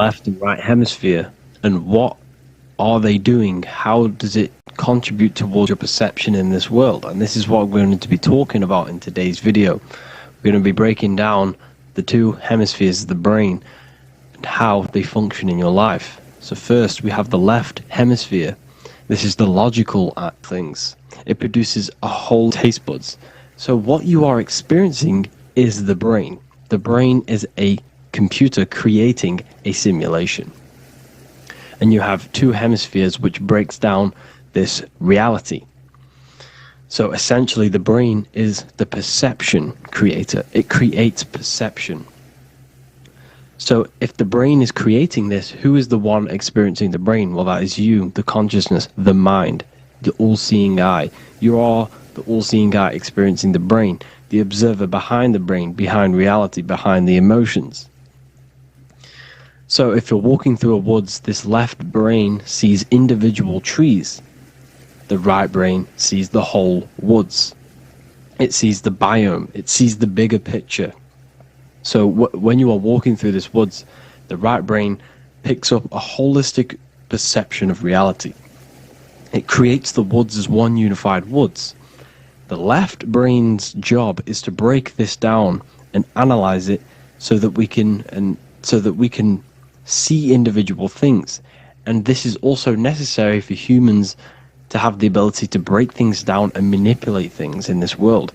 left and right hemisphere, and what are they doing? How does it contribute towards your perception in this world? And this is what we're going to be talking about in today's video. We're going to be breaking down the two hemispheres of the brain and how they function in your life. So first, we have the left hemisphere. This is the logical at things. It produces a whole taste buds. So what you are experiencing is the brain. The brain is a computer creating a simulation. And you have two hemispheres which breaks down this reality. So essentially the brain is the perception creator. It creates perception. So if the brain is creating this, who is the one experiencing the brain? Well, that is you, the consciousness, the mind, the all-seeing eye. You are the all-seeing eye experiencing the brain, the observer behind the brain, behind reality, behind the emotions. So if you're walking through a woods, this left brain sees individual trees. The right brain sees the whole woods. It sees the biome. It sees the bigger picture. So when you are walking through this woods, the right brain picks up a holistic perception of reality. It creates the woods as one unified woods. The left brain's job is to break this down and analyze it so that we can see individual things. And this is also necessary for humans to have the ability to break things down and manipulate things in this world.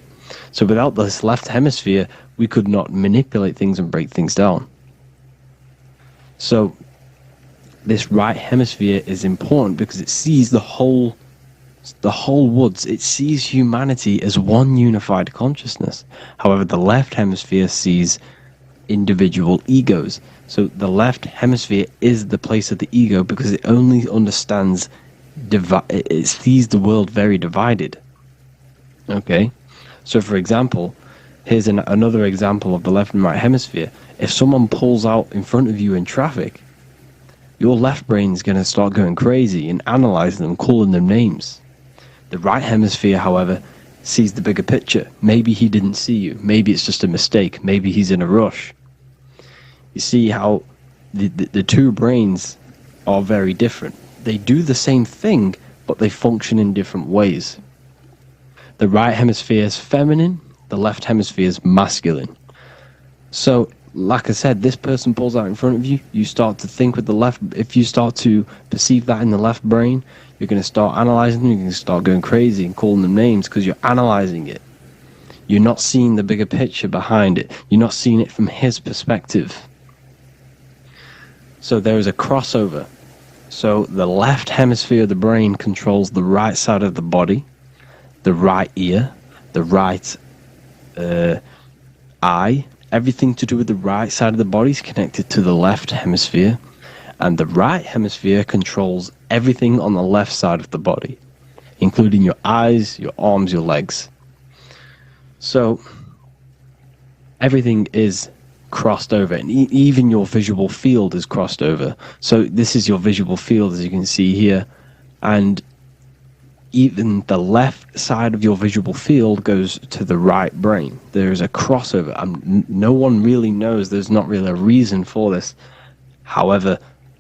So without this left hemisphere, we could not manipulate things and break things down. So this right hemisphere is important because it sees the whole woods. It sees humanity as one unified consciousness. However, the left hemisphere sees individual egos. So the left hemisphere is the place of the ego because it only understands, it sees the world very divided. Okay, so for example, here's another example of the left and right hemisphere. If someone pulls out in front of you in traffic, your left brain is going to start going crazy and analyzing them, calling them names. The right hemisphere, however, sees the bigger picture. Maybe he didn't see you. Maybe it's just a mistake. Maybe he's in a rush. You see how the two brains are very different. They do the same thing, but they function in different ways. The right hemisphere is feminine, the left hemisphere is masculine. So, like I said, this person pulls out in front of you, you start to think with the left. If you start to perceive that in the left brain, you're going to start analyzing them, you're going to start going crazy and calling them names because you're analyzing it. You're not seeing the bigger picture behind it. You're not seeing it from his perspective. So there is a crossover. So the left hemisphere of the brain controls the right side of the body, the right ear, the right eye. Everything to do with the right side of the body is connected to the left hemisphere. And the right hemisphere controls everything on the left side of the body, including your eyes, your arms, your legs. So everything is crossed over, and even your visual field is crossed over. So this is your visual field, as you can see here, and even the left side of your visual field goes to the right brain. There is a crossover. No one really knows. There's not really a reason for this. However,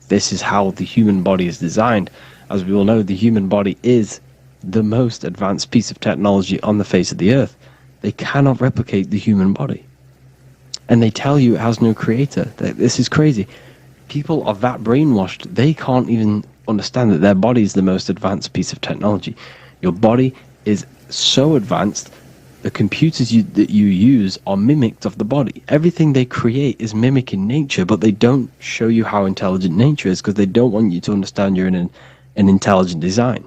this is how the human body is designed. As we all know, the human body is the most advanced piece of technology on the face of the earth. They cannot replicate the human body. And they tell you it has no creator. This is crazy. People are that brainwashed, they can't even understand that their body is the most advanced piece of technology. Your body is so advanced, the computers that you use are mimicked of the body. Everything they create is mimicking nature, but they don't show you how intelligent nature is because they don't want you to understand you're in an intelligent design.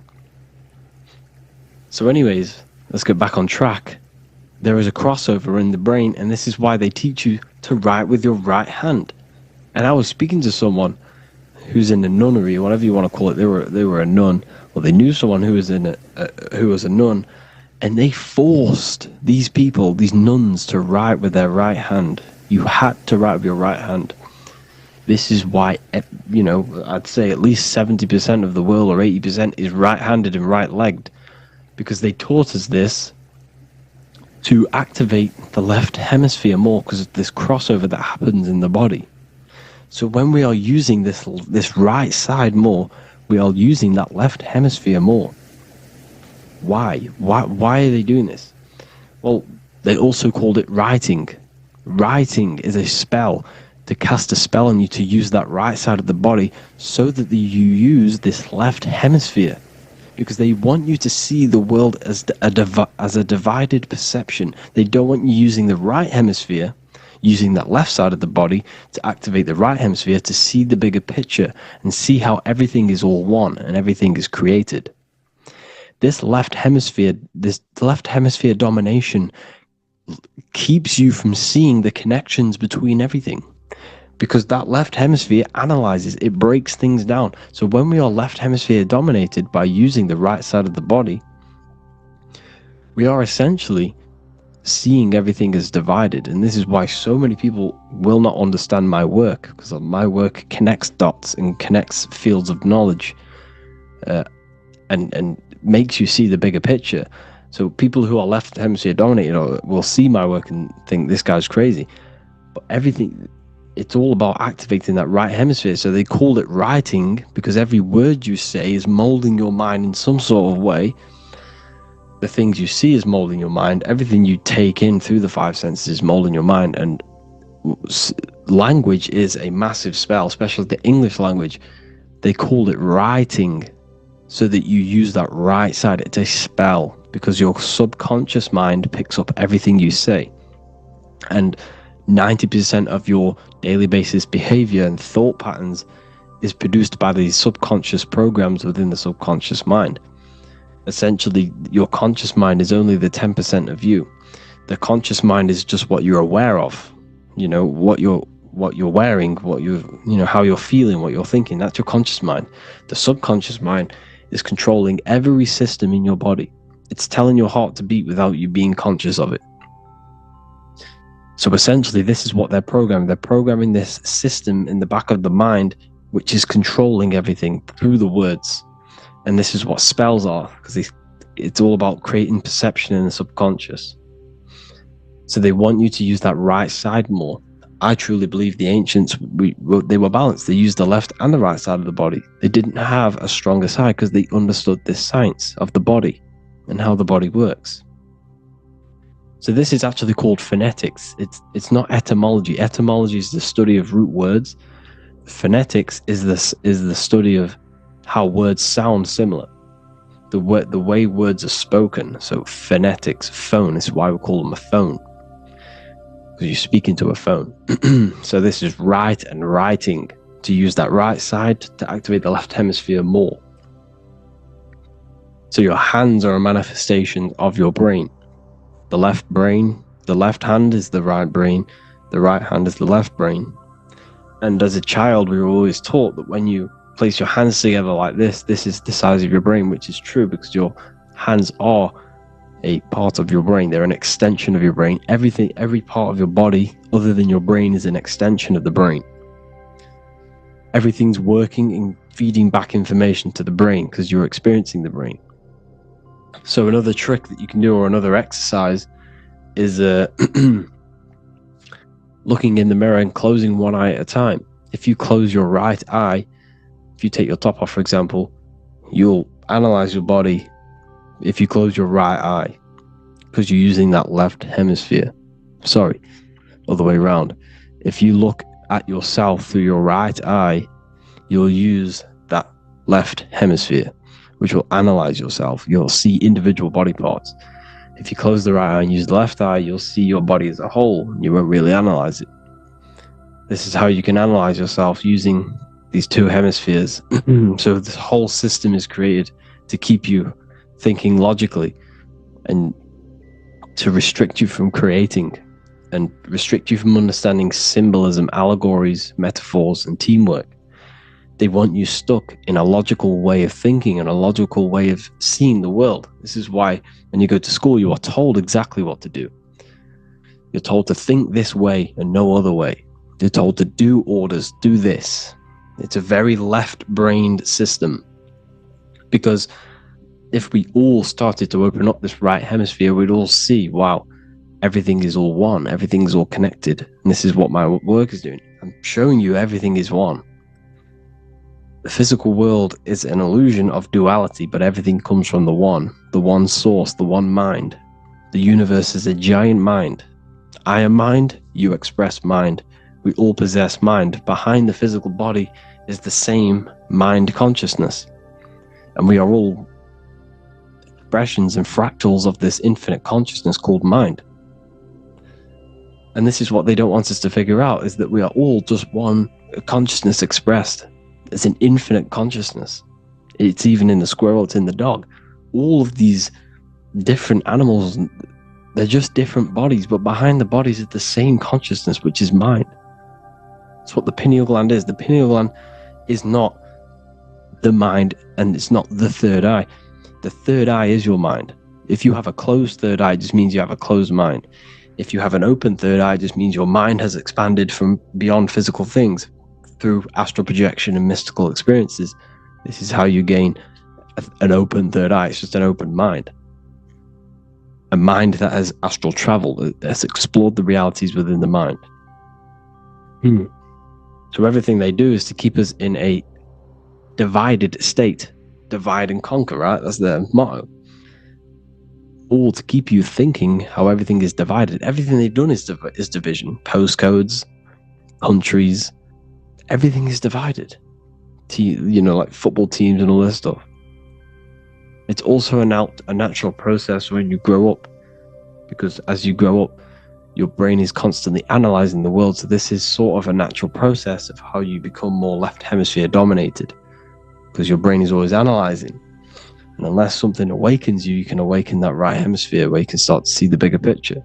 So anyways, let's get back on track. There is a crossover in the brain, and this is why they teach you to write with your right hand. And I was speaking to someone who's in a nunnery, or whatever you want to call it. They were a nun, or they knew someone who was a nun, and they forced these people, these nuns, to write with their right hand. You had to write with your right hand. This is why, I'd say at least 70% of the world, or 80%, is right-handed and right-legged, because they taught us this to activate the left hemisphere more because of this crossover that happens in the body. So when we are using this right side more, we are using that left hemisphere more. Why? Why are they doing this? Well, they also called it writing. Writing is a spell, to cast a spell on you, to use that right side of the body so that you use this left hemisphere, because they want you to see the world as a divided perception. They don't want you using the right hemisphere, using that left side of the body to activate the right hemisphere to see the bigger picture and see how everything is all one and everything is created. This left hemisphere domination keeps you from seeing the connections between everything, because that left hemisphere analyzes, it breaks things down. So when we are left hemisphere dominated by using the right side of the body, we are essentially seeing everything as divided. And this is why so many people will not understand my work, because my work connects dots and connects fields of knowledge, and makes you see the bigger picture. So people who are left hemisphere dominated will see my work and think this guy's crazy. But it's all about activating that right hemisphere. So they called it writing, because every word you say is molding your mind in some sort of way. The things you see is molding your mind. Everything you take in through the five senses is molding your mind. And language is a massive spell, especially the English language. They called it writing, so that you use that right side. It's a spell, because your subconscious mind picks up everything you say. And 90% of your daily basis behavior and thought patterns is produced by these subconscious programs within the subconscious mind. Essentially, your conscious mind is only the 10% of you. The conscious mind is just what you're aware of. What you're wearing, how you're feeling, what you're thinking. That's your conscious mind. The subconscious mind is controlling every system in your body. It's telling your heart to beat without you being conscious of it. So essentially, this is what they're programming. They're programming this system in the back of the mind, which is controlling everything through the words. And this is what spells are, because it's all about creating perception in the subconscious. So they want you to use that right side more. I truly believe the ancients, they were balanced. They used the left and the right side of the body. They didn't have a stronger side because they understood this science of the body and how the body works. So this is actually called phonetics. It's not etymology. Etymology is the study of root words. Phonetics is the study of how words sound similar. The way words are spoken. So phonetics, phone, is why we call them a phone, because you speak into a phone. So this is write and writing, to use that right side to activate the left hemisphere more. So your hands are a manifestation of your brain. The left hand is the right brain, the right hand is the left brain. And as a child, we were always taught that when you place your hands together like this is the size of your brain, which is true, because your hands are a part of your brain. They're an extension of your brain. Every part of your body other than your brain is an extension of the brain. Everything's working and feeding back information to the brain because you're experiencing the brain. So another trick that you can do, or another exercise, is looking in the mirror and closing one eye at a time. If you close your right eye, if you take your top off, for example, you'll analyze your body if you close your right eye, because you're using that left hemisphere. Sorry, other way around. If you look at yourself through your right eye, you'll use that left hemisphere, which will analyze yourself. You'll see individual body parts. If you close the right eye and use the left eye, you'll see your body as a whole. You won't really analyze it. This is how you can analyze yourself, using these two hemispheres. So this whole system is created to keep you thinking logically and to restrict you from creating and restrict you from understanding symbolism, allegories, metaphors, and teamwork. They want you stuck in a logical way of thinking and a logical way of seeing the world. This is why when you go to school, you are told exactly what to do. You're told to think this way and no other way. You're told to do orders, do this. It's a very left-brained system, because if we all started to open up this right hemisphere, we'd all see, wow, everything is all one, everything's all connected. And this is what my work is doing. I'm showing you everything is one. The physical world is an illusion of duality, but everything comes from the one source, the one mind. The universe is a giant mind. I am mind, you express mind. We all possess mind. Behind the physical body is the same mind consciousness. And we are all expressions and fractals of this infinite consciousness called mind. And this is what they don't want us to figure out, is that we are all just one consciousness expressed. It's an infinite consciousness. It's even in the squirrel, it's in the dog. All of these different animals, they're just different bodies, but behind the bodies is the same consciousness, which is mind. That's what the pineal gland is. The pineal gland is not the mind, and it's not the third eye. The third eye is your mind. If you have a closed third eye, it just means you have a closed mind. If you have an open third eye, it just means your mind has expanded from beyond physical things through astral projection and mystical experiences. This is how you gain an open third eye. It's just an open mind. A mind that has astral travel, that has explored the realities within the mind. So everything they do is to keep us in a divided state. Divide and conquer, right? That's their motto. All to keep you thinking how everything is divided. Everything they've done is division. Postcodes, countries, everything is divided. Like football teams and all this stuff. It's also a natural process when you grow up, because as you grow up, your brain is constantly analyzing the world. So this is sort of a natural process of how you become more left hemisphere dominated, because your brain is always analyzing. And unless something awakens you, you can awaken that right hemisphere where you can start to see the bigger picture.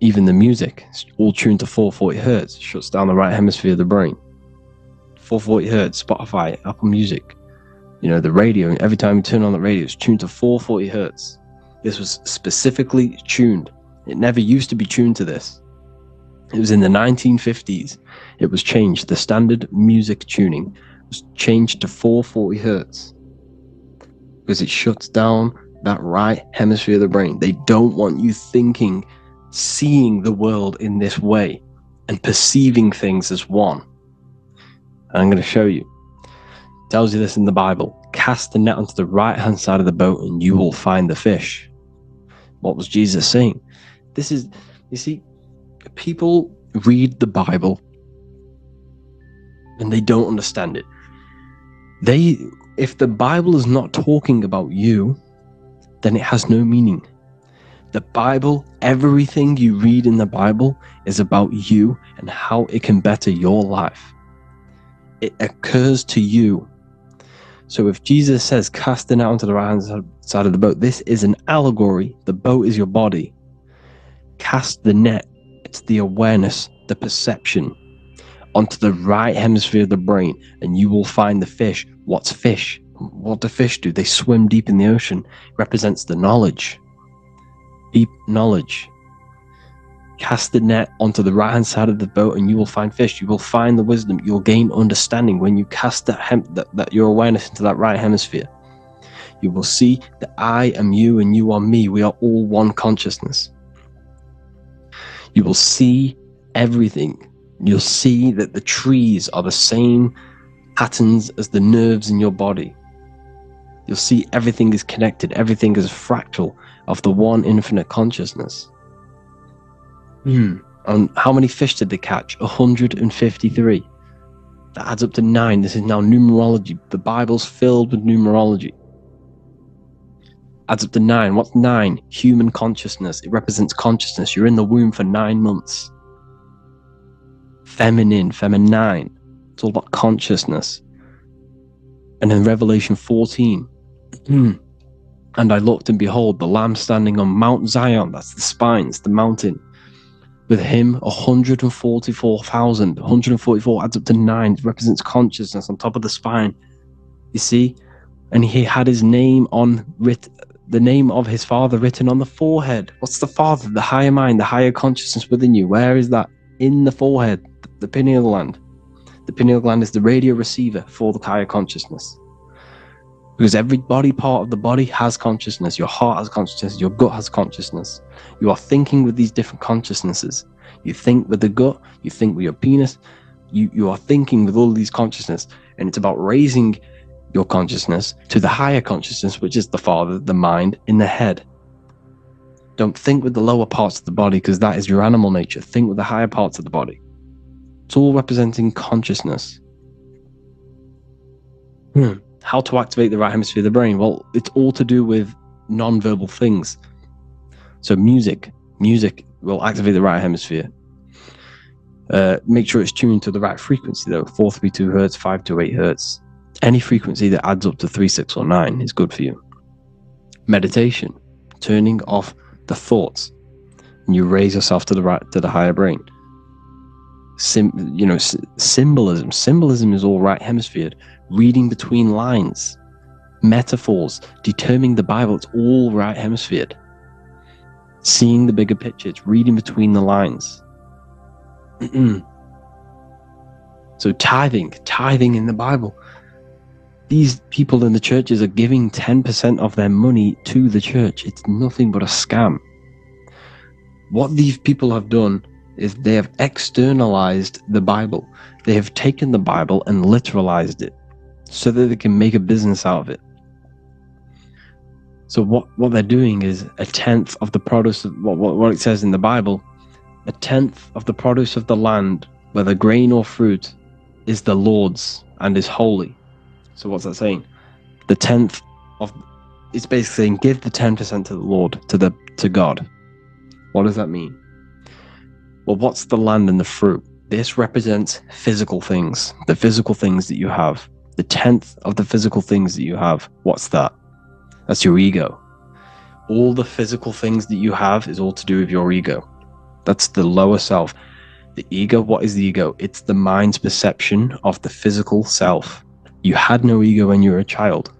Even the music, it's all tuned to 440 hertz, shuts down the right hemisphere of the brain. 440 hertz, Spotify, Apple Music, the radio, every time you turn on the radio, it's tuned to 440 hertz. This was specifically tuned. It never used to be tuned to this. It was in the 1950s. It was changed. The standard music tuning was changed to 440 hertz because it shuts down that right hemisphere of the brain. They don't want you thinking, seeing the world in this way and perceiving things as one. And I'm going to show you. It tells you this in the Bible. Cast the net onto the right hand side of the boat and you will find the fish. What was Jesus saying? This is, you see, people read the Bible and they don't understand it. If the Bible is not talking about you, then it has no meaning. The Bible, everything you read in the Bible is about you and how it can better your life. It occurs to you. So if Jesus says, cast the net onto the right hand side of the boat, this is an allegory. The boat is your body. Cast the net. It's the awareness, the perception, onto the right hemisphere of the brain, and you will find the fish. What's fish? What do fish do? They swim deep in the ocean. It represents the knowledge. Deep knowledge. Cast the net onto the right hand side of the boat and you will find fish. You will find the wisdom. You'll gain understanding when you cast that your awareness into that right hemisphere. You will see that I am you and you are me. We are all one consciousness. You will see everything. You'll see that the trees are the same patterns as the nerves in your body. You'll see everything is connected. Everything is a fractal of the one infinite consciousness. And how many fish did they catch? 153. That adds up to 9. This is now numerology. The Bible's filled with numerology. Adds up to 9. What's 9? Human consciousness. It represents consciousness. You're in the womb for 9 months. Feminine. It's all about consciousness. And in Revelation 14, and I looked and behold, the Lamb standing on Mount Zion. That's the spine. It's the mountain. With him, 144,000. 144 adds up to 9. It represents consciousness on top of the spine. You see? And he had his name the name of his Father written on the forehead. What's the Father? The higher mind, the higher consciousness within you. Where is that? In the forehead, the pineal gland. The pineal gland is the radio receiver for the higher consciousness. Because every body part of the body has consciousness. Your heart has consciousness. Your gut has consciousness. You are thinking with these different consciousnesses. You think with the gut. You think with your penis. You are thinking with all these consciousness. And it's about raising your consciousness to the higher consciousness, which is the Father, the mind, in the head. Don't think with the lower parts of the body, because that is your animal nature. Think with the higher parts of the body. It's all representing consciousness. How to activate the right hemisphere of the brain? Well, it's all to do with non-verbal things. So music will activate the right hemisphere. Make sure it's tuned to the right frequency though. 432 hertz, 528 hertz. Any frequency that adds up to 3, 6, or 9 is good for you. Meditation, turning off the thoughts, and you raise yourself to the higher brain. Symbolism is all right hemisphered. Reading between lines, metaphors, determining the Bible, it's all right hemisphered. Seeing the bigger picture, it's reading between the lines. So tithing in the Bible. These people in the churches are giving 10% of their money to the church. It's nothing but a scam. What these people have done is they have externalized the Bible. They have taken the Bible and literalized it so that they can make a business out of it. So what they're doing is 1/10 of the produce of what it says in the Bible, 1/10 of the produce of the land, whether grain or fruit, is the Lord's and is holy. So what's that saying? The 10th of, it's basically saying give the 10% to the Lord, to God. What does that mean? Well, what's the land and the fruit? This represents physical things, the physical things that you have. The 10th of the physical things that you have, what's that? That's your ego. All the physical things that you have is all to do with your ego. That's the lower self. The ego, what is the ego? It's the mind's perception of the physical self. You had no ego when you were a child.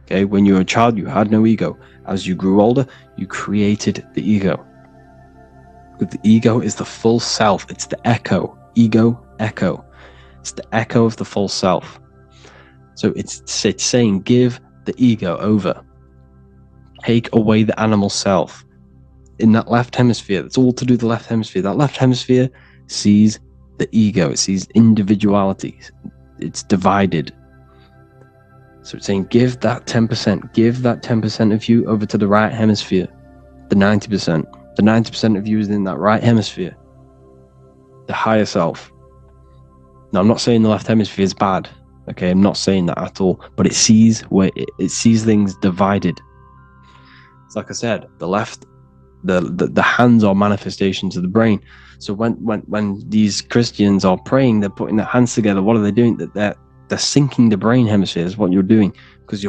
Okay, when you were a child, you had no ego. As you grew older, you created the ego. But the ego is the full self. It's the echo. Ego, echo. It's the echo of the full self. So it's saying give the ego over. Take away the animal self. In that left hemisphere, that's all to do with the left hemisphere. That left hemisphere sees the ego. It sees individuality. It's divided. So it's saying give that 10%. Give that 10% of you over to the right hemisphere. The 90%. The 90% of you is in that right hemisphere. The higher self. Now, I'm not saying the left hemisphere is bad. Okay, I'm not saying that at all. But it sees it sees things divided. It's like I said, the left, the hands are manifestations of the brain. So when these Christians are praying, they're putting their hands together. What are they doing? They're syncing the brain hemisphere is what you're doing, because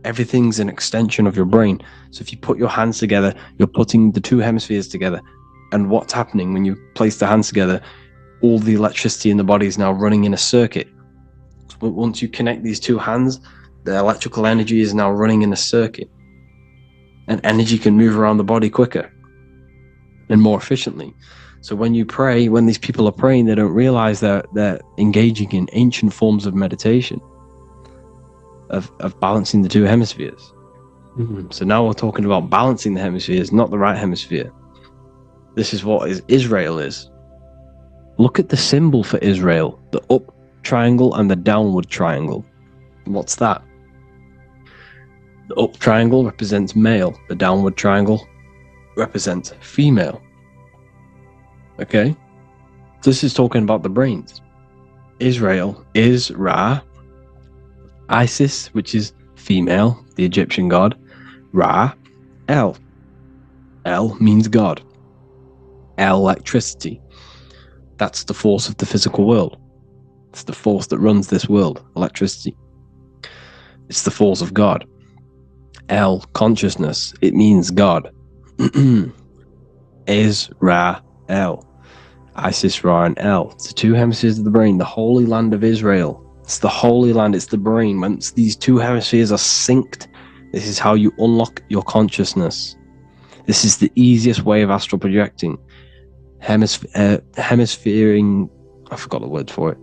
everything's an extension of your brain. So if you put your hands together, you're putting the two hemispheres together. And what's happening when you place the hands together? All the electricity in the body is now running in a circuit. So once you connect these two hands, the electrical energy is now running in a circuit. And energy can move around the body quicker and more efficiently. So when you pray, when these people are praying, they don't realize that they're engaging in ancient forms of meditation, of balancing the two hemispheres. So now we're talking about balancing the hemispheres, not the right hemisphere. This is what Israel is. Look at the symbol for Israel, the up triangle and the downward triangle. What's that? The up triangle represents male. The downward triangle represents female. Okay? This is talking about the brains. Israel is Ra. Isis, which is female, the Egyptian god. Ra. El. El means God. Electricity. That's the force of the physical world. It's the force that runs this world. Electricity. It's the force of God. El, consciousness. It means God. Israel. Isis, Ra, and El. It's the two hemispheres of the brain. The Holy Land of Israel. It's the Holy Land. It's the brain. Once these two hemispheres are synced, this is how you unlock your consciousness. This is the easiest way of astral projecting. Hemisphering. I forgot the word for it.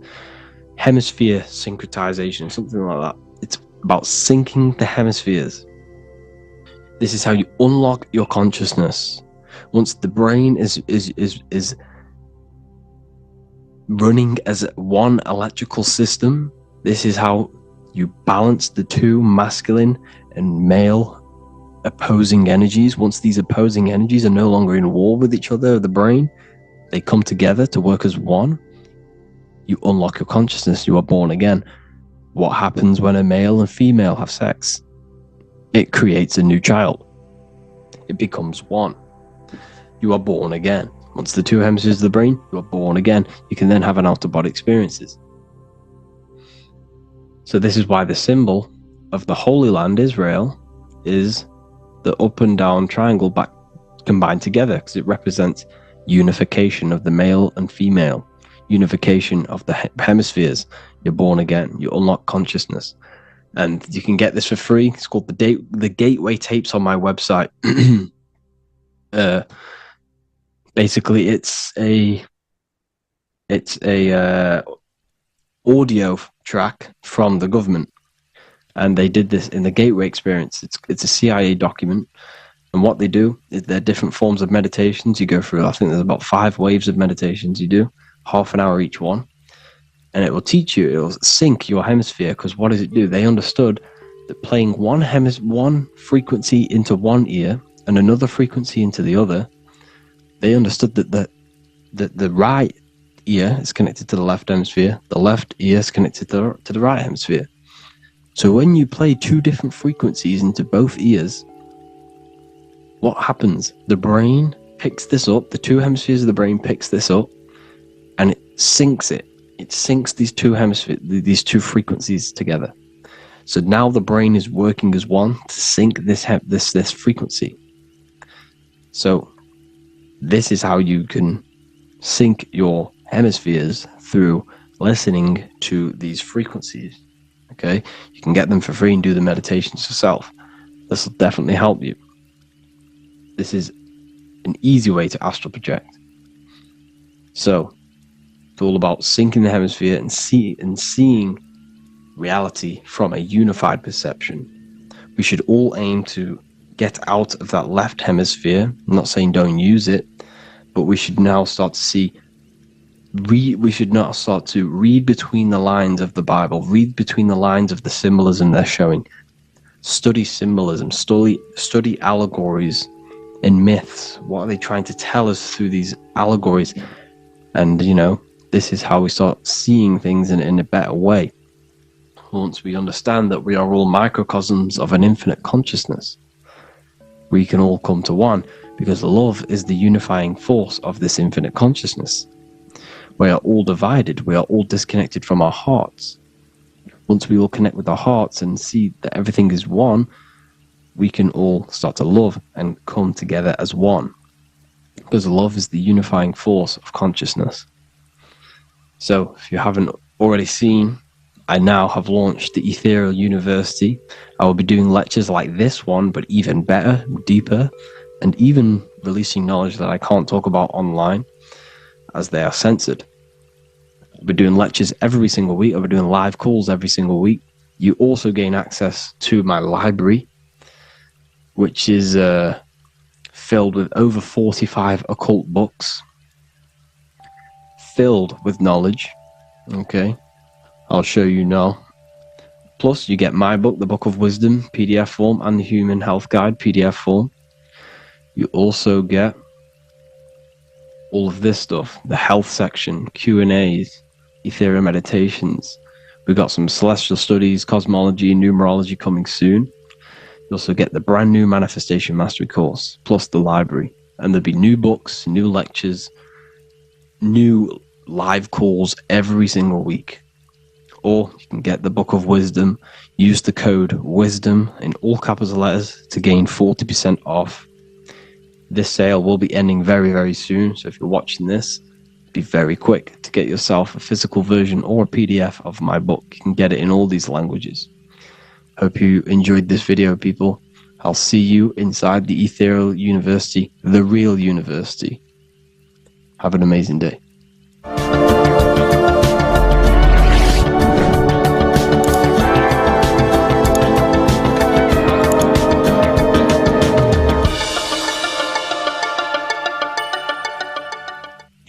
Hemisphere syncretization, something like that. It's about syncing the hemispheres. This is how you unlock your consciousness. Once the brain is running as one electrical system, this is how you balance the two masculine and male opposing energies. Once these opposing energies are no longer in war with each other, the brain, they come together to work as one. You unlock your consciousness. You are born again. What happens when a male and female have sex? It creates a new child. It becomes one. You are born again. Once the two hemispheres of the brain, you are born again. You can then have an out-of-body experiences. So this is why the symbol of the Holy Land, Israel, is the up and down triangle back combined together, because it represents unification of the male and female, unification of the hemispheres. You're born again. You unlock consciousness. And you can get this for free. It's called the Gateway Tapes on my website. Basically, it's a audio track from the government, and they did this in the Gateway Experience. It's a CIA document, and what they do is there are different forms of meditations you go through. I think there's about 5 waves of meditations you do, half an hour each one, and it will teach you. It will sync your hemisphere, because what does it do? They understood that playing one frequency into one ear and another frequency into the other, they understood that the right ear is connected to the left hemisphere, the left ear is connected to the right hemisphere. So when you play 2 different frequencies into both ears, what happens? The brain picks this up, the 2 hemispheres of the brain picks this up, and it syncs it. It syncs these 2 hemispheres, these 2 frequencies together. So now the brain is working as one to sync this frequency. So this is how you can sync your hemispheres, through listening to these frequencies. Okay, you can get them for free and do the meditations yourself. This will definitely help you. This is an easy way to astral project. So it's all about syncing the hemisphere and seeing reality from a unified perception. We should all aim to get out of that left hemisphere. I'm not saying don't use it, but we should now start to we should now start to read between the lines of the Bible, read between the lines of the symbolism they're showing. Study symbolism, study allegories and myths. What are they trying to tell us through these allegories? And, this is how we start seeing things in a better way. Once we understand that we are all microcosms of an infinite consciousness, we can all come to one, because love is the unifying force of this infinite consciousness. We are all divided. We are all disconnected from our hearts. Once we all connect with our hearts and see that everything is one, we can all start to love and come together as one, because love is the unifying force of consciousness. So if you haven't already seen, I now have launched the Ethereal University. I will be doing lectures like this one, but even better, deeper, and even releasing knowledge that I can't talk about online, as they are censored. I'll be doing lectures every single week. I'll be doing live calls every single week. You also gain access to my library, which is filled with over 45 occult books, filled with knowledge. Okay, I'll show you now. Plus, you get my book, The Book of Wisdom, PDF form, and the Human Health Guide, PDF form. You also get all of this stuff, the health section, Q&As, ethereal meditations. We've got some celestial studies, cosmology, and numerology coming soon. You also get the brand new Manifestation Mastery course, plus the library. And there'll be new books, new lectures, new live calls every single week. Or you can get the Book of Wisdom, use the code WISDOM in all capital letters to gain 40% off. This sale will be ending very, very soon, so if you're watching this, be very quick to get yourself a physical version or a PDF of my book. You can get it in all these languages. Hope you enjoyed this video, people. I'll see you inside the Ethereal University, the real university. Have an amazing day.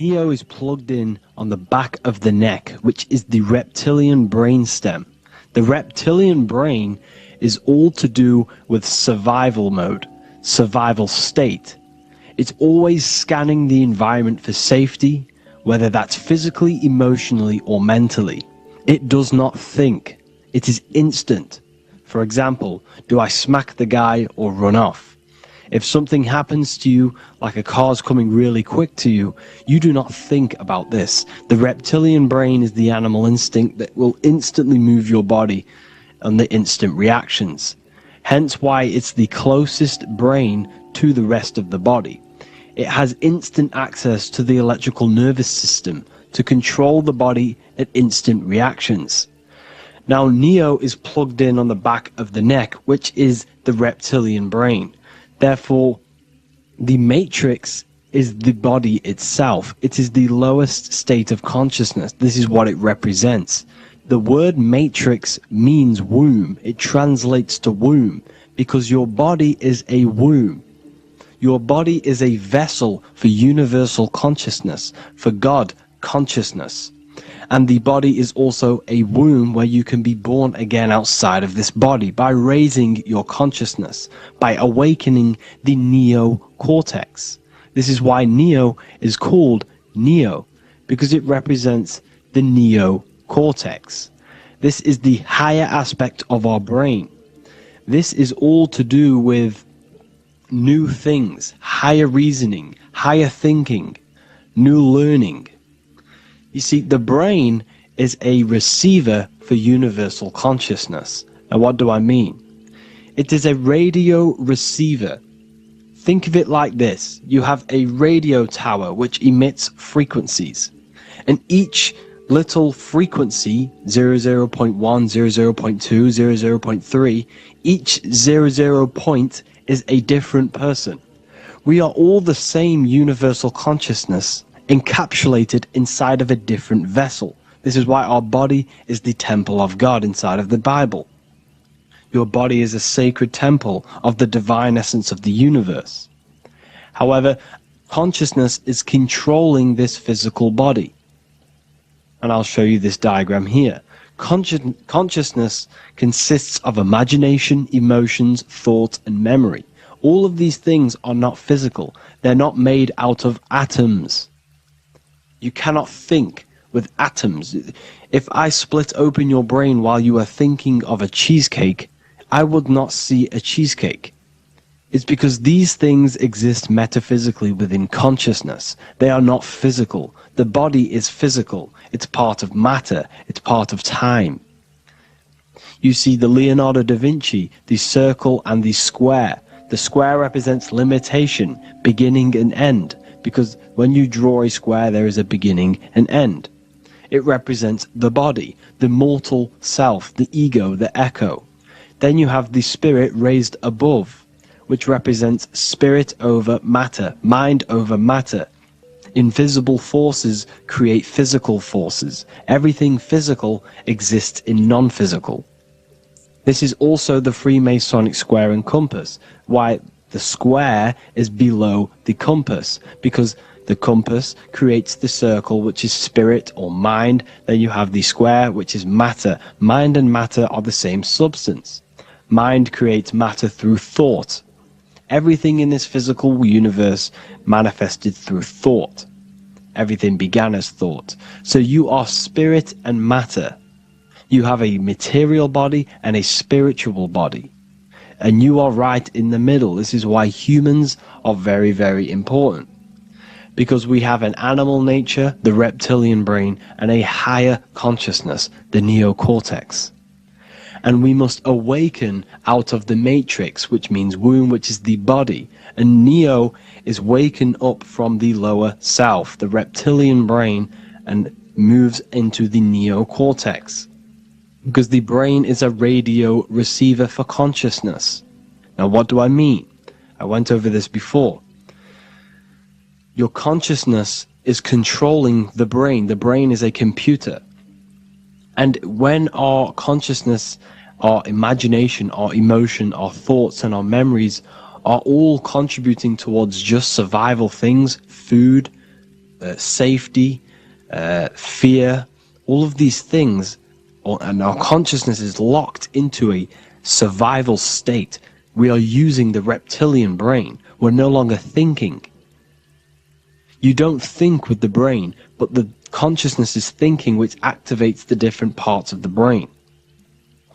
Neo is plugged in on the back of the neck, which is the reptilian brainstem. The reptilian brain is all to do with survival mode, survival state. It's always scanning the environment for safety, whether that's physically, emotionally, or mentally. It does not think. It is instant. For example, do I smack the guy or run off? If something happens to you, like a car's coming really quick to you, you do not think about this. The reptilian brain is the animal instinct that will instantly move your body and the instant reactions. Hence why it's the closest brain to the rest of the body. It has instant access to the electrical nervous system to control the body at instant reactions. Now, Neo is plugged in on the back of the neck, which is the reptilian brain. Therefore, the matrix is the body itself. It is the lowest state of consciousness. This is what it represents. The word matrix means womb. It translates to womb because your body is a womb. Your body is a vessel for universal consciousness, for God consciousness. And the body is also a womb where you can be born again outside of this body by raising your consciousness, by awakening the neocortex. This is why Neo is called Neo, because it represents the neocortex. This is the higher aspect of our brain. This is all to do with new things, higher reasoning, higher thinking, new learning. You see, the brain is a receiver for universal consciousness. And what do I mean? It is a radio receiver. Think of it like this. You have a radio tower which emits frequencies. And each little frequency, 00.1, 00.2, 00.3, each 00 point is a different person. We are all the same universal consciousness, encapsulated inside of a different vessel. This is why our body is the temple of God inside of the Bible. Your body is a sacred temple of the divine essence of the universe. However, consciousness is controlling this physical body. And I'll show you this diagram here. Consciousness consists of imagination, emotions, thought, and memory. All of these things are not physical. They're not made out of atoms. You cannot think with atoms. If I split open your brain while you are thinking of a cheesecake, I would not see a cheesecake. It's because these things exist metaphysically within consciousness. They are not physical. The body is physical. It's part of matter. It's part of time. You see the Leonardo da Vinci, the circle and the square. The square represents limitation, beginning and end. Because when you draw a square, there is a beginning and end. It represents the body, the mortal self, the ego, the echo. Then you have the spirit raised above, which represents spirit over matter, mind over matter. Invisible forces create physical forces. Everything physical exists in non-physical. This is also the Freemasonic square and compass, why the square is below the compass, because the compass creates the circle, which is spirit or mind. Then you have the square, which is matter. Mind and matter are the same substance. Mind creates matter through thought. Everything in this physical universe manifested through thought. Everything began as thought. So you are spirit and matter. You have a material body and a spiritual body. And you are right in the middle. This is why humans are very, very important. Because we have an animal nature, the reptilian brain, and a higher consciousness, the neocortex. And we must awaken out of the matrix, which means womb, which is the body. And Neo is waken up from the lower self, the reptilian brain, and moves into the neocortex. Because the brain is a radio receiver for consciousness. Now, what do I mean? I went over this before. Your consciousness is controlling the brain. The brain is a computer. And when our consciousness, our imagination, our emotion, our thoughts, and our memories are all contributing towards just survival things, food, safety, fear, all of these things, and our consciousness is locked into a survival state. We are using the reptilian brain. We're no longer thinking. You don't think with the brain, but the consciousness is thinking, which activates the different parts of the brain.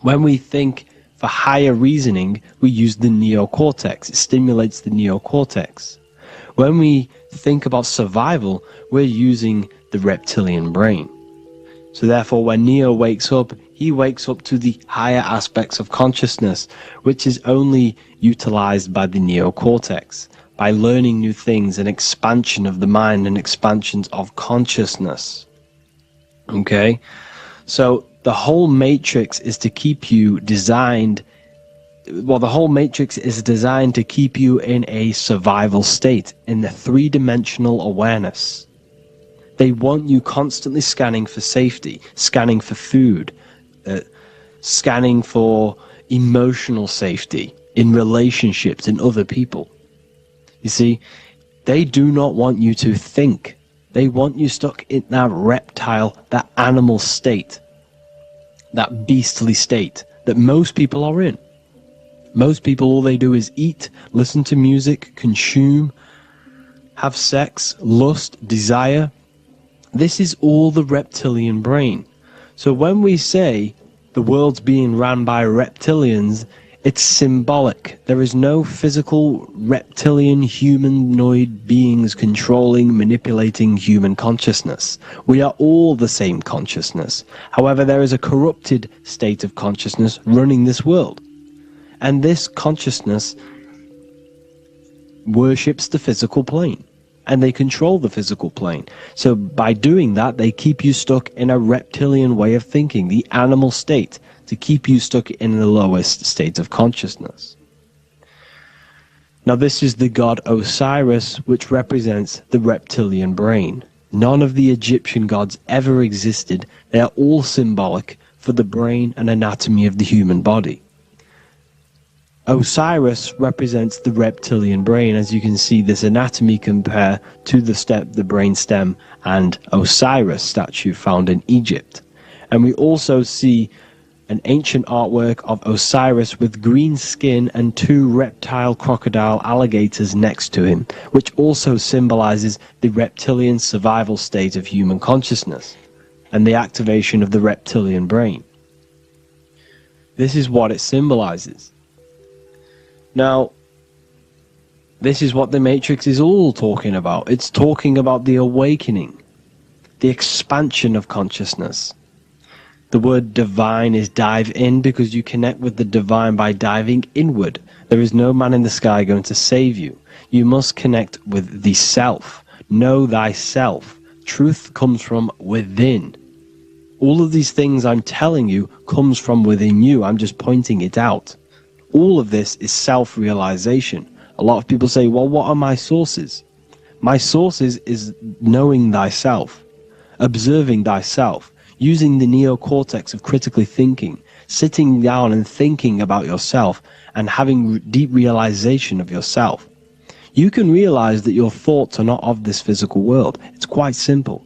When we think for higher reasoning, we use the neocortex. It stimulates the neocortex. When we think about survival, we're using the reptilian brain. So therefore, when Neo wakes up, he wakes up to the higher aspects of consciousness, which is only utilized by the neocortex, by learning new things, and expansion of the mind and expansions of consciousness. Okay? So the whole matrix is to keep you designed, well, the whole matrix is designed to keep you in a survival state, in the three-dimensional awareness. They want you constantly scanning for safety, scanning for food, scanning for emotional safety in relationships, in other people. You see, they do not want you to think. They want you stuck in that reptile, that animal state, that beastly state that most people are in. Most people, all they do is eat, listen to music, consume, have sex, lust, desire. This is all the reptilian brain. So when we say the world's being ran by reptilians, it's symbolic. There is no physical reptilian humanoid beings controlling, manipulating human consciousness. We are all the same consciousness. However, there is a corrupted state of consciousness running this world. And this consciousness worships the physical plane. And they control the physical plane. So by doing that, they keep you stuck in a reptilian way of thinking, the animal state, to keep you stuck in the lowest state of consciousness. Now this is the god Osiris, which represents the reptilian brain. None of the Egyptian gods ever existed. They are all symbolic for the brain and anatomy of the human body. Osiris represents the reptilian brain. As you can see, this anatomy compare to the brain stem and Osiris statue found in Egypt. And we also see an ancient artwork of Osiris with green skin and two reptile crocodile alligators next to him, which also symbolizes the reptilian survival state of human consciousness and the activation of the reptilian brain. This is what it symbolizes. Now, this is what the Matrix is all talking about. It's talking about the awakening, the expansion of consciousness. The word divine is dive in, because you connect with the divine by diving inward. There is no man in the sky going to save you. You must connect with the self. Know thyself. Truth comes from within. All of these things I'm telling you comes from within you. I'm just pointing it out. All of this is self-realization. A lot of people say, well, what are my sources? My sources is knowing thyself, observing thyself, using the neocortex of critically thinking, sitting down and thinking about yourself and having deep realization of yourself. You can realize that your thoughts are not of this physical world. It's quite simple.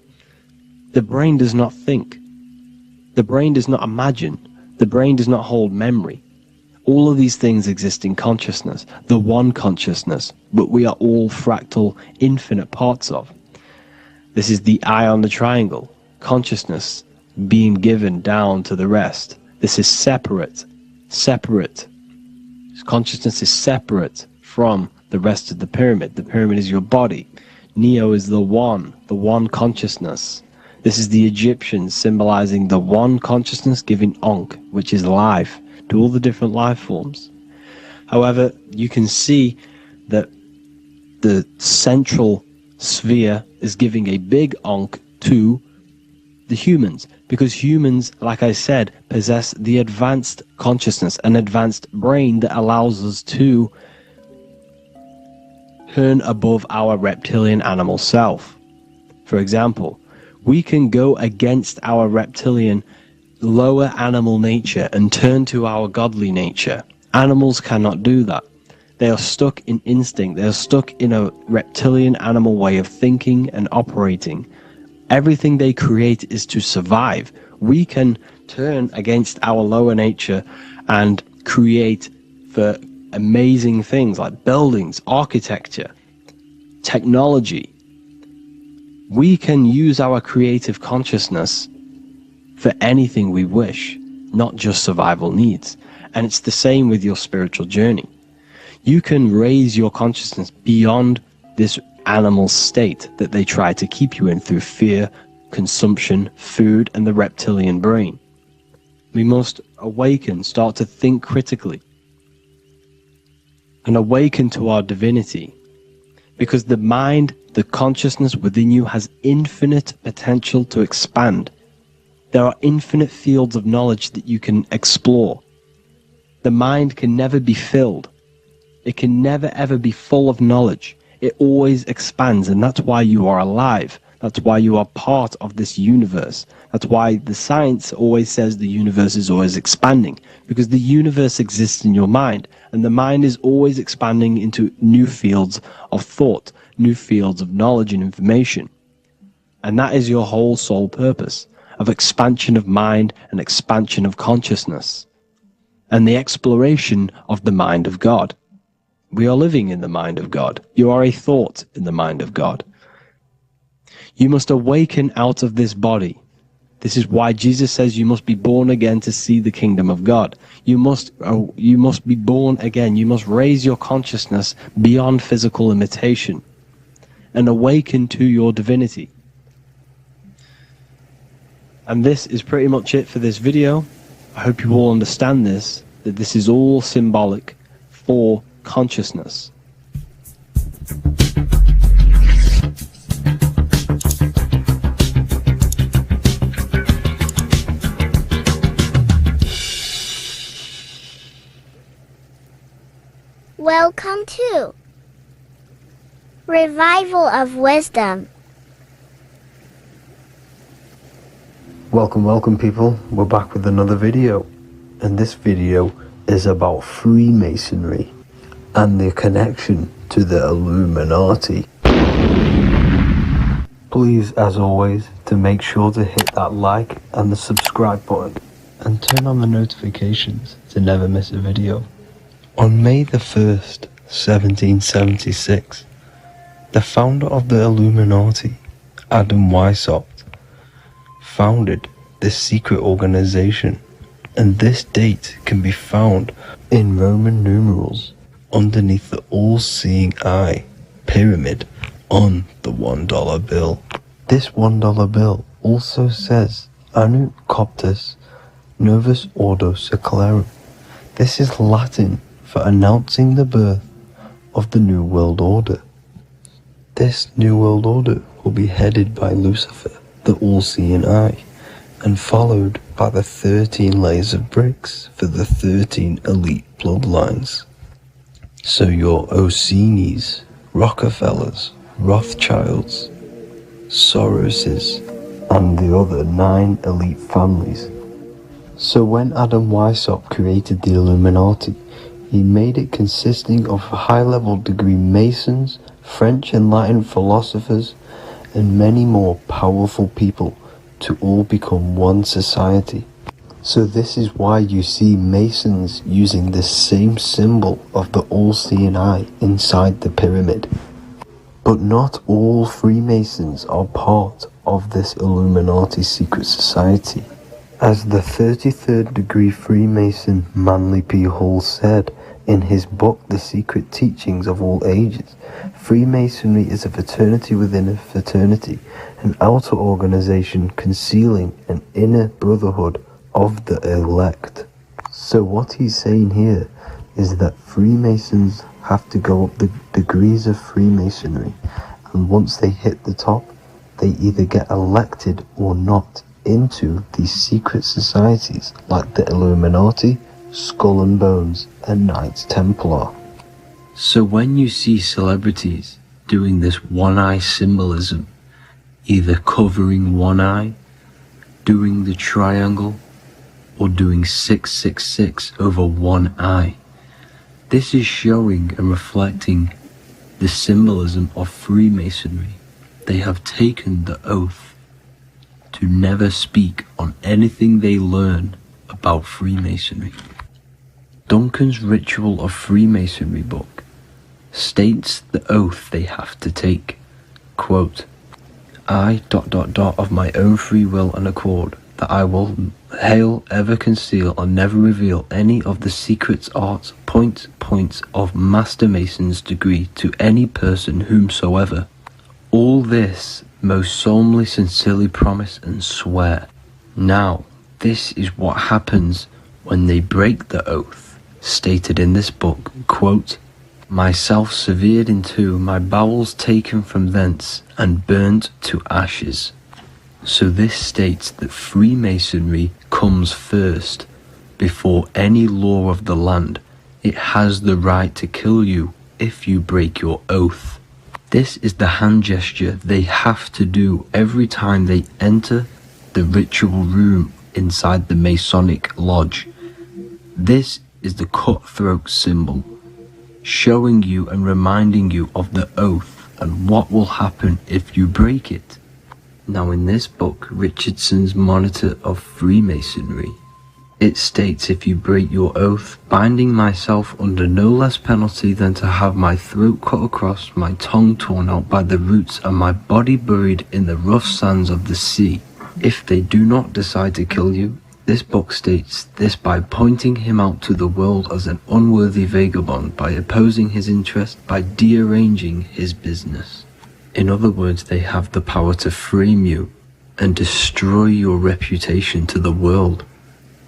The brain does not think. The brain does not imagine. The brain does not hold memory. All of these things exist in consciousness, the one consciousness, but we are all fractal, infinite parts of. This is the eye on the triangle, consciousness being given down to the rest. This is separate. Consciousness is separate from the rest of the pyramid. The pyramid is your body. Neo is the one consciousness. This is the Egyptians symbolizing the one consciousness giving Ankh, which is life, to all the different life forms. However, you can see that the central sphere is giving a big Ankh to the humans, because humans, like I said, possess the advanced consciousness, an advanced brain that allows us to turn above our reptilian animal self. For example, we can go against our reptilian lower animal nature and turn to our godly nature. Animals cannot do that. They are stuck in instinct. They are stuck in a reptilian animal way of thinking and operating. Everything they create is to survive. We can turn against our lower nature and create for amazing things like buildings, architecture, technology. We can use our creative consciousness for anything we wish, not just survival needs. And it's the same with your spiritual journey. You can raise your consciousness beyond this animal state that they try to keep you in through fear, consumption, food, and the reptilian brain. We must awaken, start to think critically, and awaken to our divinity. Because the mind, the consciousness within you has infinite potential to expand. There are infinite fields of knowledge that you can explore. The mind can never be filled. It can never ever be full of knowledge. It always expands, and that's why you are alive. That's why you are part of this universe. That's why the science always says the universe is always expanding, because the universe exists in your mind, and the mind is always expanding into new fields of thought, new fields of knowledge and information. And that is your whole sole purpose, of expansion of mind and expansion of consciousness, and the exploration of the mind of God. We are living in the mind of God. You are a thought in the mind of God. You must awaken out of this body. This is why Jesus says you must be born again to see the kingdom of God. You must be born again. You must raise your consciousness beyond physical limitation and awaken to your divinity. And this is pretty much it for this video. I hope you all understand this, that this is all symbolic for consciousness. Welcome to Revival of Wisdom. Welcome people, we're back with another video, and this video is about Freemasonry and their connection to the Illuminati. Please, as always, to make sure to hit that like and the subscribe button and turn on the notifications to never miss a video. On May the 1st, 1776, the founder of the Illuminati, Adam Weishaupt, founded this secret organization, and this date can be found in Roman numerals underneath the all-seeing eye pyramid on the $1 bill. This $1 bill also says Anno Coptus Novus Ordo Secularum. This is Latin for announcing the birth of the New World Order. This New World Order will be headed by Lucifer, the all-seeing eye, and followed by the 13 layers of bricks for the 13 elite bloodlines. So your Orsini's, Rockefellers, Rothschilds, Soroses, and the other 9 elite families. So when Adam Weishaupt created the Illuminati, he made it consisting of high-level degree Masons, French and Latin philosophers, and many more powerful people to all become one society. So this is why you see Masons using the same symbol of the all-seeing eye inside the pyramid. But not all Freemasons are part of this Illuminati secret society. As the 33rd degree Freemason Manly P. Hall said in his book The Secret Teachings of All Ages, Freemasonry is a fraternity within a fraternity, an outer organization concealing an inner brotherhood of the elect. So what he's saying here is that Freemasons have to go up the degrees of Freemasonry, and once they hit the top, they either get elected or not into these secret societies like the Illuminati, Skull and Bones, and Knights Templar. So when you see celebrities doing this one-eye symbolism, either covering one eye, doing the triangle, or doing 666 over one eye, This is showing and reflecting the symbolism of Freemasonry. They have taken the oath to never speak on anything they learn about Freemasonry. Duncan's Ritual of Freemasonry book states the oath they have to take. Quote, I ... of my own free will and accord, that I will ever conceal and never reveal any of the secrets, arts, points of Master Mason's degree to any person whomsoever. All this most solemnly, sincerely promise and swear. Now, this is what happens when they break the oath, stated in this book, quote, myself severed in two, my bowels taken from thence, and burnt to ashes. So this states that Freemasonry comes first, before any law of the land. It has the right to kill you if you break your oath. This is the hand gesture they have to do every time they enter the ritual room inside the Masonic Lodge. This is the cutthroat symbol, showing you and reminding you of the oath and what will happen if you break it. Now in this book, Richardson's Monitor of Freemasonry, it states if you break your oath, binding myself under no less penalty than to have my throat cut across, my tongue torn out by the roots, and my body buried in the rough sands of the sea. If they do not decide to kill you, this book states this by pointing him out to the world as an unworthy vagabond, by opposing his interest, by dearranging his business. In other words, they have the power to frame you and destroy your reputation to the world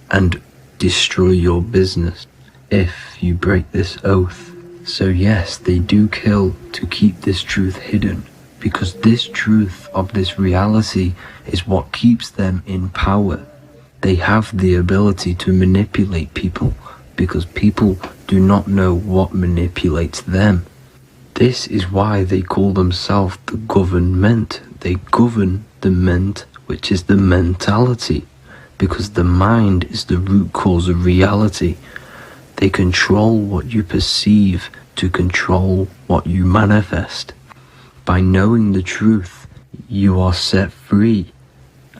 and destroy your business if you break this oath. So yes, they do kill to keep this truth hidden, because this truth of this reality is what keeps them in power. They have the ability to manipulate people because people do not know what manipulates them. This is why they call themselves the government. They govern the ment, which is the mentality, because the mind is the root cause of reality. They control what you perceive to control what you manifest. By knowing the truth, you are set free,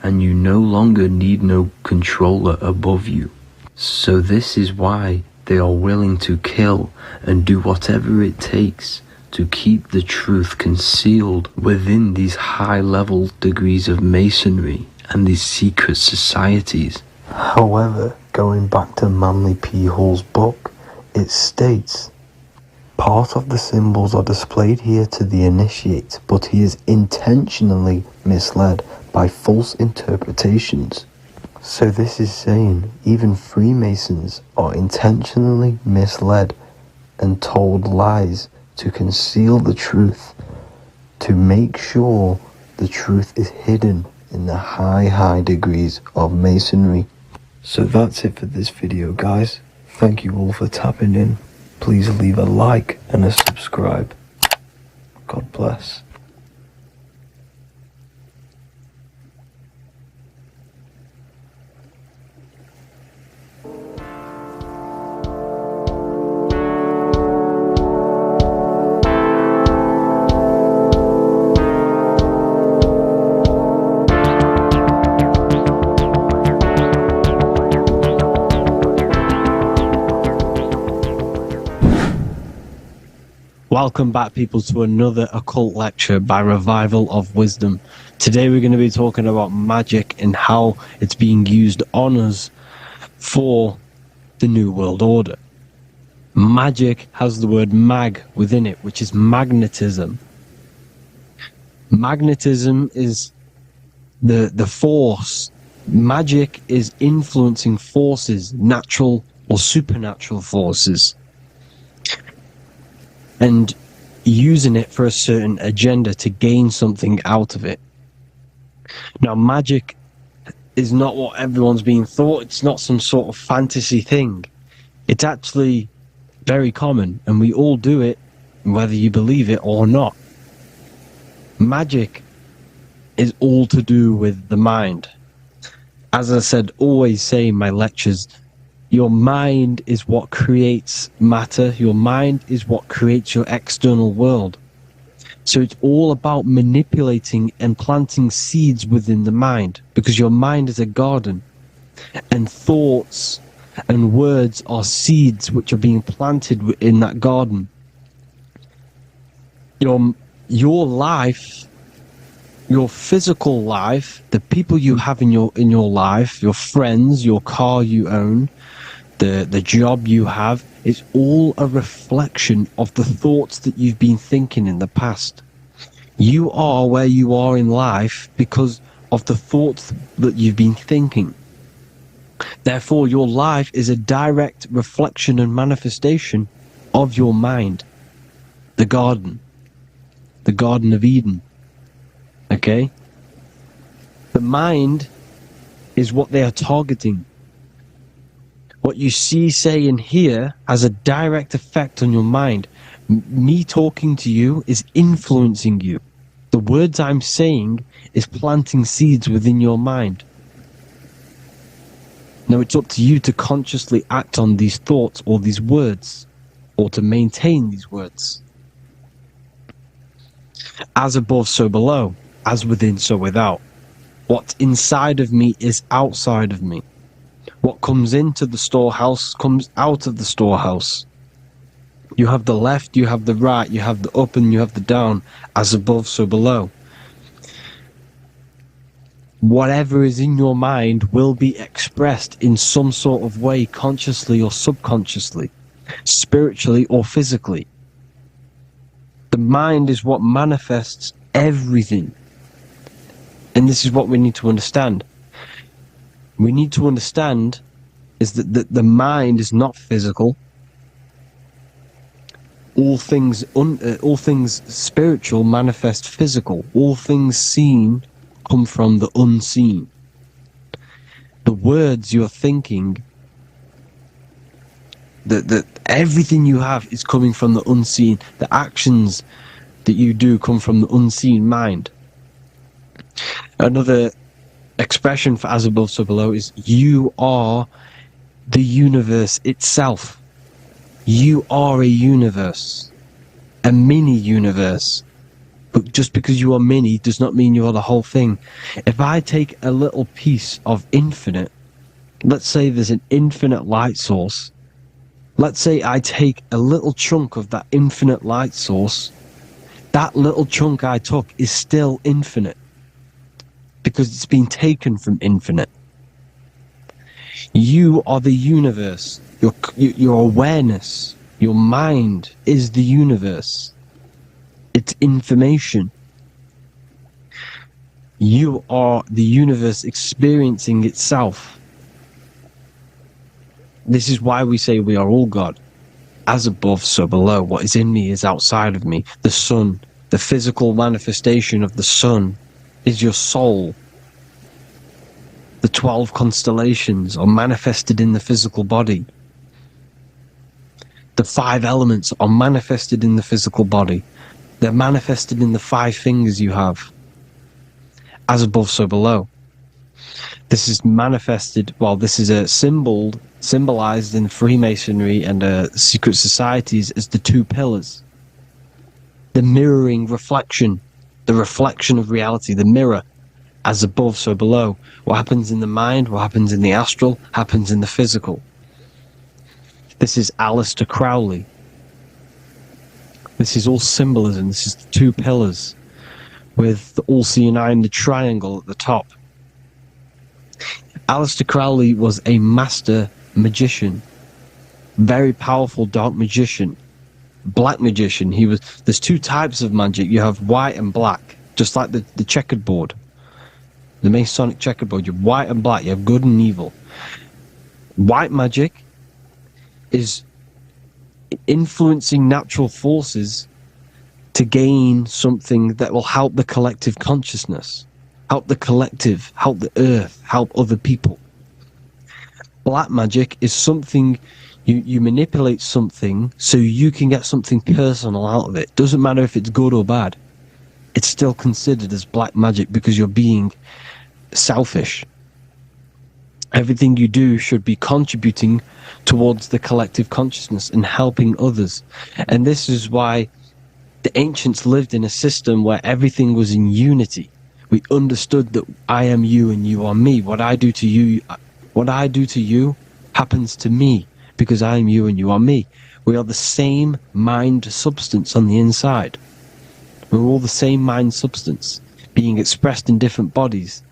and you no longer need no controller above you. So this is why they are willing to kill and do whatever it takes to keep the truth concealed within these high-level degrees of masonry and these secret societies. However, going back to Manly P. Hall's book, it states, part of the symbols are displayed here to the initiate, but he is intentionally misled by false interpretations. So this is saying even Freemasons are intentionally misled and told lies to conceal the truth, to make sure the truth is hidden in the high degrees of masonry. So that's it for this video, guys. Thank you all for tapping in. Please leave a like and a subscribe. God bless. Welcome back, people, to another occult lecture by Revival of Wisdom. Today we're going to be talking about magic and how it's being used on us for the New World Order. Magic has the word mag within it, which is magnetism. Magnetism is the force. Magic is influencing forces, natural or supernatural forces, and using it for a certain agenda to gain something out of it. Now, magic is not what everyone's being thought. It's not some sort of fantasy thing. It's actually very common, and we all do it, whether you believe it or not. Magic is all to do with the mind. As I said, always say in my lectures, Your mind is what creates matter. Your mind is what creates your external world. So it's all about manipulating and planting seeds within the mind, because your mind is a garden, and thoughts and words are seeds which are being planted in that garden. Your life, your physical life, the people you have in your life, your friends, your car you own, the job you have, is all a reflection of the thoughts that you've been thinking in the past. You are where you are in life because of the thoughts that you've been thinking. Therefore, your life is a direct reflection and manifestation of your mind. The Garden of Eden. Okay? The mind is what they are targeting. What you see, say, and hear has a direct effect on your mind. Me talking to you is influencing you. The words I'm saying is planting seeds within your mind. Now it's up to you to consciously act on these thoughts or these words, or to maintain these words. As above, so below. As within, so without. What's inside of me is outside of me. What comes into the storehouse comes out of the storehouse. You have the left, you have the right, you have the up and you have the down. As above, so below. Whatever is in your mind will be expressed in some sort of way, consciously or subconsciously, spiritually or physically. The mind is what manifests everything. And this is what we need to understand. We need to understand is that the mind is not physical. All things spiritual manifest physical. All things seen come from the unseen. The words you're thinking, that everything you have is coming from the unseen. The actions that you do come from the unseen mind. Another expression for as above, so below is you are the universe itself. You are a universe, a mini universe. But just because you are mini does not mean you are the whole thing. If I take a little piece of infinite, let's say there's an infinite light source. Let's say I take a little chunk of that infinite light source. That little chunk I took is still infinite, because it's been taken from infinite. You are the universe. Your awareness, your mind is the universe. It's information. You are the universe experiencing itself. This is why we say we are all God. As above, so below. What is in me is outside of me. The sun, the physical manifestation of the sun, is your soul. The 12 constellations are manifested in the physical body. The 5 elements are manifested in the physical body. They're manifested in the 5 fingers you have. As above, so below. This is manifested, well, this is a symbolized in Freemasonry and secret societies as the 2 pillars. The mirroring reflection, the reflection of reality, the mirror. As above, so below. What happens in the mind, what happens in the astral, happens in the physical. This is Aleister Crowley. This is all symbolism. This is the 2 pillars with the all-seeing eye and the triangle at the top. Aleister Crowley was a master magician. Very powerful dark magician. Black magician. There's 2 types of magic. You have white and black. Just like the checkered board. The Masonic checkerboard, you have white and black, you have good and evil. White magic is influencing natural forces to gain something that will help the collective consciousness, help the collective, help the earth, help other people. Black magic is something, you manipulate something so you can get something personal out of it. Doesn't matter if it's good or bad. It's still considered as black magic because you're being selfish. Everything you do should be contributing towards the collective consciousness and helping others. And this is why the ancients lived in a system where everything was in unity. We understood that I am you and you are me. What I do to you happens to me because I am you and you are me. We are the same mind substance on the inside. We're all the same mind substance being expressed in different bodies.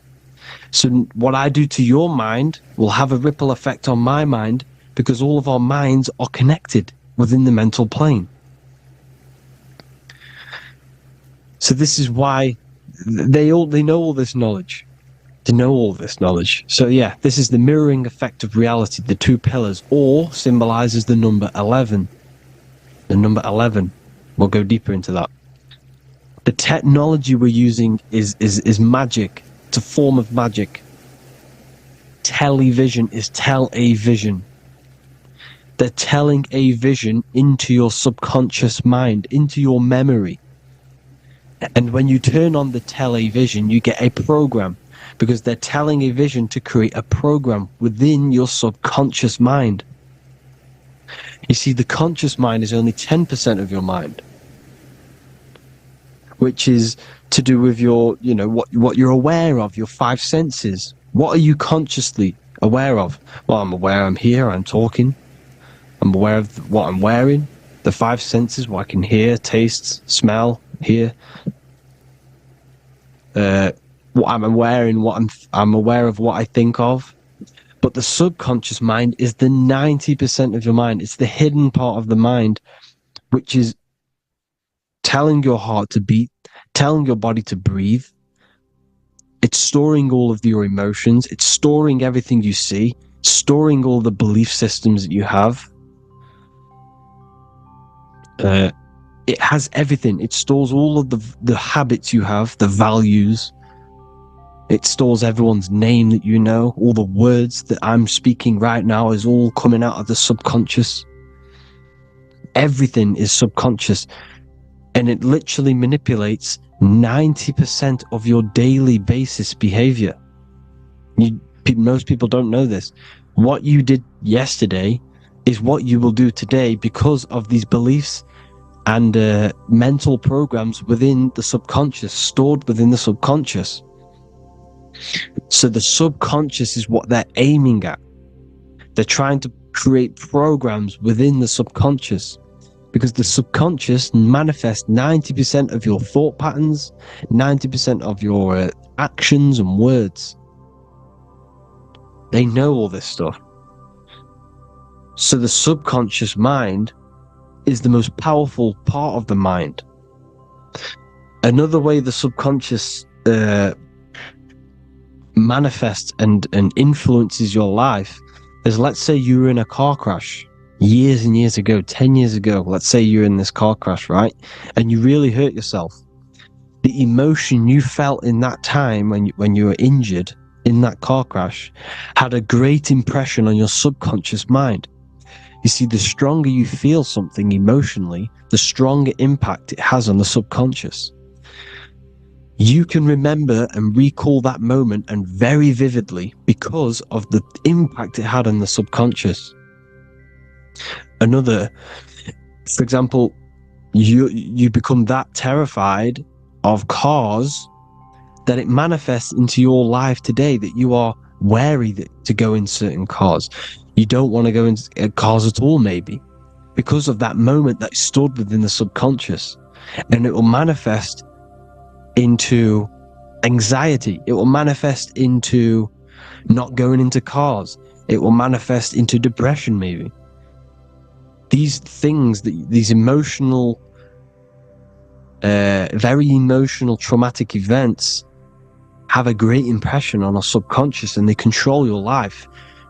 So what I do to your mind will have a ripple effect on my mind because all of our minds are connected within the mental plane. So this is why they know all this knowledge. They know all this knowledge. So yeah, this is the mirroring effect of reality, the two pillars, or symbolizes the number 11. The number 11. We'll go deeper into that. The technology we're using is magic. It's a form of magic. Television is tell-a-vision. They're telling a vision into your subconscious mind, into your memory. And when you turn on the tell-a-vision, you get a program, because they're telling a vision to create a program within your subconscious mind. You see, the conscious mind is only 10% of your mind, which is to do with your, what you're aware of, your five senses. What are you consciously aware of? Well, I'm aware I'm here, I'm talking. I'm aware of what I'm wearing. The five senses, what I can hear, taste, smell, hear. What I'm wearing, I'm aware of what I think of. But the subconscious mind is the 90% of your mind. It's the hidden part of the mind, which is telling your heart to beat, telling your body to breathe. It's storing all of your emotions. It's storing everything you see, storing all the belief systems that you have. It has everything. It stores all of the habits you have, the values. It stores everyone's name that you know. All the words that I'm speaking right now is all coming out of the subconscious. Everything is subconscious. And it literally manipulates 90% of your daily basis behavior. Most people don't know this. What you did yesterday is what you will do today because of these beliefs and mental programs within the subconscious, stored within the subconscious. So the subconscious is what they're aiming at. They're trying to create programs within the subconscious, because the subconscious manifests 90% of your thought patterns, 90% of your actions and words. They know all this stuff. So the subconscious mind is the most powerful part of the mind. Another way the subconscious manifests and influences your life is, let's say you were in a car crash years and years ago, 10 years ago. Let's say you're in this car crash, right? And you really hurt yourself. The emotion you felt in that time when you were injured in that car crash had a great impression on your subconscious mind. You see, the stronger you feel something emotionally, the stronger impact it has on the subconscious. You can remember and recall that moment, and very vividly, because of the impact it had on the subconscious. For example, you become that terrified of cars that it manifests into your life today, that you are wary to go in certain cars. You don't want to go into cars at all, maybe, because of that moment that stood within the subconscious. And it will manifest into anxiety. It will manifest into not going into cars. It will manifest into depression, maybe. These things, these emotional, very emotional, traumatic events have a great impression on our subconscious, and they control your life.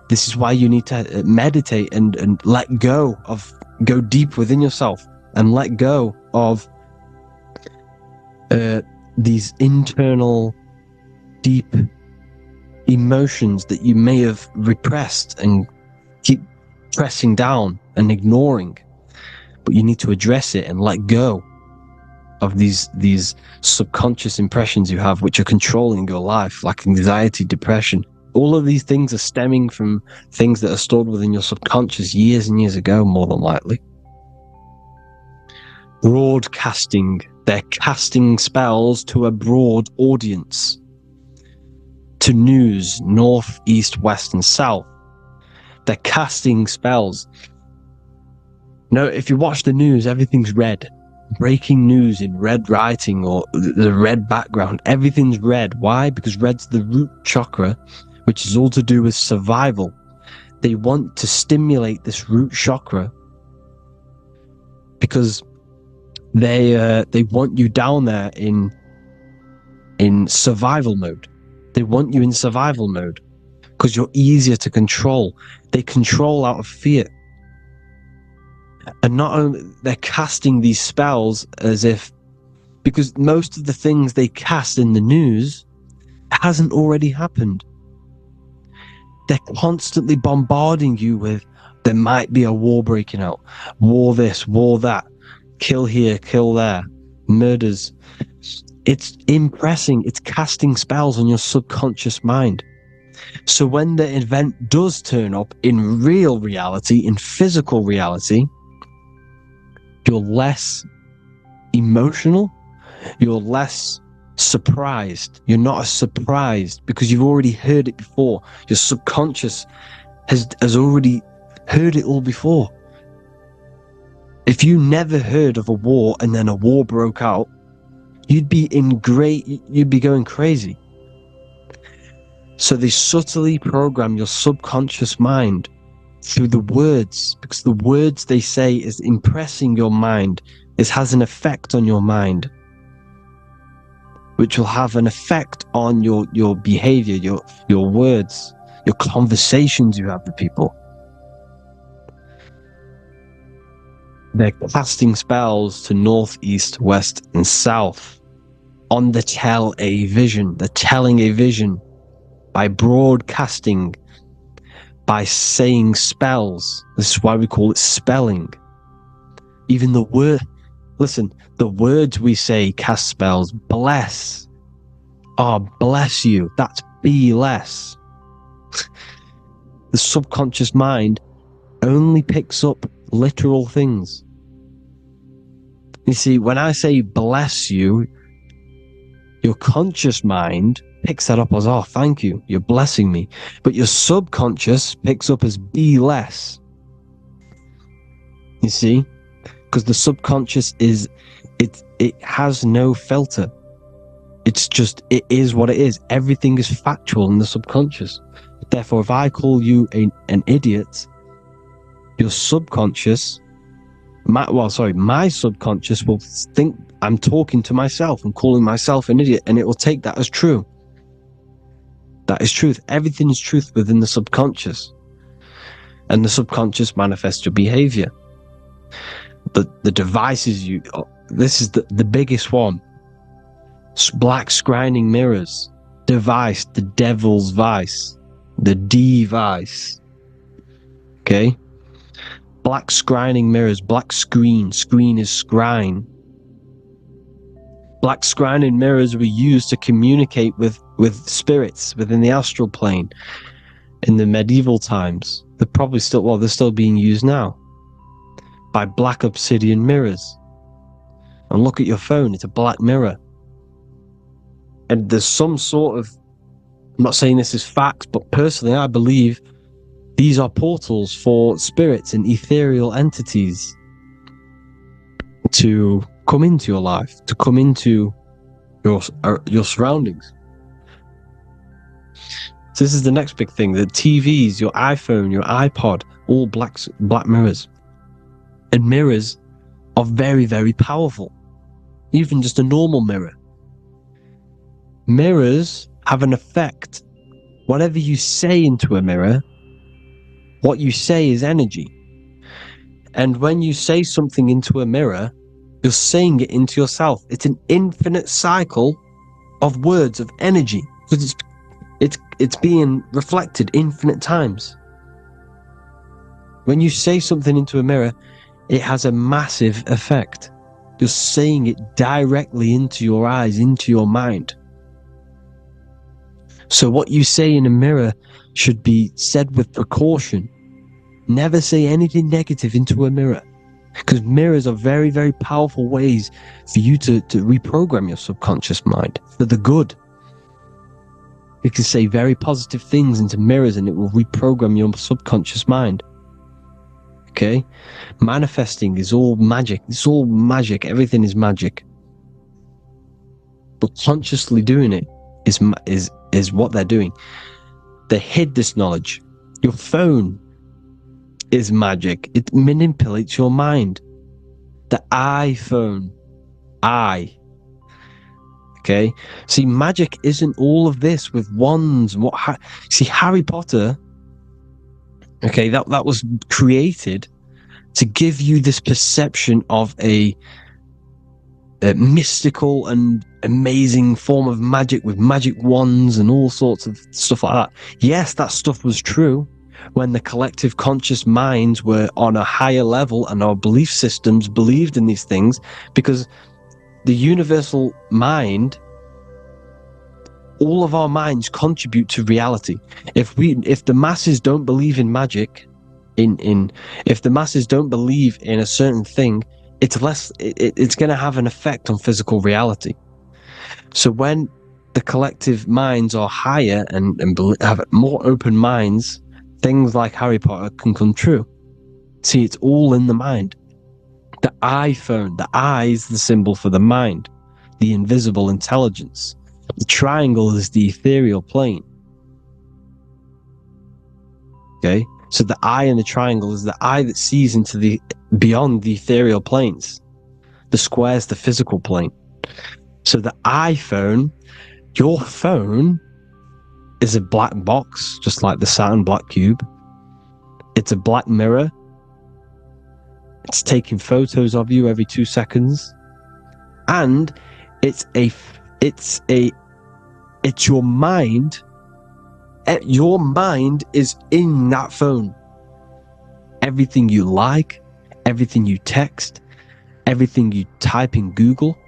This is why you need to meditate and let go deep within yourself and let go of these internal, deep emotions that you may have repressed and keep pressing down and ignoring. But you need to address it and let go of these subconscious impressions you have, which are controlling your life, like anxiety, depression. All of these things are stemming from things that are stored within your subconscious years and years ago, more than likely. Broadcasting. They're casting spells to a broad audience. To news, north, east, west, and south. They're casting spells. No, if you watch the news, everything's red. Breaking news in red writing or the red background. Everything's red. Why? Because red's the root chakra, which is all to do with survival. They want to stimulate this root chakra because they want you down there in survival mode. They want you in survival mode because you're easier to control. They control out of fear. And not only they're casting these spells as if, because most of the things they cast in the news hasn't already happened. They're constantly bombarding you with, there might be a war breaking out, war this, war that, kill here, kill there, murders. It's impressing, it's casting spells on your subconscious mind. So when the event does turn up in real reality, in physical reality, you're less emotional, you're less surprised. You're not as surprised because you've already heard it before. Your subconscious has already heard it all before. If you never heard of a war and then a war broke out, you'd be going crazy. So they subtly program your subconscious mind through the words, because the words they say is impressing your mind. It has an effect on your mind, which will have an effect on your behavior, your words, your conversations you have with people. They're casting spells to north, east, west, and south on the tell a vision. They're telling a vision by broadcasting, by saying spells. This is why we call it spelling. Even the word, listen, the words we say cast spells. Bless. Oh, bless you. That's be less. The subconscious mind only picks up literal things. You see, when I say bless you, your conscious mind picks that up as, oh, thank you, you're blessing me. But your subconscious picks up as be less. You see? Because the subconscious it has no filter. It's just, it is what it is. Everything is factual in the subconscious. Therefore, if I call you an idiot, your subconscious, my subconscious will think I'm talking to myself and calling myself an idiot, and it will take that as true. That is truth. Everything is truth within the subconscious. And the subconscious manifests your behavior. The devices this is the biggest one. Black scrying mirrors. Device, the devil's vice. The device. Okay? Black scrying mirrors, black screen is scrying. Black scrying mirrors were used to communicate with spirits within the astral plane in the medieval times. They're still being used now by black obsidian mirrors. And look at your phone, it's a black mirror. And there's some sort of, I'm not saying this is facts, but personally I believe these are portals for spirits and ethereal entities to come into your life, to come into your surroundings. So this is the next big thing. The TVs, your iPhone, your iPod, all black mirrors. And mirrors are very, very powerful. Even just a normal mirror. Mirrors have an effect. Whatever you say into a mirror, what you say is energy. And when you say something into a mirror, you're saying it into yourself. It's an infinite cycle of words of energy, because it's being reflected infinite times. When you say something into a mirror, it has a massive effect. You're saying it directly into your eyes, into your mind. So what you say in a mirror should be said with precaution. Never say anything negative into a mirror, because mirrors are very, very powerful ways for you to reprogram your subconscious mind for the good. You can say very positive things into mirrors and it will reprogram your subconscious mind. Okay? Manifesting is all magic. It's all magic. Everything is magic. But consciously doing it is what they're doing. They hid this knowledge. Your phone is magic. It manipulates your mind. The iPhone. Okay? See, magic isn't all of this with wands. See, Harry Potter, okay, that was created to give you this perception of a mystical and amazing form of magic with magic wands and all sorts of stuff like that. Yes, that stuff was true when the collective conscious minds were on a higher level and our belief systems believed in these things, because the universal mind, all of our minds contribute to reality. If the masses don't believe in magic, if the masses don't believe in a certain thing, it's going to have an effect on physical reality. So when the collective minds are higher and have more open minds, things like Harry Potter can come true. See, it's all in the mind. The iPhone, the I is the symbol for the mind, the invisible intelligence. The triangle is the ethereal plane. Okay? So the eye in the triangle is the eye that sees into beyond the ethereal planes. The square is the physical plane. So the iPhone, your phone, is a black box, just like the Saturn black cube. It's a black mirror. It's taking photos of you every 2 seconds. And it's your mind. Your mind is in that phone. Everything you like, everything you text, everything you type in Google,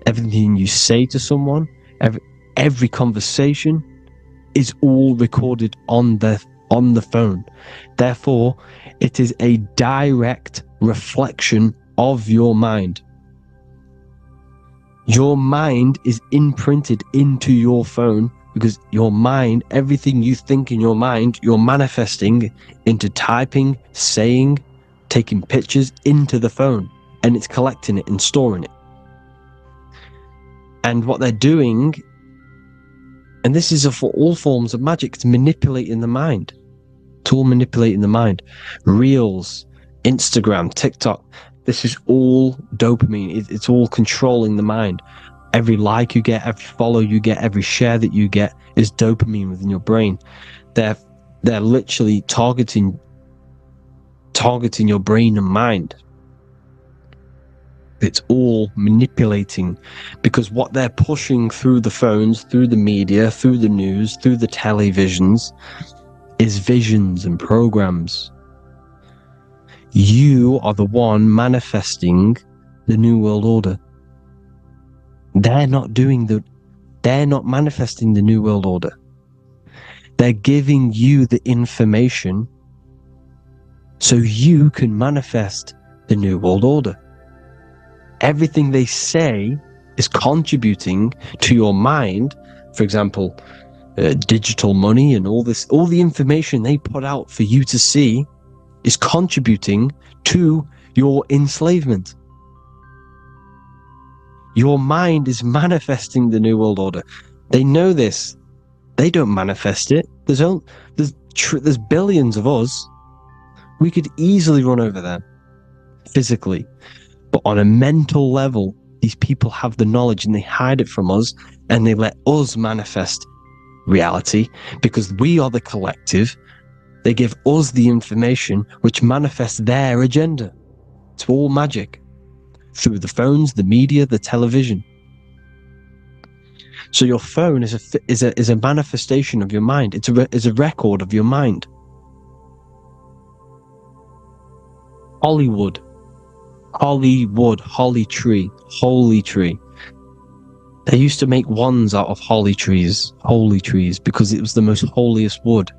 everything you say to someone, every conversation is all recorded on the phone. Therefore, it is a direct reflection of your mind. Your mind is imprinted into your phone, because your mind, everything you think in your mind, you're manifesting into typing, saying, taking pictures into the phone, and it's collecting it and storing it. And what they're doing, and this is for all forms of magic, it's manipulating the mind. It's all manipulating the mind. Reels, Instagram, TikTok, this is all dopamine. It's all controlling the mind. Every like you get, every follow you get, every share that you get is dopamine within your brain. They're literally targeting your brain and mind. It's all manipulating, because what they're pushing through the phones, through the media, through the news, through the televisions, is visions and programs. You are the one manifesting the New World Order. They're not manifesting the New World Order. They're giving you the information so you can manifest the New World Order. Everything they say is contributing to your mind. For example, digital money and all the information they put out for you to see is contributing to your enslavement. Your mind is manifesting the New World Order. They know this. They don't manifest it. There's billions of us. We could easily run over them physically. But on a mental level, these people have the knowledge and they hide it from us, and they let us manifest reality because we are the collective. They give us the information which manifests their agenda. It's all magic. Through the phones, the media, the television. So your phone is a manifestation of your mind. It's a record of your mind. Hollywood, holly tree. They used to make wands out of holy trees, because it was the most holiest wood,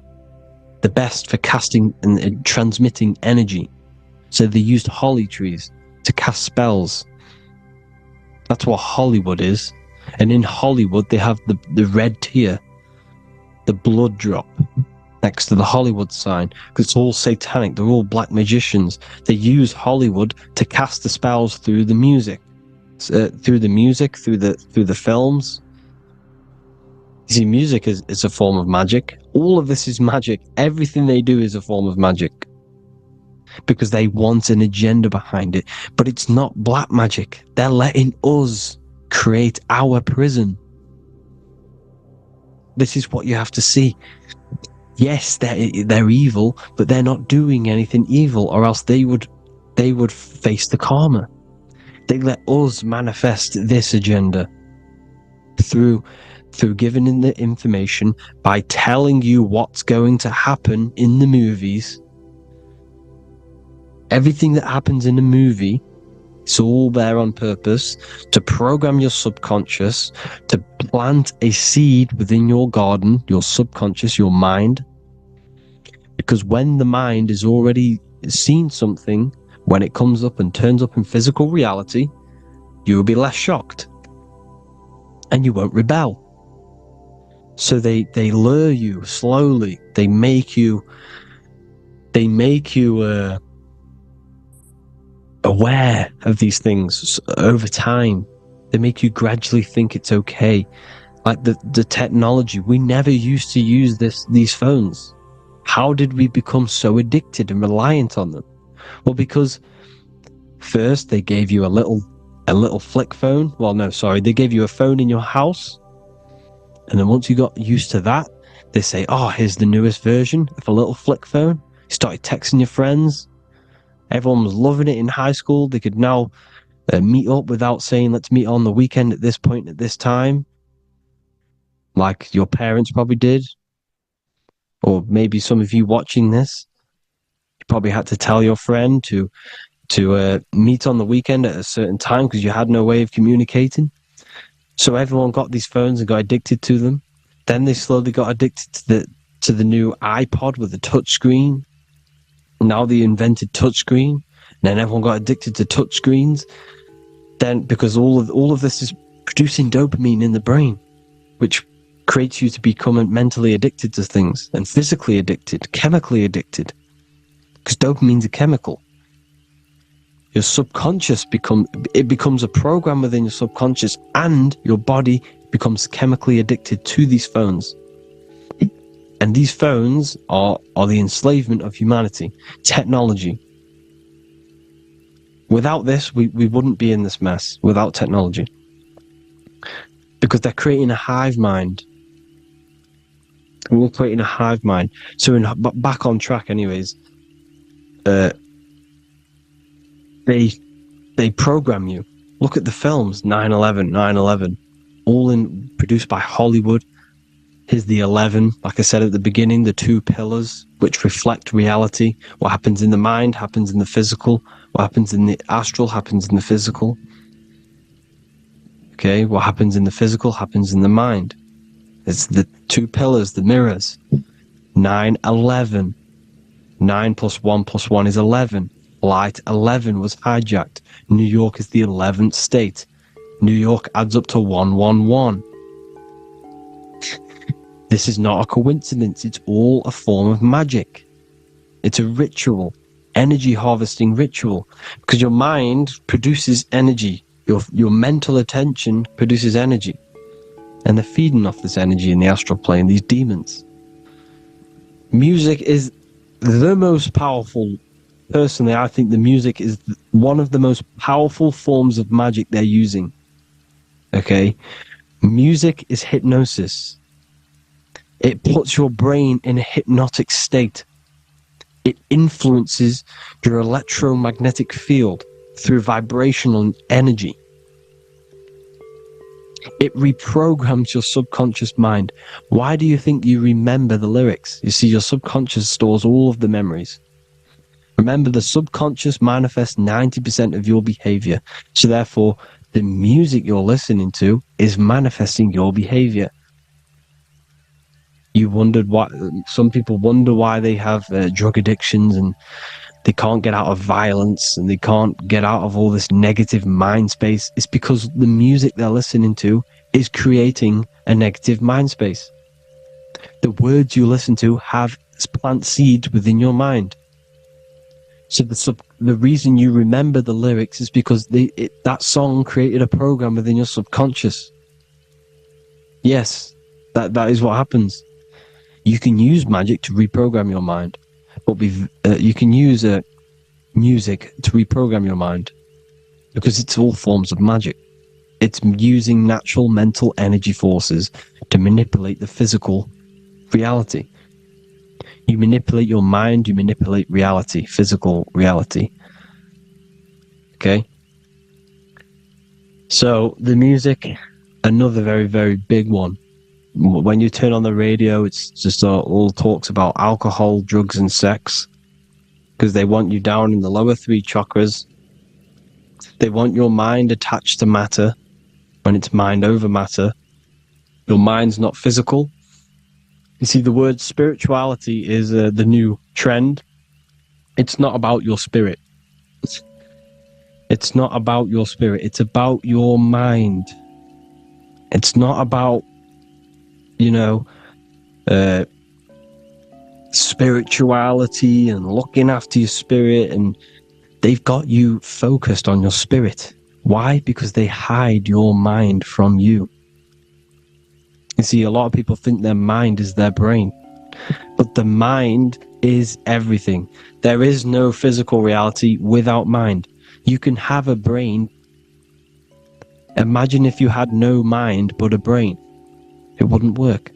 the best for casting and transmitting energy. So they used holly trees to cast spells. That's what Hollywood is. And in Hollywood, they have the red tear, the blood drop, next to the Hollywood sign, because it's all satanic. They're all black magicians. They use Hollywood to cast the spells through the music, through the films. You see, music is a form of magic. All of this is magic. Everything they do is a form of magic, because they want an agenda behind it. But it's not black magic. They're letting us create our prison. This is what you have to see. Yes, they're evil, but they're not doing anything evil, or else they would face the karma. They let us manifest this agenda through giving in the information, by telling you what's going to happen in the movies. Everything that happens in a movie, it's all there on purpose to program your subconscious, to plant a seed within your garden, your subconscious, your mind. Because when the mind has already seen something, when it comes up and turns up in physical reality, you will be less shocked and you won't rebel. So they lure you slowly. They make you aware of these things over time. They make you gradually think it's okay. Like the technology, we never used to use these phones. How did we become so addicted and reliant on them? Well, because first they gave you a little flick phone. Well, no, sorry, they gave you a phone in your house, and then once you got used to that, they say, "Oh, here's the newest version of a little flick phone." You started texting your friends. Everyone was loving it in high school. They could now meet up without saying, "Let's meet on the weekend at this point at this time," like your parents probably did. Or maybe some of you watching this, you probably had to tell your friend to meet on the weekend at a certain time because you had no way of communicating. So everyone got these phones and got addicted to them. Then they slowly got addicted to the new iPod with the touch screen. Now they invented touch screen. And then everyone got addicted to touch screens. Then because all of this is producing dopamine in the brain, which creates you to become mentally addicted to things, and physically addicted, chemically addicted, because dopamine's a chemical. Your subconscious becomes a program within your subconscious, and your body becomes chemically addicted to these phones. And these phones are the enslavement of humanity, technology. Without this, we wouldn't be in this mess, without technology. Because they're creating a hive mind. We're creating a hive mind. So back on track anyways, they program you. Look at the films, 9/11, all produced by Hollywood. Here's the 11, like I said at the beginning, the two pillars which reflect reality. What happens in the mind happens in the physical. What happens in the astral happens in the physical. Okay, what happens in the physical happens in the mind. It's the two pillars, the mirrors. 9/11. 9 + 1 + 1 is 11. Flight 11 was hijacked. New York is the 11th state. New York adds up to 111. This is not a coincidence. It's all a form of magic. It's a ritual, energy harvesting ritual, because your mind produces energy. Your mental attention produces energy. And they're feeding off this energy in the astral plane, these demons. Music is the most powerful. Personally, I think the music is one of the most powerful forms of magic they're using. Okay? Music is hypnosis. It puts your brain in a hypnotic state. It influences your electromagnetic field through vibrational energy. It reprograms your subconscious mind. Why do you think you remember the lyrics? You see, your subconscious stores all of the memories. Remember, the subconscious manifests 90% of your behavior. So therefore, the music you're listening to is manifesting your behavior. You wondered why some people wonder why they have drug addictions and they can't get out of violence and they can't get out of all this negative mind space. It's because the music they're listening to is creating a negative mind space. The words you listen to have plant seeds within your mind. So the reason you remember the lyrics is because that song created a program within your subconscious. Yes, that is what happens. You can use magic to reprogram your mind, but you can use music to reprogram your mind because it's all forms of magic. It's using natural mental energy forces to manipulate the physical reality. You manipulate your mind, you manipulate reality, physical reality. Okay? So the music, another very, very big one. When you turn on the radio, it's just all talks about alcohol, drugs, and sex. Because they want you down in the lower three chakras. They want your mind attached to matter when it's mind over matter. Your mind's not physical. You see, the word spirituality is the new trend. It's not about your spirit. It's not about your spirit. It's about your mind. It's not about, spirituality and looking after your spirit. And they've got you focused on your spirit. Why? Because they hide your mind from you. You see, a lot of people think their mind is their brain, but the mind is everything. There is no physical reality without mind. You can have a brain. Imagine if you had no mind but a brain. It wouldn't work.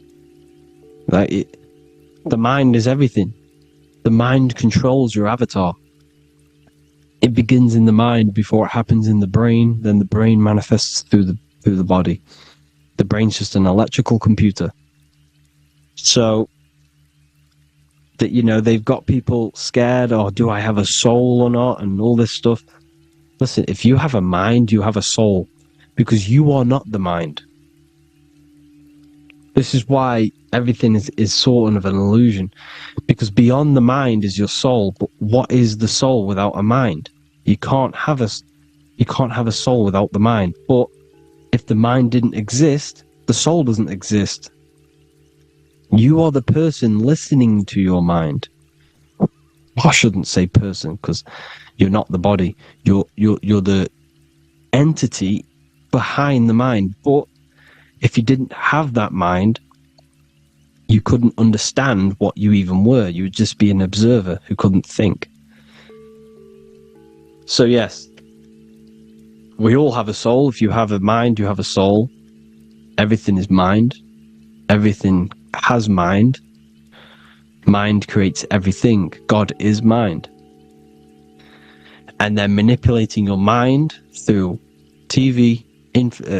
The mind is everything. The mind controls your avatar. It begins in the mind before it happens in the brain. Then the brain manifests through the body. The brain's just an electrical computer. So that, they've got people scared, or do I have a soul or not, and all this stuff. Listen, if you have a mind, you have a soul, because you are not the mind. This is why everything is sort of an illusion, because beyond the mind is your soul. But what is the soul without a mind? You can't have a soul without the mind. But if the mind didn't exist, the soul doesn't exist. You are the person listening to your mind. I shouldn't say person, because you're not the body. You're the entity behind the mind. But if you didn't have that mind, you couldn't understand what you even were. You would just be an observer who couldn't think. So yes, we all have a soul. If you have a mind, you have a soul. Everything is mind. Everything has mind. Mind creates everything. God is mind. And then manipulating your mind through TV,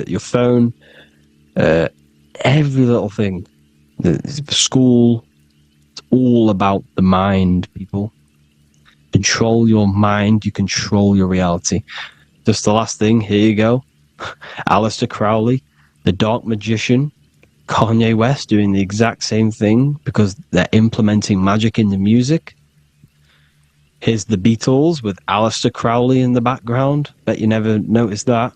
your phone, every little thing. The school, it's all about the mind, people. Control your mind, you control your reality. Just the last thing, here you go. Aleister Crowley, the dark magician, Kanye West doing the exact same thing because they're implementing magic in the music. Here's the Beatles with Aleister Crowley in the background. Bet you never noticed that.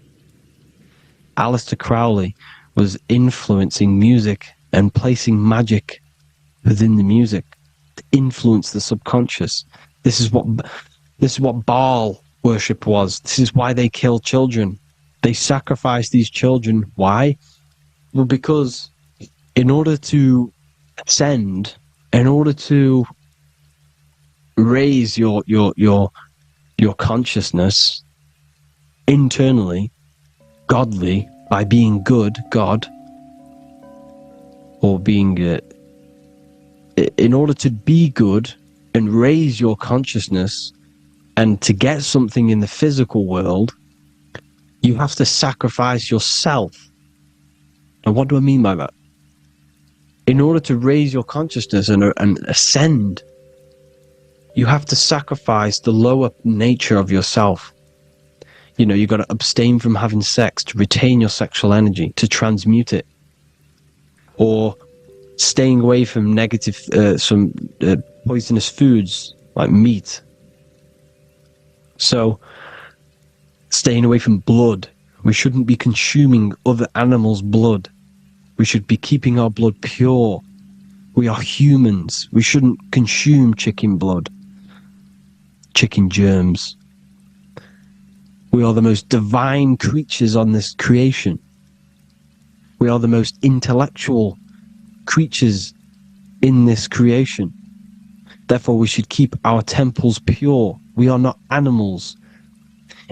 Aleister Crowley was influencing music and placing magic within the music to influence the subconscious. This is what Baal worship was. This is why they kill children. They sacrifice these children. Why? Well, because in order to ascend, in order to raise your consciousness internally, godly, by being good, God, or being in order to be good and raise your consciousness and to get something in the physical world, you have to sacrifice yourself. And what do I mean by that? In order to raise your consciousness and ascend, you have to sacrifice the lower nature of yourself. You know, you got to abstain from having sex to retain your sexual energy, to transmute it. Or staying away from poisonous foods like meat. So, staying away from blood. We shouldn't be consuming other animals' blood. We should be keeping our blood pure. We are humans. We shouldn't consume chicken blood, chicken germs. We are the most divine creatures on this creation. We are the most intellectual creatures in this creation. Therefore, we should keep our temples pure. We are not animals.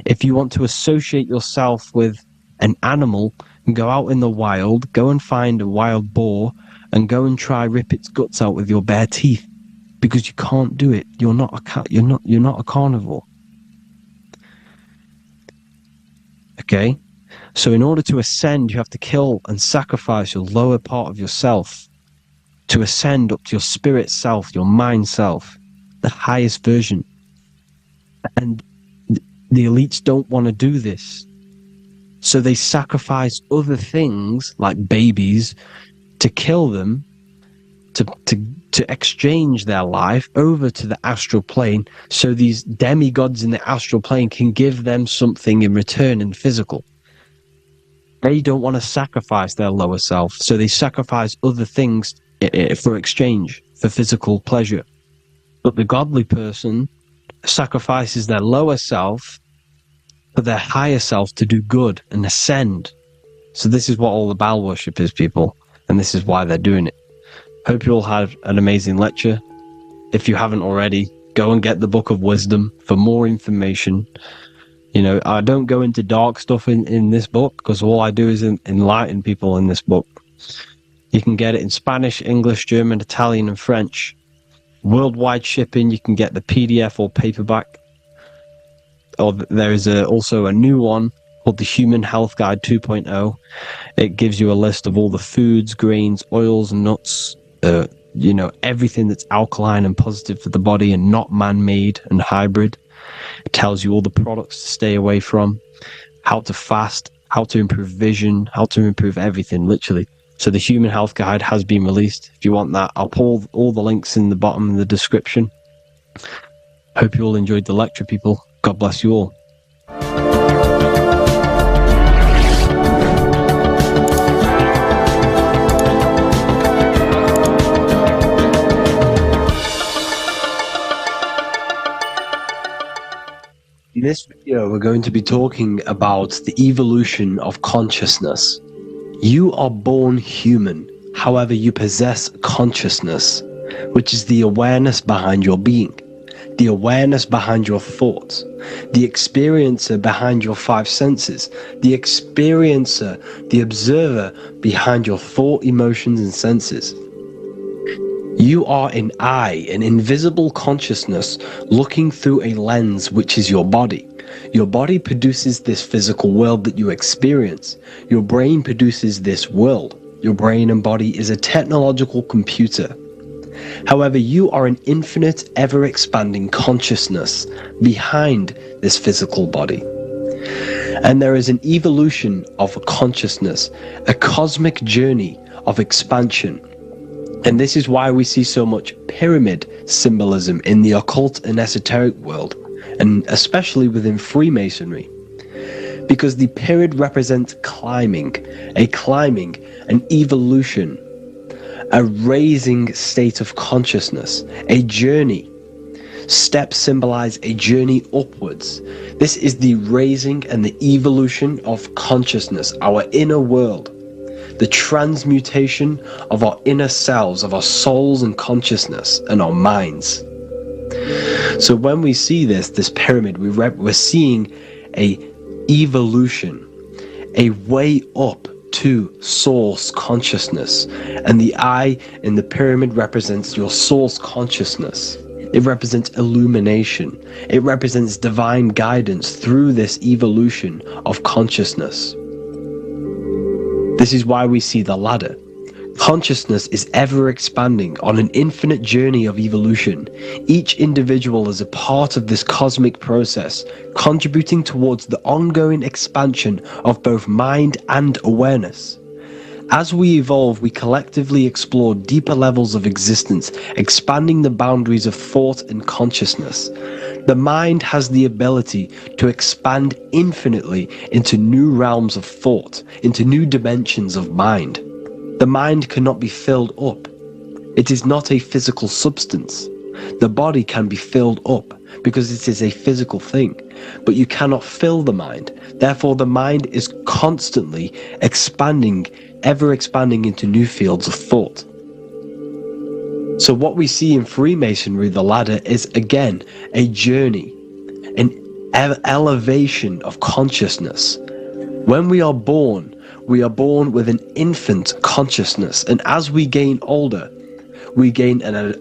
If you want to associate yourself with an animal, go out in the wild, go and find a wild boar, and go and try rip its guts out with your bare teeth, because you can't do it. You're not a cat. You're not a carnivore. Okay? So in order to ascend, you have to kill and sacrifice your lower part of yourself to ascend up to your spirit self, your mind self, the highest version. And the elites don't want to do this. So they sacrifice other things like babies to kill them, to exchange their life over to the astral plane, so these demigods in the astral plane can give them something in return in physical. They don't want to sacrifice their lower self, so they sacrifice other things for exchange, for physical pleasure. But the godly person sacrifices their lower self for their higher self to do good and ascend. So this is what all the Baal worship is, people, and this is why they're doing it. Hope you all had an amazing lecture. If you haven't already, go and get the Book of Wisdom for more information. You know, I don't go into dark stuff in this book, because all I do is enlighten people in this book. You can get it in Spanish, English, German, Italian, and French. Worldwide shipping. You can get the PDF or paperback. Or there is also a new one called the Human Health Guide 2.0. It gives you a list of all the foods, grains, oils, nuts, you know, everything that's alkaline and positive for the body and not man-made and hybrid. It tells you all the products to stay away from, how to fast, how to improve vision, how to improve everything, literally. So the Human Health Guide has been released. If you want that, I'll pull all the links in the bottom of the description. Hope you all enjoyed the lecture, people. God bless you all. In this video, we're going to be talking about the evolution of consciousness. You are born human, however you possess consciousness, which is the awareness behind your being, the awareness behind your thoughts, the experiencer behind your five senses, the experiencer, the observer behind your thought, emotions, and senses. You are an eye, an invisible consciousness looking through a lens, which is your body. Your body produces this physical world that you experience. Your brain produces this world. Your brain and body is a technological computer. However, you are an infinite, ever-expanding consciousness behind this physical body. And there is an evolution of consciousness, a cosmic journey of expansion. And this is why we see so much pyramid symbolism in the occult and esoteric world, and especially within Freemasonry. Because the pyramid represents climbing, an evolution, a raising state of consciousness, a journey. Steps symbolize a journey upwards. This is the raising and the evolution of consciousness, our inner world. The transmutation of our inner selves, of our souls and consciousness and our minds. So when we see this pyramid, we're seeing a evolution, a way up to source consciousness. And the eye in the pyramid represents your source consciousness. It represents illumination. It represents divine guidance through this evolution of consciousness. This is why we see the ladder. Consciousness is ever expanding on an infinite journey of evolution. Each individual is a part of this cosmic process, contributing towards the ongoing expansion of both mind and awareness. As we evolve, we collectively explore deeper levels of existence, expanding the boundaries of thought and consciousness. The mind has the ability to expand infinitely into new realms of thought, into new dimensions of mind. The mind cannot be filled up. It is not a physical substance. The body can be filled up because it is a physical thing, but you cannot fill the mind. Therefore, the mind is constantly expanding, ever expanding into new fields of thought. So what we see in Freemasonry, the ladder, is again a journey, an elevation of consciousness. When we are born with an infant consciousness, and as we gain older, we gain an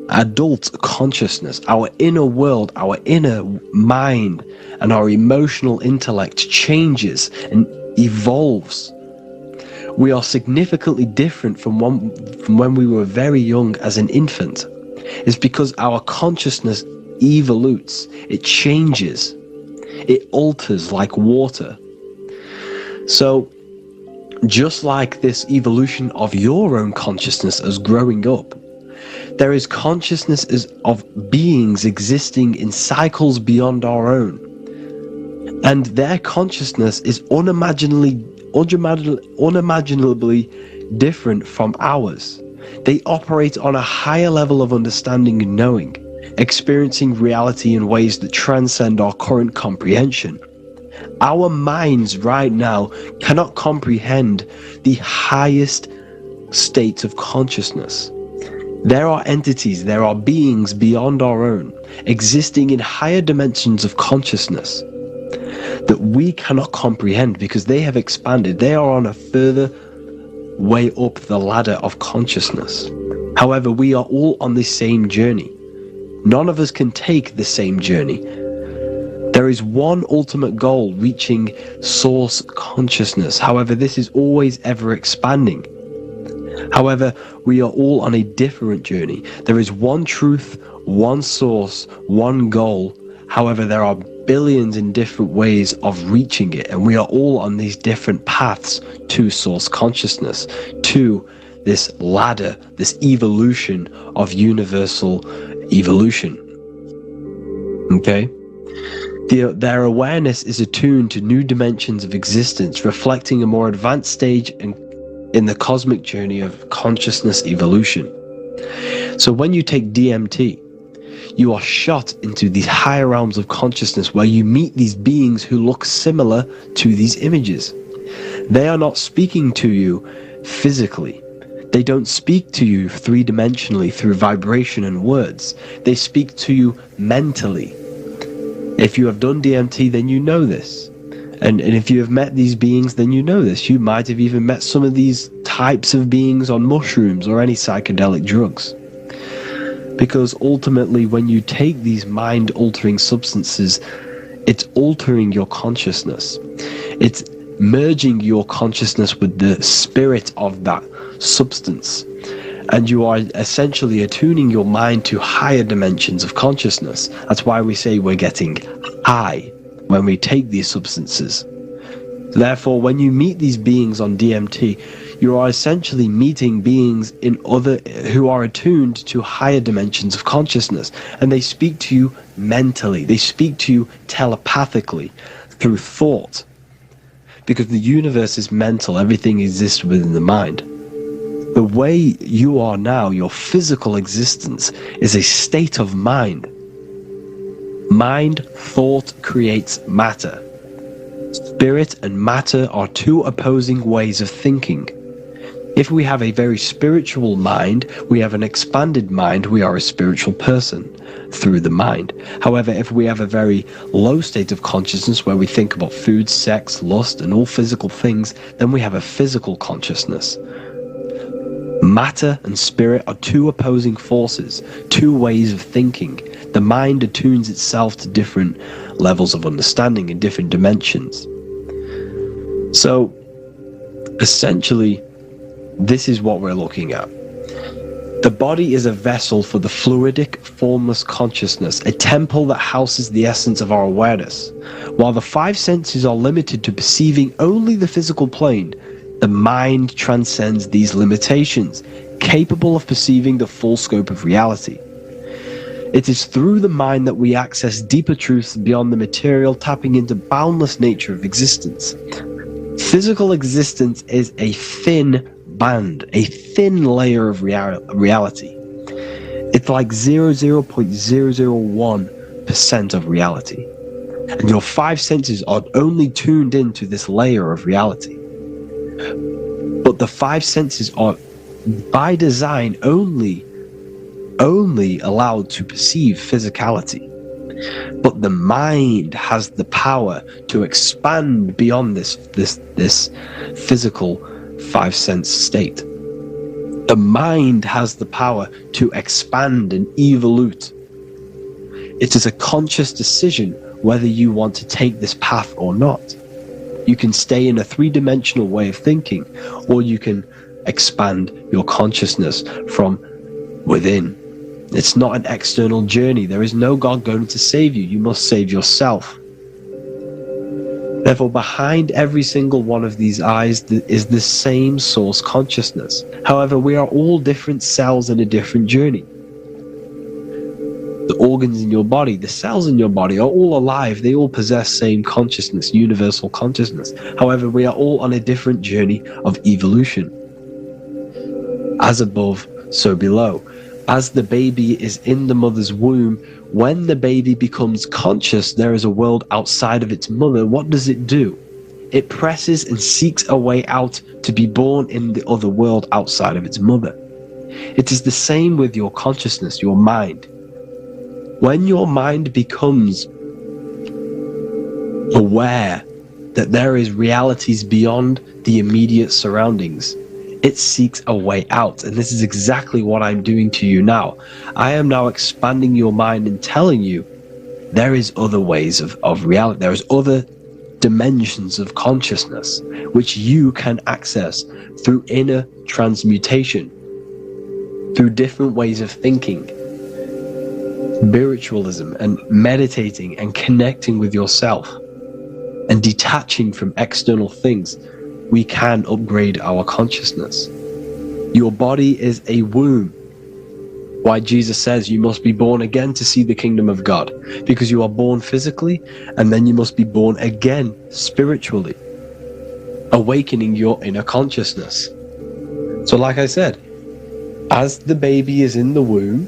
adult consciousness. Our inner world, our inner mind, and our emotional intellect changes and evolves. We are significantly different from when we were very young as an infant. It's because our consciousness evolutes, it changes, it alters like water. So, just like this evolution of your own consciousness as growing up, there is consciousness of beings existing in cycles beyond our own. And their consciousness is unimaginably different from ours. They operate on a higher level of understanding and knowing, experiencing reality in ways that transcend our current comprehension. Our minds right now cannot comprehend the highest states of consciousness. There are entities, there are beings beyond our own, existing in higher dimensions of consciousness that we cannot comprehend because they have expanded. They are on a further way up the ladder of consciousness. However, we are all on the same journey. None of us can take the same journey. There is one ultimate goal, reaching source consciousness. However, this is always ever expanding. However, we are all on a different journey. There is one truth, one source, one goal. However, there are billions in different ways of reaching it, and we are all on these different paths to source consciousness, to this ladder, this evolution of universal evolution. Okay? Their awareness is attuned to new dimensions of existence, reflecting a more advanced stage in the cosmic journey of consciousness evolution. So when you take DMT, you are shot into these higher realms of consciousness where you meet these beings who look similar to these images. They are not speaking to you physically. They don't speak to you three-dimensionally through vibration and words. They speak to you mentally. If you have done DMT, then you know this. And if you have met these beings, then you know this. You might have even met some of these types of beings on mushrooms or any psychedelic drugs. Because ultimately, when you take these mind-altering substances, it's altering your consciousness. It's merging your consciousness with the spirit of that substance. And you are essentially attuning your mind to higher dimensions of consciousness. That's why we say we're getting high when we take these substances. Therefore, when you meet these beings on DMT, you are essentially meeting beings who are attuned to higher dimensions of consciousness, and they speak to you mentally. They speak to you telepathically through thought, because the universe is mental. Everything exists within the mind. The way you are now, your physical existence, is a state of mind. Mind, thought creates matter. Spirit and matter are two opposing ways of thinking. If we have a very spiritual mind, we have an expanded mind, we are a spiritual person through the mind. However, if we have a very low state of consciousness where we think about food, sex, lust, and all physical things, then we have a physical consciousness. Matter and spirit are two opposing forces, two ways of thinking. The mind attunes itself to different levels of understanding in different dimensions. So, essentially, This is what we're looking at. The body is a vessel for the fluidic, formless consciousness, a temple that houses the essence of our awareness. While the five senses are limited to perceiving only the physical plane, the mind transcends these limitations, capable of perceiving the full scope of reality. It is through the mind that we access deeper truths beyond the material, tapping into boundless nature of existence. Physical existence is a thin band, a thin layer of reality. It's like 0.001% of reality. And your five senses are only tuned into this layer of reality. But the five senses are, by design, only allowed to perceive physicality. But the mind has the power to expand beyond this physical five sense state. The mind has the power to expand and evolute. It is a conscious decision whether you want to take this path or not. You can stay in a three-dimensional way of thinking, or you can expand your consciousness from within. It's not an external journey. There is no God going to save you. You must save yourself. Therefore, behind every single one of these eyes is the same source consciousness. However, we are all different cells in a different journey. The organs in your body, the cells in your body are all alive. They all possess same consciousness, universal consciousness. However, we are all on a different journey of evolution. As above, so below. As the baby is in the mother's womb, when the baby becomes conscious there is a world outside of its mother, what does it do? It presses and seeks a way out to be born in the other world outside of its mother. It is the same with your consciousness, your mind. When your mind becomes aware that there is realities beyond the immediate surroundings, it seeks a way out. And this is exactly what I'm doing to you now. I am now expanding your mind and telling you there is other ways of reality. There is other dimensions of consciousness which you can access through inner transmutation, through different ways of thinking, spiritualism, and meditating and connecting with yourself and detaching from external things. We can upgrade our consciousness. Your body is a womb. Why Jesus says you must be born again to see the kingdom of God, because you are born physically and then you must be born again spiritually, awakening your inner consciousness. So like I said, as the baby is in the womb,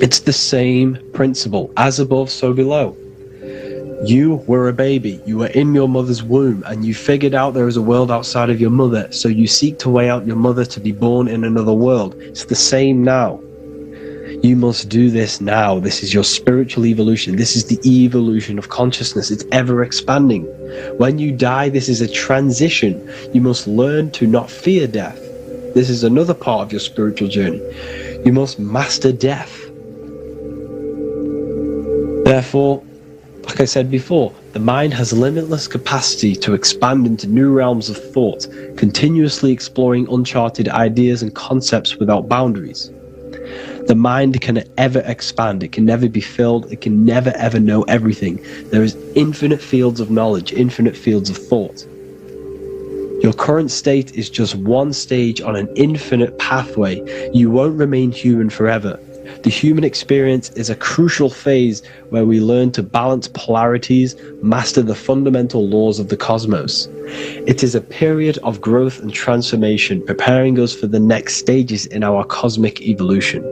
it's the same principle. As above, so below. You were a baby, you were in your mother's womb, and you figured out there is a world outside of your mother, so you seek to weigh out your mother to be born in another world. It's the same now. You must do this now. This is your spiritual evolution. This is the evolution of consciousness. It's ever expanding. When you die, this is a transition. You must learn to not fear death. This is another part of your spiritual journey. You must master death. Therefore, like I said before, the mind has limitless capacity to expand into new realms of thought, continuously exploring uncharted ideas and concepts without boundaries. The mind can ever expand, it can never be filled, it can never ever know everything. There is infinite fields of knowledge, infinite fields of thought. Your current state is just one stage on an infinite pathway. You won't remain human forever. The human experience is a crucial phase where we learn to balance polarities, master the fundamental laws of the cosmos. It is a period of growth and transformation, preparing us for the next stages in our cosmic evolution.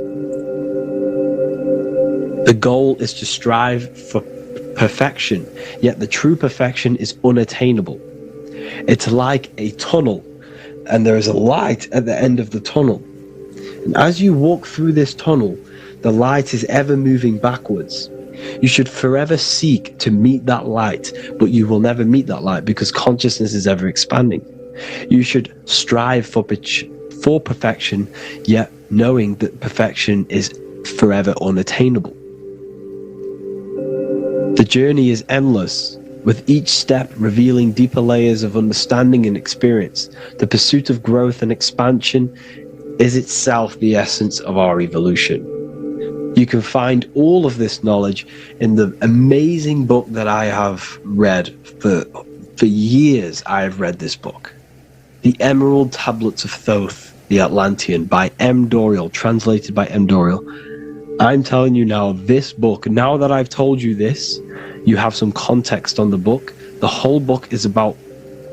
The goal is to strive for perfection, yet the true perfection is unattainable. It's like a tunnel, and there is a light at the end of the tunnel. And as you walk through this tunnel, the light is ever moving backwards. You should forever seek to meet that light, but you will never meet that light because consciousness is ever expanding. You should strive for perfection, yet knowing that perfection is forever unattainable. The journey is endless. with each step revealing deeper layers of understanding and experience. The pursuit of growth and expansion is itself the essence of our evolution. You can find all of this knowledge in the amazing book that I have read for years. I have read this book, The Emerald Tablets of Thoth, the Atlantean, by M. Dorial, translated by M. Dorial. I'm telling you now, this book, now that I've told you this, you have some context on the book. The whole book is about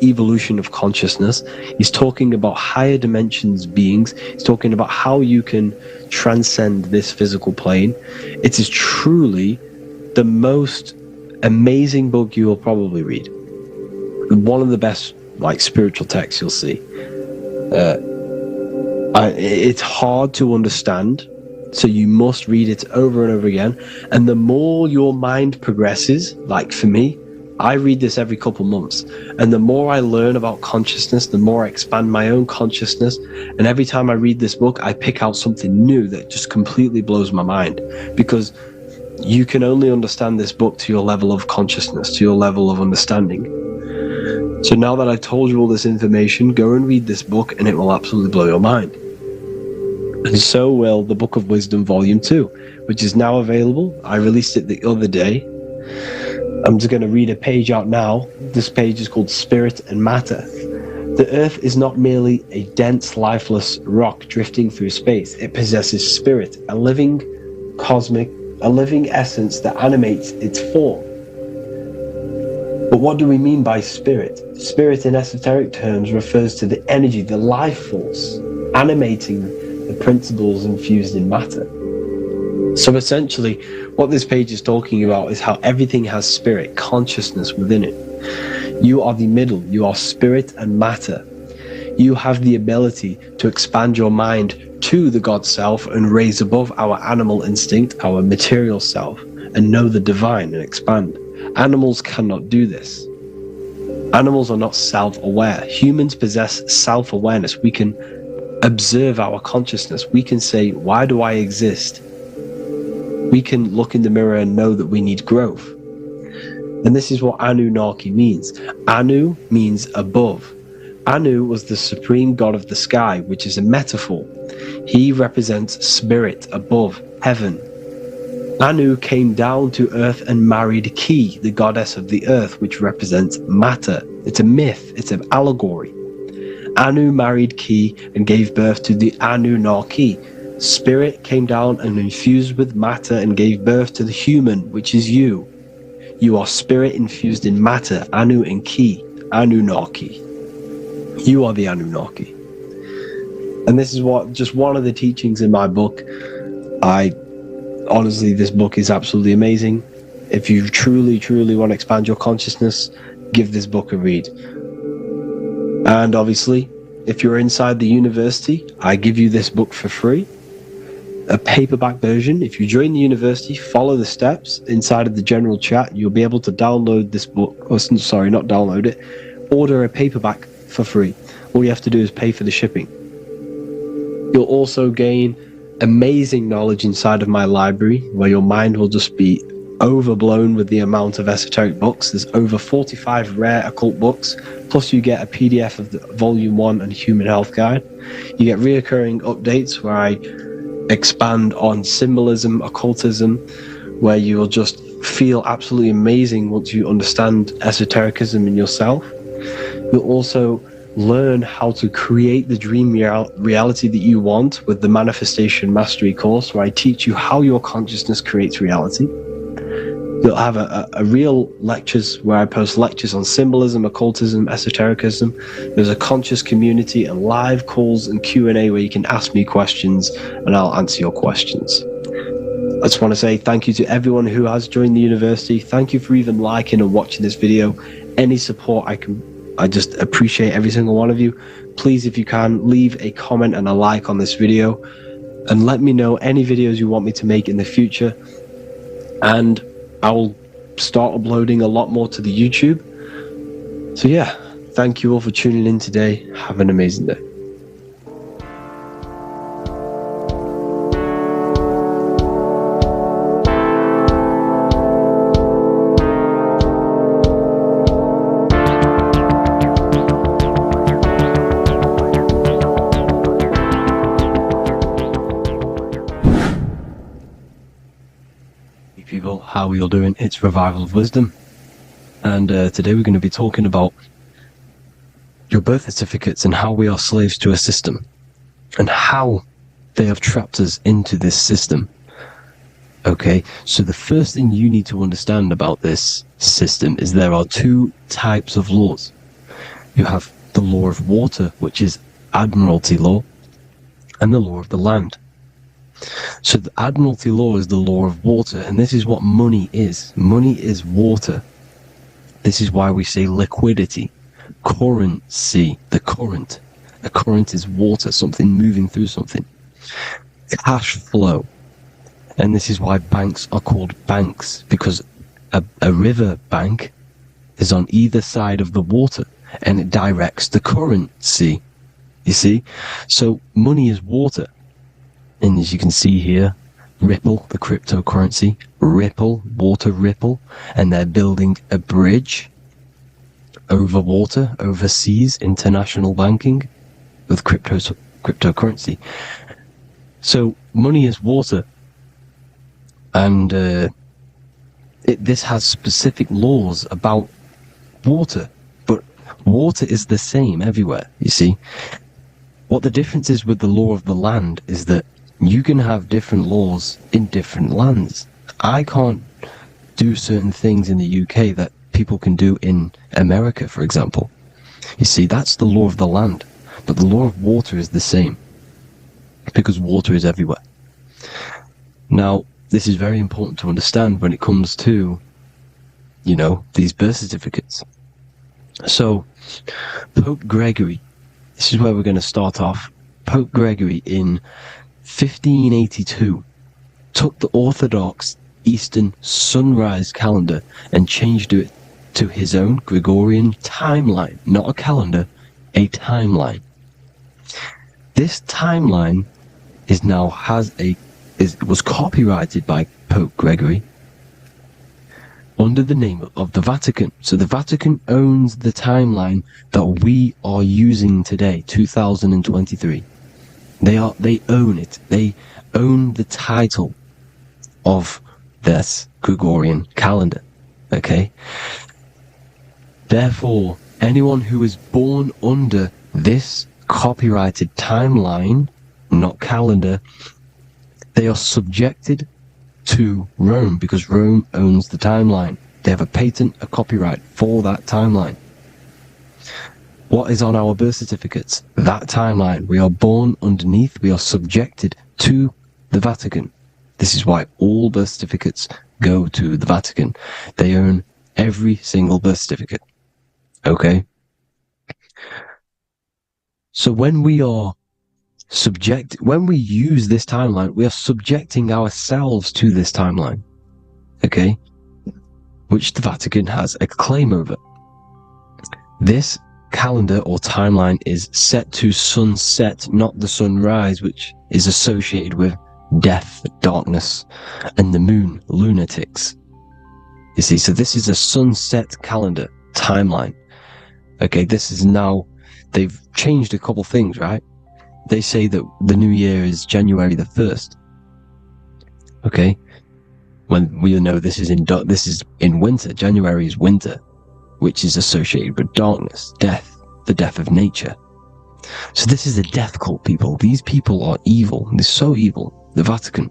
evolution of consciousness. He's talking about higher dimensions beings. He's talking about how you can transcend this physical plane. It is truly the most amazing book you will probably read. One of the best spiritual texts you'll see. It's hard to understand, so you must read it over and over again. And the more your mind progresses, like for me, I read this every couple months, and the more I learn about consciousness, the more I expand my own consciousness. And every time I read this book, I pick out something new that just completely blows my mind, because you can only understand this book to your level of consciousness, to your level of understanding. So now that I've told you all this information, go and read this book and it will absolutely blow your mind. And so will the Book of Wisdom Volume 2, which is now available. I released it the other day. I'm just going to read a page out now. This page is called Spirit and Matter. The Earth is not merely a dense, lifeless rock drifting through space. It possesses spirit, a living essence that animates its form. But what do we mean by spirit? Spirit in esoteric terms refers to the energy, the life force, animating the principles infused in matter. So essentially, what this page is talking about is how everything has spirit, consciousness within it. You are the middle, you are spirit and matter. You have the ability to expand your mind to the God self and raise above our animal instinct, our material self, and know the divine and expand. Animals cannot do this. Animals are not self-aware. Humans possess self-awareness. We can observe our consciousness. We can say, why do I exist? We can look in the mirror and know that we need growth. And this is what Anunnaki means. Anu means above. Anu was the supreme god of the sky, which is a metaphor. He represents spirit above, heaven. Anu came down to earth and married Ki, the goddess of the earth, which represents matter. It's a myth, it's an allegory. Anu married Ki and gave birth to the Anunnaki. Spirit came down and infused with matter and gave birth to the human, which is you. You are spirit infused in matter, Anu and Ki, Anunnaki. You are the Anunnaki. And this is just one of the teachings in my book. Honestly, this book is absolutely amazing. If you truly, truly want to expand your consciousness, give this book a read. And obviously, if you're inside the university, I give you this book for free. A paperback version. If you join the university, follow the steps inside of the general chat, you'll be able to download this book, not download it, order a paperback for free. All you have to do is pay for the shipping. You'll also gain amazing knowledge inside of my library, where your mind will just be overblown with the amount of esoteric books. There's over 45 rare occult books, plus you get a PDF of the Volume 1 and Human Health Guide. You get reoccurring updates where I expand on symbolism, occultism, where you will just feel absolutely amazing once you understand esotericism in yourself. You'll also learn how to create the dream reality that you want with the Manifestation Mastery course, where I teach you how your consciousness creates reality. You'll have a real lectures where I post lectures on symbolism, occultism, esotericism. There's a conscious community and live calls and Q&A where you can ask me questions and I'll answer your questions. I just want to say thank you to everyone who has joined the university. Thank you for even liking and watching this video. Any support I just appreciate every single one of you. Please, if you can, leave a comment and a like on this video and let me know any videos you want me to make in the future. And I will start uploading a lot more to the YouTube. So yeah, thank you all for tuning in today. Have an amazing day. how are you doing? It's Revival of Wisdom, and today we're going to be talking about your birth certificates and how we are slaves to a system, and how they have trapped us into this system. Okay, so the first thing you need to understand about this system is there are two types of laws. You have the law of water, which is Admiralty law, and the law of the land. So the Admiralty law is the law of water, and this is what money is. Money is water. This is why we say liquidity, currency, the current. A current is water, something moving through something. Cash flow. And this is why banks are called banks, because a river bank is on either side of the water, and it directs the currency. You see? So money is water. And as you can see here, Ripple, the cryptocurrency, Ripple, water Ripple, and they're building a bridge over water, over seas, international banking with cryptocurrency. So money is water, and this has specific laws about water, but water is the same everywhere, you see. What the difference is with the law of the land is that you can have different laws in different lands. I can't do certain things in the UK that people can do in America, for example. You see, that's the law of the land. But the law of water is the same, because water is everywhere. Now, this is very important to understand when it comes to, you know, these birth certificates. So, Pope Gregory, this is where we're going to start off. Pope Gregory in 1582 took the Orthodox Eastern sunrise calendar and changed it to his own Gregorian timeline. Not a calendar, a timeline. This timeline was copyrighted by Pope Gregory under the name of the Vatican. So the Vatican owns the timeline that we are using today, 2023. They own it. They own the title of this Gregorian calendar. Okay? Therefore, anyone who is born under this copyrighted timeline, not calendar, they are subjected to Rome, because Rome owns the timeline. They have a patent, a copyright for that timeline. What is on our birth certificates? That timeline. We are born underneath, we are subjected to the Vatican. This is why all birth certificates go to the Vatican. They own every single birth certificate. Okay? So when we use this timeline, we are subjecting ourselves to this timeline. Okay? Which the Vatican has a claim over. This calendar or timeline is set to sunset, not the sunrise, which is associated with death, darkness, and the moon, lunatics. You see, so this is a sunset calendar timeline. Okay, this is now, they've changed a couple things, right? They say that the new year is January the 1st. Okay, when we know this is in winter. January is winter, which is associated with darkness, death, the death of nature. So this is a death cult, people. These people are evil. They're so evil, the Vatican.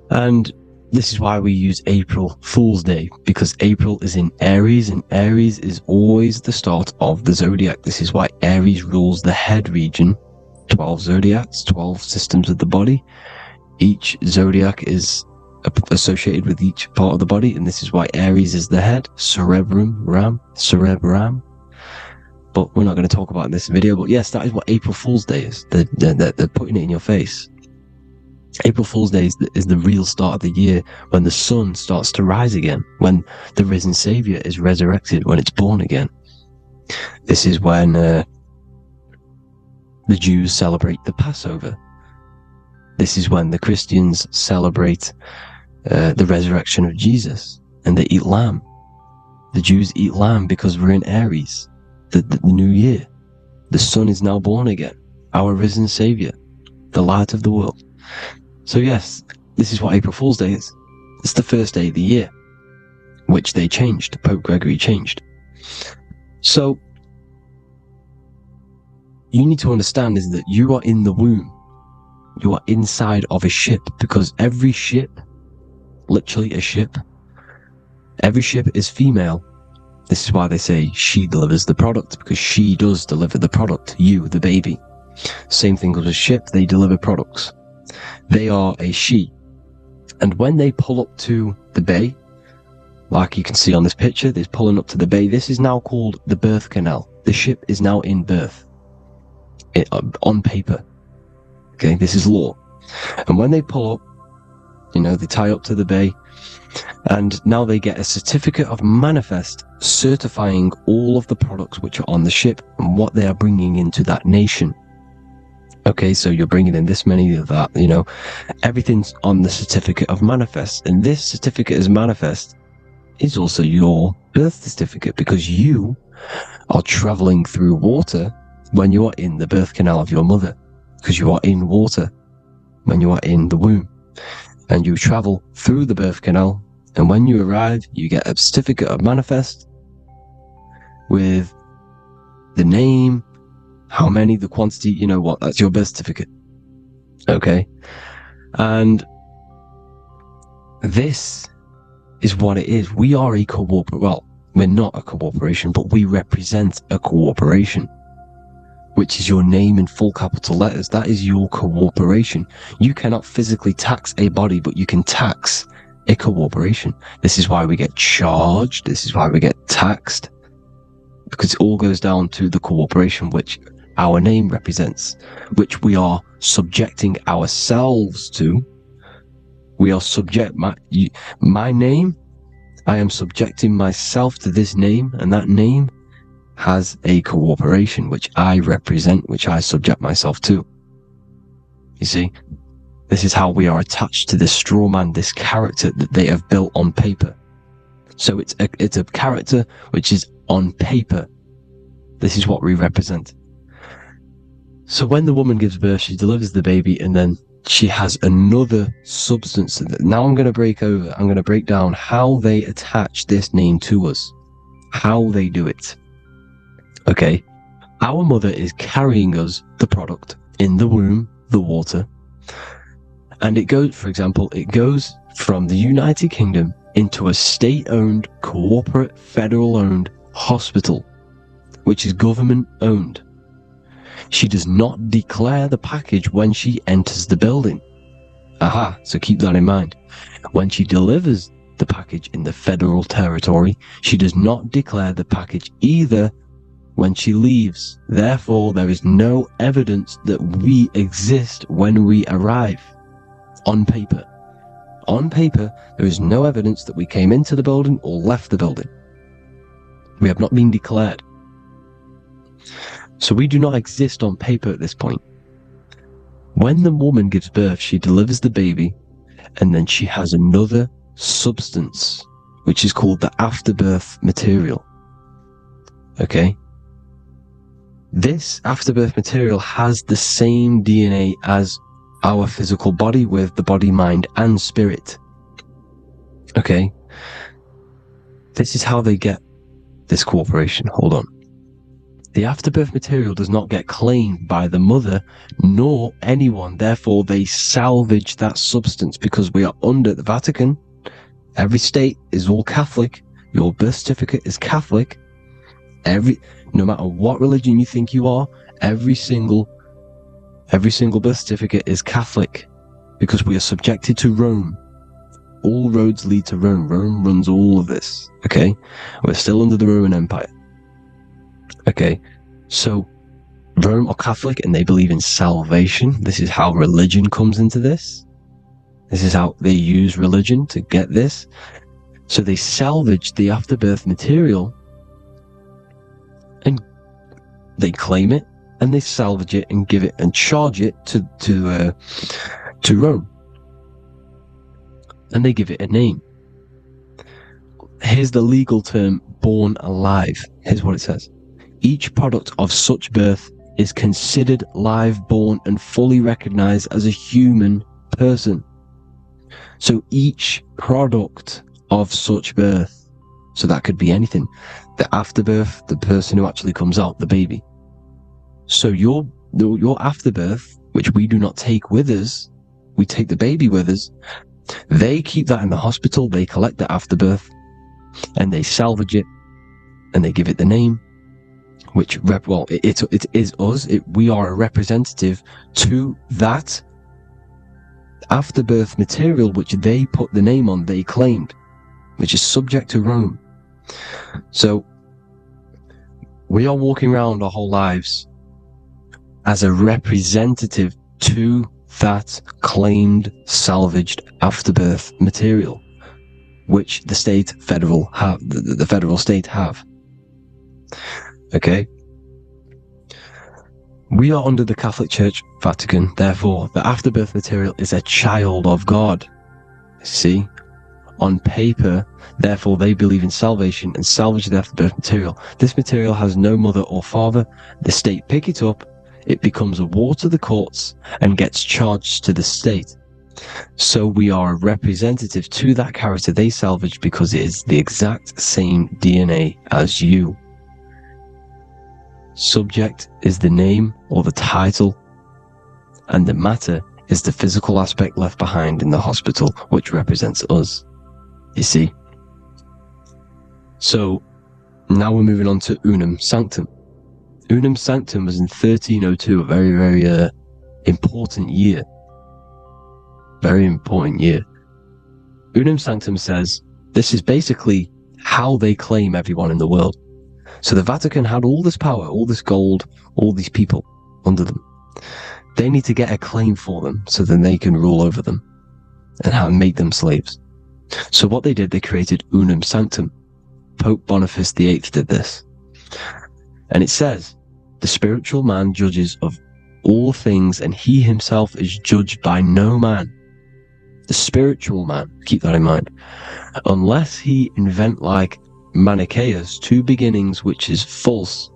And this is why we use April Fool's Day, because April is in Aries, and Aries is always the start of the zodiac. This is why Aries rules the head region. 12 zodiacs, 12 systems of the body. Each zodiac is associated with each part of the body, and this is why Aries is the head, cerebrum. But we're not going to talk about it in this video. But yes, that is what April Fool's Day is. They're putting it in your face. April Fool's Day is the real start of the year, when the sun starts to rise again, when the risen Saviour is resurrected, when it's born again. This is when the Jews celebrate the Passover. This is when the Christians celebrate the resurrection of Jesus, and they eat lamb. The Jews eat lamb because we're in Aries, the new year. The sun is now born again, our risen Saviour, the light of the world. So yes, this is what April Fool's Day is. It's the first day of the year, which they changed. Pope Gregory changed. So you need to understand is that you are in the womb. You are inside of a ship, because every ship, literally a ship, every ship is female. This is why they say she delivers the product, because she does deliver the product, you, the baby. Same thing with a ship, they deliver products. They are a she. And when they pull up to the bay, like you can see on this picture, they're pulling up to the bay. This is now called the birth canal. The ship is now in birth. On paper. Okay, this is law. And when they pull up, they tie up to the bay, and now they get a certificate of manifest certifying all of the products which are on the ship and what they are bringing into that nation. Okay, so you're bringing in this many of that, everything's on the certificate of manifest. And this certificate of manifest is also your birth certificate, because you are traveling through water when you are in the birth canal of your mother, because you are in water when you are in the womb, and you travel through the birth canal, and when you arrive, you get a certificate of manifest with the name, how many, the quantity, that's your birth certificate. Okay. And this is what it is. We are a we're not a corporation, but we represent a corporation, which is your name in full capital letters. That is your corporation. You cannot physically tax a body, but you can tax a corporation. This is why we get charged. This is why we get taxed, because it all goes down to the corporation which our name represents, which we are subjecting ourselves to. We are my name, I am subjecting myself to this name, and that name has a corporation which I represent, which I subject myself to. You see, this is how we are attached to this straw man, this character that they have built on paper. So it's a character which is on paper. This is what we represent. So when the woman gives birth, she delivers the baby, and then she has another substance. Now I'm going to break down how they attach this name to us, how they do it. Okay, our mother is carrying us the product in the womb, the water, and it goes, for example, it goes from the United Kingdom into a state-owned, corporate, federal-owned hospital, which is government-owned. She does not declare the package when she enters the building. Aha, so keep that in mind. When she delivers the package in the federal territory, she does not declare the package either when she leaves. Therefore, there is no evidence that we exist when we arrive. On paper. On paper, there is no evidence that we came into the building or left the building. We have not been declared. So we do not exist on paper at this point. When the woman gives birth, she delivers the baby, and then she has another substance, which is called the afterbirth material. Okay? This afterbirth material has the same DNA as our physical body, with the body, mind, and spirit. Okay? This is how they get this corporation. Hold on. The afterbirth material does not get claimed by the mother nor anyone. Therefore, they salvage that substance, because we are under the Vatican. Every state is all Catholic. Your birth certificate is Catholic. No matter what religion you think you are, every single birth certificate is Catholic, because we are subjected to Rome. All roads lead to Rome. Rome runs all of this. Okay? We're still under the Roman Empire. Okay, so Rome are Catholic and they believe in salvation. This is how religion comes into this. This is how they use religion to get this. So they salvage the afterbirth material and they claim it, and they salvage it and give it and charge it to Rome. And they give it a name. Here's the legal term, born alive. Here's what it says. Each product of such birth is considered live, born, and fully recognized as a human person. So each product of such birth, so that could be anything, the afterbirth, the person who actually comes out, the baby. So your afterbirth, which we do not take with us, we take the baby with us, they keep that in the hospital, they collect the afterbirth, and they salvage it, and they give it the name, which, it is us. We are a representative to that afterbirth material, which they put the name on, they claimed, which is subject to Rome. So we are walking around our whole lives as a representative to that claimed salvaged afterbirth material, which the federal state have. Okay? We are under the Catholic Church, Vatican, therefore the afterbirth material is a child of God. See? On paper, therefore they believe in salvation and salvage the afterbirth material. This material has no mother or father. The state pick it up, it becomes a war to the courts and gets charged to the state. So we are a representative to that character they salvaged because it is the exact same DNA as you. Subject is the name or the title, and the matter is the physical aspect left behind in the hospital, which represents us. You see? So now we're moving on to Unum Sanctum. Unum Sanctum was in 1302, a very, very important year. Very important year. Unum Sanctum says this is basically how they claim everyone in the world. So the Vatican had all this power, all this gold, all these people under them. They need to get a claim for them so then they can rule over them and make them slaves. So what they did, they created Unum Sanctum. Pope Boniface VIII did this. And it says, the spiritual man judges of all things, and he himself is judged by no man. The spiritual man, keep that in mind, unless he invent like Manichaeus, two beginnings, which is false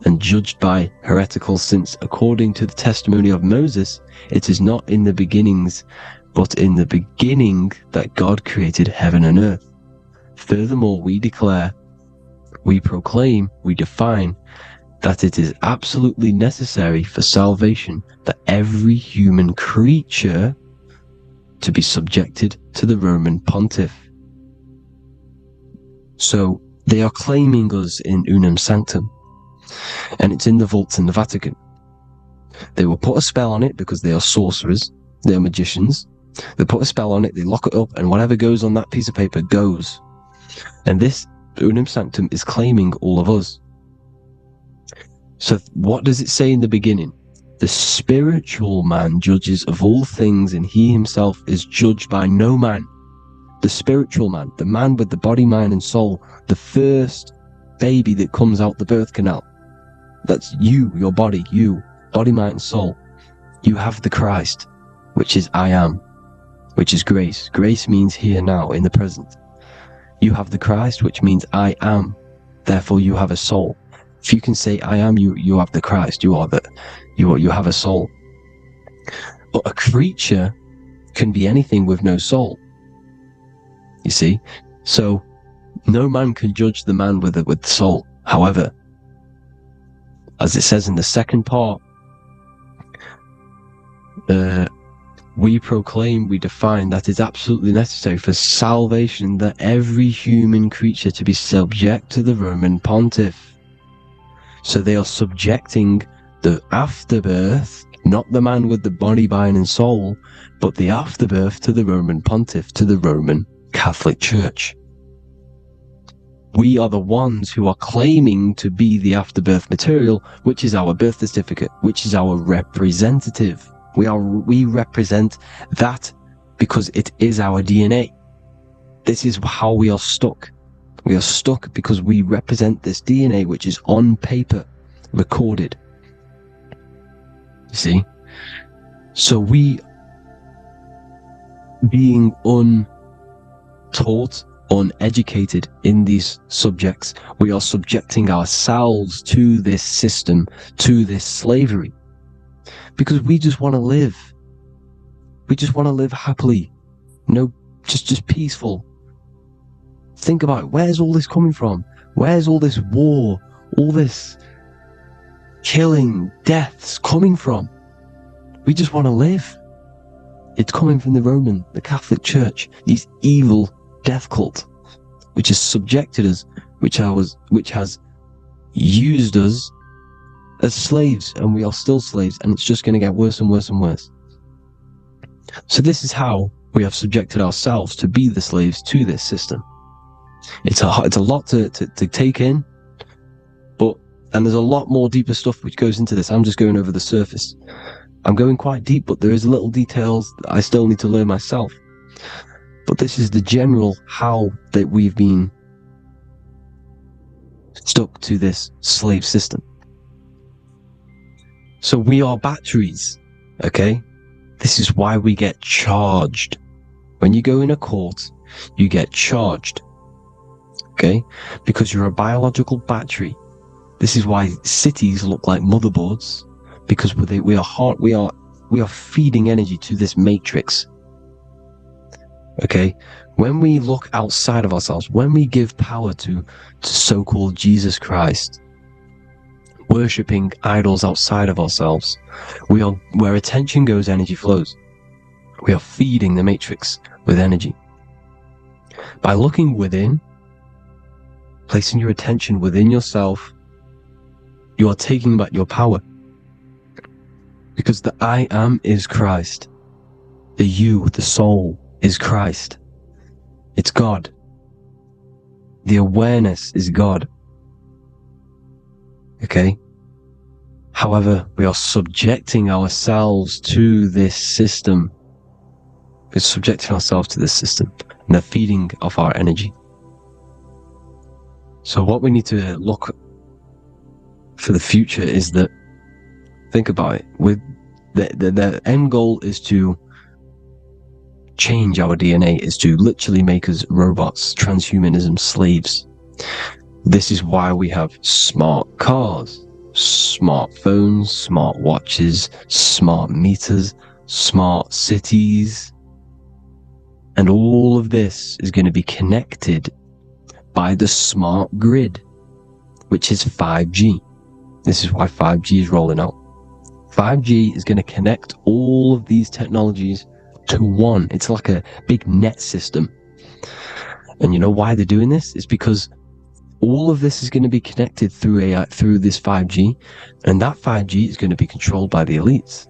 and judged by heretical, since according to the testimony of Moses, it is not in the beginnings, but in the beginning that God created heaven and earth. Furthermore, we declare, we proclaim, we define that it is absolutely necessary for salvation that every human creature to be subjected to the Roman pontiff. So they are claiming us in Unum Sanctum, and it's in the vaults in the Vatican. They will put a spell on it because they are sorcerers, they are magicians. They put a spell on it, they lock it up, and whatever goes on that piece of paper goes. And this Unum Sanctum is claiming all of us. So what does it say in the beginning? The spiritual man judges of all things, and he himself is judged by no man. The spiritual man, the man with the body, mind, and soul, the first baby that comes out the birth canal. That's you, your body, you, body, mind, and soul. You have the Christ, which is I am, which is grace. Grace means here, now, in the present. You have the Christ, which means I am. Therefore, you have a soul. If you can say I am, you have the Christ. You have a soul. But a creature can be anything with no soul. You see, so no man can judge the man with the soul. However, as it says in the second part, we proclaim, we define that it's absolutely necessary for salvation that every human creature to be subject to the Roman pontiff. So they are subjecting the afterbirth, not the man with the body, mind, and soul, but the afterbirth to the Roman pontiff, to the Roman Catholic Church. We are the ones who are claiming to be the afterbirth material, which is our birth certificate, which is our representative. We represent that because it is our DNA. This is how we are stuck. We are stuck because we represent this DNA, which is on paper, recorded. You see? So we, being untaught, uneducated in these subjects, we are subjecting ourselves to this system, to this slavery. Because we just want to live. We just want to live happily. No, just peaceful. Think about it. Where's all this coming from? Where's all this war, all this killing, deaths coming from? We just want to live. It's coming from the Catholic Church, these evil death cult, which has subjected us, which has used us as slaves, and we are still slaves, and it's just going to get worse and worse and worse. So this is how we have subjected ourselves to be the slaves to this system. It's a lot to take in, and there's a lot more deeper stuff which goes into this. I'm just going over the surface. I'm going quite deep, but there is little details that I still need to learn myself. But this is the general how that we've been stuck to this slave system. So we are batteries, okay? This is why we get charged. When you go in a court, you get charged, okay? Because you're a biological battery. This is why cities look like motherboards, because we are feeding energy to this matrix. Okay, when we look outside of ourselves, when we give power to so-called Jesus Christ, worshipping idols outside of ourselves, where attention goes, energy flows. We are feeding the matrix with energy. By looking within, placing your attention within yourself, you are taking back your power. Because the I am is Christ. The you, the soul, is Christ. It's God. The awareness is God. Okay? However, we are subjecting ourselves to this system. We're subjecting ourselves to this system and the feeding of our energy. So what we need to look for the future is that, think about it, with the end goal is to change our DNA, is to literally make us robots, transhumanism, slaves. This is why we have smart cars, smartphones, smart watches, smart meters, smart cities. And all of this is going to be connected by the smart grid, which is 5G. This is why 5G is rolling out. 5G is going to connect all of these technologies to one. It's like a big net system. And you know why they're doing this? It's because all of this is going to be connected through this 5G, and that 5G is going to be controlled by the elites.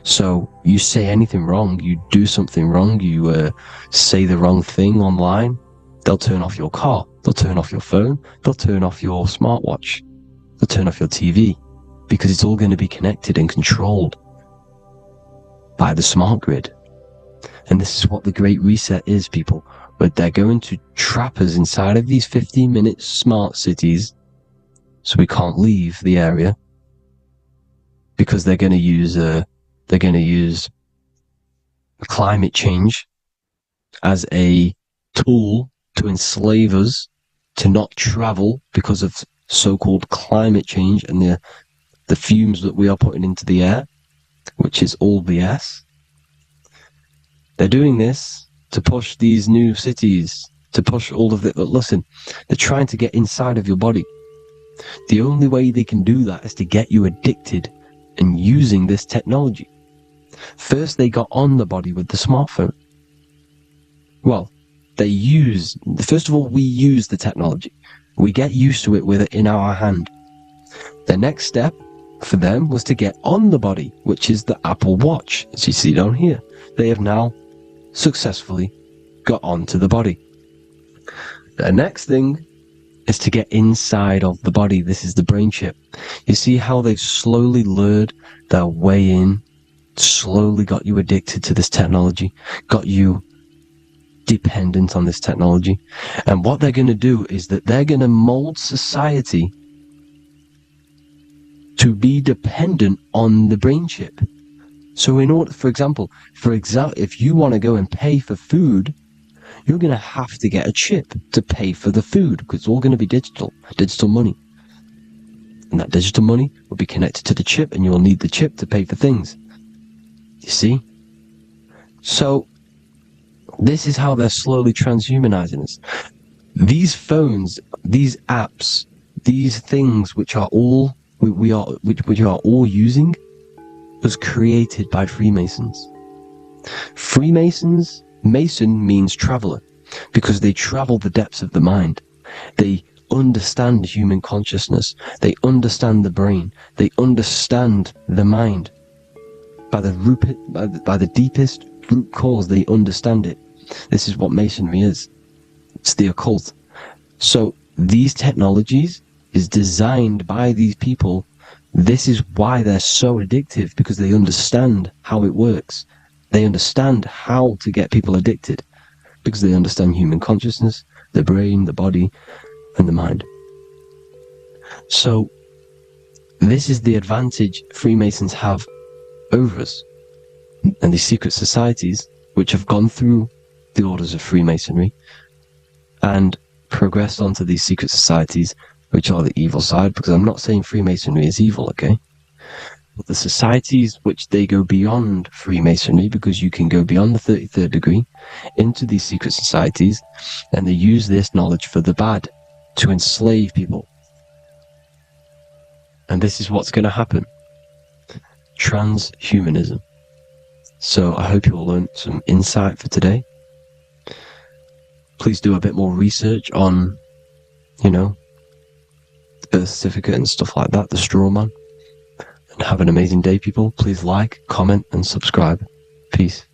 So you say anything wrong, you do something wrong, you say the wrong thing online, they'll turn off your car, they'll turn off your phone, they'll turn off your smartwatch, they'll turn off your TV, because it's all going to be connected and controlled by the smart grid. And this is what the Great Reset is, people. But they're going to trap us inside of these 15-minute smart cities, so we can't leave the area, because they're going to use climate change as a tool to enslave us to not travel because of so-called climate change and the fumes that we are putting into the air, which is all BS. They're doing this to push these new cities, to push all of it. But listen, they're trying to get inside of your body. The only way they can do that is to get you addicted and using this technology. First, they got on the body with the smartphone. Well, first of all, we use the technology. We get used to it with it in our hand. The next step for them was to get on the body, which is the Apple Watch, as you see down here. They have now successfully got onto the body. The next thing is to get inside of the body. This is the brain chip. You see how they've slowly lured their way in, slowly got you addicted to this technology, got you dependent on this technology. And what they're going to do is that they're going to mold society to be dependent on the brain chip. So in order, for example, if you want to go and pay for food, you're going to have to get a chip to pay for the food, because it's all going to be digital money. And that digital money will be connected to the chip, and you'll need the chip to pay for things. You see? So This is how they're slowly transhumanizing us. These phones, these apps, these things which are all which are all using was created by Freemasons. Mason means traveler, because they travel the depths of the mind. They understand human consciousness. They understand the brain. They understand the mind. By the deepest root cause, they understand it. This is what Masonry is. It's the occult. So these technologies is designed by these people. This is why they're so addictive, because they understand how it works. They understand how to get people addicted, because they understand human consciousness, the brain, the body, and the mind. So this is the advantage Freemasons have over us. And these secret societies, which have gone through the orders of Freemasonry and progressed onto these secret societies, which are the evil side, because I'm not saying Freemasonry is evil, okay? But the societies which they go beyond Freemasonry, because you can go beyond the 33rd degree into these secret societies, and they use this knowledge for the bad, to enslave people. And this is what's going to happen. Transhumanism. So I hope you all learned some insight for today. Please do a bit more research on, the birth certificate and stuff like that, the straw man. And have an amazing day, people. Please like, comment, and subscribe. Peace.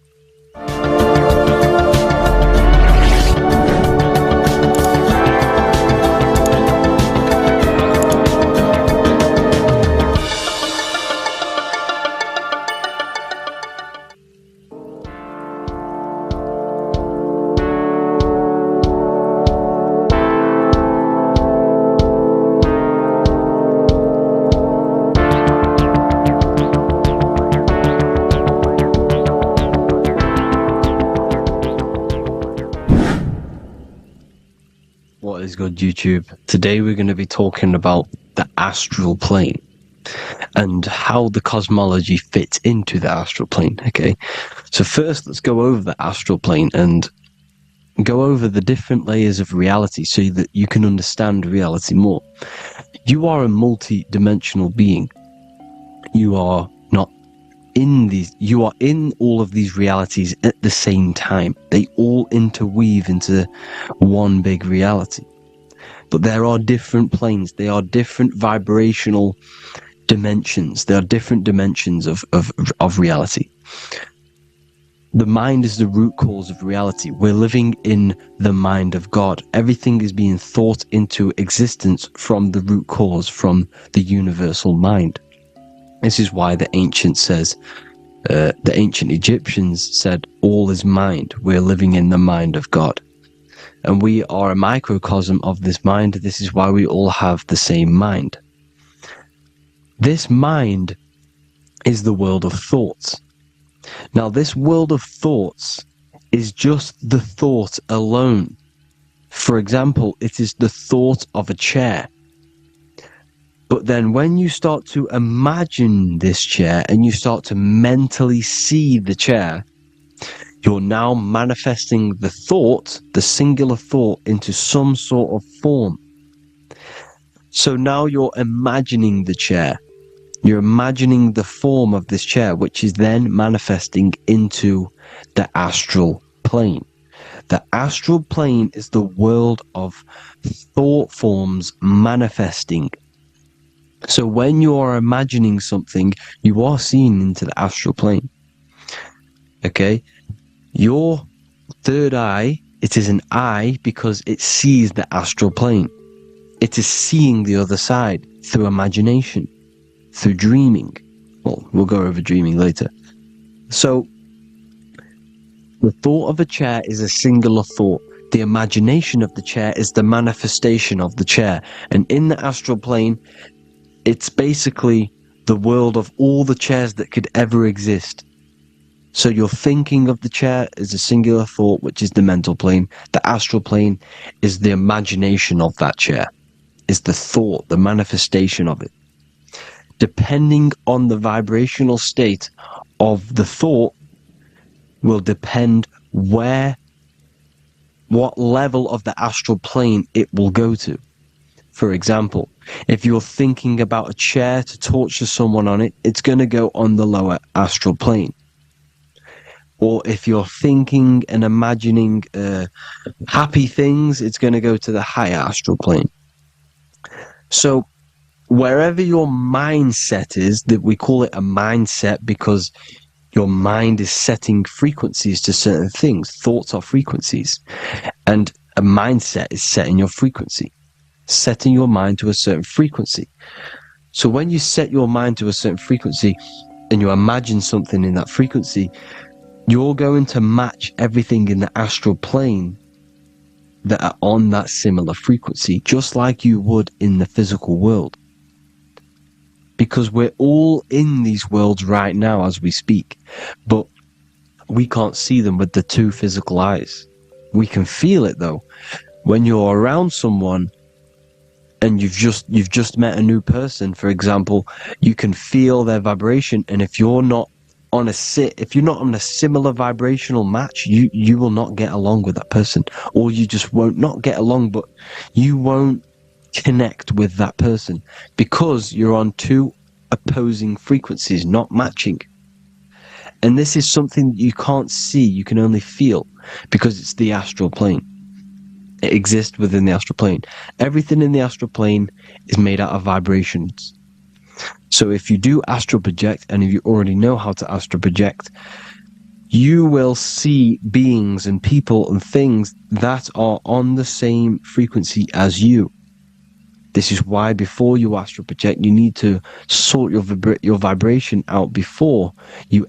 What is good, YouTube? Today we're going to be talking about the astral plane and how the cosmology fits into the astral plane, okay? So first, let's go over the astral plane and go over the different layers of reality so that you can understand reality more. You are a multi-dimensional being. You are not in these, you are in all of these realities at the same time. They all interweave into one big reality. But there are different planes. They are different vibrational dimensions. There are different dimensions of reality. The mind is the root cause of reality. We're living in the mind of God. Everything is being thought into existence from the root cause, from the universal mind. This is why the ancient Egyptians said, all is mind. We're living in the mind of God. And we are a microcosm of this mind. This is why we all have the same mind. This mind is the world of thoughts. Now, this world of thoughts is just the thought alone. For example, it is the thought of a chair. But then when you start to imagine this chair and you start to mentally see the chair, you're now manifesting the thought, the singular thought, into some sort of form. So now you're imagining the chair. You're imagining the form of this chair, which is then manifesting into the astral plane. The astral plane is the world of thought forms manifesting. So when you are imagining something, you are seeing into the astral plane. Okay? Your third eye, it is an eye because it sees the astral plane. It is seeing the other side through imagination, through dreaming. Well, we'll go over dreaming later. So, the thought of a chair is a singular thought. The imagination of the chair is the manifestation of the chair. And in the astral plane, it's basically the world of all the chairs that could ever exist. So you're thinking of the chair as a singular thought, which is the mental plane. The astral plane is the imagination of that chair, is the thought, the manifestation of it. Depending on the vibrational state of the thought will depend where what level of the astral plane it will go to. For example, if you're thinking about a chair to torture someone on it, it's going to go on the lower astral plane. Or if you're thinking and imagining happy things, it's going to go to the higher astral plane. So wherever your mindset is, that we call it a mindset because your mind is setting frequencies to certain things. Thoughts are frequencies. And a mindset is setting your frequency, setting your mind to a certain frequency. So when you set your mind to a certain frequency and you imagine something in that frequency, you're going to match everything in the astral plane that are on that similar frequency, just like you would in the physical world. Because we're all in these worlds right now as we speak, but we can't see them with the two physical eyes. We can feel it though. When you're around someone and you've just met a new person, for example, you can feel their vibration, and if you're not on a similar vibrational match, you will not get along with that person, or you just won't not get along, but you won't connect with that person because you're on two opposing frequencies, not matching. And this is something you can't see, you can only feel, because it's the astral plane. It exists within the astral plane. Everything in the astral plane is made out of vibrations. So if you do astral project, and if you already know how to astral project, you will see beings and people and things that are on the same frequency as you. This is why before you astral project, you need to sort your vibration out before you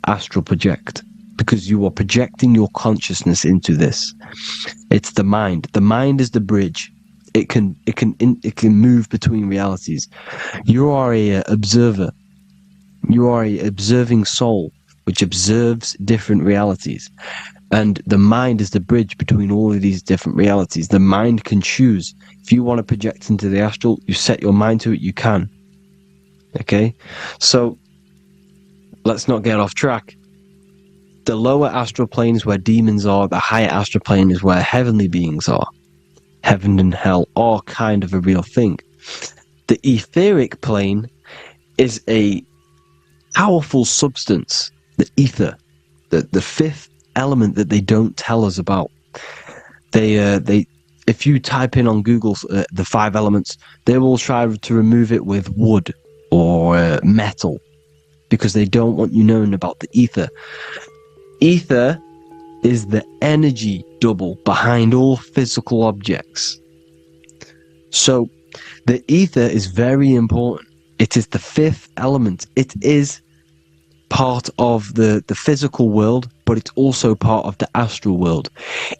astral project, because you are projecting your consciousness into this. It's the mind. The mind is the bridge. It can move between realities. You are a observer. You are a observing soul which observes different realities. And the mind is the bridge between all of these different realities. The mind can choose. If you want to project into the astral, you set your mind to it, you can. Okay? So, let's not get off track. The lower astral plane is where demons are. The higher astral plane is where heavenly beings are. Heaven and hell are kind of a real thing. The etheric plane is a powerful substance, the ether, the fifth element that they don't tell us about. If you type in on Google the 5 elements, they will try to remove it with wood or metal, because they don't want you knowing about the ether. Ether is the energy double behind all physical objects. So the ether is very important. It is the 5th element. It is part of the physical world, but it's also part of the astral world.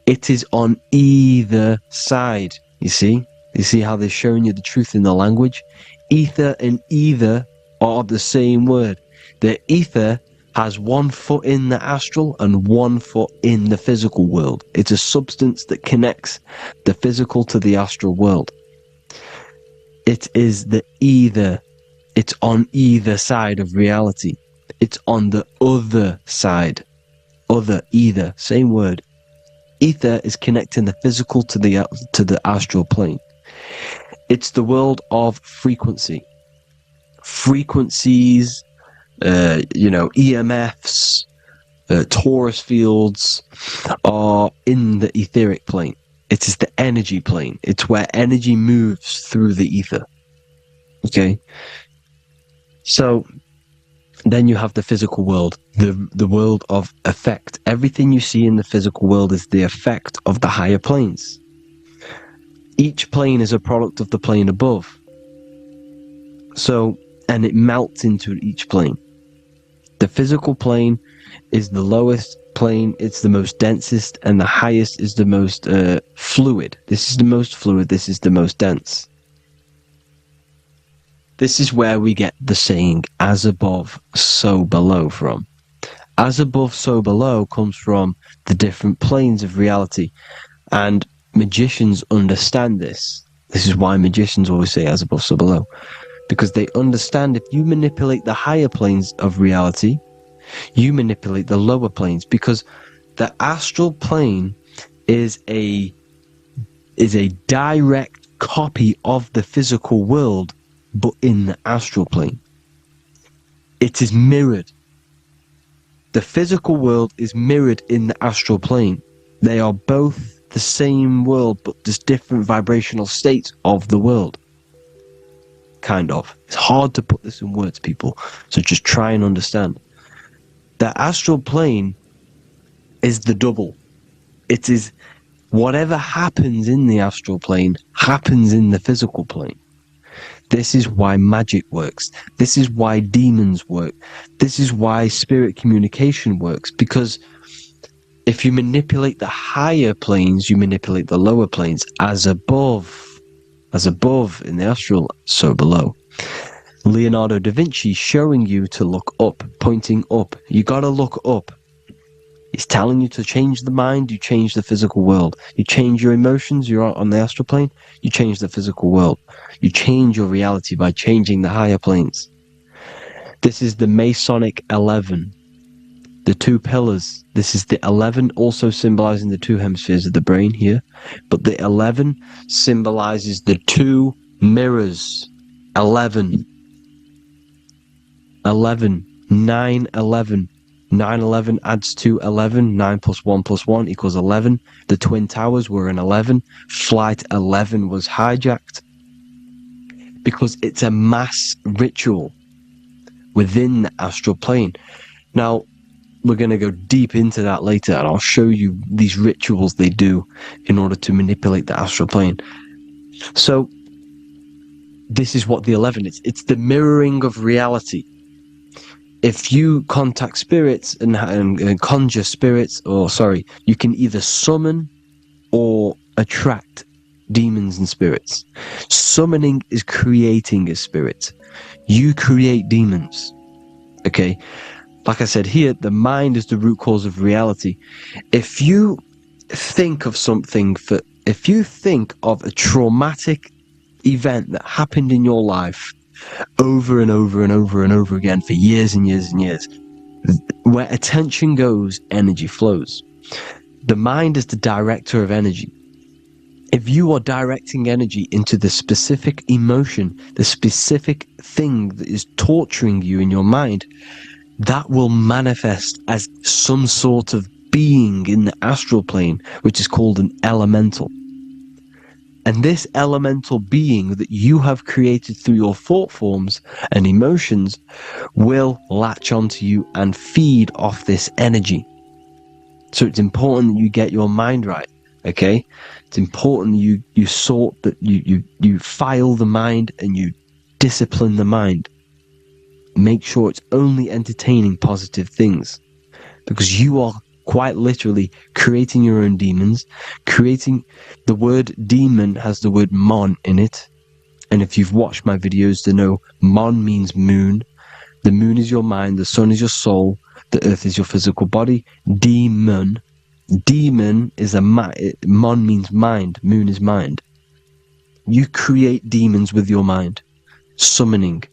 It is on either side. You see how they're showing you the truth in the language? Ether and either are the same word. The ether has 1 foot in the astral and 1 foot in the physical world. It's a substance that connects the physical to the astral world. It is the either. It's on either side of reality. It's on the other side. Other, either, same word. Ether is connecting the physical to the astral plane. It's the world of frequency. Frequencies, EMFs, torus fields are in the etheric plane. It is the energy plane. It's where energy moves through the ether. Okay? So then you have the physical world, the world of effect. Everything you see in the physical world is the effect of the higher planes. Each plane is a product of the plane above. So, and it melts into each plane. The physical plane is the lowest plane, it's the most densest, and the highest is the most fluid. This is the most fluid, this is the most dense. This is where we get the saying, as above, so below from. As above, so below comes from the different planes of reality. And magicians understand this. This is why magicians always say as above, so below. Because they understand if you manipulate the higher planes of reality, you manipulate the lower planes. Because the astral plane is a direct copy of the physical world, but in the astral plane. It is mirrored. The physical world is mirrored in the astral plane. They are both the same world, but just different vibrational states of the world. Kind of. It's hard to put this in words, people, so just try and understand. The astral plane is the double. It is whatever happens in the astral plane happens in the physical plane. This is why magic works. This is why demons work. This is why spirit communication works. Because if you manipulate the higher planes, you manipulate the lower planes. As above in the astral, so below. Leonardo da Vinci showing you to look up, pointing up. You gotta look up. He's telling you to change the mind, you change the physical world. You change your emotions, you're on the astral plane, you change the physical world. You change your reality by changing the higher planes. This is the Masonic 11. The two pillars. This is the 11, also symbolizing the two hemispheres of the brain here. But the 11 symbolizes the two mirrors. 11. 11. 9, 11. 9, 11 adds to 11. 9 plus 1 plus 1 equals 11. The Twin Towers were an 11. Flight 11 was hijacked. Because it's a mass ritual within the astral plane. Now, we're going to go deep into that later, and I'll show you these rituals they do in order to manipulate the astral plane. So, this is what the 11 is. It's the mirroring of reality. If you contact spirits and conjure spirits, you can either summon or attract demons and spirits. Summoning is creating a spirit. You create demons. Okay? Like I said here, the mind is the root cause of reality. If you think of if you think of a traumatic event that happened in your life over and over and over and over again for years and years and years, where attention goes, energy flows. The mind is the director of energy. If you are directing energy into the specific emotion, the specific thing that is torturing you in your mind, that will manifest as some sort of being in the astral plane, which is called an elemental. And this elemental being that you have created through your thought forms and emotions will latch onto you and feed off this energy. So it's important that you get your mind right, okay? It's important you sort that you file the mind and you discipline the mind. Make sure it's only entertaining positive things, because you are quite literally creating your own demons. The word demon has the word mon in it, and if you've watched my videos to know, mon means moon. The moon is your mind, the sun is your soul, the earth is your physical body. Demon is mon means mind, moon is mind. You create demons with your mind. Summoning.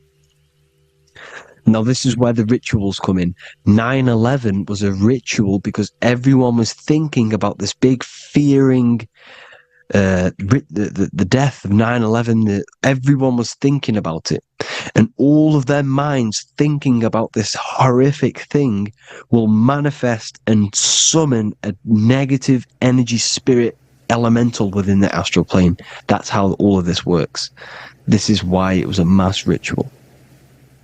Now, this is where the rituals come in. 9/11 was a ritual because everyone was thinking about this big fearing, the death of 9/11. Everyone was thinking about it. And all of their minds thinking about this horrific thing will manifest and summon a negative energy spirit elemental within the astral plane. That's how all of this works. This is why it was a mass ritual.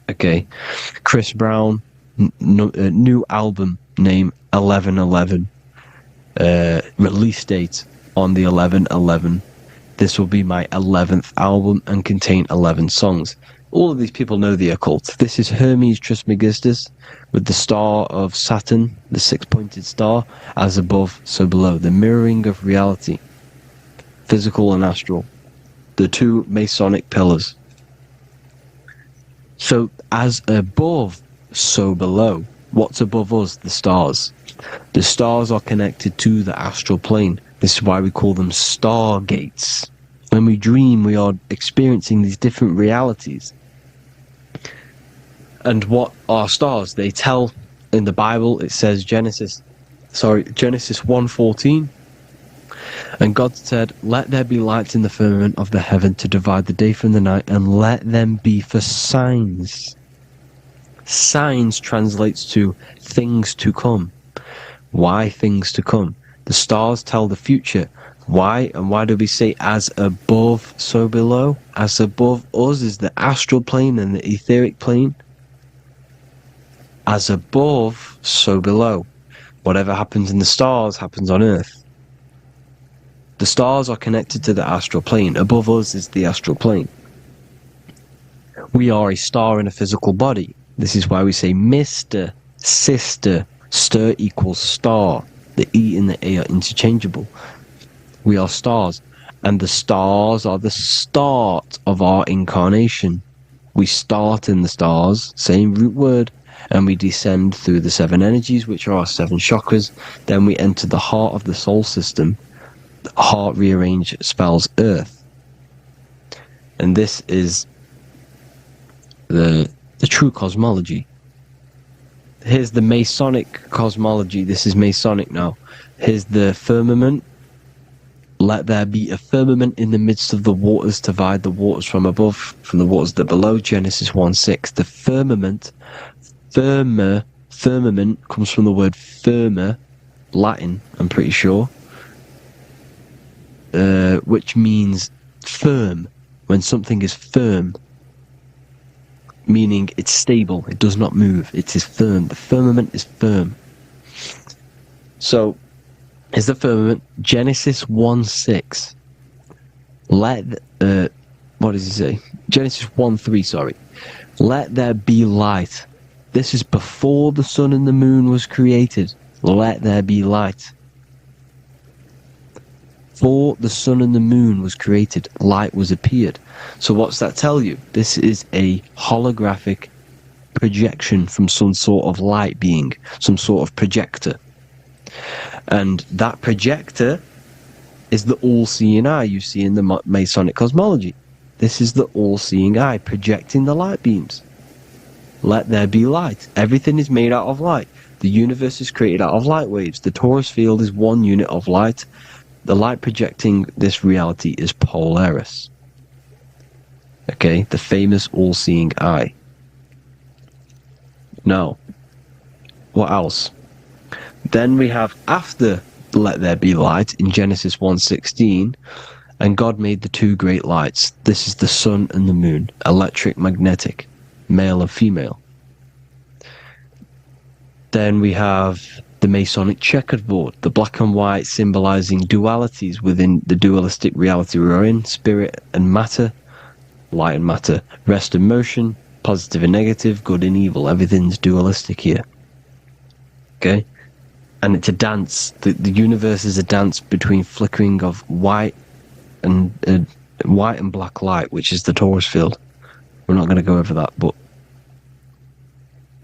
Okay, Chris Brown, new album name 11/11, release date on the 11/11. This will be my 11th album and contain 11 songs. All of these people know the occult. This is Hermes Trismegistus with the star of Saturn, the six-pointed star, as above, so below. The mirroring of reality, physical and astral, the two Masonic pillars. So, as above, so below. What's above us? The stars. The stars are connected to the astral plane. This is why we call them stargates. When we dream, we are experiencing these different realities. And what are stars? They tell, in the Bible, it says, Genesis Genesis 1:14. And God said, "Let there be lights in the firmament of the heaven to divide the day from the night, and let them be for signs." Signs translates to things to come. Why things to come? The stars tell the future. Why? And why do we say as above, so below? As above us is the astral plane and the etheric plane. As above, so below. Whatever happens in the stars happens on Earth. The stars are connected to the astral plane. Above us is the astral plane. We are a star in a physical body. This is why we say Mr., Sister, stir equals star. The E and the A are interchangeable. We are stars, and the stars are the start of our incarnation. We start in the stars, same root word, and we descend through the 7 energies, which are our 7 chakras. Then we enter the heart of the soul system. The heart rearranged spells Earth. And this is the true cosmology. Here's the Masonic cosmology. This is Masonic now. Here's the firmament. Let there be a firmament in the midst of the waters to divide the waters from above from the waters that below. Genesis 1:6. The firmament, firmament comes from the word firma, Latin, I'm pretty sure, which means firm. When something is firm, meaning it's stable, it does not move, it is firm. The firmament is firm. So, is the firmament Genesis 1:6. What does he say? Genesis 1:3, sorry. Let there be light. This is before the sun and the moon was created. Let there be light. Before the sun and the moon was created, light was appeared. So what's that tell you? This is a holographic projection from some sort of light being, some sort of projector. And that projector is the all-seeing eye you see in the Masonic cosmology. This is the all-seeing eye projecting the light beams. Let there be light. Everything is made out of light. The universe is created out of light waves. The torus field is one unit of light. The light projecting this reality is Polaris. Okay, the famous all-seeing eye. Now, what else? Then we have after let there be light in Genesis 1:16, and God made the 2 great lights. This is the sun and the moon, electric, magnetic, male and female. Then we have the Masonic checkerboard, the black and white symbolizing dualities within the dualistic reality we're in, spirit and matter, light and matter, rest and motion, positive and negative, good and evil. Everything's dualistic here. Okay? And it's a dance. The universe is a dance between flickering of white and black light, which is the torus field. We're not going to go over that, but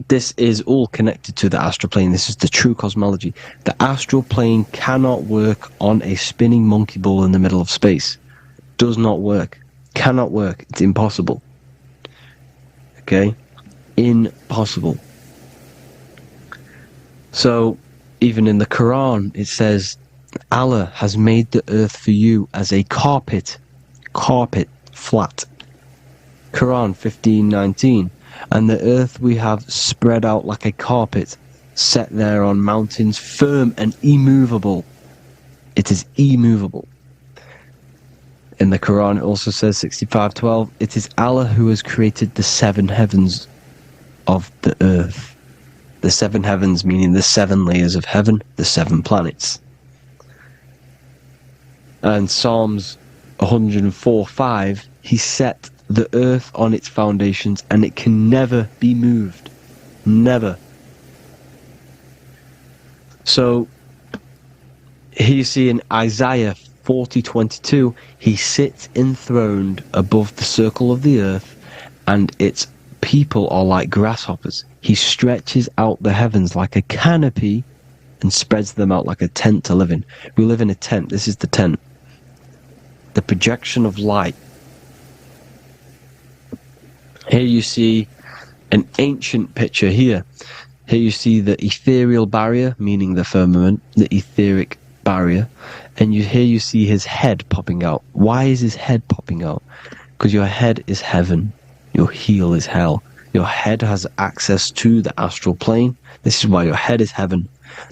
this is all connected to the astral plane. This is the true cosmology. The astral plane cannot work on a spinning monkey ball in the middle of space. Does not work. Cannot work. It's impossible. Okay? Impossible. So, even in the Quran, it says, Allah has made the earth for you as a carpet, flat. Quran 15:19. And the earth we have spread out like a carpet, set there on mountains, firm and immovable. It is immovable. In the Quran it also says 65:12, it is Allah who has created the 7 heavens of the earth. The 7 heavens meaning the 7 layers of heaven, the 7 planets. And Psalms 104:5, he set the earth on its foundations and it can never be moved. Never. So here you see in Isaiah 40:22, he sits enthroned above the circle of the earth and its people are like grasshoppers. He stretches out the heavens like a canopy and spreads them out like a tent to live in. We live in a tent. This is the tent. The projection of light. Here you see an ancient picture here. Here you see the ethereal barrier, meaning the firmament, the etheric barrier, and here you see his head popping out. Why is his head popping out? Because your head is heaven, your heel is hell. Your head has access to the astral plane. This is why your head is heaven.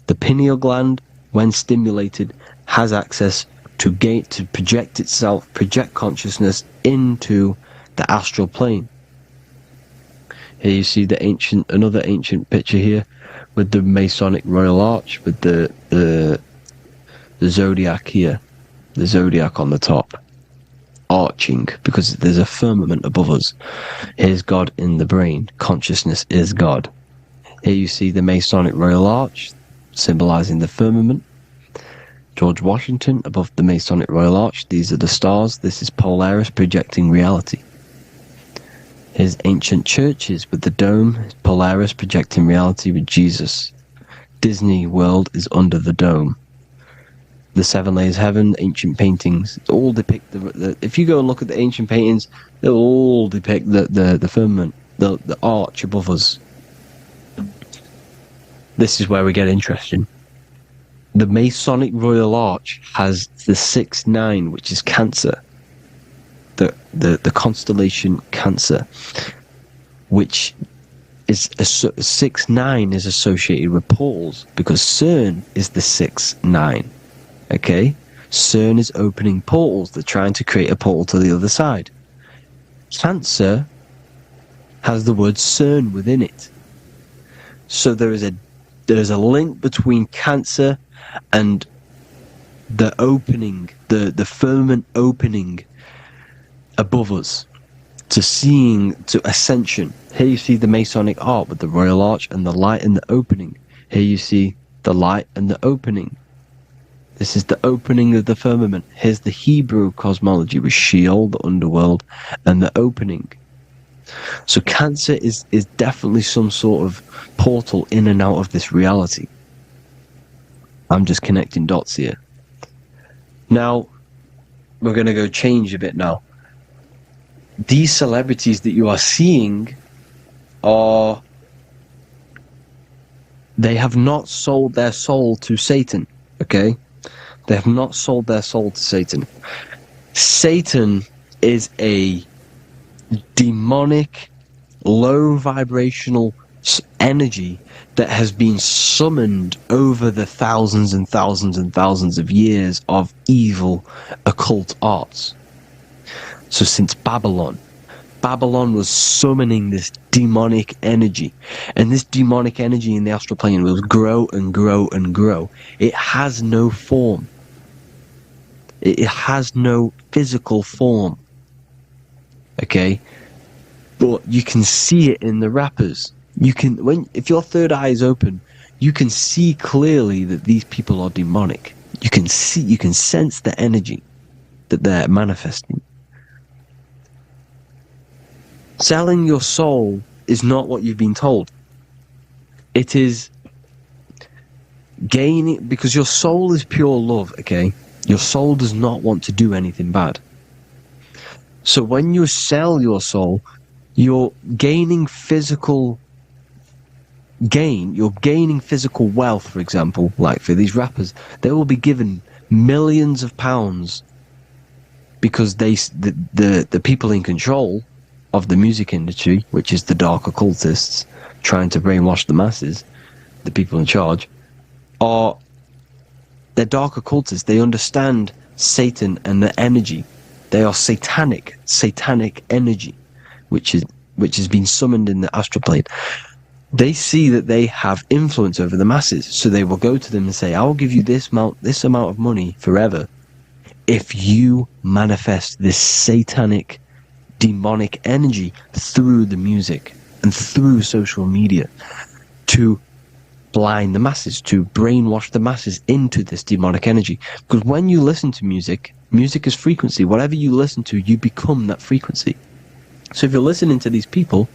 The pineal gland, when stimulated, has access to project itself, project consciousness into the astral plane. Here you see another ancient picture here with the Masonic Royal Arch, with the zodiac here, the zodiac on the top, arching, because there's a firmament above us. Here's God in the brain. Consciousness is God. Here you see the Masonic Royal Arch, symbolizing the firmament. George Washington above the Masonic Royal Arch. These are the stars. This is Polaris projecting reality. Here's ancient churches with the dome. Polaris projecting reality with Jesus. Disney World is under the dome. The seven layers of heaven, ancient paintings, all depict if you go and look at the ancient paintings, they'll all depict the firmament, the arch above us. This is where we get interesting. The Masonic Royal Arch has the 6-9, which is Cancer. The constellation Cancer, which is 6-9 is associated with portals, because CERN is the 6-9. Okay, CERN is opening portals. They're trying to create a portal to the other side. Cancer has the word CERN within it, so there is a link between Cancer and the opening, the firmament opening above us, to ascension. Here you see the Masonic art with the Royal Arch and the light and the opening. Here you see the light and the opening. This is the opening of the firmament. Here's the Hebrew cosmology with Sheol, the underworld, and the opening. So Cancer is definitely some sort of portal in and out of this reality. I'm just connecting dots here. Now, we're going to go change a bit now. These celebrities that you are seeing they have not sold their soul to Satan, okay? They have not sold their soul to Satan. Satan is a demonic, low vibrational energy that has been summoned over the thousands and thousands and thousands of years of evil occult arts. So since Babylon was summoning this demonic energy, and this demonic energy in the astral plane will grow and grow and grow. It has no form. It has no physical form. Okay? But you can see it in the rappers. If your third eye is open, you can see clearly that these people are demonic. You can sense the energy that they're manifesting. Selling your soul is not what you've been told. It is gaining, because your soul is pure love, okay? Your soul does not want to do anything bad. So when you sell your soul, you're gaining physical gain. You're gaining physical wealth, for example. Like for these rappers, they will be given millions of pounds because the people in control of the music industry, which is the dark occultists trying to brainwash the masses, the people in charge, they're dark occultists. They understand Satan and the energy. They are satanic energy, which has been summoned in the astral plane. They see that they have influence over the masses, so they will go to them and say, "I will give you this amount of money forever if you manifest this satanic, demonic energy through the music and through social media to blind the masses, to brainwash the masses into this demonic energy." Because when you listen to music is frequency. Whatever you listen to, you become that frequency. So if you're listening to these people,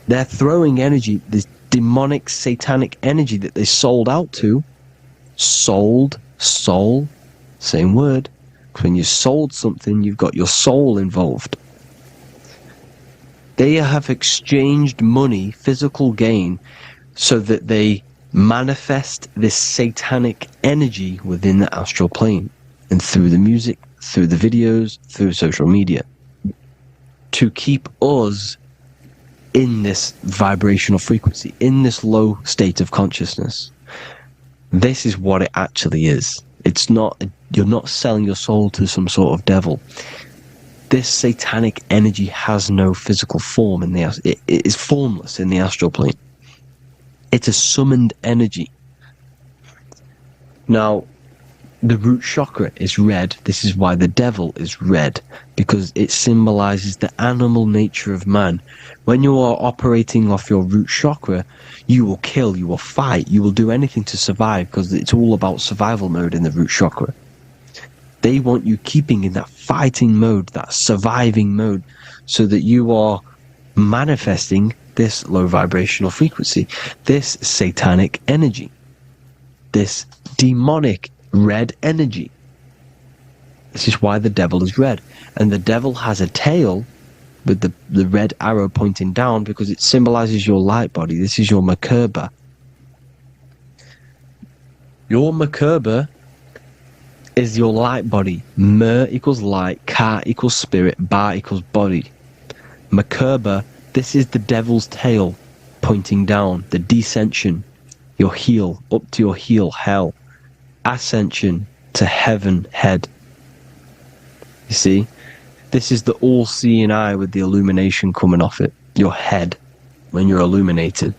they're throwing energy, this demonic, satanic energy that they sold out to. Soul, same word. When you sold something, you've got your soul involved. They have exchanged money, physical gain, so that they manifest this satanic energy within the astral plane and through the music, through the videos, through social media, to keep us in this vibrational frequency, in this low state of consciousness. This is what it actually is. It's not, you're not selling your soul to some sort of devil. This satanic energy has no physical form it is formless in the astral plane. It's a summoned energy. Now, the root chakra is red. This is why the devil is red, because it symbolizes the animal nature of man. When you are operating off your root chakra, you will kill, you will fight, you will do anything to survive, because it's all about survival mode in the root chakra. They want you keeping in that fighting mode, that surviving mode, so that you are manifesting this low vibrational frequency, this satanic energy, this demonic red energy. This is why the devil is red. And the devil has a tail with the red arrow pointing down, because it symbolizes your light body. This is your Merkaba. Your Merkaba is your light body. Mer equals light, Ka equals spirit, Ba equals body. Merkaba, this is the devil's tail pointing down, the descension, your heel, up to your heel, hell. Ascension to heaven, head. You see, this is the all-seeing eye with the illumination coming off it, your head, when you're illuminated.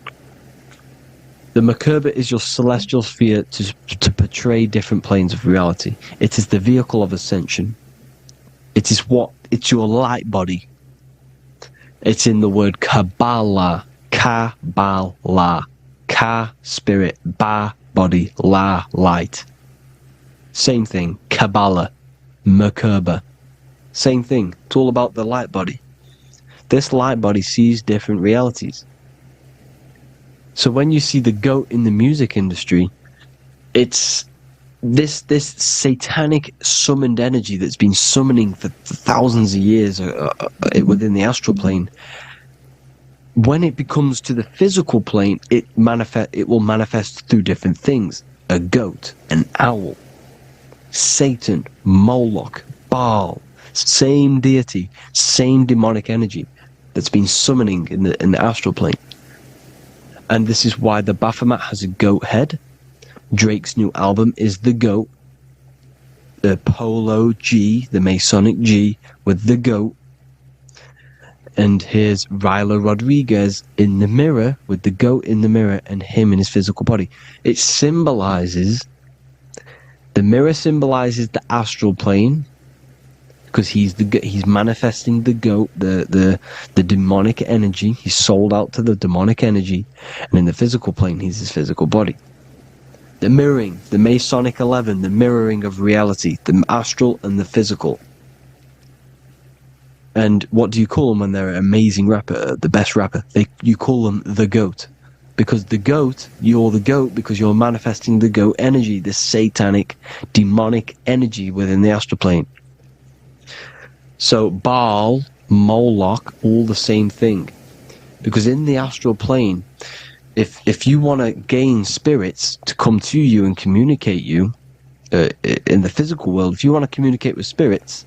The Merkaba is your celestial sphere to portray different planes of reality. It is the vehicle of ascension. It's your light body. It's in the word Kabbalah, Kabbalah, Ka, spirit, Ba, body, La, light. Same thing, Kabbalah, Merkaba. Same thing, it's all about the light body. This light body sees different realities. So when you see the goat in the music industry, it's this satanic summoned energy that's been summoning for thousands of years within the astral plane. When it becomes to the physical plane, it will manifest through different things. A goat, an owl, Satan, Moloch, Baal, same deity, same demonic energy that's been summoning in the astral plane. And this is why the Baphomet has a goat head. Drake's new album is the goat. The Polo G, the Masonic G, with the goat. And here's Ryla Rodriguez in the mirror, with the goat in the mirror and him in his physical body. It symbolizes, the mirror symbolizes the astral plane, because he's manifesting the goat, the demonic energy. He's sold out to the demonic energy, and in the physical plane, he's his physical body. The mirroring, the Masonic 11, the mirroring of reality, the astral and the physical. And what do you call them when they're an amazing rapper, the best rapper? You call them the goat. Because the goat, you're the goat because you're manifesting the goat energy, the satanic, demonic energy within the astral plane. So Baal, Moloch, all the same thing. Because in the astral plane, if you want to gain spirits to come to you and communicate you, in the physical world, if you want to communicate with spirits,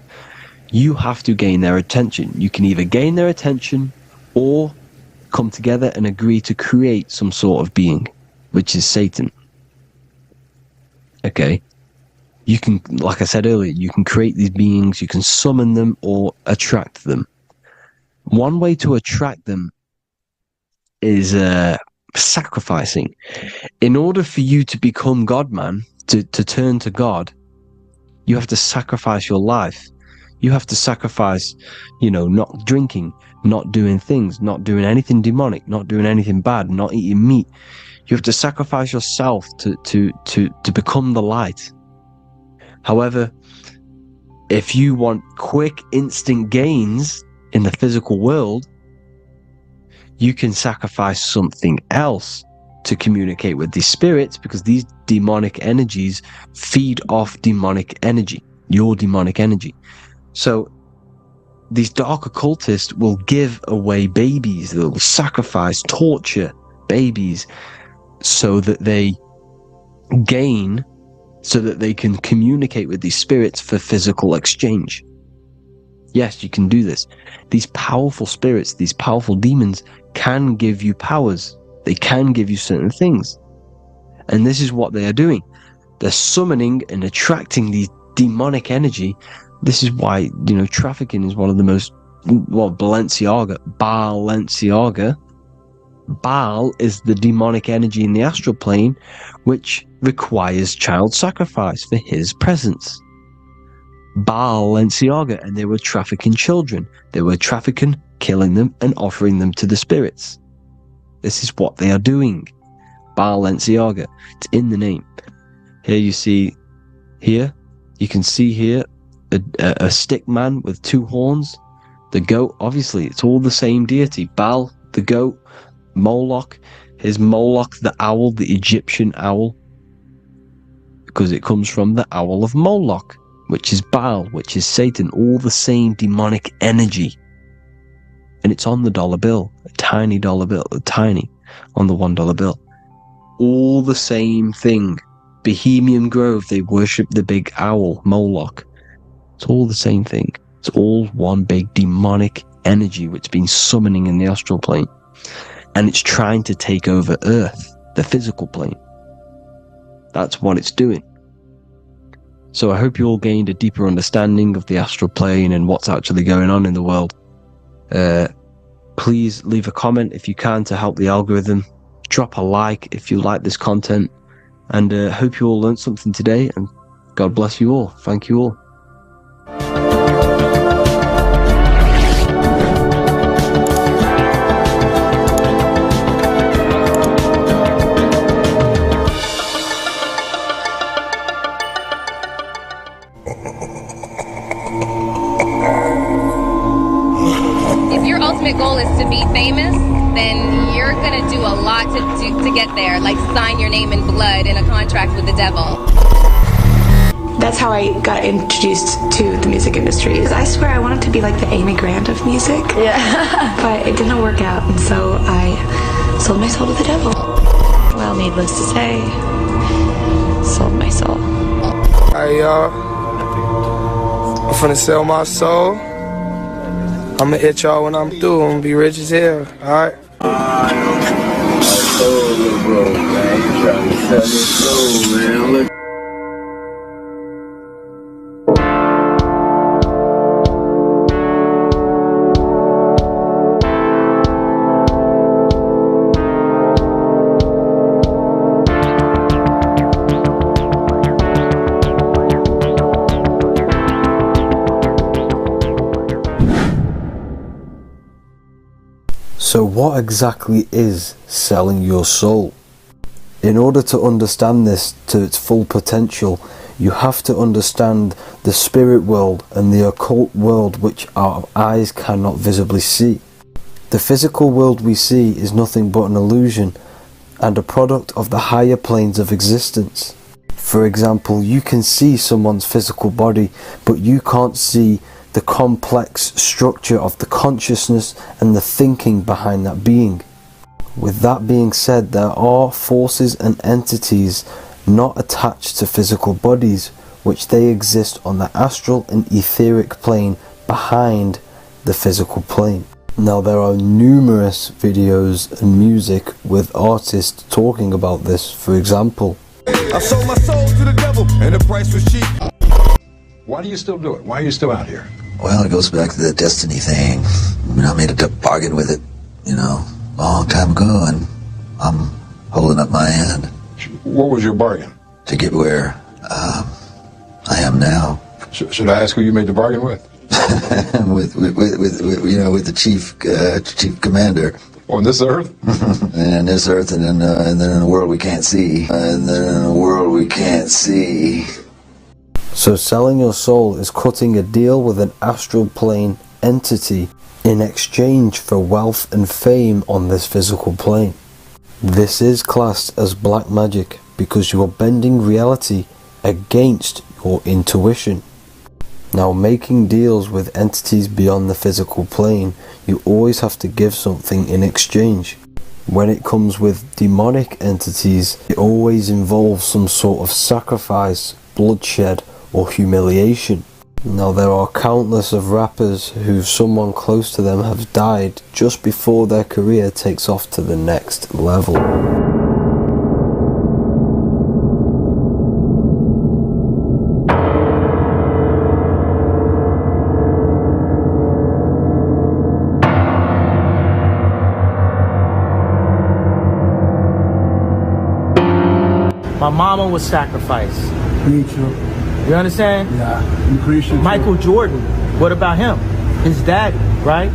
you have to gain their attention. You can either gain their attention or come together and agree to create some sort of being, which is Satan. Okay? You can, like I said earlier, you can create these beings, you can summon them or attract them. One way to attract them is sacrificing. In order for you to become God, man, to turn to God, you have to sacrifice your life. You have to sacrifice, not drinking, not doing things, not doing anything demonic, not doing anything bad, not eating meat. You have to sacrifice yourself to become the light. However, if you want quick, instant gains in the physical world, you can sacrifice something else to communicate with these spirits, because these demonic energies feed off demonic energy, your demonic energy. So these dark occultists will give away babies, they'll sacrifice, torture babies so that they can communicate with these spirits for physical exchange. Yes, you can do this. These powerful spirits, these powerful demons can give you powers. They can give you certain things. And this is what they are doing. They're summoning and attracting these demonic energy. This is why, trafficking is one of the most, Balenciaga. Baal is the demonic energy in the astral plane, which requires child sacrifice for his presence. Balenciaga, and they were trafficking children. They were trafficking, killing them, and offering them to the spirits. This is what they are doing. Balenciaga. It's in the name. Here you can see here a stick man with two horns. The goat, obviously, it's all the same deity. Baal, the goat. Moloch, the owl, the Egyptian owl, because it comes from the owl of Moloch, which is Baal, which is Satan, all the same demonic energy. And it's on the dollar bill, a tiny dollar bill, on the $1 bill. All the same thing. Bohemian Grove, they worship the big owl, Moloch. It's all the same thing. It's all one big demonic energy which has been summoning in the astral plane. And it's trying to take over Earth, the physical plane. That's what it's doing. So I hope you all gained a deeper understanding of the astral plane and what's actually going on in the world. Please leave a comment if you can to help the algorithm. Drop a like if you like this content. And hope you all learned something today. And God bless you all. Thank you all. If your ultimate goal is to be famous, then you're gonna do a lot to get there, like sign your name in blood in a contract with the devil. That's how I got introduced to the music industry. I swear I wanted to be like the Amy Grant of music. Yeah. But it didn't work out, and so I sold my soul to the devil. Well, needless to say, sold my soul. Alright, y'all. I'm finna sell my soul. I'ma hit y'all when I'm through. I'm gonna be rich as hell, alright? So what exactly is selling your soul? In order to understand this to its full potential, you have to understand the spirit world and the occult world which our eyes cannot visibly see. The physical world we see is nothing but an illusion and a product of the higher planes of existence. For example, you can see someone's physical body, but you can't see the complex structure of the consciousness and the thinking behind that being. With that being said, there are forces and entities not attached to physical bodies, which they exist on the astral and etheric plane behind the physical plane. Now there are numerous videos and music with artists talking about this. For example, I sold my soul to the devil and the price was cheap. Why do you still do it? Why are you still out here? Well, it goes back to the destiny thing. I made a bargain with it, a long time ago, and I'm holding up my hand. What was your bargain? To get where I am now. Should I ask who you made the bargain with? with the chief commander. On this earth? And this earth, and then in a world we can't see. So selling your soul is cutting a deal with an astral plane entity in exchange for wealth and fame on this physical plane. This is classed as black magic because you are bending reality against your intuition. Now, making deals with entities beyond the physical plane, you always have to give something in exchange. When it comes with demonic entities, it always involves some sort of sacrifice, bloodshed, or humiliation. Now, there are countless of rappers who someone close to them have died just before their career takes off to the next level. My mama was sacrificed. Me too. You understand? Yeah, I'm Christian. Michael Jordan, what about him? His daddy, right?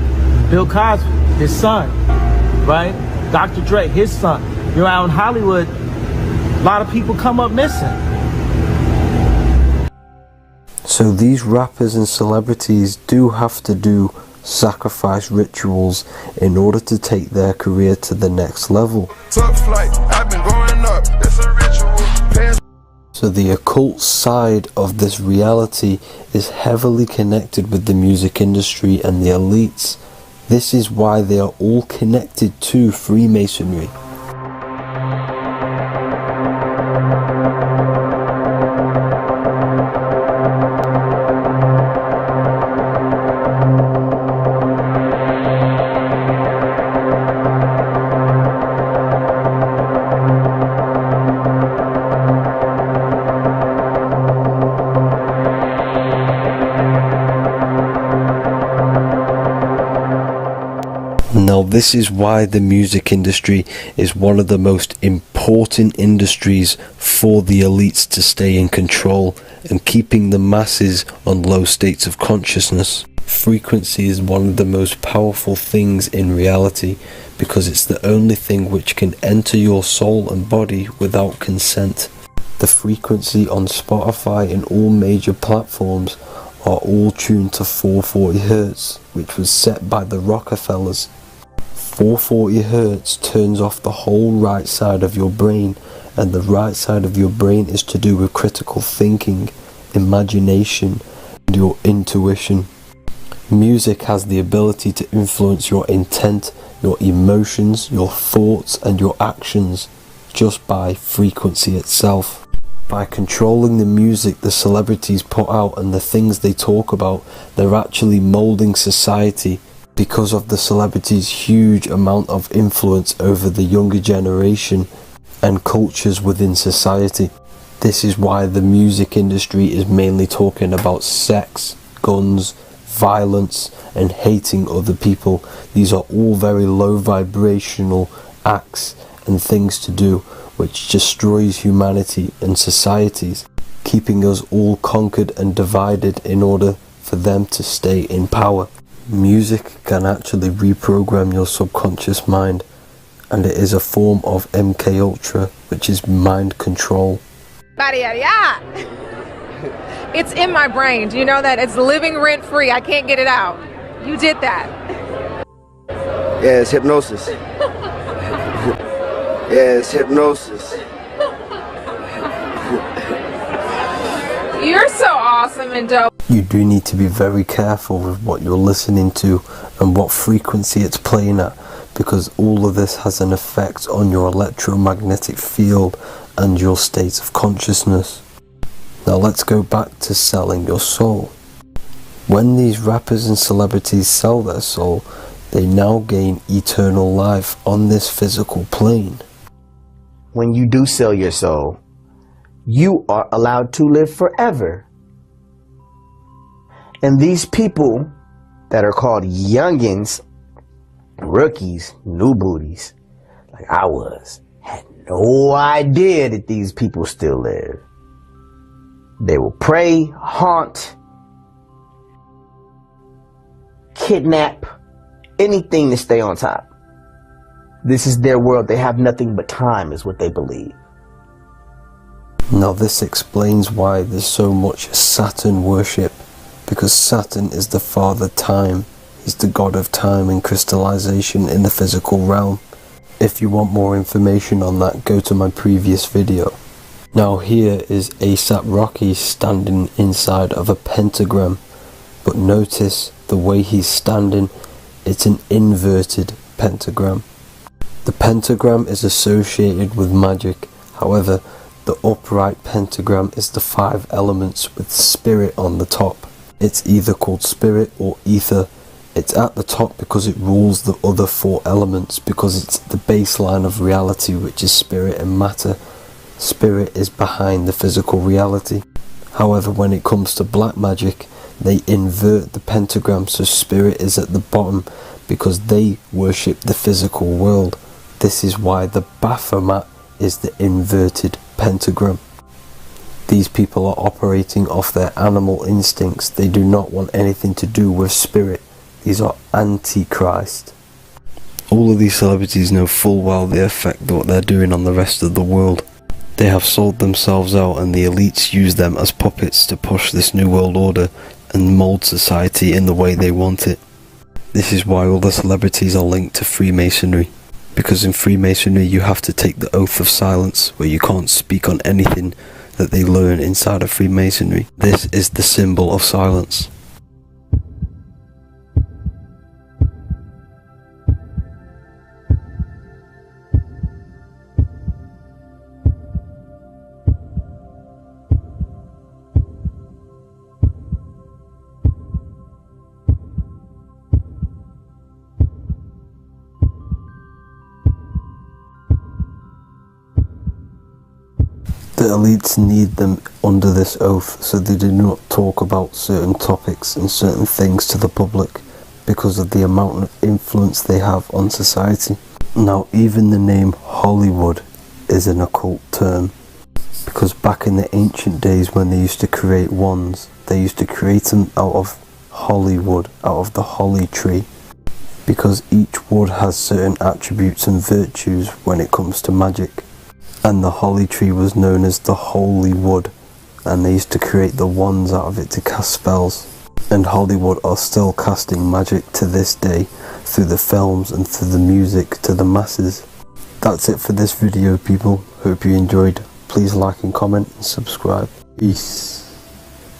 Bill Cosby, his son, right? Dr. Dre, his son. You know, out in Hollywood, a lot of people come up missing. So these rappers and celebrities do have to do sacrifice rituals in order to take their career to the next level. Top flight, I've been going up. It's a ritual. So the occult side of this reality is heavily connected with the music industry and the elites. This is why they are all connected to Freemasonry. Now, this is why the music industry is one of the most important industries for the elites to stay in control and keeping the masses on low states of consciousness. Frequency is one of the most powerful things in reality because it's the only thing which can enter your soul and body without consent. The frequency on Spotify and all major platforms are all tuned to 440 Hz, which was set by the Rockefellers. 440 Hz turns off the whole right side of your brain, and the right side of your brain is to do with critical thinking, imagination, and your intuition. Music has the ability to influence your intent, your emotions, your thoughts, and your actions just by frequency itself. By controlling the music the celebrities put out and the things they talk about, they're actually molding society because of the celebrities' huge amount of influence over the younger generation and cultures within society. This is why the music industry is mainly talking about sex, guns, violence, and hating other people. These are all very low vibrational acts and things to do which destroys humanity and societies, keeping us all conquered and divided in order for them to stay in power. Music can actually reprogram your subconscious mind, and it is a form of MK Ultra, which is mind control. It's in my brain. Do you know that? It's living rent free. I can't get it out. You did that. Yeah, it's hypnosis. Yeah, it's hypnosis. You're so awesome and dope. You do need to be very careful with what you're listening to and what frequency it's playing at, because all of this has an effect on your electromagnetic field and your state of consciousness. Now let's go back to selling your soul. When these rappers and celebrities sell their soul, they now gain eternal life on this physical plane. When you do sell your soul, you are allowed to live forever. And these people that are called youngins, rookies, new booties, like I was, had no idea that these people still live. They will prey, haunt, kidnap, anything to stay on top. This is their world. They have nothing but time, is what they believe. Now this explains why there's so much Saturn worship, because Saturn is the father time. He's the god of time and crystallization in the physical realm. If you want more information on that, go to my previous video. Now here is A$AP Rocky standing inside of a pentagram, but notice the way he's standing, it's an inverted pentagram. The pentagram is associated with magic. However, the upright pentagram is the 5 elements with spirit on the top. It's either called spirit or ether. It's at the top because it rules the other 4 elements, because it's the baseline of reality, which is spirit and matter. Spirit is behind the physical reality. However, when it comes to black magic, they invert the pentagram, so spirit is at the bottom because they worship the physical world. This is why the Baphomet is the inverted pentagram. These people are operating off their animal instincts. They do not want anything to do with spirit. These are antichrist. All of these celebrities know full well the effect what they're doing on the rest of the world. They have sold themselves out, and the elites use them as puppets to push this new world order and mold society in the way they want it. This is why all the celebrities are linked to Freemasonry, because in Freemasonry you have to take the oath of silence, where you can't speak on anything that they learn inside of Freemasonry. This is the symbol of silence. The elites need them under this oath, so they do not talk about certain topics and certain things to the public because of the amount of influence they have on society. Now, even the name Hollywood is an occult term, because back in the ancient days when they used to create wands, they used to create them out of Hollywood, out of the holly tree, because each wood has certain attributes and virtues when it comes to magic. And the holly tree was known as the holy wood, and they used to create the wands out of it to cast spells. And Hollywood are still casting magic to this day through the films and through the music to the masses. That's it for this video, people. Hope you enjoyed. Please like and comment and subscribe. Peace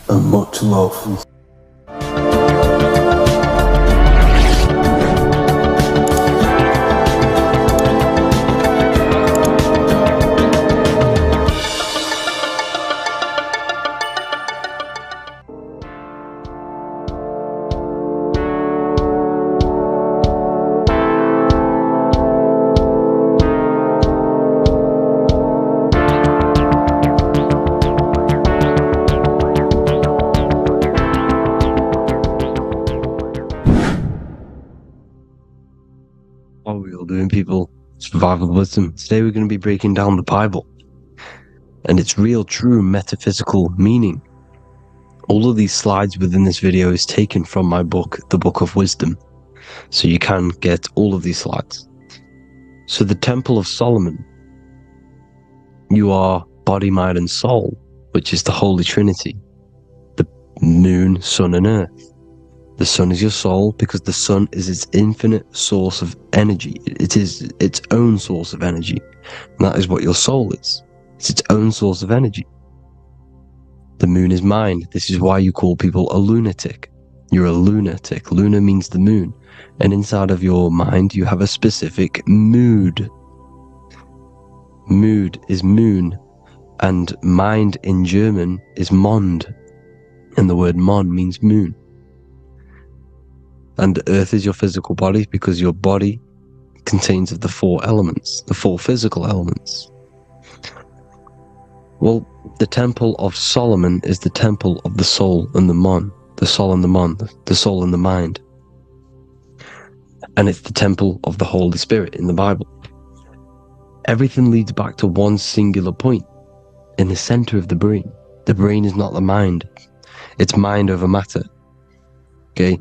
and much love. What are we all doing, people? Survival wisdom. Today we're going to be breaking down the Bible and its real, true metaphysical meaning. All of these slides within this video is taken from my book, The Book of Wisdom, so you can get all of these slides. So the Temple of Solomon, you are body, mind, and soul, which is the Holy Trinity, the moon, sun, and earth. The sun is your soul because the sun is its infinite source of energy. It is its own source of energy. And that is what your soul is. It's its own source of energy. The moon is mind. This is why you call people a lunatic. You're a lunatic. Luna means the moon. And inside of your mind, you have a specific mood. Mood is moon. And mind in German is Mond. And the word Mon means moon. And earth is your physical body because your body contains of the 4 elements, the 4 physical elements. Well, the Temple of Solomon is the temple of the soul and the mon, the soul and the mon, the soul and the mind. And it's the temple of the Holy Spirit in the Bible. Everything leads back to one singular point, in the center of the brain. The brain is not the mind. It's mind over matter. Okay?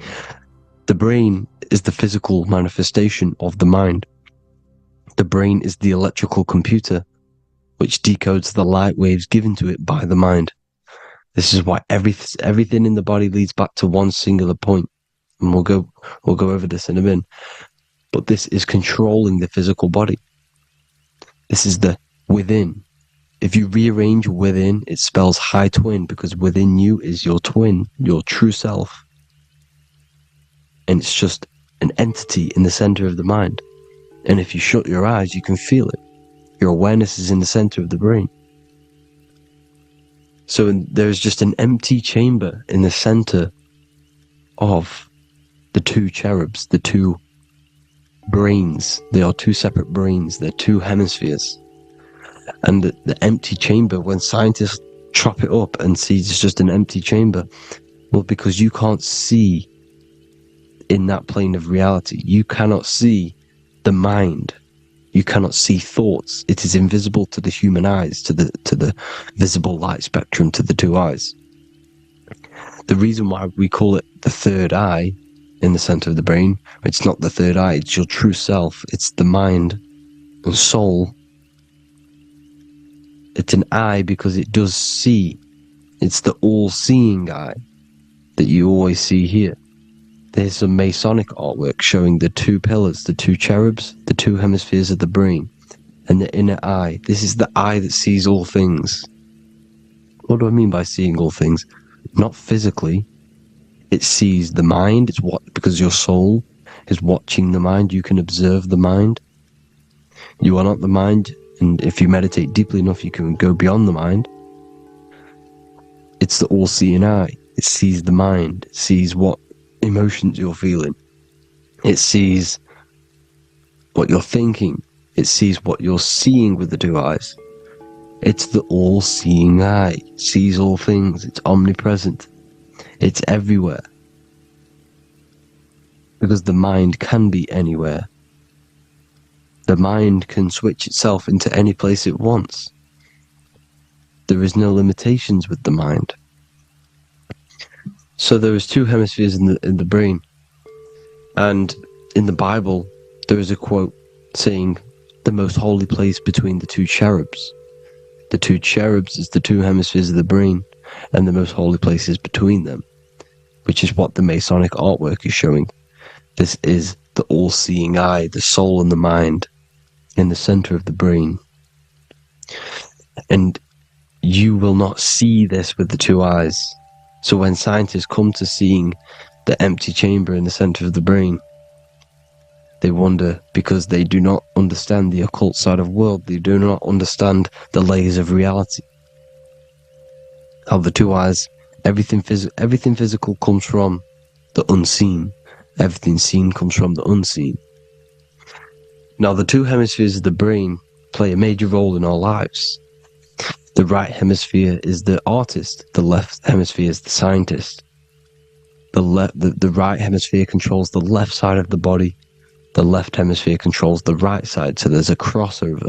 The brain is the physical manifestation of the mind. The brain is the electrical computer, which decodes the light waves given to it by the mind. This is why everything in the body leads back to one singular point. And we'll go over this in a minute. But this is controlling the physical body. This is the within. If you rearrange within, it spells high twin, because within you is your twin, your true self. And it's just an entity in the center of the mind. And if you shut your eyes, you can feel it. Your awareness is in the center of the brain. So there's just an empty chamber in the center of the two cherubs, the two brains. They are two separate brains. They're two hemispheres. And the empty chamber, when scientists chop it up and see it's just an empty chamber, well, because you can't see in that plane of reality. You cannot see the mind. You cannot see thoughts. It is invisible to the human eyes, to the visible light spectrum, to the two eyes. The reason why we call it the third eye in the center of the brain, it's not the third eye, it's your true self. It's the mind and soul. It's an eye because it does see. It's the all-seeing eye that you always see here. There's some Masonic artwork showing the two pillars, the two cherubs, the two hemispheres of the brain, and the inner eye. This is the eye that sees all things. What do I mean by seeing all things? Not physically. It sees the mind. It's what, because your soul is watching the mind. You can observe the mind. You are not the mind, and if you meditate deeply enough, you can go beyond the mind. It's the all-seeing eye. It sees the mind. It sees what emotions you're feeling. It sees what you're thinking. It sees what you're seeing with the two eyes. It's the all-seeing eye. It sees all things. It's omnipresent. It's everywhere. Because the mind can be anywhere. The mind can switch itself into any place it wants. There is no limitations with the mind. So there is two hemispheres in the brain. And in the Bible, there is a quote saying, the most holy place between the two cherubs. The two cherubs is the two hemispheres of the brain, and the most holy place is between them, which is what the Masonic artwork is showing. This is the all-seeing eye, the soul and the mind, in the center of the brain. And you will not see this with the two eyes. So when scientists come to seeing the empty chamber in the center of the brain, they wonder because they do not understand the occult side of the world. They do not understand the layers of reality. How the two eyes, everything physical comes from the unseen. Everything seen comes from the unseen. Now, the two hemispheres of the brain play a major role in our lives. The right hemisphere is the artist. The left hemisphere is the scientist. The right hemisphere controls the left side of the body. The left hemisphere controls the right side, so there's a crossover.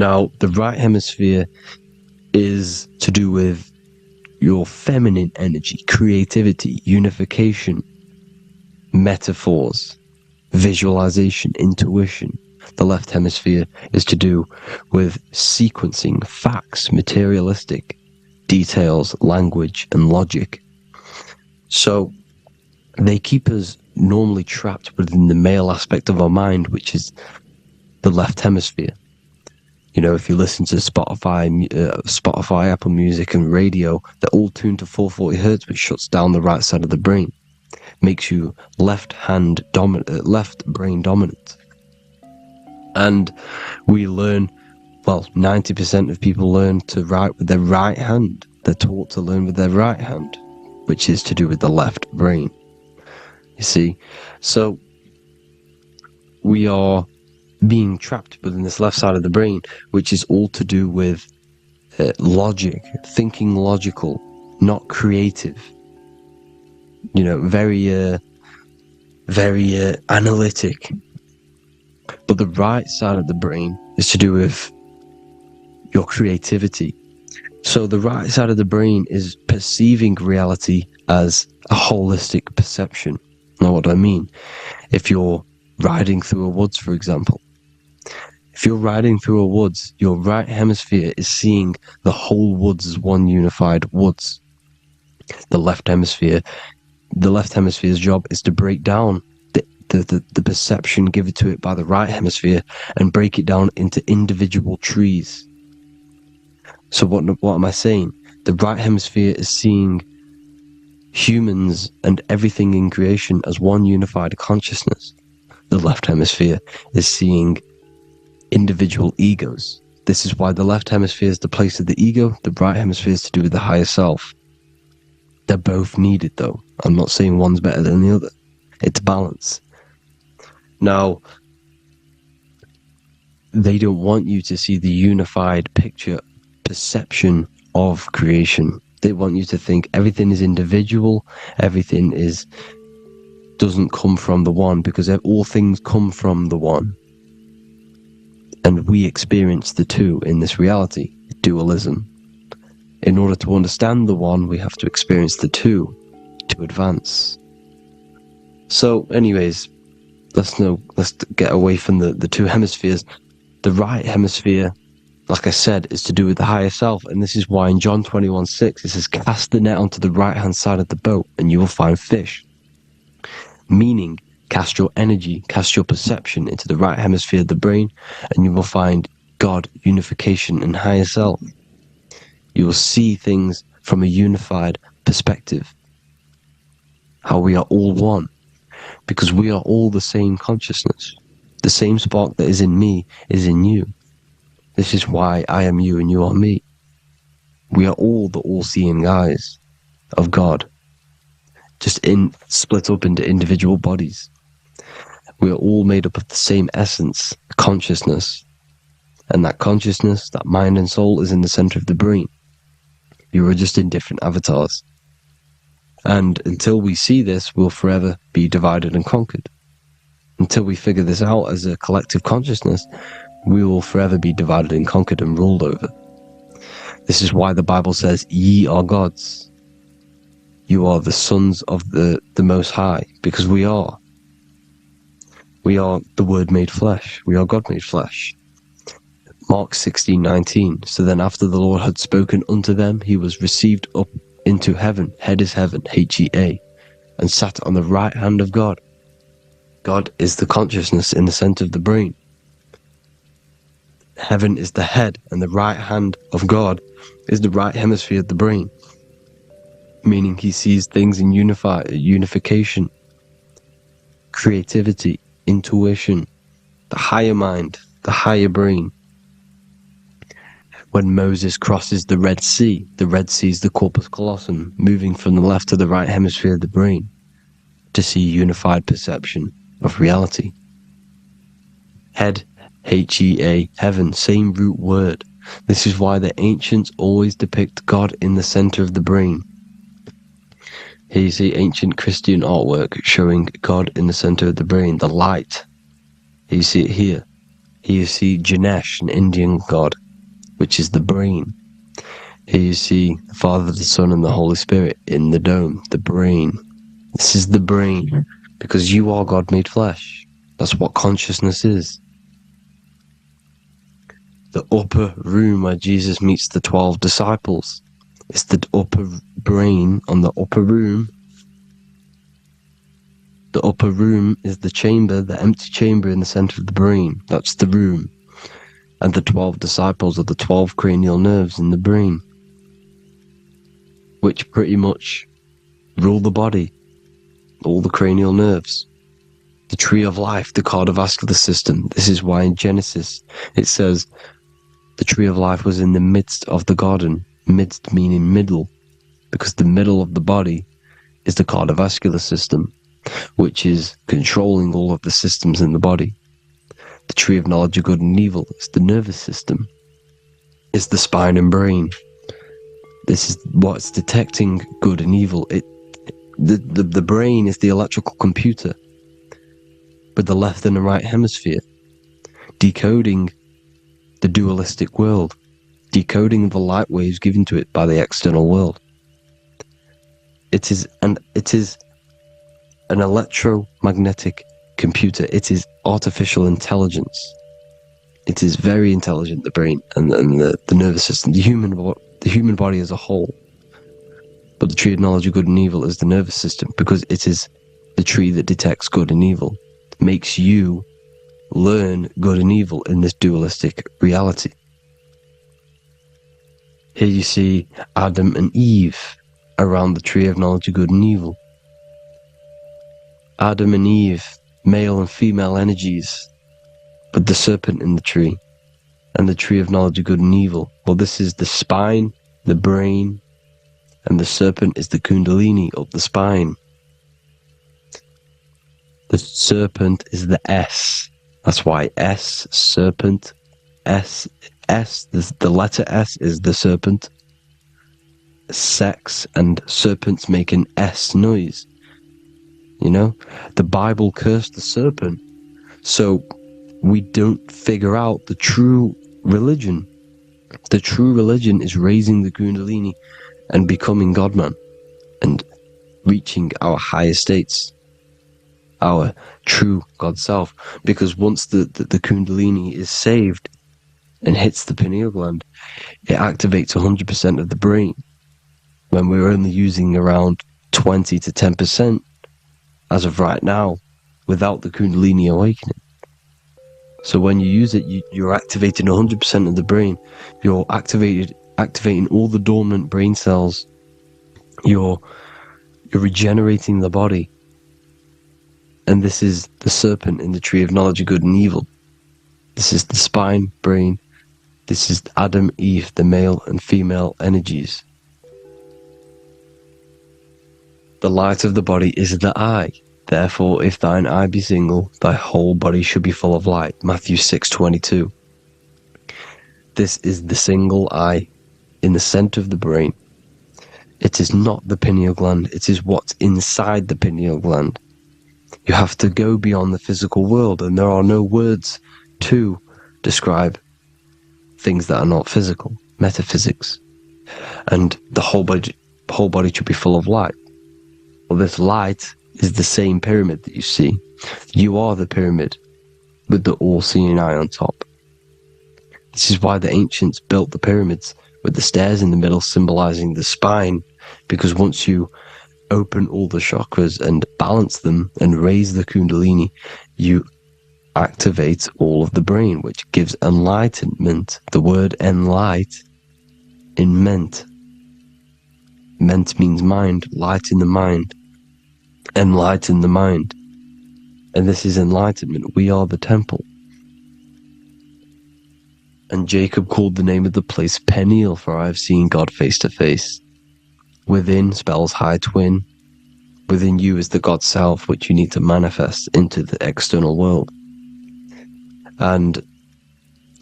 Now, the right hemisphere is to do with your feminine energy, creativity, unification, metaphors, visualization, intuition. The left hemisphere is to do with sequencing, facts, materialistic details, language, and logic. So they keep us normally trapped within the male aspect of our mind, which is the left hemisphere. You know, if you listen to Spotify, Apple Music, and radio, they're all tuned to 440 hertz, which shuts down the right side of the brain, makes you left brain dominant. And we learn, 90% of people learn to write with their right hand. They're taught to learn with their right hand, which is to do with the left brain. You see, so we are being trapped within this left side of the brain, which is all to do with logic, thinking logical, not creative. You know, very analytic. But the right side of the brain is to do with your creativity. So the right side of the brain is perceiving reality as a holistic perception. Now, what do I mean? If you're riding through a woods, for example, if you're riding through a woods, your right hemisphere is seeing the whole woods as one unified woods. The left hemisphere's job is to break down the perception given to it by the right hemisphere and break it down into individual trees. So what am I saying? The right hemisphere is seeing humans and everything in creation as one unified consciousness. The left hemisphere is seeing individual egos. This is why the left hemisphere is the place of the ego, the right hemisphere is to do with the higher self. They're both needed, though. I'm not saying one's better than the other. It's balance. Now, they don't want you to see the unified picture, perception of creation. They want you to think everything is individual, everything doesn't come from the one, because all things come from the one. And we experience the two in this reality, dualism. In order to understand the one, we have to experience the two to advance. So, anyways, let's get away from the two hemispheres. The right hemisphere, like I said, is to do with the higher self, and this is why in John 21:6 it says, "Cast the net onto the right-hand side of the boat, and you will find fish." Meaning, cast your energy, cast your perception into the right hemisphere of the brain, and you will find God, unification, and higher self. You will see things from a unified perspective. How we are all one. Because we are all the same consciousness. The same spark that is in me is in you. This is why I am you and you are me. We are all the all-seeing eyes of God. Just split up into individual bodies. We are all made up of the same essence, consciousness. And that consciousness, that mind and soul, is in the center of the brain. You are just in different avatars. And until we see this, we'll forever be divided and conquered. Until we figure this out as a collective consciousness, we will forever be divided and conquered and ruled over. This is why the Bible says, "Ye are gods." You are the sons of the Most High, because we are. We are the Word made flesh. We are God made flesh. Mark 16:19. So then after the Lord had spoken unto them, he was received up into heaven, head is heaven, H-E-A, and sat on the right hand of God. God is the consciousness in the center of the brain. Heaven is the head, and the right hand of God is the right hemisphere of the brain. Meaning he sees things in unification, creativity, intuition, the higher mind, the higher brain. When Moses crosses the Red Sea is the corpus callosum, moving from the left to the right hemisphere of the brain to see unified perception of reality. Head, H-E-A, heaven, same root word. This is why the ancients always depict God in the center of the brain. Here you see ancient Christian artwork showing God in the center of the brain, the light. Here you see it here. Here you see Ganesh, an Indian god, which is the brain. Here you see the Father, the Son, and the Holy Spirit in the dome, the brain. This is the brain, because you are God made flesh. That's what consciousness is. The upper room where Jesus meets the 12 disciples. It's the upper brain on the upper room. The upper room is the chamber, the empty chamber in the center of the brain. That's the room. And the 12 disciples are the 12 cranial nerves in the brain, which pretty much rule the body, all the cranial nerves. The tree of life, the cardiovascular system. This is why in Genesis it says the tree of life was in the midst of the garden. Midst meaning middle, because the middle of the body is the cardiovascular system, which is controlling all of the systems in the body. The tree of knowledge of good and evil is the nervous system. It's the spine and brain. This is what's detecting good and evil. The brain is the electrical computer with the left and the right hemisphere, decoding the dualistic world, decoding the light waves given to it by the external world. It is an electromagnetic computer. It is artificial intelligence. It is very intelligent, the brain and the nervous system, the human body as a whole. But the tree of knowledge of good and evil is the nervous system, because it is the tree that detects good and evil, makes you learn good and evil in this dualistic reality. Here you see Adam and Eve around the tree of knowledge of good and evil. Adam and Eve male and female energies, with the serpent in the tree, and the tree of knowledge of good and evil. Well, this is the spine, the brain, and the serpent is the kundalini of the spine. The serpent is the S. That's why S, serpent, S, the letter S is the serpent. Sex and serpents make an S noise. You know, the Bible cursed the serpent. So we don't figure out the true religion. The true religion is raising the kundalini and becoming God-man and reaching our higher states, our true God self. Because once the kundalini is saved and hits the pineal gland, it activates 100% of the brain, when we're only using around 20 to 10% as of right now, without the kundalini awakening. So when you use it, you're activating 100% of the brain. You're activating all the dormant brain cells. You're regenerating the body. And this is the serpent in the tree of knowledge of good and evil. This is the spine, brain. This is Adam, Eve, the male and female energies. The light of the body is the eye. Therefore, if thine eye be single, thy whole body should be full of light. Matthew 6:22. This is the single eye in the center of the brain. It is not the pineal gland. It is what's inside the pineal gland. You have to go beyond the physical world, and there are no words to describe things that are not physical, metaphysics. And the whole body should be full of light. Well, this light is the same pyramid that you see. You are the pyramid with the all-seeing eye on top. This is why the ancients built the pyramids with the stairs in the middle symbolizing the spine, because once you open all the chakras and balance them and raise the kundalini, you activate all of the brain, which gives enlightenment. The word enlight in ment. Ment means mind, light in the mind. Enlighten the mind. And this is enlightenment. We are the temple. And Jacob called the name of the place Peniel, for I have seen God face to face. Within spells high twin. Within you is the God self, which you need to manifest into the external world. And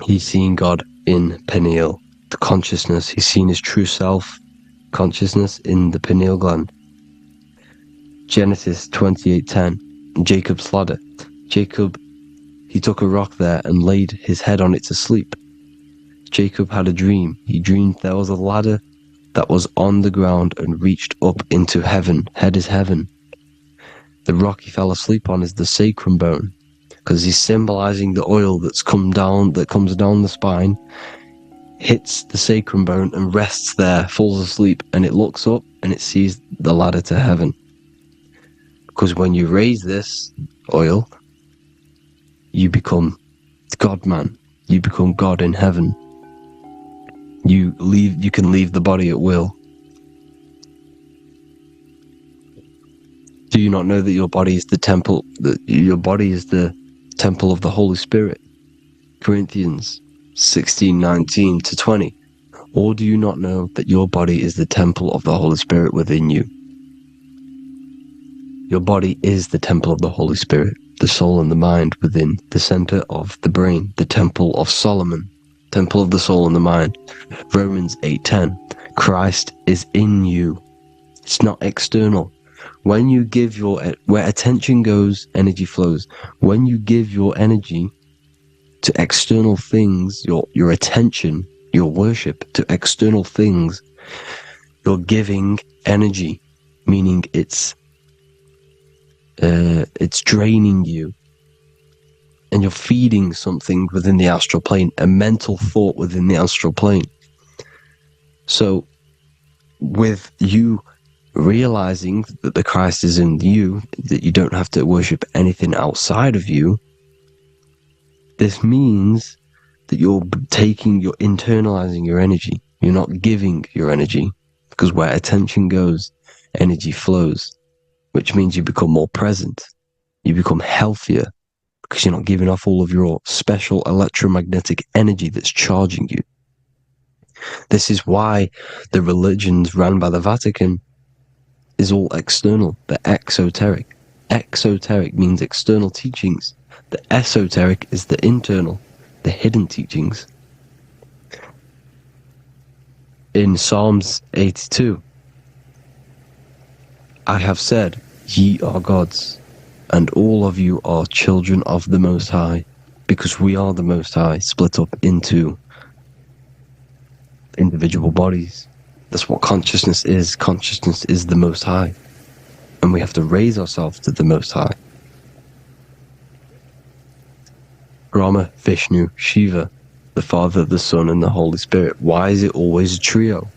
he's seen God in Peniel, the consciousness. He's seen his true self, consciousness, in the pineal gland. Genesis 28:10, Jacob's ladder. Jacob, he took a rock there and laid his head on it to sleep. Jacob had a dream. He dreamed there was a ladder that was on the ground and reached up into heaven. Head is heaven. The rock he fell asleep on is the sacrum bone, because he's symbolizing the oil that comes down the spine, hits the sacrum bone and rests there, falls asleep, and it looks up and it sees the ladder to heaven. Because when you raise this oil, you become God-man. You become God in heaven. You can leave the body at will. Do you not know that your body is the temple? That your body is the temple of the Holy Spirit? Corinthians 16:19-20. Or do you not know that your body is the temple of the Holy Spirit within you? Your body is the temple of the Holy Spirit, the soul and the mind within the center of the brain, the temple of Solomon, temple of the soul and the mind. Romans 8:10. Christ is in you. It's not external. When you give where attention goes, energy flows. When you give your energy to external things, your attention, your worship to external things, you're giving energy, meaning it's draining you, and you're feeding something within the astral plane, a mental thought within the astral plane. So with you realizing that the Christ is in you, that you don't have to worship anything outside of you, this means that you're internalizing your energy. You're not giving your energy, because where attention goes, energy flows, which means you become more present. You become healthier because you're not giving off all of your special electromagnetic energy that's charging you. This is why the religions run by the Vatican is all external. They're exoteric. Exoteric means external teachings. The esoteric is the internal, the hidden teachings. In Psalms 82, I have said, ye are gods, and all of you are children of the Most High, because we are the Most High, split up into individual bodies. That's what consciousness is. Consciousness is the Most High. And we have to raise ourselves to the Most High. Brahma, Vishnu, Shiva, the Father, the Son, and the Holy Spirit. Why is it always a trio?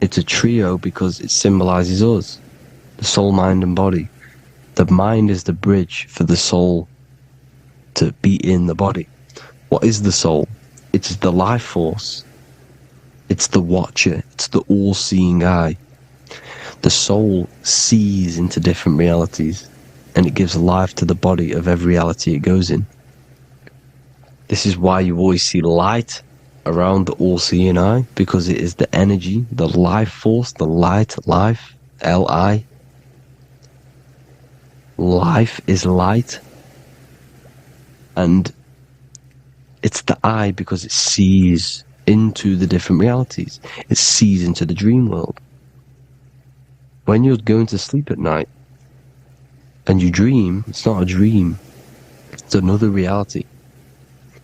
It's a trio because it symbolizes us, the soul, mind, and body. The mind is the bridge for the soul to be in the body. What is the soul? It's the life force. It's the watcher. It's the all-seeing eye. The soul sees into different realities, and it gives life to the body of every reality it goes in. This is why you always see light around the all-seeing eye, because it is the energy, the life force, the light, life, L-I. Life is light, and it's the eye because it sees into the different realities. It sees into the dream world. When you're going to sleep at night and you dream, it's not a dream, it's another reality.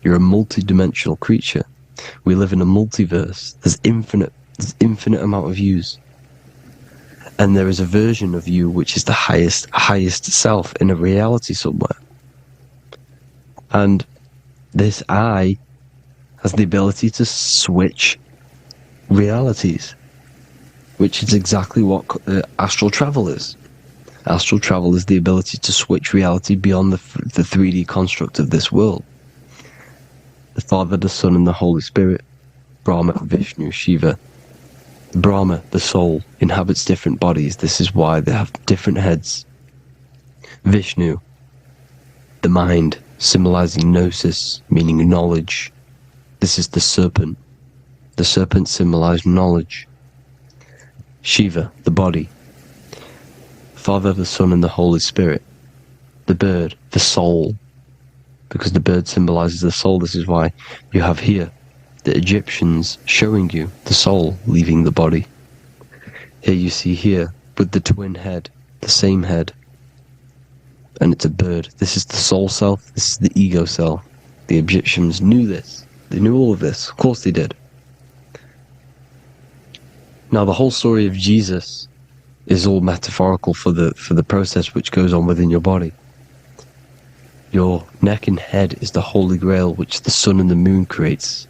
You're a multi-dimensional creature. We live in a multiverse. There's infinite amount of yous. And there is a version of you which is the highest self in a reality somewhere. And this I has the ability to switch realities, which is exactly what astral travel is. Astral travel is the ability to switch reality beyond the 3D construct of this world. The Father, the Son, and the Holy Spirit, Brahma, Vishnu, Shiva. Brahma, the soul, inhabits different bodies. This is why they have different heads. Vishnu, the mind, symbolizing gnosis, meaning knowledge. This is the serpent. The serpent symbolized knowledge. Shiva, the body. Father, the Son, and the Holy Spirit. The bird, the soul. Because the bird symbolizes the soul. This is why you have here the Egyptians showing you the soul leaving the body. Here you see here with the twin head, the same head. And it's a bird. This is the soul self. This is the ego self. The Egyptians knew this. They knew all of this. Of course they did. Now the whole story of Jesus is all metaphorical for the process which goes on within your body. Your neck and head is the Holy Grail which the sun and the moon creates.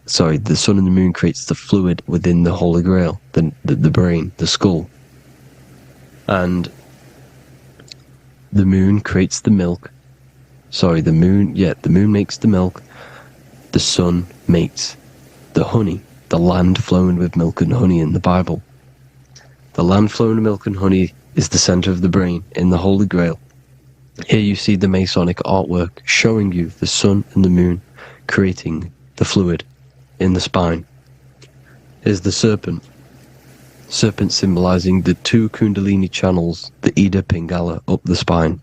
Sorry, the sun and the moon creates the fluid within the Holy Grail, the brain, the skull. And the moon creates the milk. Sorry, the moon makes the milk. The sun makes the honey, the land flowing with milk and honey in the Bible. The land flowing with milk and honey is the center of the brain in the Holy Grail. Here you see the Masonic artwork showing you the sun and the moon creating the fluid in the spine. Here's the serpent. Serpent symbolizing the two Kundalini channels, the Ida Pingala up the spine.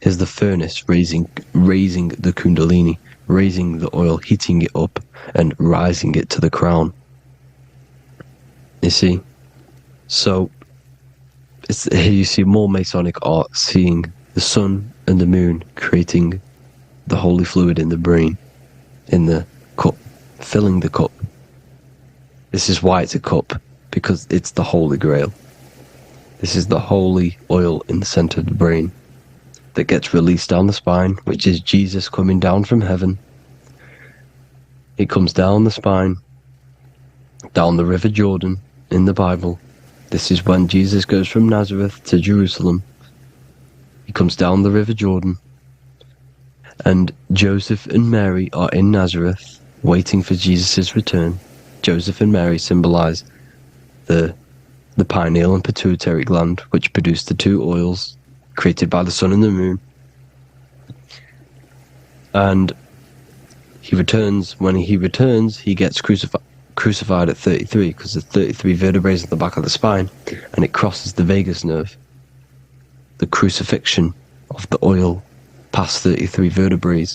Here's the furnace raising the Kundalini, raising the oil, heating it up and rising it to the crown. You see? So here you see more Masonic art, seeing the sun and the moon creating the holy fluid in the brain, in the cup, filling the cup. This is why it's a cup, because it's the Holy Grail. This is the holy oil in the center of the brain that gets released down the spine, which is Jesus coming down from heaven. It comes down the spine, down the River Jordan in the Bible. This is when Jesus goes from Nazareth to Jerusalem. He comes down the River Jordan, and Joseph and Mary are in Nazareth waiting for Jesus' return. Joseph and Mary symbolize the pineal and pituitary gland, which produce the two oils created by the sun and the moon, And he returns. When he returns, he gets crucified at 33, because there's 33 vertebrae at the back of the spine, and it crosses the vagus nerve. The crucifixion of the oil past 33 vertebrae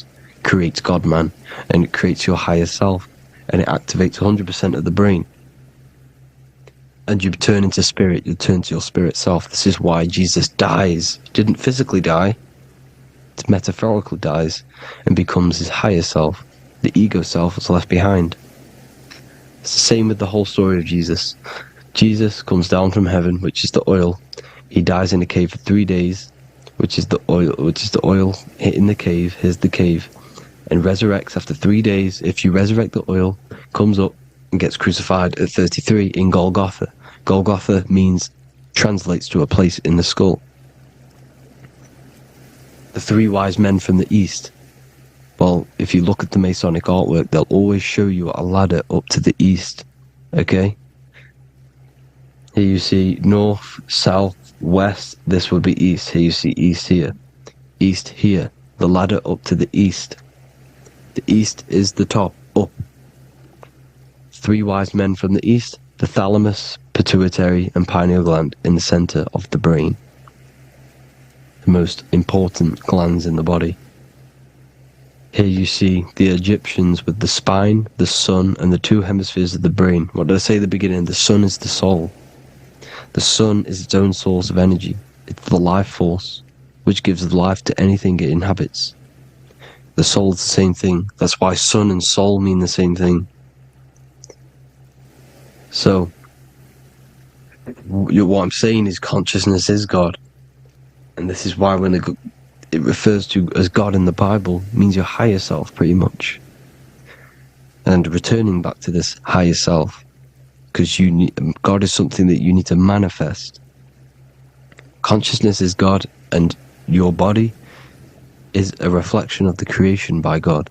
creates God-man, and it creates your higher self, and it activates 100% of the brain. And you turn into spirit, you turn to your spirit self. This is why Jesus dies. He didn't physically die, it metaphorically dies, and becomes his higher self. The ego self is left behind. It's the same with the whole story of Jesus. Jesus comes down from heaven, which is the oil. He dies in a cave for 3 days, which is the oil hitting the cave. Here's the cave. And resurrects after 3 days. If you resurrect the oil, comes up and gets crucified at 33 in Golgotha. Golgotha translates to a place in the skull. The 3 wise men from the east. Well, if you look at the Masonic artwork, they'll always show you a ladder up to the east. Okay? Here you see north, south, west. This would be east. Here you see east here. East here. The ladder up to the east. The east is the top, up. 3 wise men from the east. The thalamus, pituitary, and pineal gland in the center of the brain. The most important glands in the body. Here you see the Egyptians with the spine, the sun, and the 2 hemispheres of the brain. What did I say at the beginning? The sun is the soul. The sun is its own source of energy. It's the life force, which gives life to anything it inhabits. The soul is the same thing. That's why sun and soul mean the same thing. So, what I'm saying is consciousness is God. And this is why when it refers to as God in the Bible, means your higher self, pretty much. And returning back to this higher self, because God is something that you need to manifest. Consciousness is God, and your body is a reflection of the creation by God.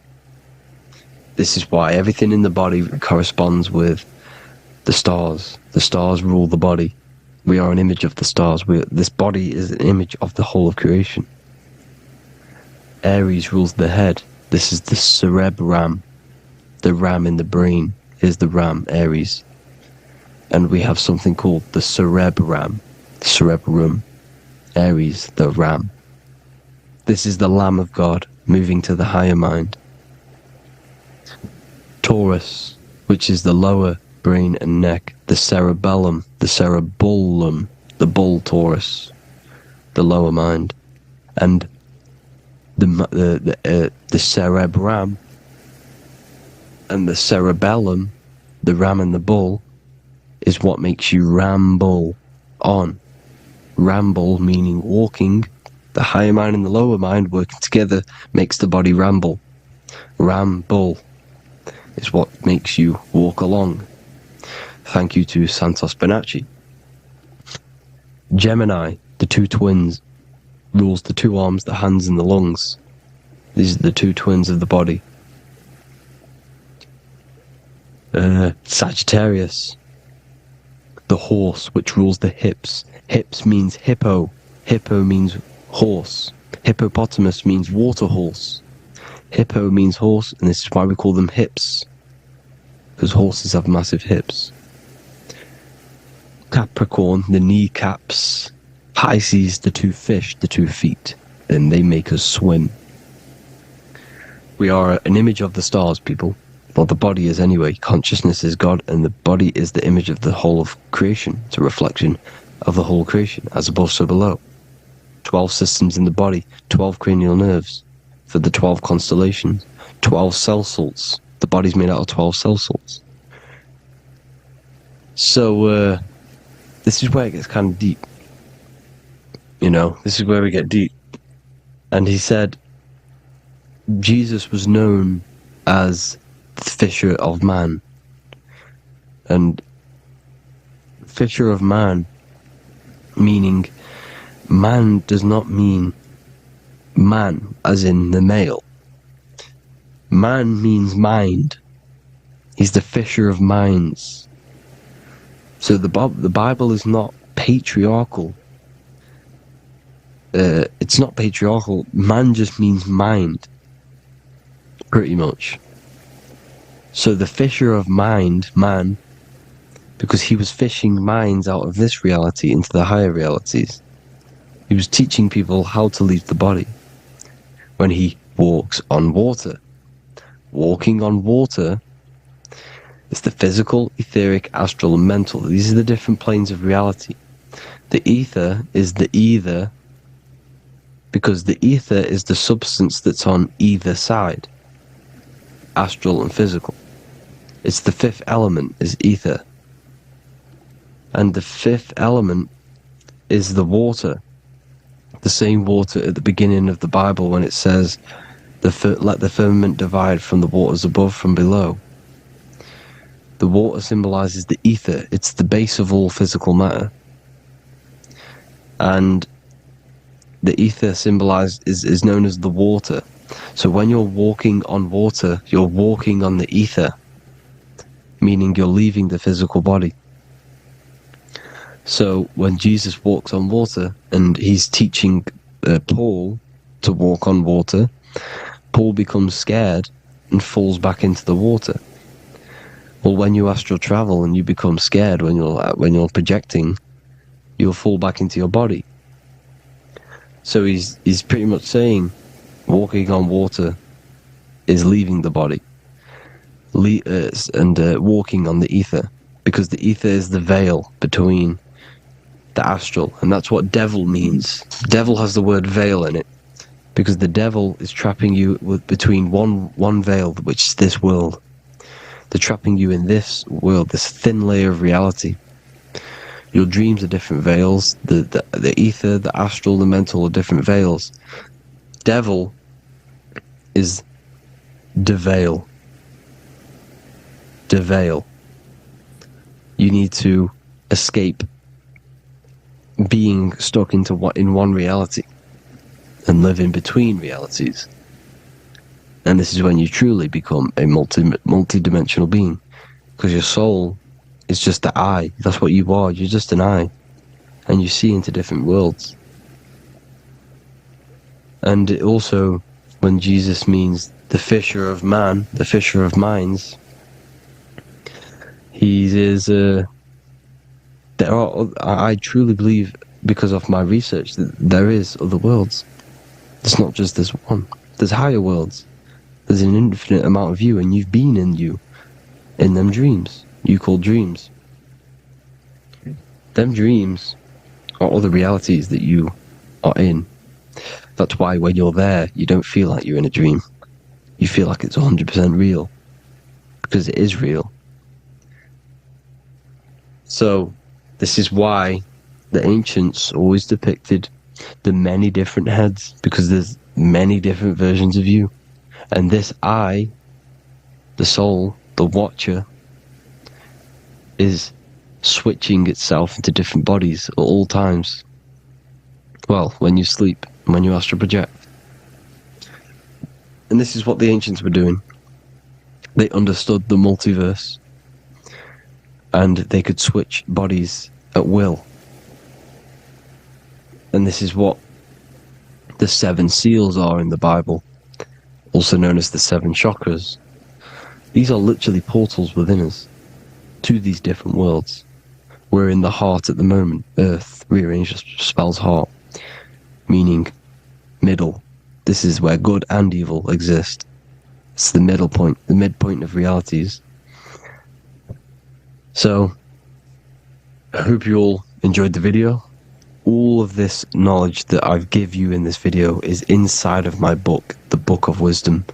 This is why everything in the body corresponds with the stars. The stars rule the body. We are an image of the stars. This body is an image of the whole of creation. Aries rules the head. This is the cerebrum, the ram in the brain. Here's the ram, Aries. And we have something called the cerebrum, Aries, the ram. This is the Lamb of God, moving to the higher mind. Taurus, which is the lower brain and neck. The cerebellum, the bull Taurus, the lower mind. And the cerebrum and the cerebellum, the ram and the bull, is what makes you ramble on. Ramble meaning walking. The higher mind and the lower mind working together makes the body ramble. Ramble is what makes you walk along. Thank you to Santos Bonacci. Gemini, the 2 twins, rules the 2 arms, the hands, and the lungs. These are the 2 twins of the body. Sagittarius, the horse, which rules the hips. Hips means hippo. Hippo means horse. Hippopotamus means water horse. Hippo means horse, and this is why we call them hips, because horses have massive hips. Capricorn, the kneecaps. Pisces, the 2 fish, the 2 feet. Then they make us swim. We are an image of the stars, people. Well, the body is anyway. Consciousness is God, and the body is the image of the whole of creation. It's a reflection of the whole creation, as above, so below. 12 systems in the body, 12 cranial nerves for the 12 constellations, 12 cell salts. The body's made out of 12 cell salts. So, this is where it gets kind of deep. You know, this is where we get deep. And he said, Jesus was known as the fisher of man. And fisher of man, meaning man does not mean man as in the male. Man means mind. He's the fisher of minds. So the Bible is not patriarchal. It's not patriarchal. Man just means mind. pretty much. So the fisher of mind, man, because he was fishing minds out of this reality into the higher realities. He was teaching people how to leave the body when he walks on water. Walking on water is the physical, etheric, astral, and mental. These are the different planes of reality. The ether is the either, because the ether is the substance that's on either side, astral and physical. It's the fifth element, is ether. And the fifth element is the water. The same water at the beginning of the Bible when it says, let the firmament divide from the waters above from below. The water symbolizes the ether. It's the base of all physical matter. And the ether is known as the water. So when you're walking on water, you're walking on the ether, meaning you're leaving the physical body. So when Jesus walks on water and he's teaching Paul to walk on water, Paul becomes scared and falls back into the water. Well, when you astral travel and you become scared when you're projecting, you'll fall back into your body. So he's pretty much saying walking on water is leaving the body, and walking on the ether, because the ether is the veil between the astral, and that's what devil means. Devil has the word veil in it, because the devil is trapping you between one veil, which is this world. They're trapping you in this world, this thin layer of reality. Your dreams are different veils. The ether, the astral, the mental are different veils. Devil is the veil. The veil. You need to escape being stuck in one reality and live in between realities. And this is when you truly become a multi-dimensional being, because your soul is just the eye. That's what you are. You're just an eye, and you see into different worlds. And it also, when Jesus means the fisher of man, the fisher of minds, I truly believe, because of my research, that there is other worlds. It's not just this one. There's higher worlds. There's an infinite amount of you, and you've been in them dreams. You call dreams. Them dreams are other realities that you are in. That's why when you're there, you don't feel like you're in a dream. You feel like it's 100% real, because it is real. So, this is why the ancients always depicted the many different heads, because there's many different versions of you. And this I, the soul, the watcher, is switching itself into different bodies at all times. Well, when you sleep, when you astral project. And this is what the ancients were doing. They understood the multiverse, and they could switch bodies at will. And this is what the 7 seals are in the Bible, also known as the 7 chakras. These are literally portals within us to these different worlds. We're in the heart at the moment. Earth, rearranged spells heart, meaning middle. This is where good and evil exist. It's the middle point, the midpoint of realities. So, I hope you all enjoyed the video. All of this knowledge that I've give you in this video is inside of my book, the Book of Wisdom.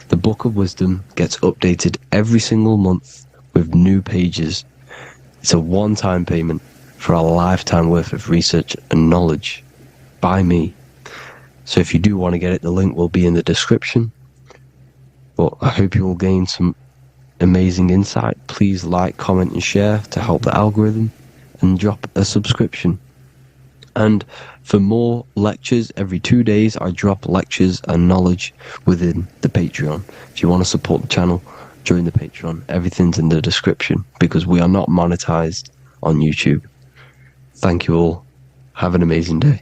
The Book of Wisdom gets updated every single month with new pages. It's a one-time payment for a lifetime worth of research and knowledge by me. So if you do want to get it, the link will be in the description. But I hope you will gain some amazing insight. Please like, comment and share to help the algorithm, and drop a subscription. And for more lectures, every 2 days I drop lectures and knowledge within the Patreon. If you want to support the channel, join the Patreon. Everything's in the description, because we are not monetized on YouTube. Thank you all. Have an amazing day.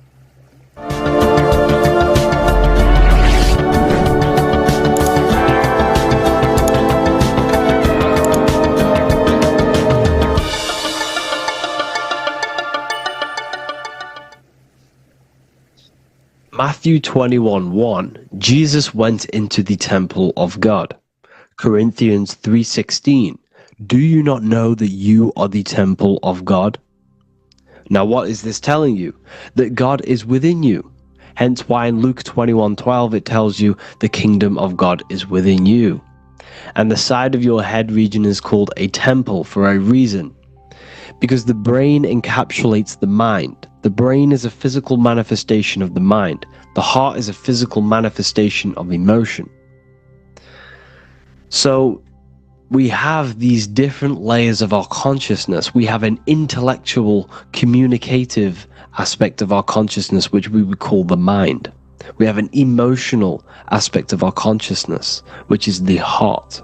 Matthew 21:1, Jesus went into the temple of God. Corinthians 3:16, do you not know that you are the temple of God? Now what is this telling you? That God is within you. Hence why in Luke 21:12 it tells you the kingdom of God is within you. And the side of your head region is called a temple for a reason. Because the brain encapsulates the mind. The brain is a physical manifestation of the mind. The heart is a physical manifestation of emotion. So we have these different layers of our consciousness. We have an intellectual, communicative aspect of our consciousness, which we would call the mind. We have an emotional aspect of our consciousness, which is the heart.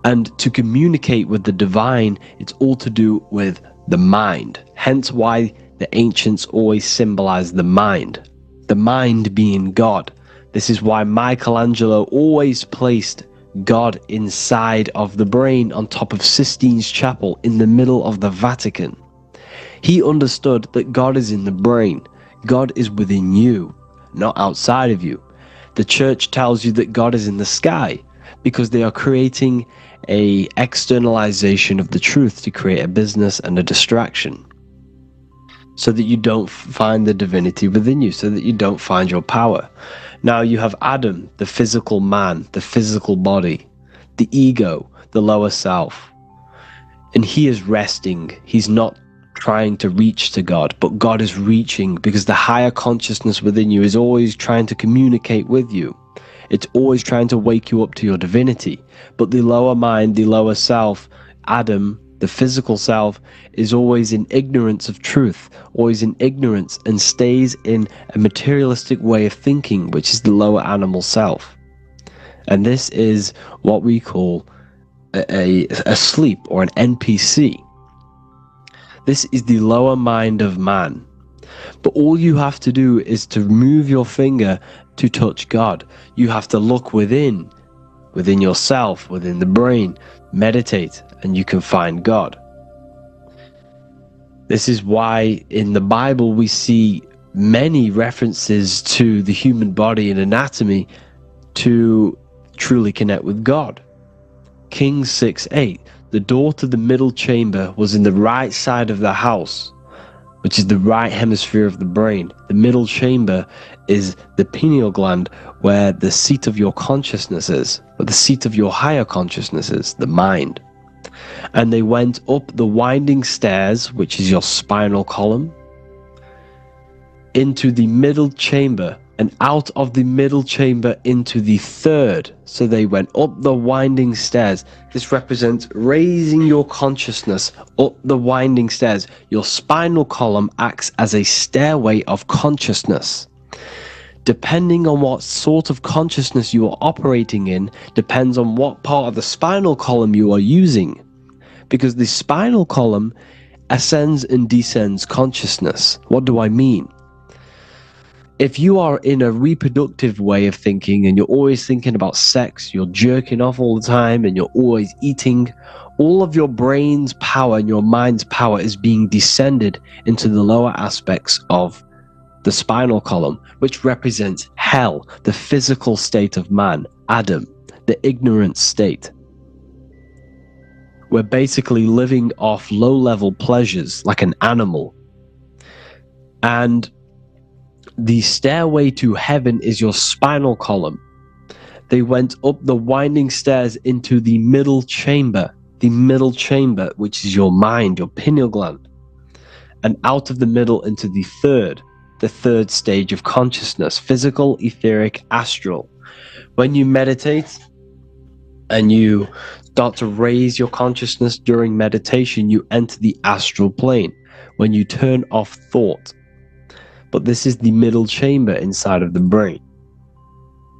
And to communicate with the divine, it's all to do with the mind. Hence why the ancients always symbolize the mind being God. This is why Michelangelo always placed God inside of the brain on top of Sistine Chapel in the middle of the Vatican. He understood that God is in the brain. God is within you, not outside of you. The church tells you that God is in the sky because they are creating a externalization of the truth to create a business and a distraction, so that you don't find the divinity within you, so that you don't find your power. Now you have Adam, the physical man, the physical body, the ego, the lower self, and he is resting. He's not trying to reach to God, but God is reaching, because the higher consciousness within you is always trying to communicate with you. It's always trying to wake you up to your divinity. But the lower mind, the lower self, Adam, the physical self, is always in ignorance of truth, always in ignorance, and stays in a materialistic way of thinking, which is the lower animal self. And this is what we call a sleep, or an NPC. This is the lower mind of man. But all you have to do is to move your finger to touch God. You have to look within yourself, within the brain, meditate, and you can find God. This is why in the Bible we see many references to the human body and anatomy to truly connect with God. Kings 6:8, the door to the middle chamber was in the right side of the house, which is the right hemisphere of the brain. The middle chamber is the pineal gland, where the seat of your consciousness is, or the seat of your higher consciousness is, the mind. And they went up the winding stairs, which is your spinal column, into the middle chamber, and out of the middle chamber into the third. So they went up the winding stairs. This represents raising your consciousness up the winding stairs. Your spinal column acts as a stairway of consciousness. Depending on what sort of consciousness you are operating in, depends on what part of the spinal column you are using. Because the spinal column ascends and descends consciousness. What do I mean? If you are in a reproductive way of thinking and you're always thinking about sex, you're jerking off all the time and you're always eating, all of your brain's power and your mind's power is being descended into the lower aspects of the spinal column, which represents hell, the physical state of man, Adam, the ignorant state. We're basically living off low-level pleasures like an animal. And the stairway to heaven is your spinal column. They went up the winding stairs into the middle chamber, which is your mind, your pineal gland, and out of the middle into the third stage of consciousness, physical, etheric, astral. When you meditate and you start to raise your consciousness during meditation, you enter the astral plane when you turn off thought. But this is the middle chamber inside of the brain.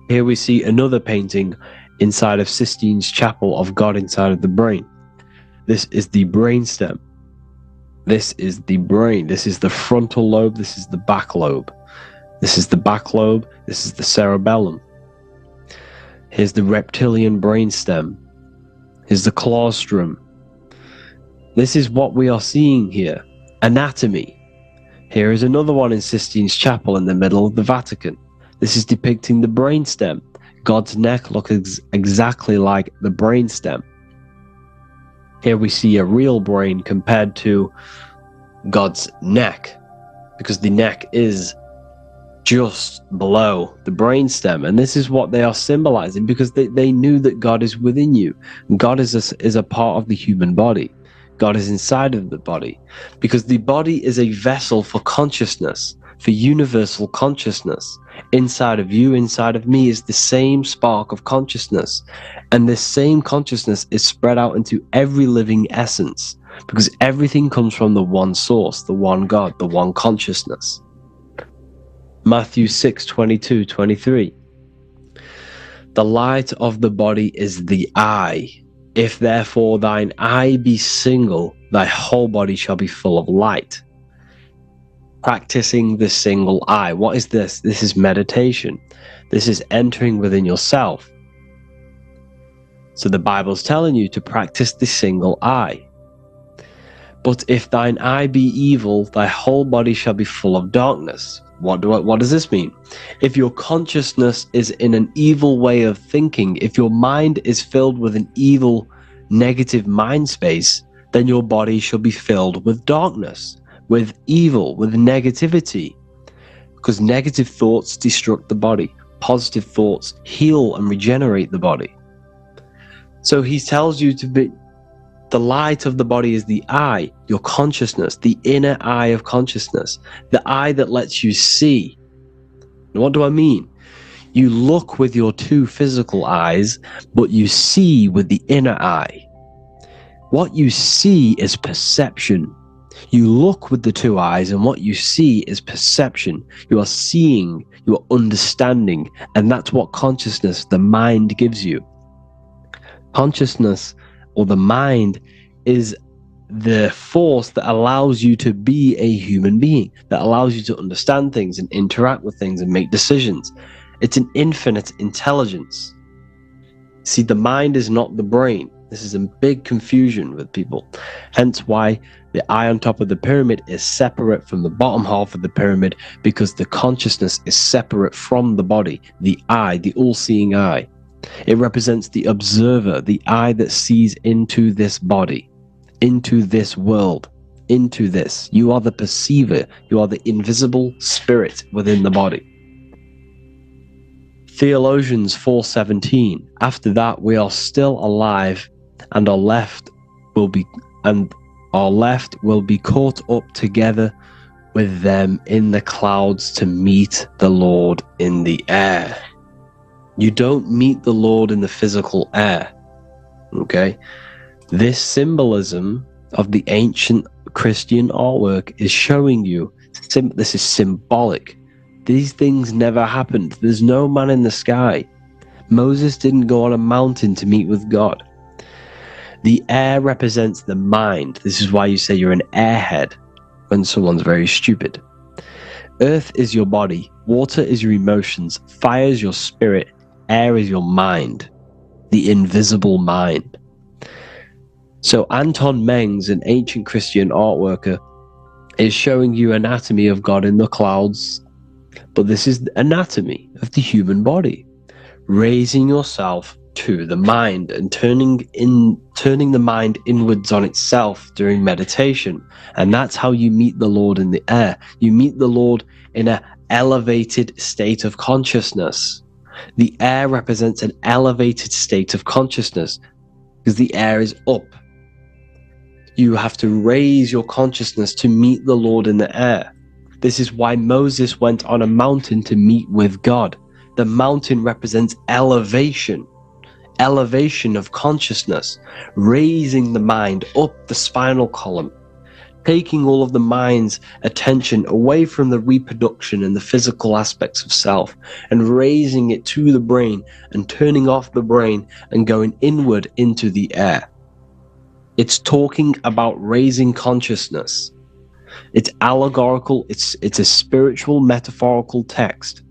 Here we see another painting inside of Sistine's Chapel of God inside of the brain. This is the brainstem. This is the brain. This is the frontal lobe. This is the back lobe. This is the back lobe. This is the cerebellum. Here's the reptilian brainstem. Here's the claustrum. This is what we are seeing here. Anatomy. Here is another one in Sistine Chapel in the middle of the Vatican. This is depicting the brainstem. God's neck looks exactly like the brainstem. Here we see a real brain compared to God's neck, because the neck is just below the brainstem, and this is what they are symbolizing, because they knew that God is within you. God is a part of the human body. God is inside of the body, because the body is a vessel for consciousness, for universal consciousness. Inside of you, inside of me, is the same spark of consciousness, and this same consciousness is spread out into every living essence, because everything comes from the one source, the one God, the one consciousness. Matthew 6:22-23. The light of the body is the eye. If therefore thine eye be single, thy whole body shall be full of light. Practicing the single eye. What is this? This is meditation. This is entering within yourself. So the Bible's telling you to practice the single eye. But if thine eye be evil, thy whole body shall be full of darkness. What does this mean? If your consciousness is in an evil way of thinking, if your mind is filled with an evil, negative mind space, then your body shall be filled with darkness, with evil, with negativity. Because negative thoughts destruct the body. Positive thoughts heal and regenerate the body. So he tells you to be, the light of the body is the eye, your consciousness, the inner eye of consciousness, the eye that lets you see. And what do I mean? You look with your two physical eyes, but you see with the inner eye. What you see is perception. You look with the two eyes, and what you see is perception. You are seeing, you are understanding, and that's what consciousness, the mind, gives you. Consciousness, or the mind, is the force that allows you to be a human being, that allows you to understand things and interact with things and make decisions. It's an infinite intelligence. See, the mind is not the brain. This is a big confusion with people. Hence why the eye on top of the pyramid is separate from the bottom half of the pyramid, because the consciousness is separate from the body, the eye, the all-seeing eye. It represents the observer, the eye that sees into this body, into this world, into this. You are the perceiver. You are the invisible spirit within the body. Theologians 4:17. After that, we are still alive, and our left will be caught up together with them in the clouds to meet the Lord in the air. You don't meet the Lord in the physical air. Okay? This symbolism of the ancient Christian artwork is showing you this is symbolic. These things never happened. There's no man in the sky. Moses didn't go on a mountain to meet with God. The air represents the mind. This is why you say you're an airhead when someone's very stupid. Earth is your body. Water is your emotions. Fire is your spirit. Air is your mind, the invisible mind. So Anton Mengs, an ancient Christian art worker, is showing you anatomy of God in the clouds, but this is the anatomy of the human body. Raising yourself to the mind and turning the mind inwards on itself during meditation. And that's how you meet the Lord in the air. You meet the Lord in an elevated state of consciousness. The air represents an elevated state of consciousness because the air is up. You have to raise your consciousness to meet the Lord in the air. This is why Moses went on a mountain to meet with God. The mountain represents elevation of consciousness, raising the mind up the spinal column, taking all of the mind's attention away from the reproduction and the physical aspects of self and raising it to the brain and turning off the brain and going inward into the air. It's talking about raising consciousness. It's allegorical. It's a spiritual metaphorical text.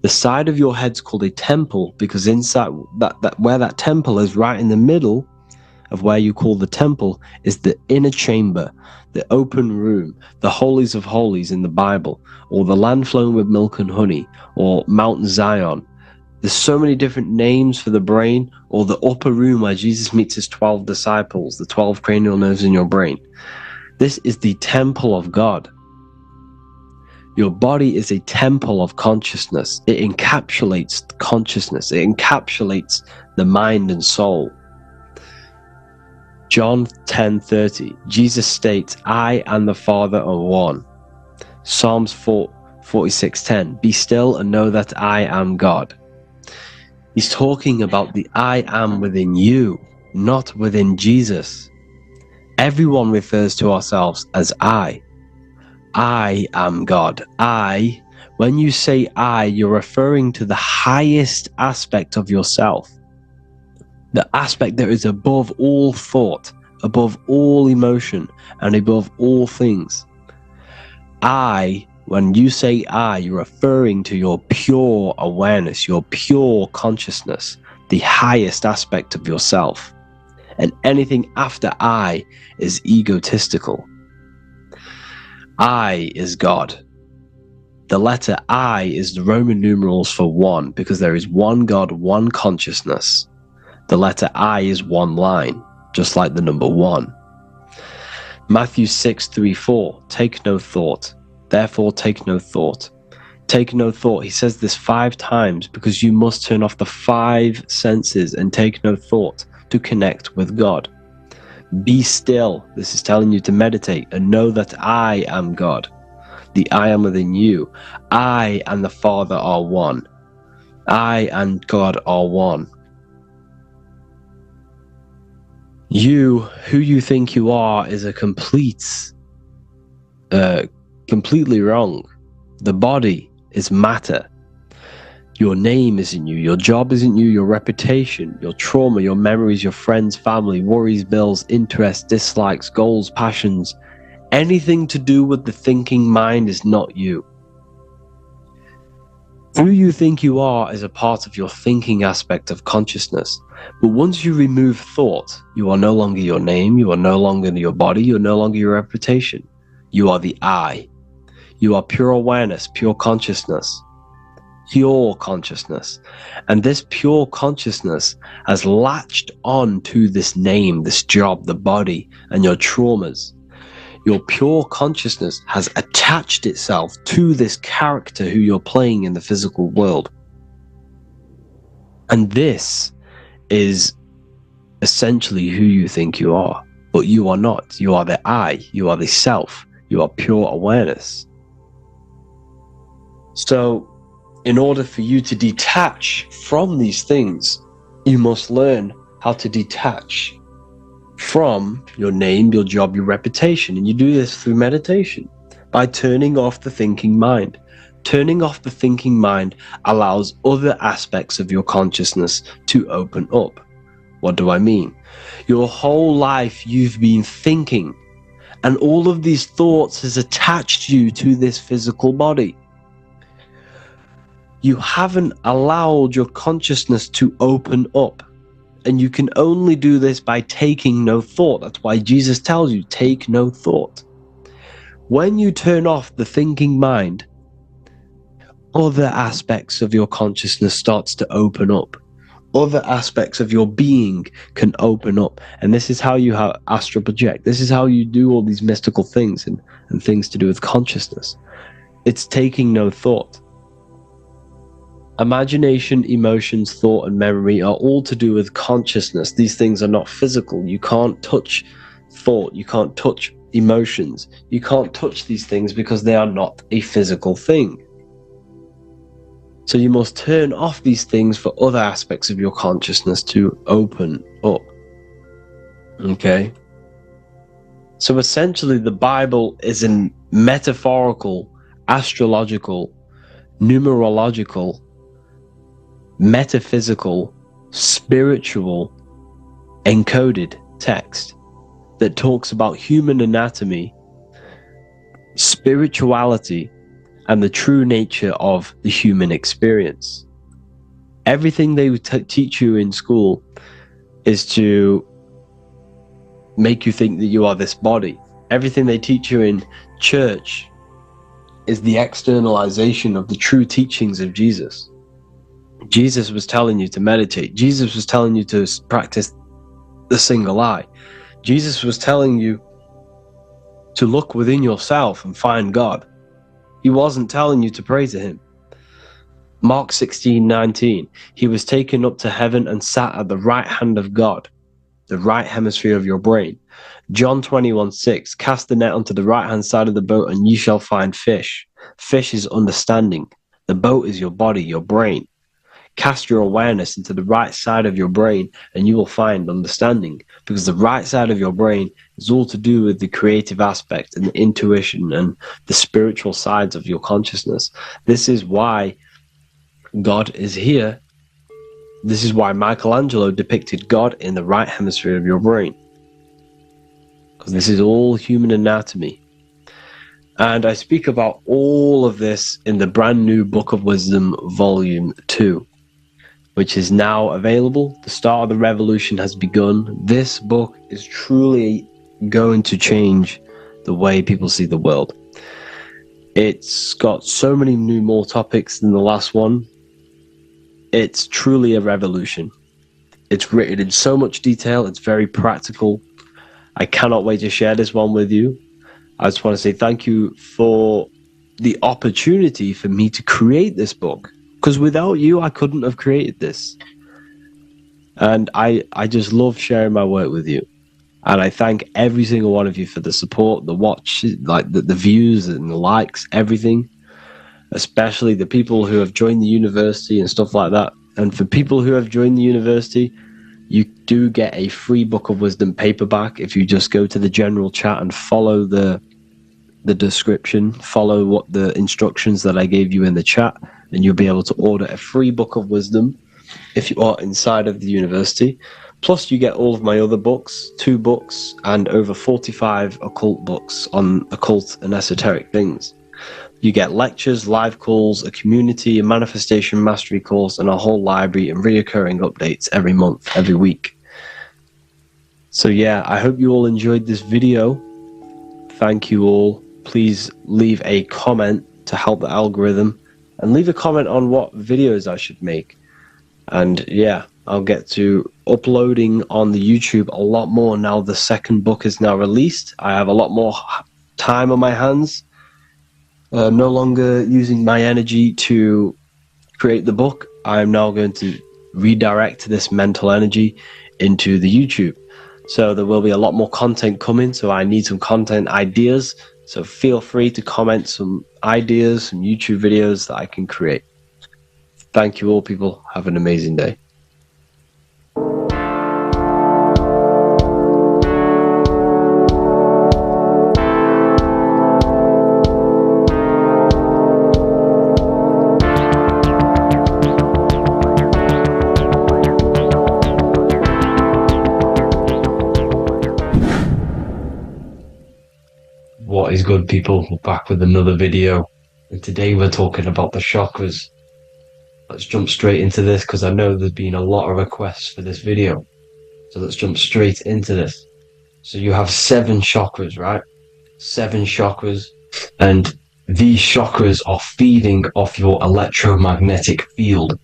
The side of your head's called a temple because inside that where that temple is, right in the middle, of where you call the temple is the inner chamber, the open room, the holies of holies in the Bible, or the land flowing with milk and honey, or Mount Zion. There's so many different names for the brain, or the upper room where Jesus meets his 12 disciples, the 12 cranial nerves in your brain. This is the temple of God. Your body is a temple of consciousness. It encapsulates consciousness. It encapsulates the mind and soul. John 10:30, Jesus states, I and the Father are one. Psalms 46:10, be still and know that I am God. He's talking about the I am within you, not within Jesus. Everyone refers to ourselves as I. I am God. When you say I, you're referring to the highest aspect of yourself. The aspect that is above all thought, above all emotion, and above all things. When you say I, you're referring to your pure awareness, your pure consciousness, the highest aspect of yourself. And anything after I is egotistical. I is God. The letter I is the Roman numerals for one, because there is one God, one consciousness. The letter I is one line, just like the number 1. Matthew 6:3-4, take no thought. Therefore take no thought. Take no thought. He says this 5 times because you must turn off the 5 senses and take no thought to connect with God. Be still. This is telling you to meditate and know that I am God. The I am within you. I and the Father are one. I and God are one. You, who you think you are, is a completely wrong. The body is matter. Your name isn't you, your job isn't you, your reputation, your trauma, your memories, your friends, family, worries, bills, interests, dislikes, goals, passions. Anything to do with the thinking mind is not you. Who you think you are is a part of your thinking aspect of consciousness. But once you remove thought, you are no longer your name, you are no longer your body, you are no longer your reputation. You are the I. You are pure awareness, pure consciousness. Pure consciousness. And this pure consciousness has latched on to this name, this job, the body, and your traumas. Your pure consciousness has attached itself to this character who you're playing in the physical world. And this is essentially who you think you are. But you are not. You are the I. You are the self. You are pure awareness. So, in order for you to detach from these things, you must learn how to detach from your name, your job, your reputation. And you do this through meditation, by turning off the thinking mind. Turning off the thinking mind allows other aspects of your consciousness to open up. What do I mean? Your whole life you've been thinking, and all of these thoughts has attached you to this physical body. You haven't allowed your consciousness to open up. And you can only do this by taking no thought. That's why Jesus tells you, take no thought. When you turn off the thinking mind, other aspects of your consciousness starts to open up. Other aspects of your being can open up. And this is how you astral project. This is how you do all these mystical things and things to do with consciousness. It's taking no thought. Imagination, emotions, thought, and memory are all to do with consciousness. These things are not physical. You can't touch thought. You can't touch emotions. You can't touch these things because they are not a physical thing. So you must turn off these things for other aspects of your consciousness to open up. Okay? So essentially, the Bible is a metaphorical, astrological, numerological, metaphysical, spiritual, encoded text that talks about human anatomy, spirituality, and the true nature of the human experience. Everything they teach you in school is to make you think that you are this body. Everything they teach you in church is the externalization of the true teachings of Jesus. Jesus was telling you to meditate. Jesus was telling you to practice the single eye. Jesus was telling you to look within yourself and find God. He wasn't telling you to pray to him. Mark 16:19, he was taken up to heaven and sat at the right hand of God, the right hemisphere of your brain. John 21:6, cast the net onto the right hand side of the boat and ye shall find fish. Fish is understanding. The boat is your body, your brain. Cast your awareness into the right side of your brain and you will find understanding, because the right side of your brain is all to do with the creative aspect and the intuition and the spiritual sides of your consciousness. This is why God is here. This is why Michelangelo depicted God in the right hemisphere of your brain, because this is all human anatomy. And I speak about all of this in the brand new Book of Wisdom, Volume 2, which is now available. The start of the revolution has begun. This book is truly going to change the way people see the world. It's got so many more topics than the last one. It's truly a revolution. It's written in so much detail. It's very practical. I cannot wait to share this one with you. I just want to say thank you for the opportunity for me to create this book, because without you, I couldn't have created this. And I just love sharing my work with you. And I thank every single one of you for the support, the watch, like the views and the likes, everything. Especially the people who have joined the university and stuff like that. And for people who have joined the university, you do get a free Book of Wisdom paperback if you just go to the general chat and follow the description, follow what the instructions that I gave you in the chat, and you'll be able to order a free Book of Wisdom if you are inside of the university. Plus you get all of my other books, 2 books, and over 45 occult books on occult and esoteric things. You get lectures, live calls, a community, a manifestation mastery course, and a whole library and reoccurring updates every month, every week. So yeah, I hope you all enjoyed this video. Thank you all. Please leave a comment to help the algorithm, and leave a comment on what videos I should make. And yeah, I'll get to uploading on the YouTube a lot more now the second book is now released. I have a lot more time on my hands. No longer using my energy to create the book. I am now going to redirect this mental energy into the YouTube. So there will be a lot more content coming. So I need some content ideas. So feel free to comment some ideas, some YouTube videos that I can create. Thank you all, people. Have an amazing day. What is good, people? We're back with another video, and today we're talking about the chakras. Let's jump straight into this, because I know there's been a lot of requests for this video. So let's jump straight into this. So you have 7 chakras, right? 7 chakras, and these chakras are feeding off your electromagnetic field,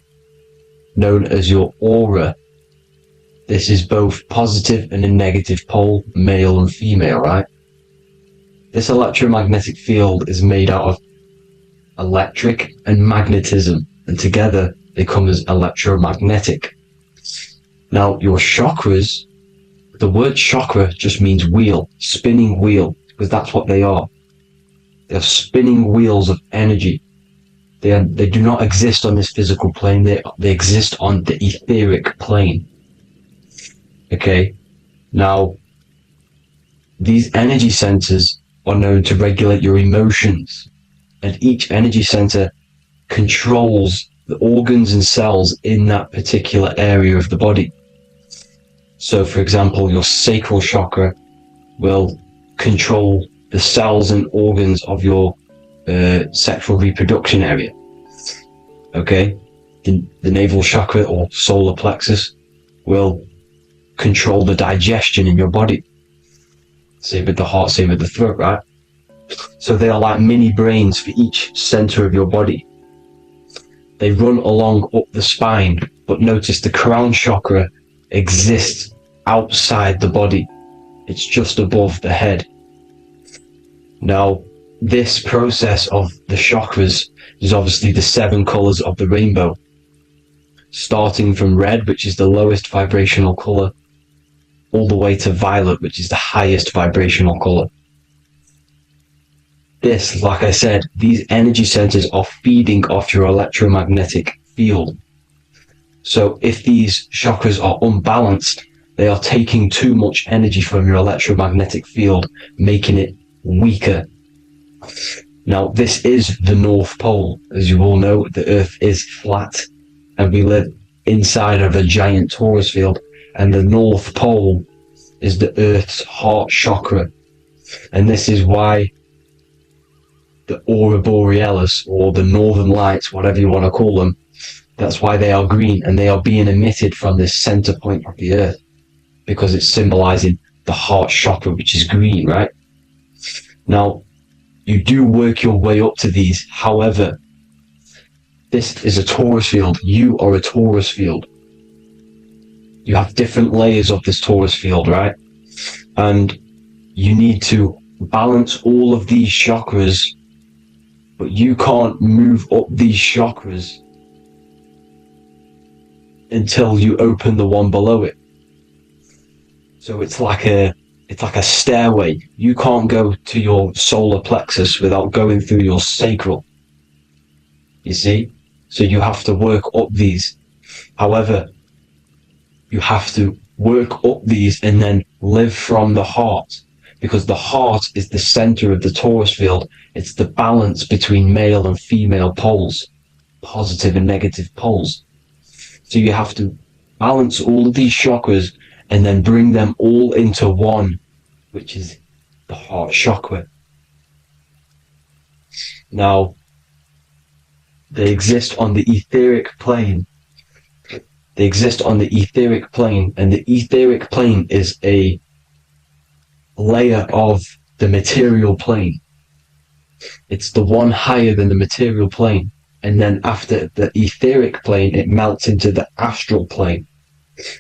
known as your aura. This is both positive and a negative pole, male and female, right? This electromagnetic field is made out of electric and magnetism, and together they come as electromagnetic. Now, your chakras, the word chakra just means wheel, spinning wheel, because that's what they are. They're spinning wheels of energy. They do not exist on this physical plane, they exist on the etheric plane. Okay? Now, these energy centers are known to regulate your emotions, and each energy center controls the organs and cells in that particular area of the body. So for example, your sacral chakra will control the cells and organs of your sexual reproduction area. Okay, the navel chakra or solar plexus will control the digestion in your body. Same with the heart, same with the throat, right? So they are like mini brains for each center of your body. They run along up the spine, but notice the crown chakra exists outside the body. It's just above the head. Now, this process of the chakras is obviously the 7 colors of the rainbow, starting from red, which is the lowest vibrational color, all the way to violet, which is the highest vibrational color. This, like I said, these energy centers are feeding off your electromagnetic field. So if these chakras are unbalanced, they are taking too much energy from your electromagnetic field, making it weaker. Now, this is the North Pole. As you all know, the Earth is flat, and we live inside of a giant torus field, and the North Pole is the Earth's heart chakra. And this is why the aurora borealis, or the northern lights, whatever you want to call them, that's why they are green, and they are being emitted from this center point of the Earth, because it's symbolizing the heart chakra, which is green, right? Now, you do work your way up to these. However, this is a torus field. You are a torus field. You have different layers of this torus field, right? And you need to balance all of these chakras, but you can't move up these chakras until you open the one below it. So it's like a stairway. You can't go to your solar plexus without going through your sacral. You see? So you have to work up these. However, you have to work up these and then live from the heart, because the heart is the center of the torus field. It's the balance between male and female poles, positive and negative poles. So you have to balance all of these chakras and then bring them all into one, which is the heart chakra. Now, they exist on the etheric plane. They exist on the etheric plane, and the etheric plane is a layer of the material plane. It's the one higher than the material plane, and then after the etheric plane, it melts into the astral plane.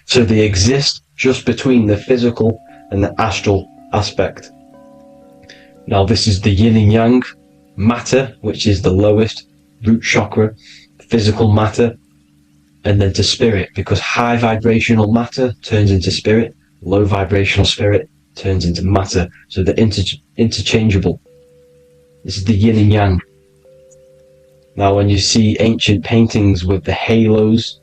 So they exist just between the physical and the astral aspect. Now, this is the yin and yang matter, which is the lowest root chakra, physical matter, and then to spirit, because high vibrational matter turns into spirit, low vibrational spirit turns into matter. So they're interchangeable. This is the yin and yang. Now, when you see ancient paintings with the halos,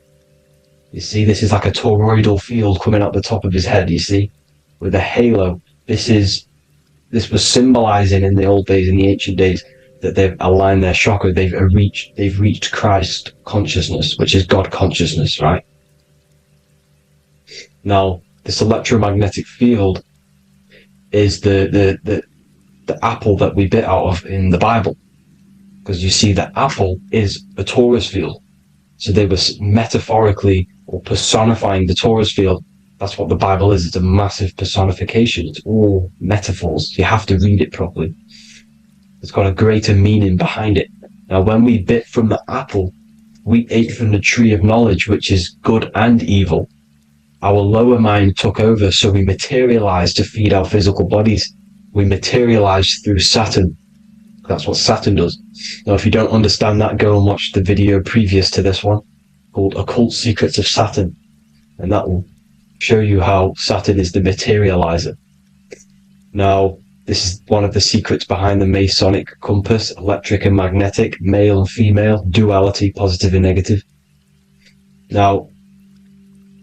you see this is like a toroidal field coming out the top of his head, you see, with a halo. This was symbolizing in the old days, in the ancient days, that they've aligned their chakra, they've reached Christ consciousness, which is God consciousness, right? Now, this electromagnetic field is the apple that we bit out of in the Bible, because you see that apple is a torus field. So they were metaphorically or personifying the torus field. That's what the Bible is. It's a massive personification. It's all metaphors. You have to read it properly. It's got a greater meaning behind it. Now, when we bit from the apple, we ate from the tree of knowledge, which is good and evil. Our lower mind took over, so we materialized to feed our physical bodies. We materialized through Saturn. That's what Saturn does. Now, if you don't understand that, go and watch the video previous to this one called Occult Secrets of Saturn, and that will show you how Saturn is the materializer. Now, this is one of the secrets behind the Masonic compass: electric and magnetic, male and female, duality, positive and negative. Now,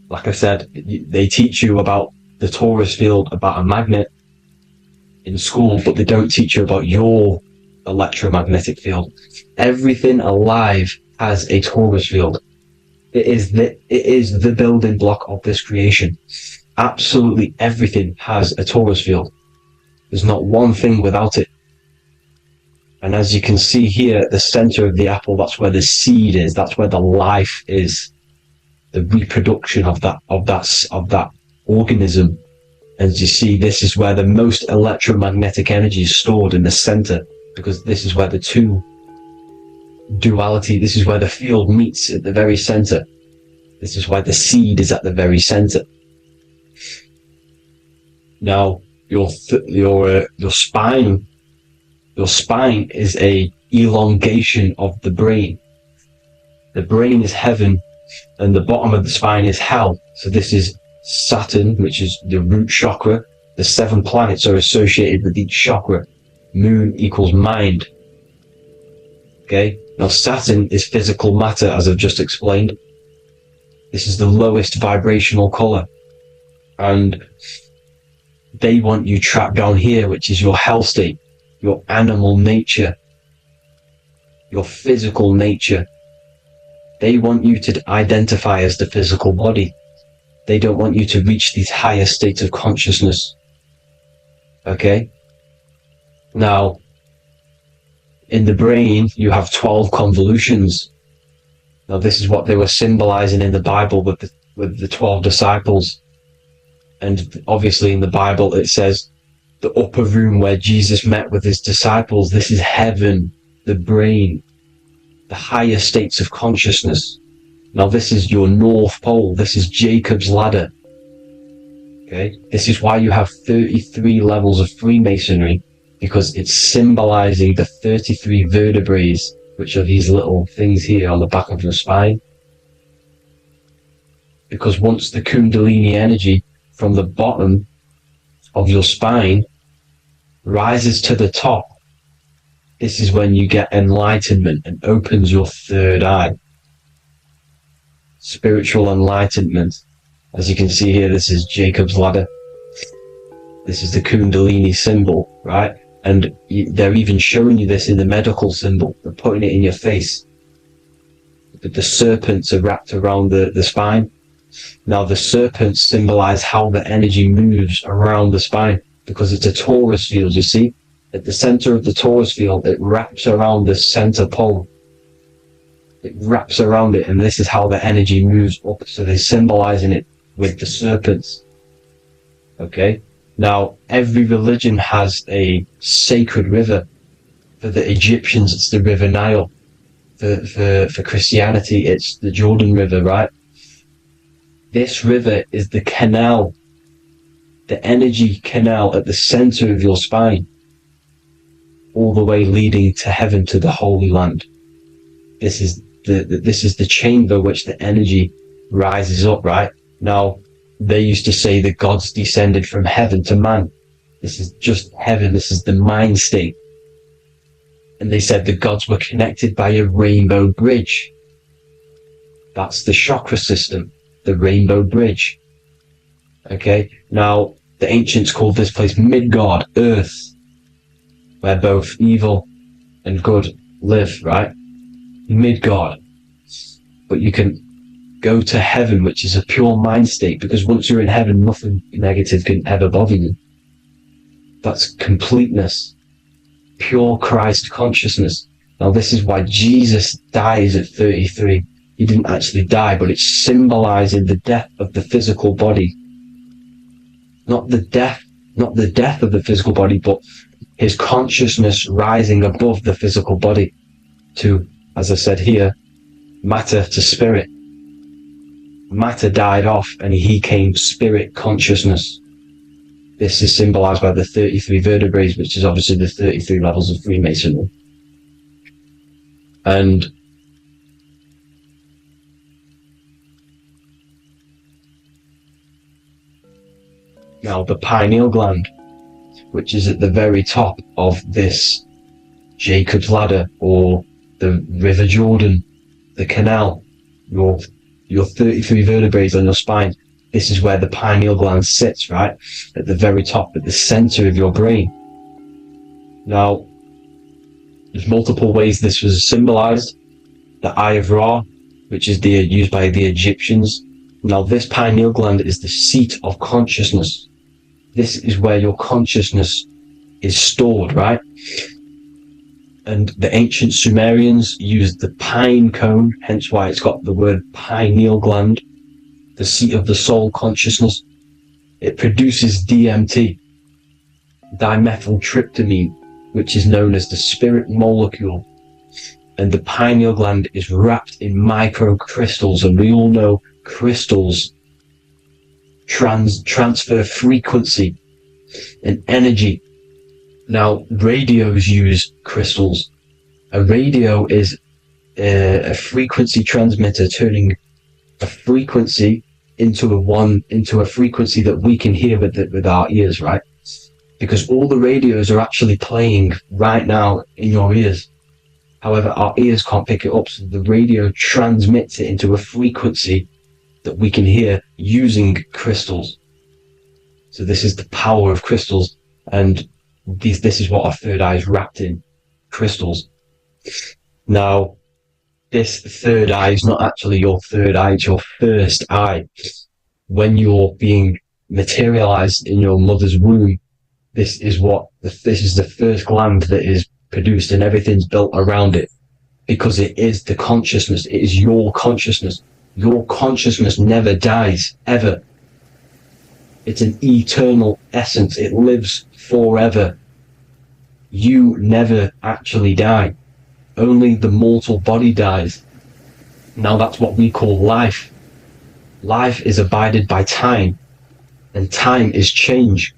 like I said, they teach you about the torus field, about a magnet in school, but they don't teach you about your electromagnetic field. Everything alive has a torus field. It is the building block of this creation. Absolutely everything has a torus field. There's not one thing without it. And as you can see here at the center of the apple, that's where the seed is. That's where the life is. The reproduction of that organism As you see, this is where the most electromagnetic energy is stored, in the center, because this is where the two duality, this is where the field meets, at the very center. This is why the seed is at the very center. Now, your spine is a elongation of the brain. The brain is heaven, and the bottom of the spine is hell. So this is Saturn, which is the root chakra. The 7 planets are associated with each chakra. Moon equals mind. Okay? Now Saturn is physical matter, as I've just explained. This is the lowest vibrational color. And they want you trapped down here, which is your hell state, your animal nature, your physical nature. They want you to identify as the physical body. They don't want you to reach these higher states of consciousness. Okay? Now, in the brain, you have 12 convolutions. Now, this is what they were symbolizing in the Bible with the 12 disciples. And obviously in the Bible, it says the upper room where Jesus met with his disciples. This is heaven, the brain, the higher states of consciousness. Now, this is your North Pole. This is Jacob's ladder. Okay? This is why you have 33 levels of Freemasonry, because it's symbolizing the 33 vertebrae, which are these little things here on the back of your spine. Because once the Kundalini energy from the bottom of your spine rises to the top, this is when you get enlightenment and opens your third eye. Spiritual enlightenment. As you can see here, this is Jacob's ladder. This is the Kundalini symbol, right? And they're even showing you this in the medical symbol. They're putting it in your face. The serpents are wrapped around the spine. Now, the serpents symbolize how the energy moves around the spine, because it's a torus field, you see? At the center of the torus field, it wraps around the center pole. It wraps around it, and this is how the energy moves up. So they're symbolizing it with the serpents. Okay? Now, every religion has a sacred river. For the Egyptians, it's the River Nile. For Christianity, it's the Jordan River, right? This river is the canal, the energy canal at the center of your spine, all the way leading to heaven, to the Holy Land. This is the chamber which the energy rises up, right? Now, they used to say the gods descended from heaven to man. This is just heaven. This is the mind state. And they said the gods were connected by a rainbow bridge. That's the chakra system, the rainbow bridge. Okay, now the ancients called this place Midgard, Earth, where both evil and good live, right? Midgard. But you can go to heaven, which is a pure mind state, because once you're in heaven, nothing negative can ever bother you. That's completeness, pure Christ consciousness. Now, this is why Jesus dies at 33. He didn't actually die, but it's symbolizing the death of the physical body. Not the death of the physical body, but his consciousness rising above the physical body to, as I said here, matter to spirit. Matter died off and he came spirit consciousness. This is symbolized by the 33 vertebrae, which is obviously the 33 levels of Freemasonry. And now the pineal gland, which is at the very top of this Jacob's ladder, or the River Jordan, the canal, your 33 vertebrae on your spine. This is where the pineal gland sits, right? At the very top, at the center of your brain. Now, there's multiple ways this was symbolized. The Eye of Ra, which is used by the Egyptians. Now, this pineal gland is the seat of consciousness. This is where your consciousness is stored, right? And the ancient Sumerians used the pine cone, hence why it's got the word pineal gland, the seat of the soul consciousness. It produces DMT, dimethyltryptamine, which is known as the spirit molecule. And the pineal gland is wrapped in microcrystals, and we all know crystals transfer frequency and energy. Now, radios use crystals. A radio is a frequency transmitter, turning a frequency into a frequency that we can hear with our ears, right? Because all the radios are actually playing right now in your ears. However, our ears can't pick it up, so the radio transmits it into a frequency that we can hear using crystals. So this is the power of crystals, and this is what our third eye is wrapped in, crystals. Now, this third eye is not actually your third eye, it's your first eye. When you're being materialized in your mother's womb, this is the first gland that is produced, and everything's built around it, because it is the consciousness. It is your consciousness. Your consciousness never dies, ever. It's an eternal essence. It lives forever. You never actually die. Only the mortal body dies. Now that's what we call life. Life is abided by time, and time is change,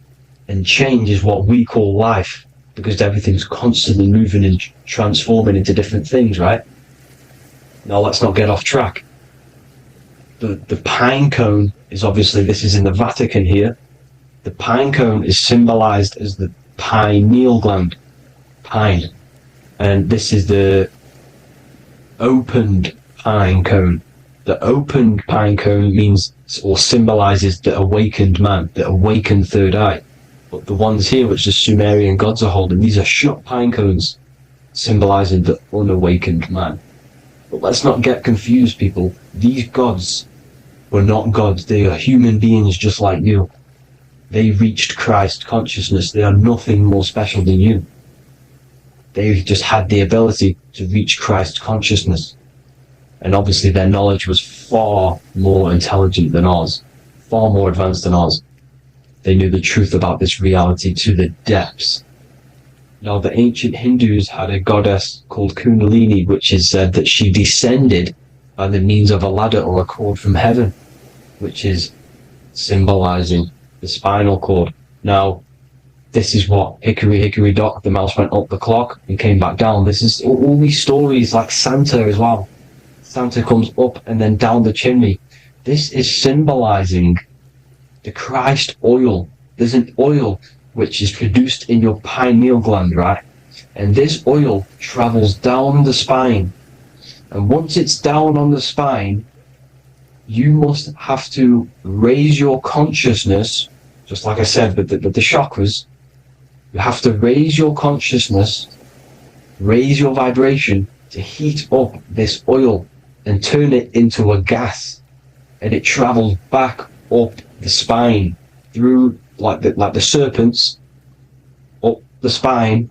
and change is what we call life, because everything's constantly moving and transforming into different things, right? Now let's not get off track. The pine cone is obviously, this is in the Vatican here. The pine cone is symbolized as the pineal gland, pine. And this is the opened pine cone. The opened pine cone means, or symbolizes, the awakened man, the awakened third eye. But the ones here, which the Sumerian gods are holding, these are shut pine cones, symbolizing the unawakened man. But let's not get confused, people. These gods were not gods. They are human beings just like you. They reached Christ consciousness. They are nothing more special than you. They just had the ability to reach Christ consciousness. And obviously their knowledge was far more intelligent than ours, far more advanced than ours. They knew the truth about this reality to the depths. Now, the ancient Hindus had a goddess called Kundalini, which is said that she descended by the means of a ladder or a cord from heaven, which is symbolizing the spinal cord. Now, this is what Hickory Hickory Dock, the mouse went up the clock and came back down. This is all these stories, like Santa as well. Santa comes up and then down the chimney. This is symbolizing the Christ oil. There's an oil which is produced in your pineal gland, right? And this oil travels down the spine. And once it's down on the spine, you must have to raise your consciousness, just like I said with the chakras. You have to raise your consciousness, raise your vibration to heat up this oil and turn it into a gas. And it travels back up the spine through like the serpents up the spine,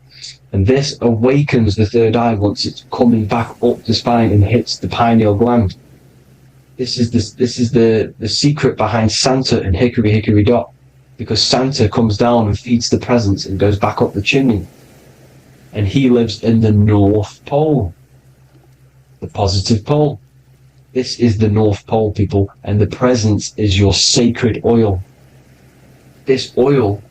and this awakens the third eye once it's coming back up the spine and hits the pineal gland. This is the secret behind Santa and Hickory Hickory Dock, because Santa comes down and feeds the presents and goes back up the chimney, and he lives in the North Pole, the positive pole. This is the North Pole, people, and the presence is your sacred oil. This oil,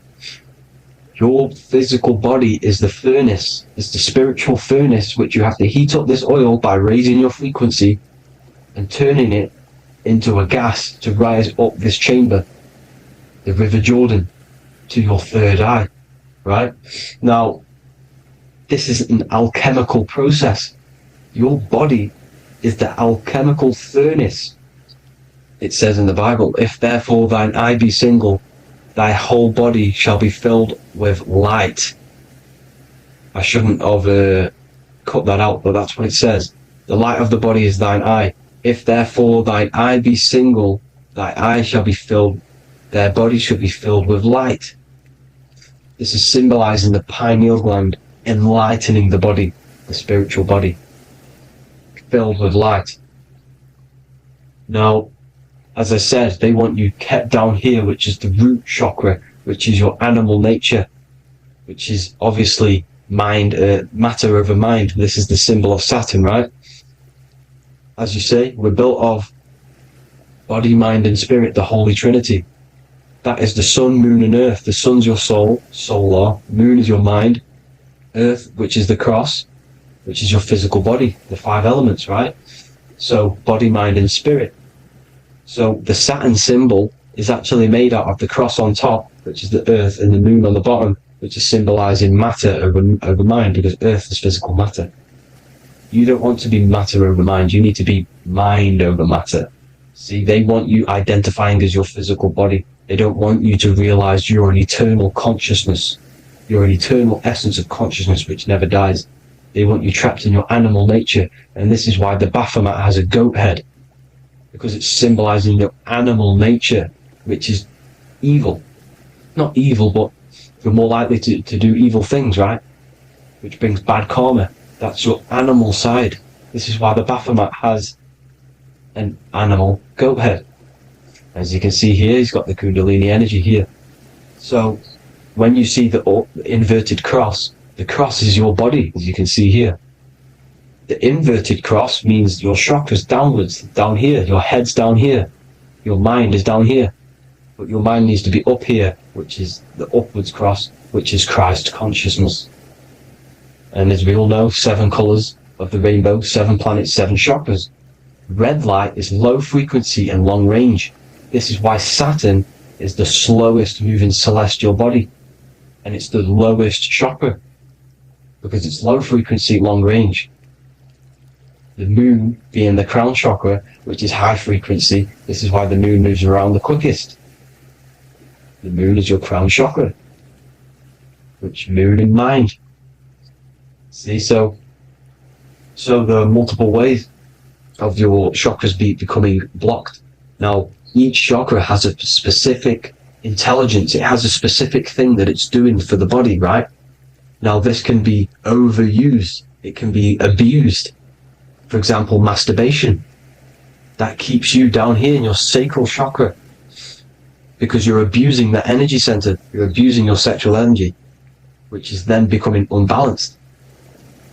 your physical body is the furnace, it's the spiritual furnace, which you have to heat up this oil by raising your frequency and turning it into a gas to rise up this chamber, the River Jordan, to your third eye, right? Now, this is an alchemical process. Your body is the alchemical furnace. It says in the Bible, if therefore thine eye be single, thy whole body shall be filled with light. I shouldn't have cut that out, but that's what it says. The light of the body is thine eye. If therefore thine eye be single, thy eye shall be filled, their body shall be filled with light. This is symbolizing the pineal gland, enlightening the body, the spiritual body, filled with light. Now, as I said, they want you kept down here, which is the root chakra, which is your animal nature, which is obviously mind, matter over mind. This is the symbol of Saturn, right? As you say, we're built of body, mind, and spirit, the Holy Trinity. That is the sun, moon, and earth. The sun's your soul, solar. Moon is your mind. Earth, which is the cross, which is your physical body, the 5 elements, right? So body, mind, and spirit. So the Saturn symbol is actually made out of the cross on top, which is the earth, and the moon on the bottom, which is symbolizing matter over mind, because earth is physical matter. You don't want to be matter over mind. You need to be mind over matter. See, they want you identifying as your physical body. They don't want you to realize you're an eternal consciousness. You're an eternal essence of consciousness which never dies. They want you trapped in your animal nature. And this is why the Baphomet has a goat head. Because it's symbolizing your animal nature, which is evil. Not evil, but you're more likely to do evil things, right? Which brings bad karma. That's your animal side. This is why the Baphomet has an animal goat head. As you can see here, he's got the Kundalini energy here. So when you see the inverted cross, the cross is your body, as you can see here. The inverted cross means your chakra's downwards, down here. Your head's down here. Your mind is down here. But your mind needs to be up here, which is the upwards cross, which is Christ consciousness. And as we all know, 7 colors of the rainbow, 7 planets, 7 chakras. Red light is low frequency and long range. This is why Saturn is the slowest moving celestial body. And it's the lowest chakra. Because it's low frequency, long range. The moon being the crown chakra, which is high frequency. This is why the moon moves around the quickest. The moon is your crown chakra. Which moon in mind. See, so there are multiple ways of your chakras becoming blocked. Now, each chakra has a specific intelligence. It has a specific thing that it's doing for the body, right? Now, this can be overused. It can be abused. For example, masturbation. That keeps you down here in your sacral chakra. Because you're abusing that energy center. You're abusing your sexual energy, which is then becoming unbalanced.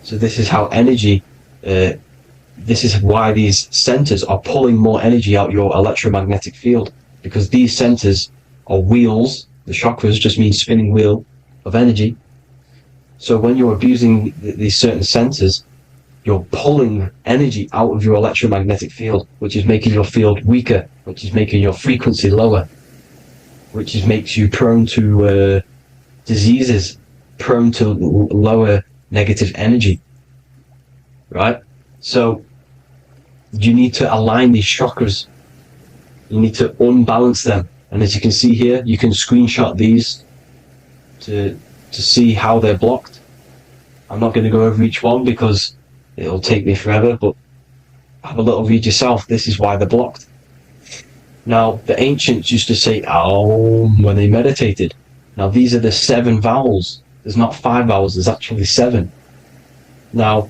So this is how energy, this is why these centers are pulling more energy out your electromagnetic field. Because these centers are wheels. The chakras just mean spinning wheel of energy. So when you're abusing these certain centers, you're pulling energy out of your electromagnetic field, which is making your field weaker, which is making your frequency lower, which makes you prone to diseases, prone to lower negative energy, right? So you need to align these chakras. You need to unbalance them. And as you can see here, you can screenshot these to see how they're blocked. I'm not going to go over each one because it'll take me forever, but have a little read yourself. This is why they're blocked. Now, the ancients used to say Aum when they meditated. Now, these are the 7 vowels. There's not 5 vowels, there's actually 7. Now,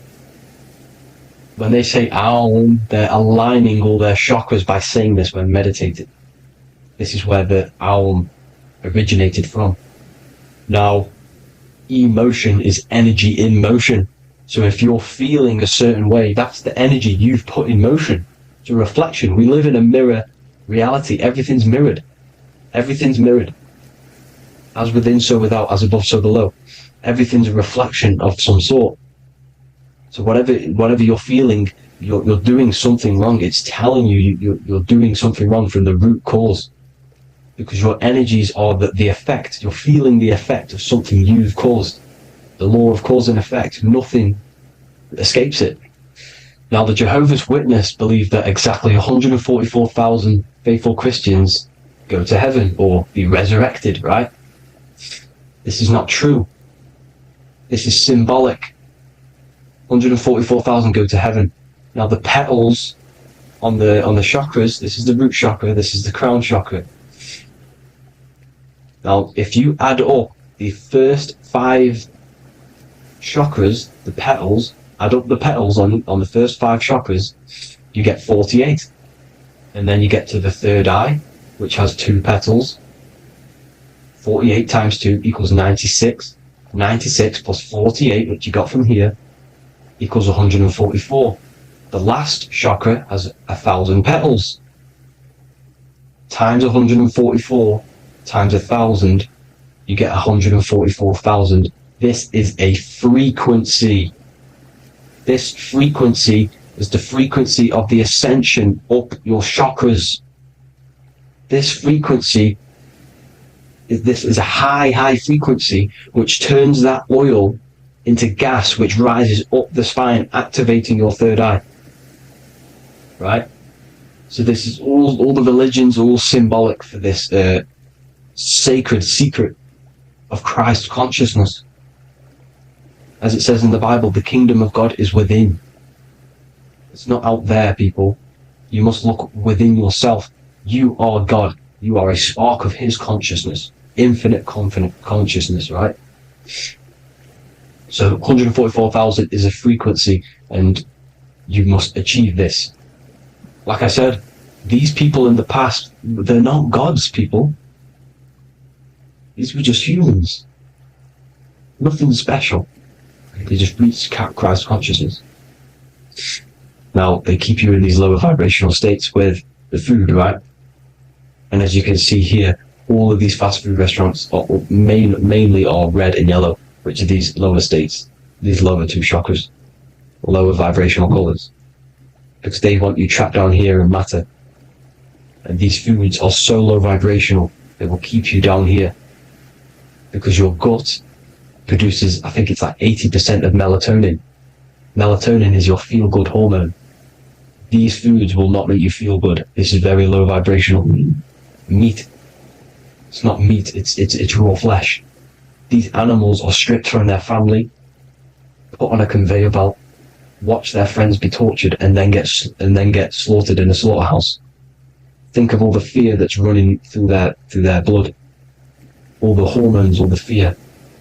when they say Aum, they're aligning all their chakras by saying this when meditated. This is where the Aum originated from. Now, emotion is energy in motion. So if you're feeling a certain way, that's the energy you've put in motion. It's a reflection. We live in a mirror reality. Everything's mirrored. Everything's mirrored. As within, so without. As above, so below. Everything's a reflection of some sort. So whatever you're feeling, you're doing something wrong. It's telling you you're doing something wrong from the root cause. Because your energies are the effect. You're feeling the effect of something you've caused. The law of cause and effect. Nothing escapes it. Now, the Jehovah's Witness believe that exactly 144,000 faithful Christians go to heaven or be resurrected, right? This is not true. This is symbolic. 144,000 go to heaven. Now, the petals on the chakras, this is the root chakra, this is the crown chakra. Now, if you add up the first 5 chakras, the petals, add up the petals on the first 5 chakras, you get 48. And then you get to the third eye, which has 2 petals. 48 times 2 equals 96. 96 plus 48, which you got from here, equals 144. The last chakra has 1,000 petals. Times 144 times 1,000, you get 144,000. This is a frequency. This frequency is the frequency of the ascension up your chakras. This frequency is a high frequency which turns that oil into gas, which rises up the spine, activating your third eye. Right? So this is all the religions are all symbolic for this sacred secret of Christ consciousness. As it says in the Bible, the kingdom of God is within. It's not out there, people. You must look within yourself. You are God. You are a spark of His consciousness. Infinite consciousness, right? So 144,000 is a frequency, and you must achieve this. Like I said, these people in the past, they're not gods, people. These were just humans. Nothing special. They just reached Christ consciousness. Now, they keep you in these lower vibrational states with the food, right? And as you can see here, all of these fast food restaurants are mainly are red and yellow, which are these lower states, these lower 2 chakras, lower vibrational colors. Because they want you trapped down here in matter. And these foods are so low vibrational, they will keep you down here. Because your gut produces, I think it's like 80% of melatonin. Melatonin is your feel-good hormone. These foods will not make you feel good. This is very low vibrational. Meat. It's not meat, it's raw flesh. These animals are stripped from their family, put on a conveyor belt, watch their friends be tortured, and then get slaughtered in a slaughterhouse. Think of all the fear that's running through their blood, all the hormones, all the fear,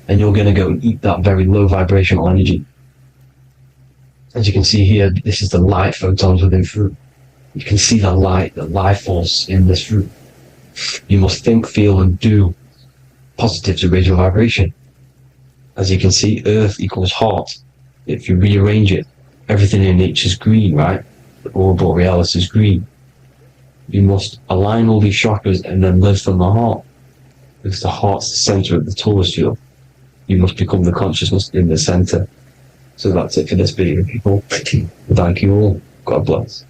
and you're going to go and eat that very low vibrational energy. As you can see here, this is the light photons within fruit. You can see the light, the life force in this fruit. You must think, feel, and do positive to raise your vibration. As you can see, earth equals heart. If you rearrange it, everything in nature is green, right? The aurora borealis is green. You must align all these chakras and then live from the heart. Because the heart's the center of the Taurus field. You must become the consciousness in the center. So that's it for this video, people. Thank you all. God bless.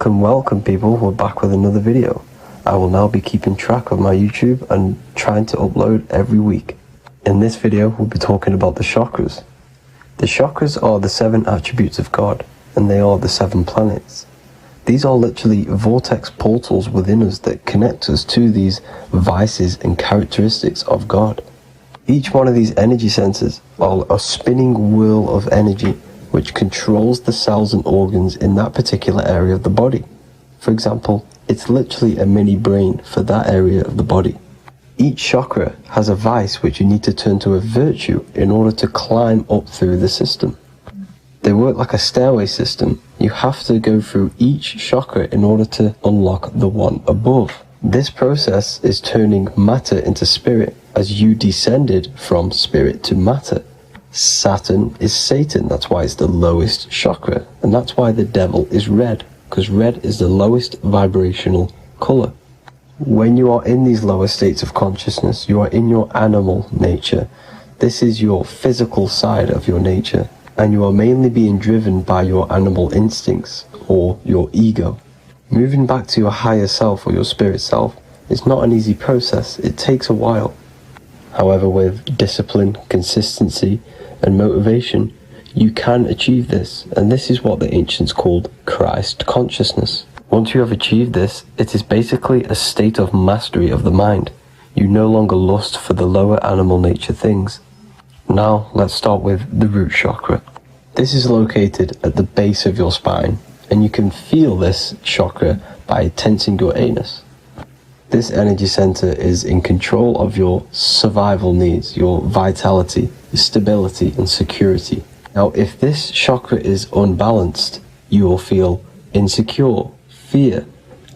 Welcome people, we're back with another video. I will now be keeping track of my YouTube and trying to upload every week. In this video we'll be talking about the chakras. The chakras are the 7 attributes of God, and they are the 7 planets. These are literally vortex portals within us that connect us to these vices and characteristics of God. Each one of these energy centers are a spinning wheel of energy which controls the cells and organs in that particular area of the body. For example, it's literally a mini brain for that area of the body. Each chakra has a vice which you need to turn to a virtue in order to climb up through the system. They work like a stairway system. You have to go through each chakra in order to unlock the one above. This process is turning matter into spirit as you descended from spirit to matter. Saturn is Satan, that's why it's the lowest chakra, and that's why the devil is red, because red is the lowest vibrational color. When you are in these lower states of consciousness, you are in your animal nature. This is your physical side of your nature, and you are mainly being driven by your animal instincts, or your ego. Moving back to your higher self, or your spirit self, is not an easy process. It takes a while. However, with discipline, consistency, and motivation, You can achieve this, and this is what the ancients called Christ consciousness. Once you have achieved this, it is basically a state of mastery of the mind. You no longer lust for the lower animal nature things. Now, let's start with the root chakra. This is located at the base of your spine, and you can feel this chakra by tensing your anus. This energy center is in control of your survival needs, your vitality, stability, and security. Now, if this chakra is unbalanced, you will feel insecure, fear,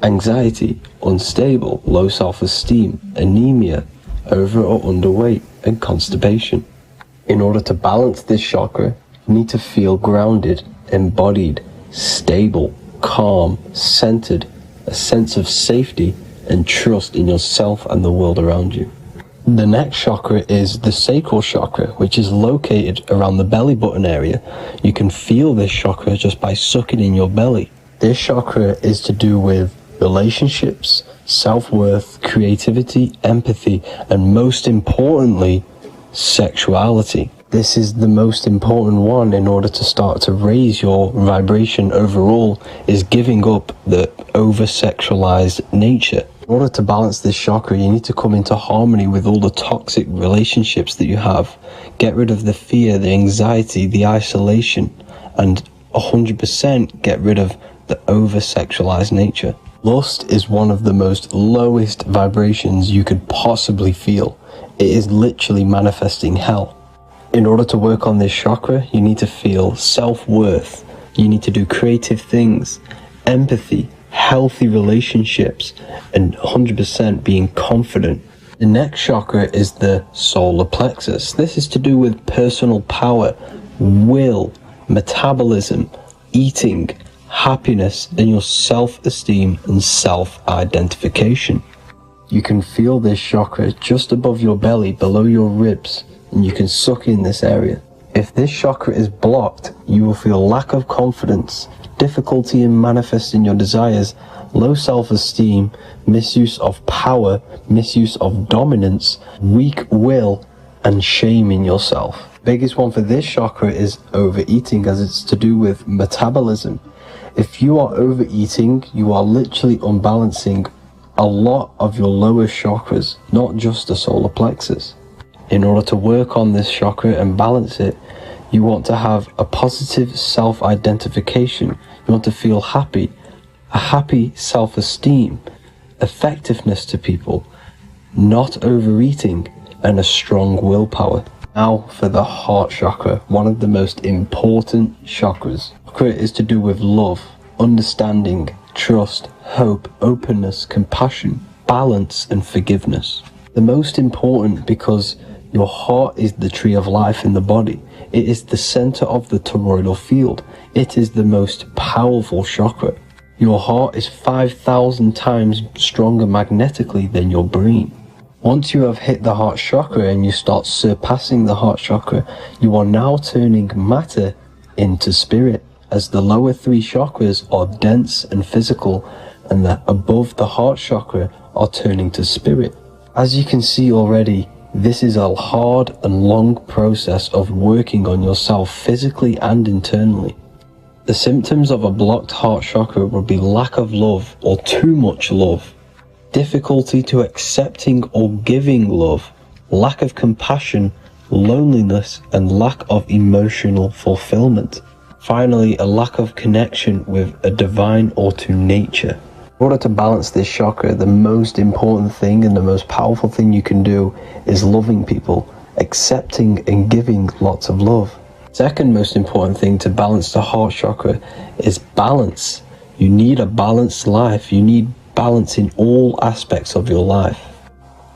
anxiety, unstable, low self-esteem, anemia, over or underweight, and constipation. In order to balance this chakra, you need to feel grounded, embodied, stable, calm, centered, a sense of safety, and trust in yourself and the world around you. The next chakra is the sacral chakra, which is located around the belly button area. You can feel this chakra just by sucking in your belly. This chakra is to do with relationships, self-worth, creativity, empathy, and most importantly, sexuality. This is the most important one in order to start to raise your vibration overall, is giving up the over-sexualized nature. In order to balance this chakra, you need to come into harmony with all the toxic relationships that you have. Get rid of the fear, the anxiety, the isolation, and 100% get rid of the over-sexualized nature. Lust is one of the most lowest vibrations you could possibly feel. It is literally manifesting hell. In order to work on this chakra, you need to feel self-worth. You need to do creative things, empathy, healthy relationships, and 100% being confident. The next chakra is the solar plexus. This is to do with personal power, will, metabolism, eating, happiness, and your self-esteem and self-identification. You can feel this chakra just above your belly, below your ribs, and you can suck in this area. If this chakra is blocked, you will feel lack of confidence, difficulty in manifesting your desires, low self-esteem, misuse of power, misuse of dominance, weak will, and shame in yourself. Biggest one for this chakra is overeating, as it's to do with metabolism. If you are overeating, you are literally unbalancing a lot of your lower chakras, not just the solar plexus. In order to work on this chakra and balance it, you want to have a positive self-identification. You want to feel happy, a happy self-esteem, effectiveness to people, not overeating, and a strong willpower. Now for the heart chakra, one of the most important chakras. Chakra is to do with love, understanding, trust, hope, openness, compassion, balance, and forgiveness. The most important because your heart is the tree of life in the body. It is the center of the toroidal field. It is the most powerful chakra. Your heart is 5,000 times stronger magnetically than your brain. Once you have hit the heart chakra and you start surpassing the heart chakra, you are now turning matter into spirit, as the lower three chakras are dense and physical, and the above the heart chakra are turning to spirit. As you can see already, this is a hard and long process of working on yourself physically and internally. The symptoms of a blocked heart chakra will be lack of love or too much love, difficulty to accepting or giving love, lack of compassion, loneliness, and lack of emotional fulfillment. Finally, a lack of connection with a divine or to nature. In order to balance this chakra, the most important thing and the most powerful thing you can do is loving people, accepting and giving lots of love. Second most important thing to balance the heart chakra is balance. You need a balanced life. You need balance in all aspects of your life.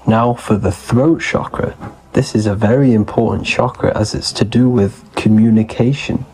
Now for the throat chakra. This is a very important chakra as it's to do with communication.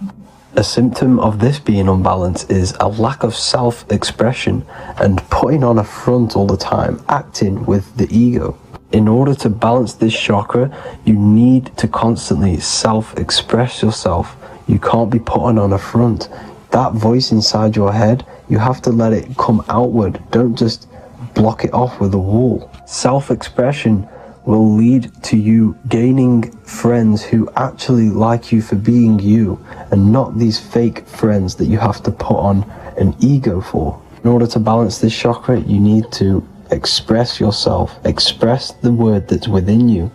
A symptom of this being unbalanced is a lack of self-expression and putting on a front all the time, acting with the ego. In order to balance this chakra, you need to constantly self-express yourself. You can't be putting on a front. That voice inside your head, you have to let it come outward. Don't just block it off with a wall. Self-expression will lead to you gaining friends who actually like you for being you, and not these fake friends that you have to put on an ego for. In order to balance this chakra, you need to express yourself, express the word that's within you.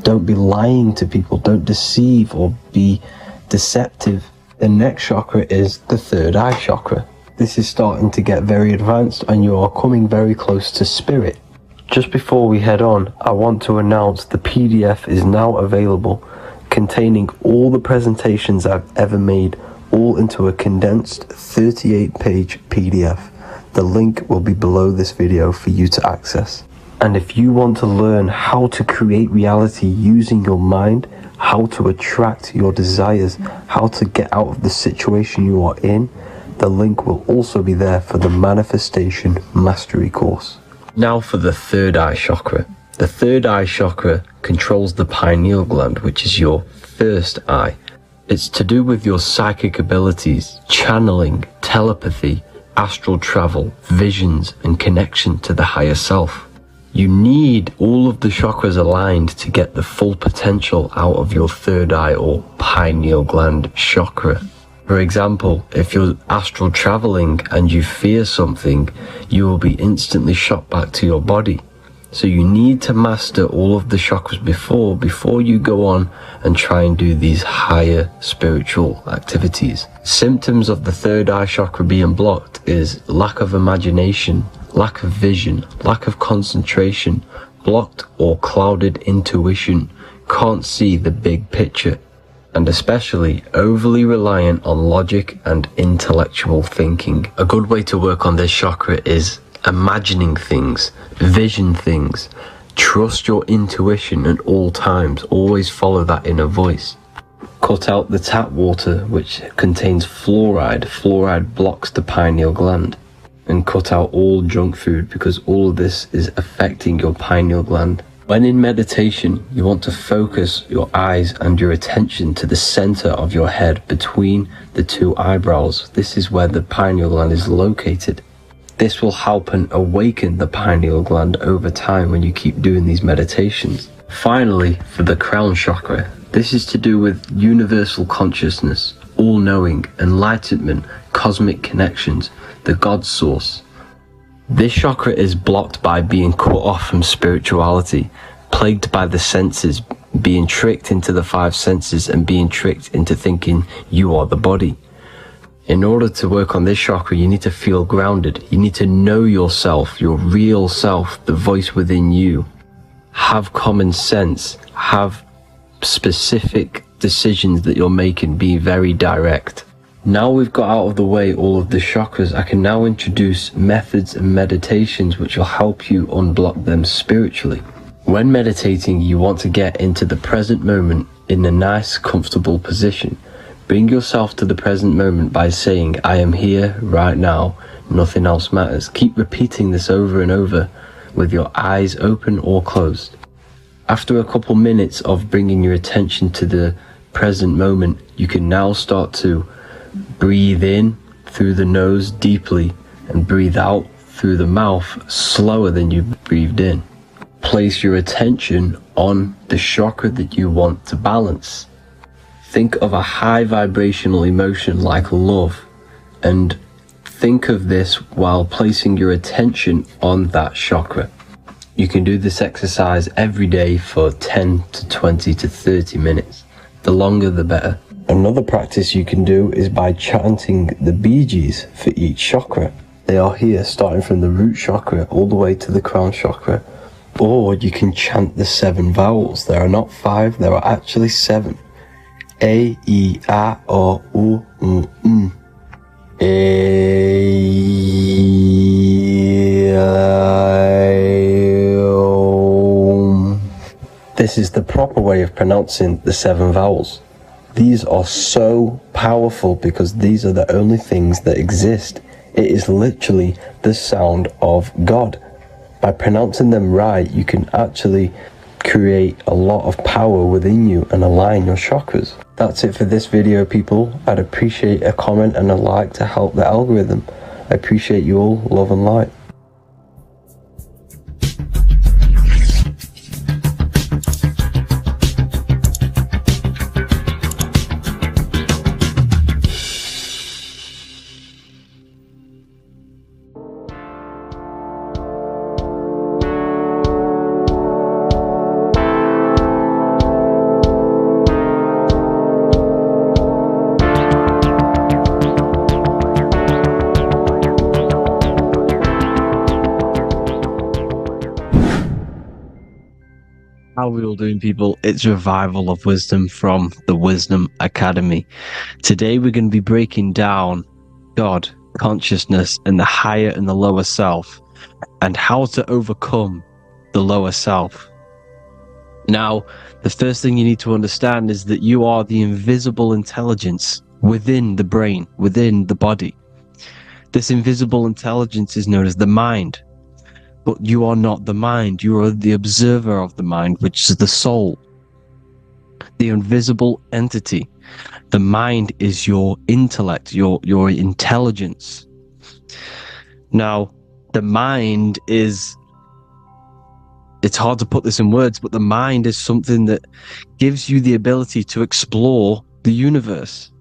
Don't be lying to people, don't deceive or be deceptive. The next chakra is the third eye chakra. This is starting to get very advanced and you are coming very close to spirit. Just before we head on, I want to announce the PDF is now available, containing all the presentations I've ever made, all into a condensed 38-page PDF. The link will be below this video for you to access. And if you want to learn how to create reality using your mind, how to attract your desires, how to get out of the situation you are in, the link will also be there for the Manifestation Mastery course. Now for the third eye chakra. The third eye chakra controls the pineal gland, which is your first eye. It's to do with your psychic abilities, channeling, telepathy, astral travel, visions, and connection to the higher self. You need all of the chakras aligned to get the full potential out of your third eye or pineal gland chakra. For example, if you're astral traveling and you fear something, you will be instantly shot back to your body. So you need to master all of the chakras before you go on and try and do these higher spiritual activities. Symptoms of the third eye chakra being blocked is lack of imagination, lack of vision, lack of concentration, blocked or clouded intuition, can't see the big picture, and especially overly reliant on logic and intellectual thinking. A good way to work on this chakra is imagining things, vision things. Trust your intuition at all times, always follow that inner voice. Cut out the tap water which contains fluoride. Fluoride blocks the pineal gland. And cut out all junk food because all of this is affecting your pineal gland. When in meditation, you want to focus your eyes and your attention to the center of your head between the two eyebrows. This is where the pineal gland is located. This will help and awaken the pineal gland over time when you keep doing these meditations. Finally, for the crown chakra, this is to do with universal consciousness, all-knowing, enlightenment, cosmic connections, the God source. This chakra is blocked by being cut off from spirituality, plagued by the senses, being tricked into the five senses and being tricked into thinking you are the body. In order to work on this chakra, you need to feel grounded. You need to know yourself, your real self, the voice within you. Have common sense, have specific decisions that you're making, be very direct. Now we've got out of the way all of the chakras, I can now introduce methods and meditations which will help you unblock them spiritually. When meditating, you want to get into the present moment in a nice, comfortable position. Bring yourself to the present moment by saying, I am here right now, nothing else matters. Keep repeating this over and over with your eyes open or closed. After a couple minutes of bringing your attention to the present moment, you can now start to breathe in through the nose deeply and breathe out through the mouth slower than you breathed in. Place your attention on the chakra that you want to balance. Think of a high vibrational emotion like love, and think of this while placing your attention on that chakra. You can do this exercise every day for 10 to 20 to 30 minutes. The longer the better. Another practice you can do is by chanting the Bijis for each chakra. They are here starting from the root chakra all the way to the crown chakra. Or you can chant the 7 vowels. There are not 5, there are actually 7. A, E, A, O, U, M. A, I, O. This is the proper way of pronouncing the 7 vowels. These are so powerful because these are the only things that exist. It is literally the sound of God. By pronouncing them right, you can actually create a lot of power within you and align your chakras. That's it for this video, people. I'd appreciate a comment and a like to help the algorithm. I appreciate you all. Love and light. How are we all doing, people? It's Revival of Wisdom from the Wisdom Academy. Today we're going to be breaking down God, consciousness, and the higher and the lower self, and how to overcome the lower self. Now, the first thing you need to understand is that you are the invisible intelligence within the brain, within the body. This invisible intelligence is known as the mind. But you are not the mind, you are the observer of the mind, which is the soul, the invisible entity. The mind is your intellect, your intelligence. Now, the mind is, it's hard to put this in words, but the mind is something that gives you the ability to explore the universe.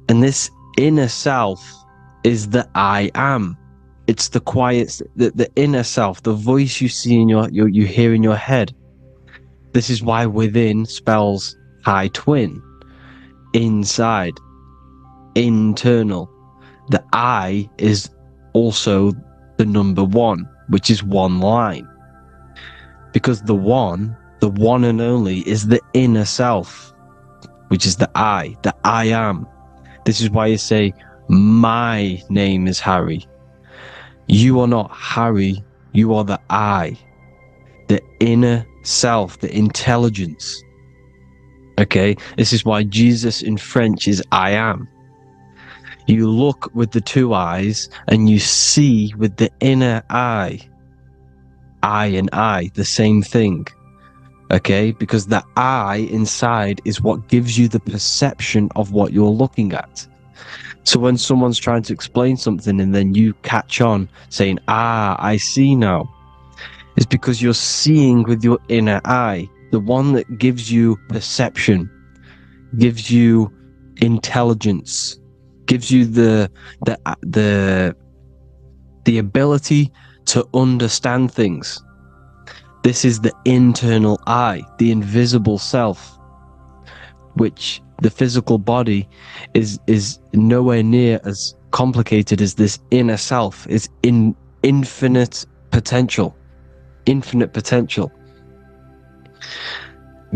And this inner self is the I am. It's the quiet, the inner self, the voice you see in you hear in your head. This is why within spells high twin, inside, internal. The I is also the number one, which is one line. Because the one and only, is the inner self, which is the I am. This is why you say, my name is Harry. You are not Harry, you are the I, the inner self, the intelligence. Okay, this is why Jesus in French is I am. You look with the two eyes and you see with the inner eye. I and I, the same thing. Okay, because the I inside is what gives you the perception of what you're looking at. So when someone's trying to explain something and then you catch on saying, I see now, it's because you're seeing with your inner eye, the one that gives you perception, gives you intelligence, gives you the ability to understand things. This is the internal I, the invisible self, which the physical body is nowhere near as complicated as this inner self. Is in infinite potential.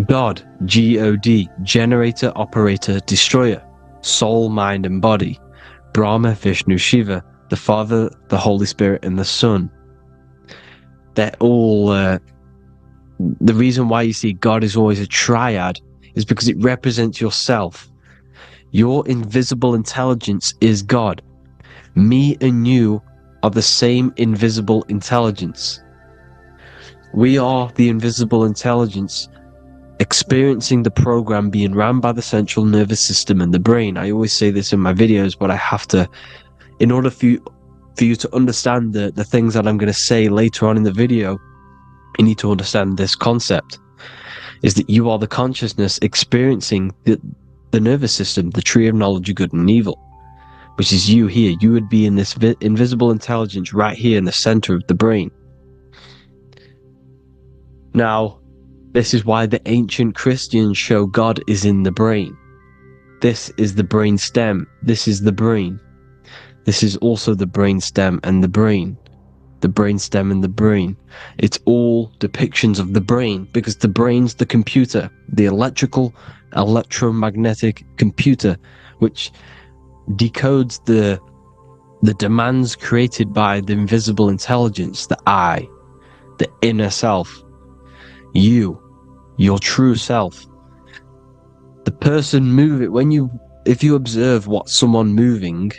God, G-O-D, generator, operator, destroyer, soul, mind, and body. Brahma, Vishnu, Shiva, the Father, the Holy Spirit, and the Son. They're all the reason why you see God is always a triad is because it represents yourself. Your invisible intelligence is God. Me and you are the same invisible intelligence. We are the invisible intelligence experiencing the program being run by the central nervous system and the brain. I always say this in my videos, but I have to, in order for you to understand the things that I'm going to say later on in the video, you need to understand this concept. Is that you are the consciousness experiencing the nervous system, the tree of knowledge of good and evil, which is you here. You would be in this invisible intelligence right here in the center of the brain. Now, this is why the ancient Christians show God is in the brain. This is the brain stem. This is the brain. This is also the brain stem and the brain. The brain stem and the brain. It's all depictions of the brain, because the brain's the computer, the electromagnetic computer, which decodes the demands created by the invisible intelligence, the I, the inner self, you, your true self. The person if you observe what someone moving,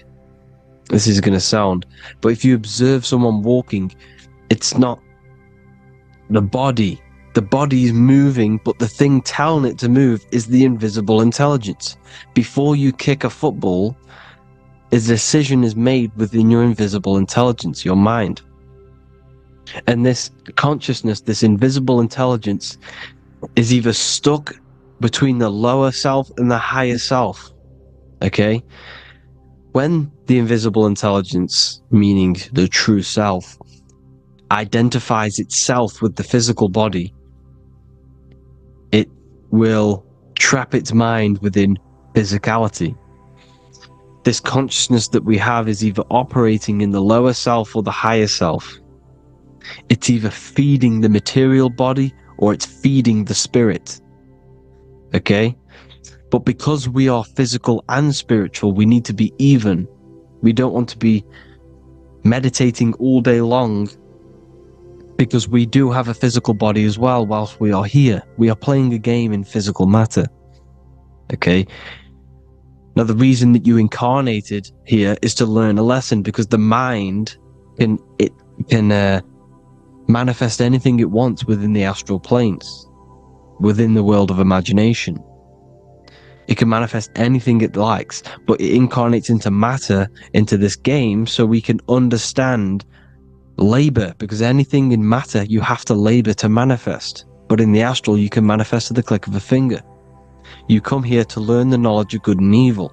this is going to sound, but if you observe someone walking, it's not the body. The body is moving, but the thing telling it to move is the invisible intelligence. Before you kick a football, a decision is made within your invisible intelligence, your mind. And this consciousness, this invisible intelligence, is either stuck between the lower self and the higher self. Okay? When the invisible intelligence, meaning the true self, identifies itself with the physical body, it will trap its mind within physicality. This consciousness that we have is either operating in the lower self or the higher self. It's either feeding the material body or it's feeding the spirit. Okay? But because we are physical and spiritual, we need to be even. We don't want to be meditating all day long, because we do have a physical body as well whilst we are here. We are playing a game in physical matter. Okay? Now, the reason that you incarnated here is to learn a lesson, because the mind can manifest anything it wants within the astral planes, within the world of imagination. It can manifest anything it likes, but it incarnates into matter, into this game, so we can understand labor, because anything in matter you have to labor to manifest. But in the astral, you can manifest at the click of a finger. You come here to learn the knowledge of good and evil.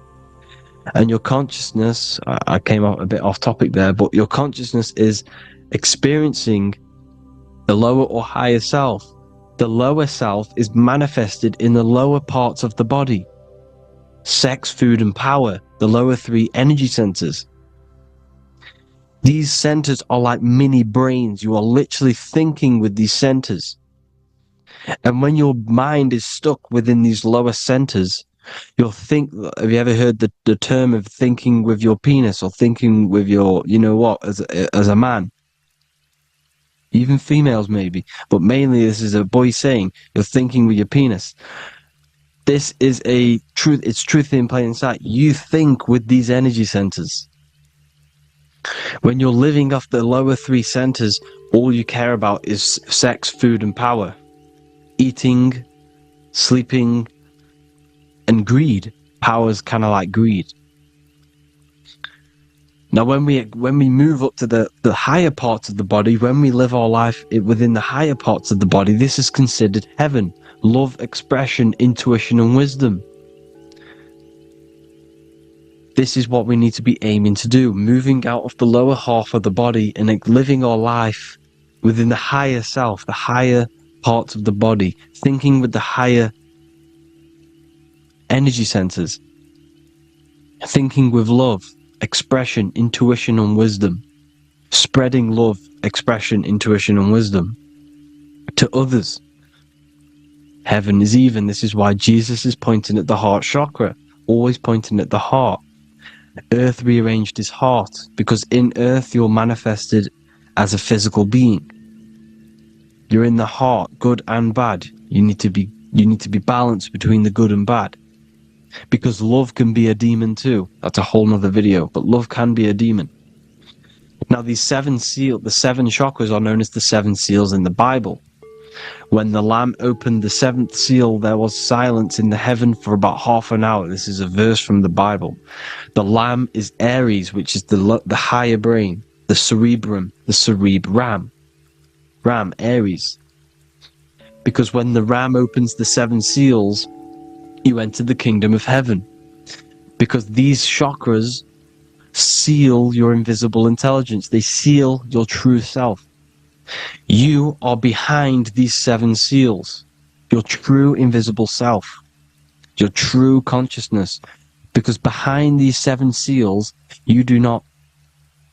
And your consciousness, I came out a bit off topic there, but your consciousness is experiencing the lower or higher self. The lower self is manifested in the lower parts of the body. Sex, food, and power, the lower three energy centers. These centers are like mini brains. You are literally thinking with these centers. And when your mind is stuck within these lower centers, you'll think, have you ever heard the term of thinking with your penis, or thinking with your, you know what, as a man? Even females maybe, but mainly this is a boy saying, you're thinking with your penis. This is a truth, it's truth in plain sight. You think with these energy centers. When you're living off the lower three centers, all you care about is sex, food, and power. Eating, sleeping, and greed. Power's kind of like greed. Now, when we move up to the higher parts of the body, when we live our life within the higher parts of the body, this is considered heaven. Love, expression, intuition, and wisdom. This is what we need to be aiming to do, moving out of the lower half of the body and living our life within the higher self, the higher parts of the body, thinking with the higher energy centers, thinking with love, expression, intuition, and wisdom, spreading love, expression, intuition, and wisdom to others. Heaven is even. This is why Jesus is pointing at the heart chakra, always pointing at the heart. Earth rearranged his heart, because in earth you're manifested as a physical being. You're in the heart, good and bad. You need to be balanced between the good and bad. Because love can be a demon too. That's a whole nother video, but love can be a demon. Now the seven chakras are known as the seven seals in the Bible. When the Lamb opened the seventh seal, there was silence in the heaven for about half an hour. This is a verse from the Bible. The Lamb is Aries, which is the higher brain, the cerebrum, the cerebram. Ram, Aries. Because when the Ram opens the seven seals, you enter the kingdom of heaven. Because these chakras seal your invisible intelligence. They seal your true self. You are behind these seven seals. Your true invisible self. Your true consciousness. Because behind these seven seals, you do not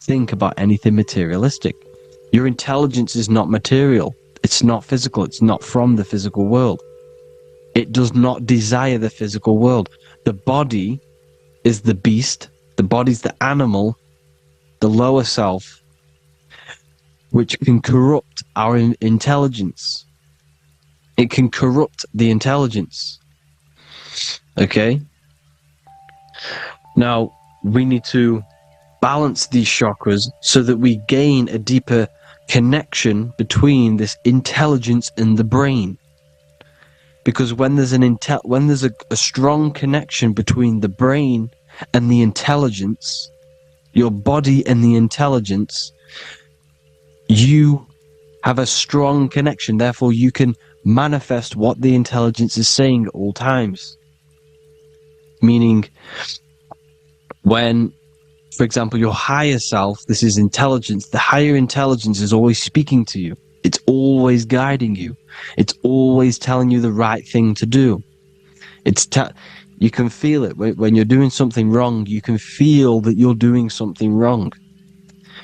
think about anything materialistic. Your intelligence is not material. It's not physical. It's not from the physical world. It does not desire the physical world. The body is the beast. The body's the animal, the lower self, which can corrupt our intelligence. It can corrupt the intelligence. Okay? Now, we need to balance these chakras so that we gain a deeper connection between this intelligence and the brain. Because when there's a strong connection between the brain and the intelligence, your body and the intelligence, you have a strong connection. Therefore, you can manifest what the intelligence is saying at all times. Meaning, when, for example, your higher self, this is intelligence, the higher intelligence is always speaking to you. It's always guiding you. It's always telling you the right thing to do. You can feel it. When you're doing something wrong, you can feel that you're doing something wrong.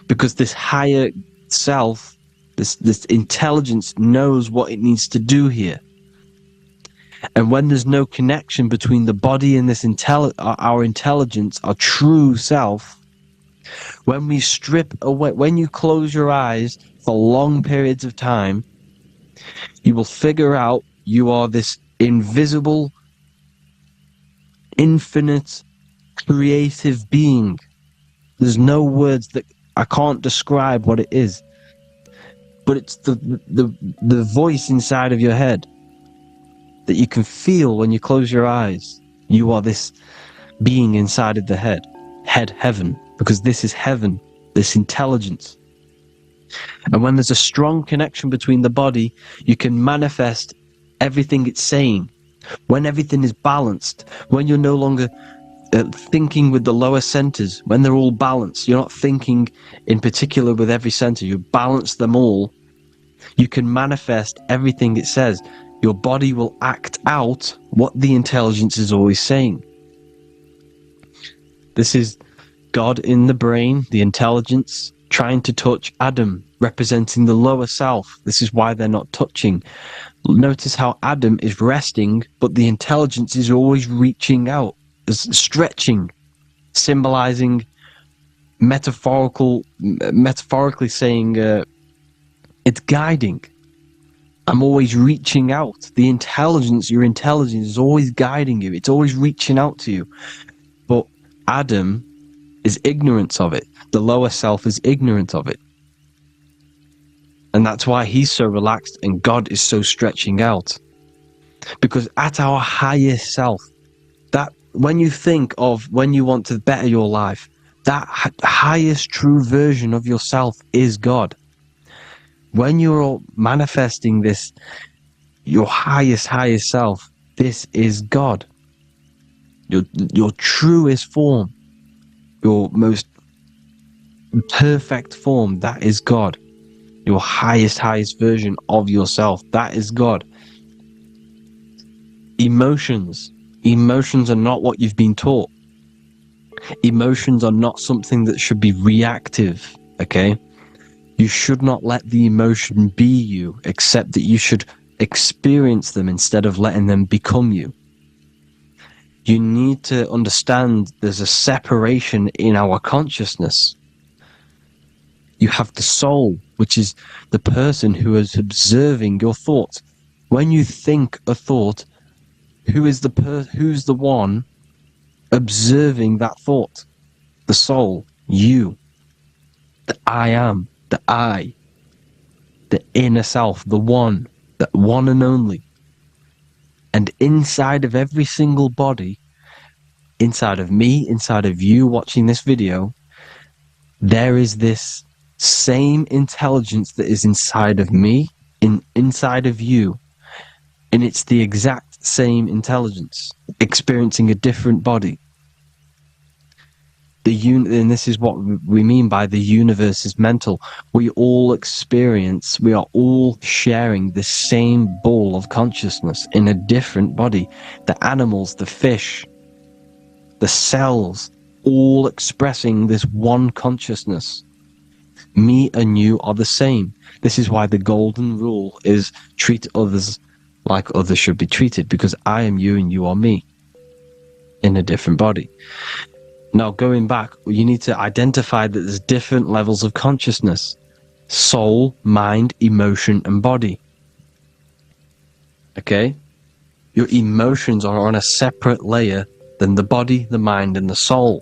Because this higher self This intelligence knows what it needs to do here. And when there's no connection between the body and this our intelligence, our true self, when we strip away, when you close your eyes for long periods of time, you will figure out you are this invisible, infinite, creative being. There's no words that I can't describe what it is. But it's the voice inside of your head that you can feel when you close your eyes. You are this being inside of the head, heaven, because this is heaven, this intelligence. And when there's a strong connection between the body, you can manifest everything it's saying. When everything is balanced, when you're no longer thinking with the lower centers, when they're all balanced, you're not thinking in particular with every center, you balance them all, you can manifest everything it says. Your body will act out what the intelligence is always saying. This is God in the brain, the intelligence, trying to touch Adam, representing the lower self. This is why they're not touching. Notice how Adam is resting, but the intelligence is always reaching out, stretching, symbolizing metaphorically saying it's guiding. I'm always reaching out. The intelligence, your intelligence is always guiding you. It's always reaching out to you. But Adam is ignorant of it. The lower self is ignorant of it. And that's why he's so relaxed and God is so stretching out. Because at our highest self, that when you think of when you want to better your life, that highest true version of yourself is God. When you're manifesting this, your highest self, this is God. Your truest form, your most perfect form, that is God. Your highest version of yourself, that is God. Emotions are not what you've been taught. Emotions are not something that should be reactive, okay? You should not let the emotion be you, except that you should experience them instead of letting them become you. You need to understand there's a separation in our consciousness. You have the soul, which is the person who is observing your thoughts. When you think a thought, who's the one observing that thought? The soul, you, the I am. The I, the inner self, the one and only. And inside of every single body, inside of me, inside of you watching this video, there is this same intelligence that is inside of me, inside of you. And it's the exact same intelligence, experiencing a different body. And this is what we mean by the universe is mental. We are all sharing the same ball of consciousness in a different body. The animals, the fish, the cells, all expressing this one consciousness. Me and you are the same. This is why the golden rule is treat others like others should be treated, because I am you and you are me in a different body. Now, going back, you need to identify that there's different levels of consciousness. Soul, mind, emotion, and body. Okay? Your emotions are on a separate layer than the body, the mind, and the soul.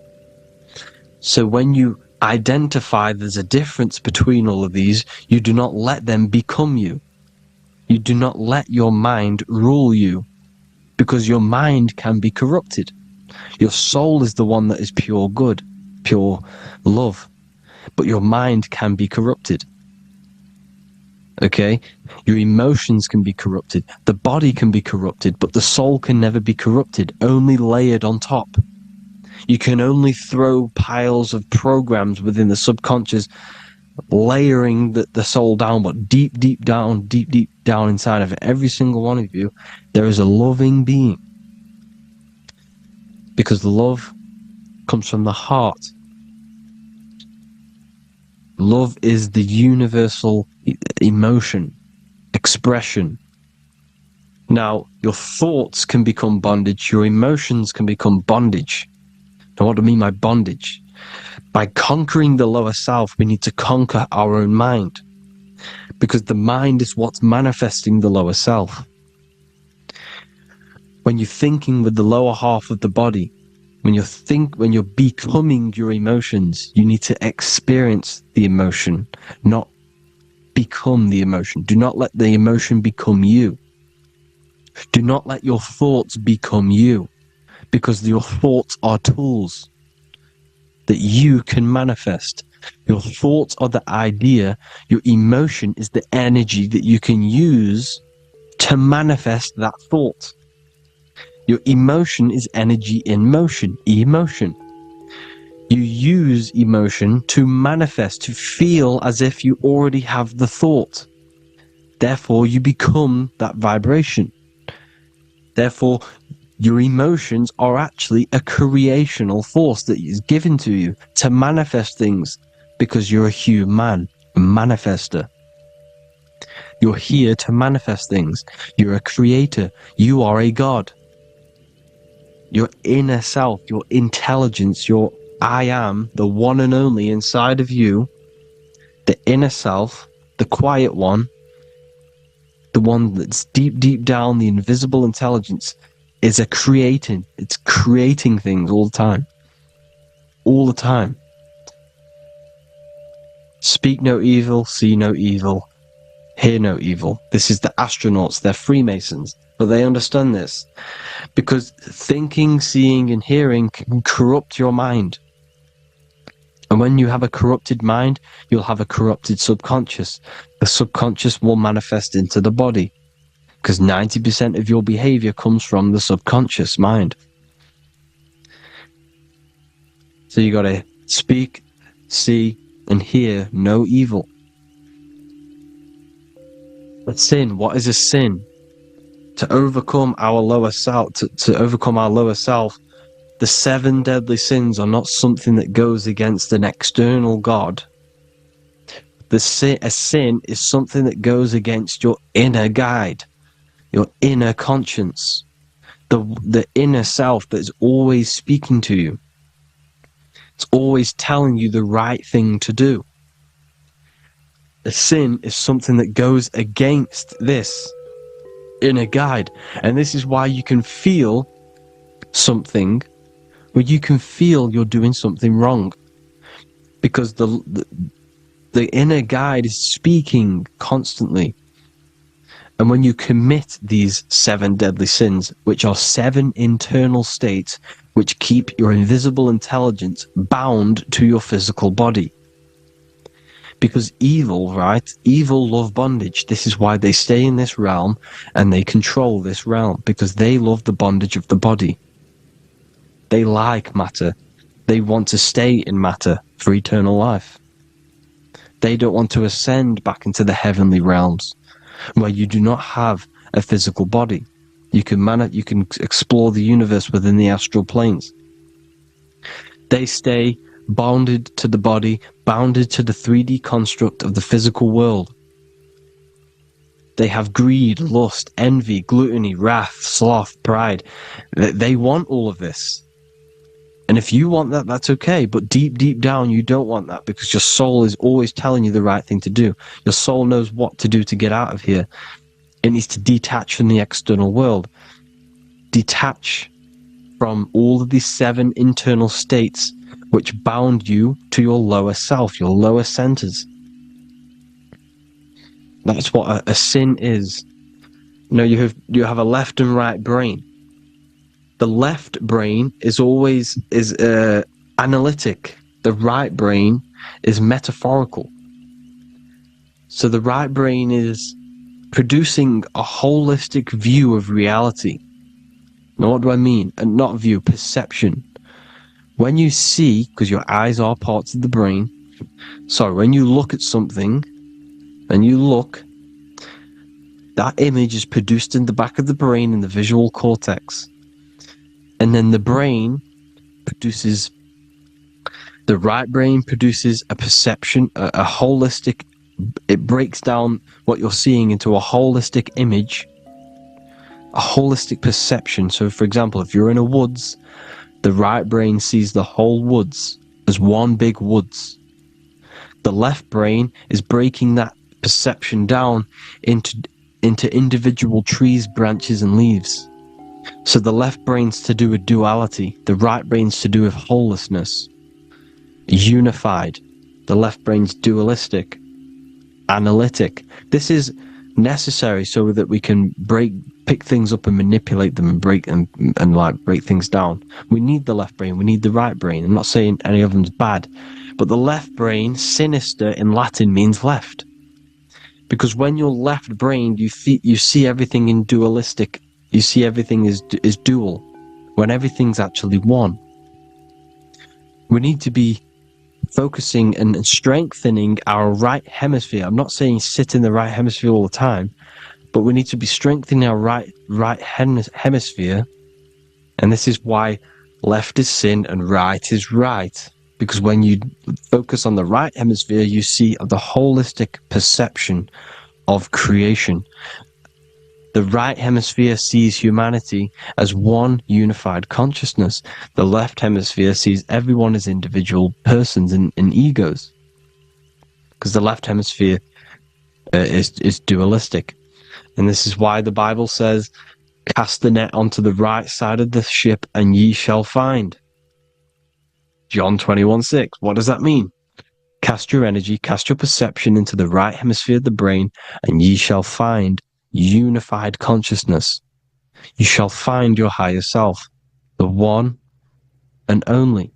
So when you identify there's a difference between all of these, you do not let them become you. You do not let your mind rule you, because your mind can be corrupted. Your soul is the one that is pure good, pure love, but your mind can be corrupted. Okay? Your emotions can be corrupted. The body can be corrupted, but the soul can never be corrupted, only layered on top. You can only throw piles of programs within the subconscious, layering the soul down, but deep down inside of every single one of you, there is a loving being. Because love comes from the heart. Love is the universal emotion, expression. Now, your thoughts can become bondage, your emotions can become bondage. Now, what do I mean by bondage? By conquering the lower self, we need to conquer our own mind, because the mind is what's manifesting the lower self. When you're thinking with the lower half of the body, when you're becoming your emotions, you need to experience the emotion, not become the emotion. Do not let the emotion become you. Do not let your thoughts become you, because your thoughts are tools that you can manifest. Your thoughts are the idea. Your emotion is the energy that you can use to manifest that thought. Your emotion is energy in motion, emotion. You use emotion to manifest, to feel as if you already have the thought. Therefore, you become that vibration. Therefore, your emotions are actually a creational force that is given to you to manifest things, because you're a human, a manifester. You're here to manifest things. You're a creator. You are a god. Your inner self, your intelligence, your I am, the one and only inside of you, the inner self, the quiet one, the one that's deep, deep down, the invisible intelligence, is it's creating things all the time. All the time. Speak no evil, see no evil, hear no evil. This is the astronauts, they're Freemasons, but they understand this. Because thinking, seeing, and hearing can corrupt your mind. And when you have a corrupted mind, you'll have a corrupted subconscious. The subconscious will manifest into the body, because 90% of your behavior comes from the subconscious mind. So you got to speak, see, and hear no evil. But sin, what is a sin? To overcome our lower self, to overcome our lower self, the 7 deadly sins are not something that goes against an external God. A sin is something that goes against your inner guide, your inner conscience, the inner self that is always speaking to you. It's always telling you the right thing to do. A sin is something that goes against this inner guide. And this is why you can feel something, where you can feel you're doing something wrong, because the inner guide is speaking constantly. And when you commit these 7 deadly sins, which are 7 internal states which keep your invisible intelligence bound to your physical body. Because evil, right? Evil love bondage. This is why they stay in this realm and they control this realm, because they love the bondage of the body. They like matter. They want to stay in matter for eternal life. They don't want to ascend back into the heavenly realms, where you do not have a physical body. You can explore the universe within the astral planes. They stay bounded to the body, bounded to the 3D construct of the physical world. They have greed, lust, envy, gluttony, wrath, sloth, pride. They want all of this. And if you want that, that's okay. But deep, deep down, you don't want that, because your soul is always telling you the right thing to do. Your soul knows what to do to get out of here. It needs to detach from the external world. Detach from all of these 7 internal states which bound you to your lower self, your lower centers. That's what a sin is. You have a left and right brain. The left brain is always analytic. The right brain is metaphorical. So the right brain is producing a holistic view of reality. Now, what do I mean? And not view, perception. When you see, because your eyes are parts of the brain, when you look at something, and you look, that image is produced in the back of the brain in the visual cortex. And then the brain produces The right brain produces a perception, a holistic, it breaks down what you're seeing into a holistic image, a holistic perception. So for example, if you're in a woods, the right brain sees the whole woods as one big woods. The left brain is breaking that perception down into individual trees, branches, and leaves. So the left brain's to do with duality, the right brain's to do with wholeness, unified. The left brain's dualistic, analytic. This is necessary so that we can pick things up and manipulate them and break things down. We need the left brain, we need the right brain. I'm not saying any of them's bad, but the left brain, sinister in Latin, means left. Because when you're left-brained, you see everything in dualistic. You see everything is dual, when everything's actually one. We need to be focusing and strengthening our right hemisphere. I'm not saying sit in the right hemisphere all the time, but we need to be strengthening our right hemisphere. And this is why left is sin and right is right. Because when you focus on the right hemisphere, you see the holistic perception of creation. The right hemisphere sees humanity as one unified consciousness. The left hemisphere sees everyone as individual persons and egos. Because the left hemisphere is dualistic. And this is why the Bible says, cast the net onto the right side of the ship and ye shall find. John 21:6. What does that mean? Cast your energy, cast your perception into the right hemisphere of the brain, and ye shall find unified consciousness. You shall find your higher self, the one and only.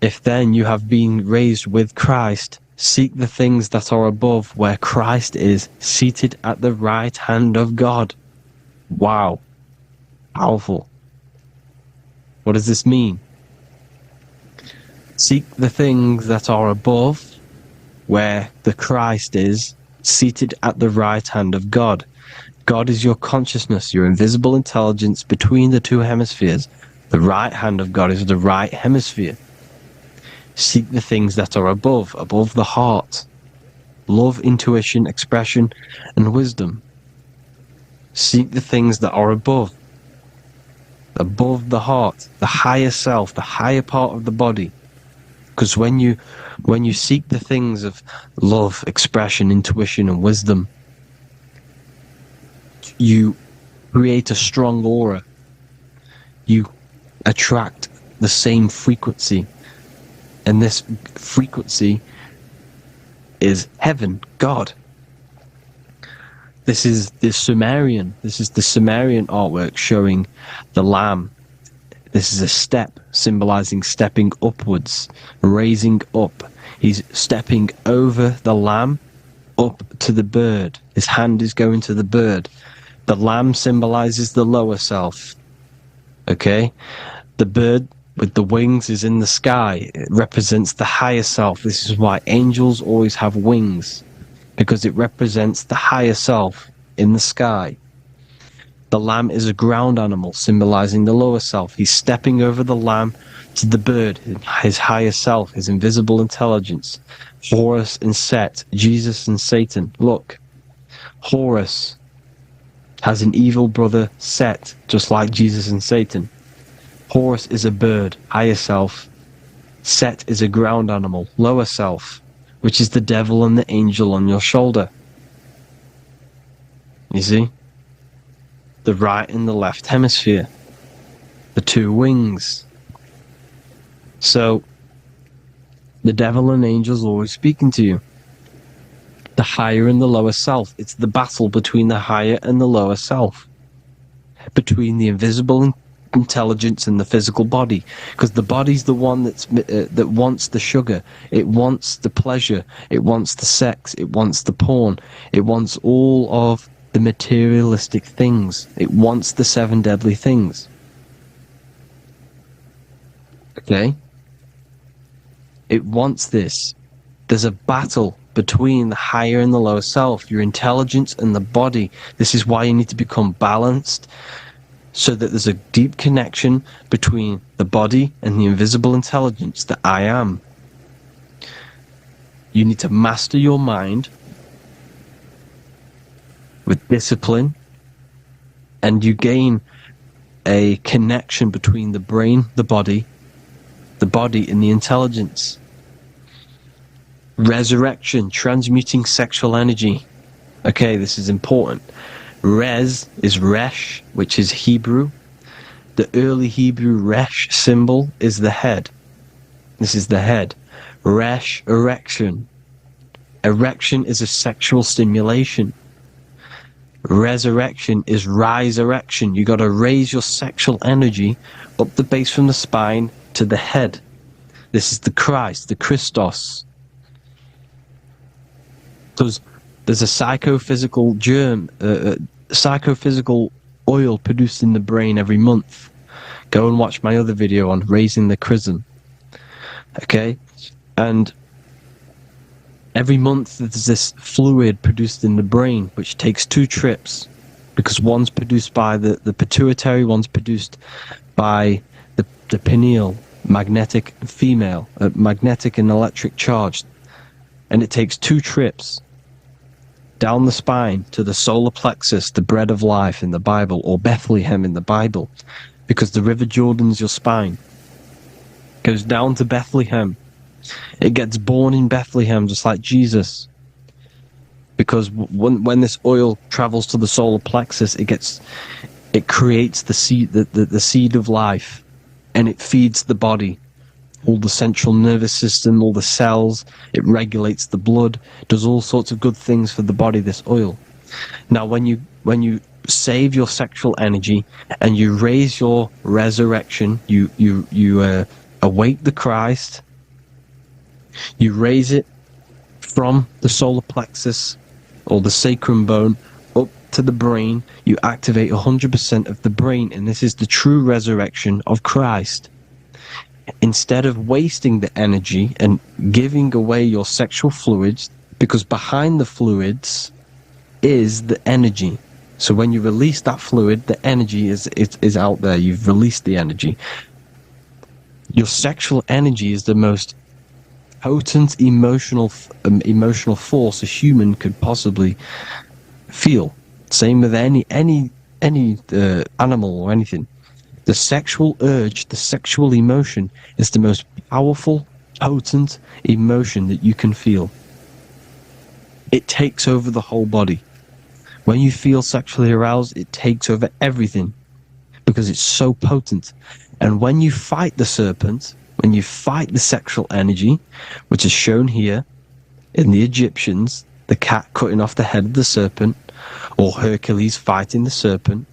If then you have been raised with Christ, seek the things that are above, where Christ is seated at the right hand of God. Wow. Powerful. What does this mean? Seek the things that are above, where the Christ is seated at the right hand of God. God is your consciousness, your invisible intelligence between the two hemispheres. The right hand of God is the right hemisphere. Seek the things that are above the heart. Love, intuition, expression, and wisdom. Seek the things that are above the heart, the higher self, the higher part of the body. Because when you seek the things of love, expression, intuition, and wisdom, you create a strong aura. You attract the same frequency. And this frequency is heaven, God. This is the Sumerian artwork showing the Lamb. This is a step symbolizing stepping upwards, raising up. He's stepping over the Lamb up to the bird. His hand is going to the bird. The Lamb symbolizes the lower self. Okay? The bird with the wings is in the sky. It represents the higher self. This is why angels always have wings, because it represents the higher self in the sky. The lamb is a ground animal, symbolizing the lower self. He's stepping over the lamb to the bird, his higher self, his invisible intelligence. Horus and Set, Jesus and Satan. Look, Horus has an evil brother, Set, just like Jesus and Satan. Horus is a bird, higher self. Set is a ground animal, lower self, which is the devil and the angel on your shoulder. You see? The right and the left hemisphere. The two wings. So, the devil and angels always speaking to you. The higher and the lower self. It's the battle between the higher and the lower self. Between the invisible intelligence and the physical body. Because the body's the one that wants the sugar. It wants the pleasure. It wants the sex. It wants the porn. It wants all of the materialistic things. It wants the 7 deadly things. Okay? It wants this. There's a battle between the higher and the lower self, your intelligence and the body. This is why you need to become balanced, so that there's a deep connection between the body and the invisible intelligence that I am. You need to master your mind with discipline, and you gain a connection between the brain, the body and the intelligence. Resurrection, transmuting sexual energy. Okay, this is important. Res is resh, which is Hebrew. The early Hebrew resh symbol is the head. This is the head. Resh, erection. Erection is a sexual stimulation. Resurrection is rise erection. You got to raise your sexual energy up the base from the spine to the head. This is the Christ, the Christos. There's a psychophysical psychophysical oil produced in the brain every month. Go and watch my other video on raising the chrism. Okay? And every month there's this fluid produced in the brain which takes 2 trips, because one's produced by the pituitary, one's produced by the pineal, magnetic female, magnetic and electric charge. And it takes 2 trips down the spine to the solar plexus, the bread of life in the Bible, or Bethlehem in the Bible, because the River Jordan's your spine. It goes down to Bethlehem. It gets born in Bethlehem, just like Jesus. Because when this oil travels to the solar plexus, it creates the seed, the seed of life, and it feeds the body. All the central nervous system, all the cells, it regulates the blood, does all sorts of good things for the body, this oil. Now, when you save your sexual energy and you raise your resurrection, you awake the Christ, you raise it from the solar plexus or the sacrum bone up to the brain, you activate 100% of the brain, and this is the true resurrection of Christ. Instead of wasting the energy and giving away your sexual fluids, because behind the fluids is the energy. So when you release that fluid, the energy is out there. You've released the energy. Your sexual energy is the most potent emotional force a human could possibly feel. Same with any animal or anything. The sexual urge, the sexual emotion is the most powerful, potent emotion that you can feel. It takes over the whole body. When you feel sexually aroused, it takes over everything because it's so potent. And when you fight the serpent, when you fight the sexual energy, which is shown here in the Egyptians, the cat cutting off the head of the serpent, or Hercules fighting the serpent,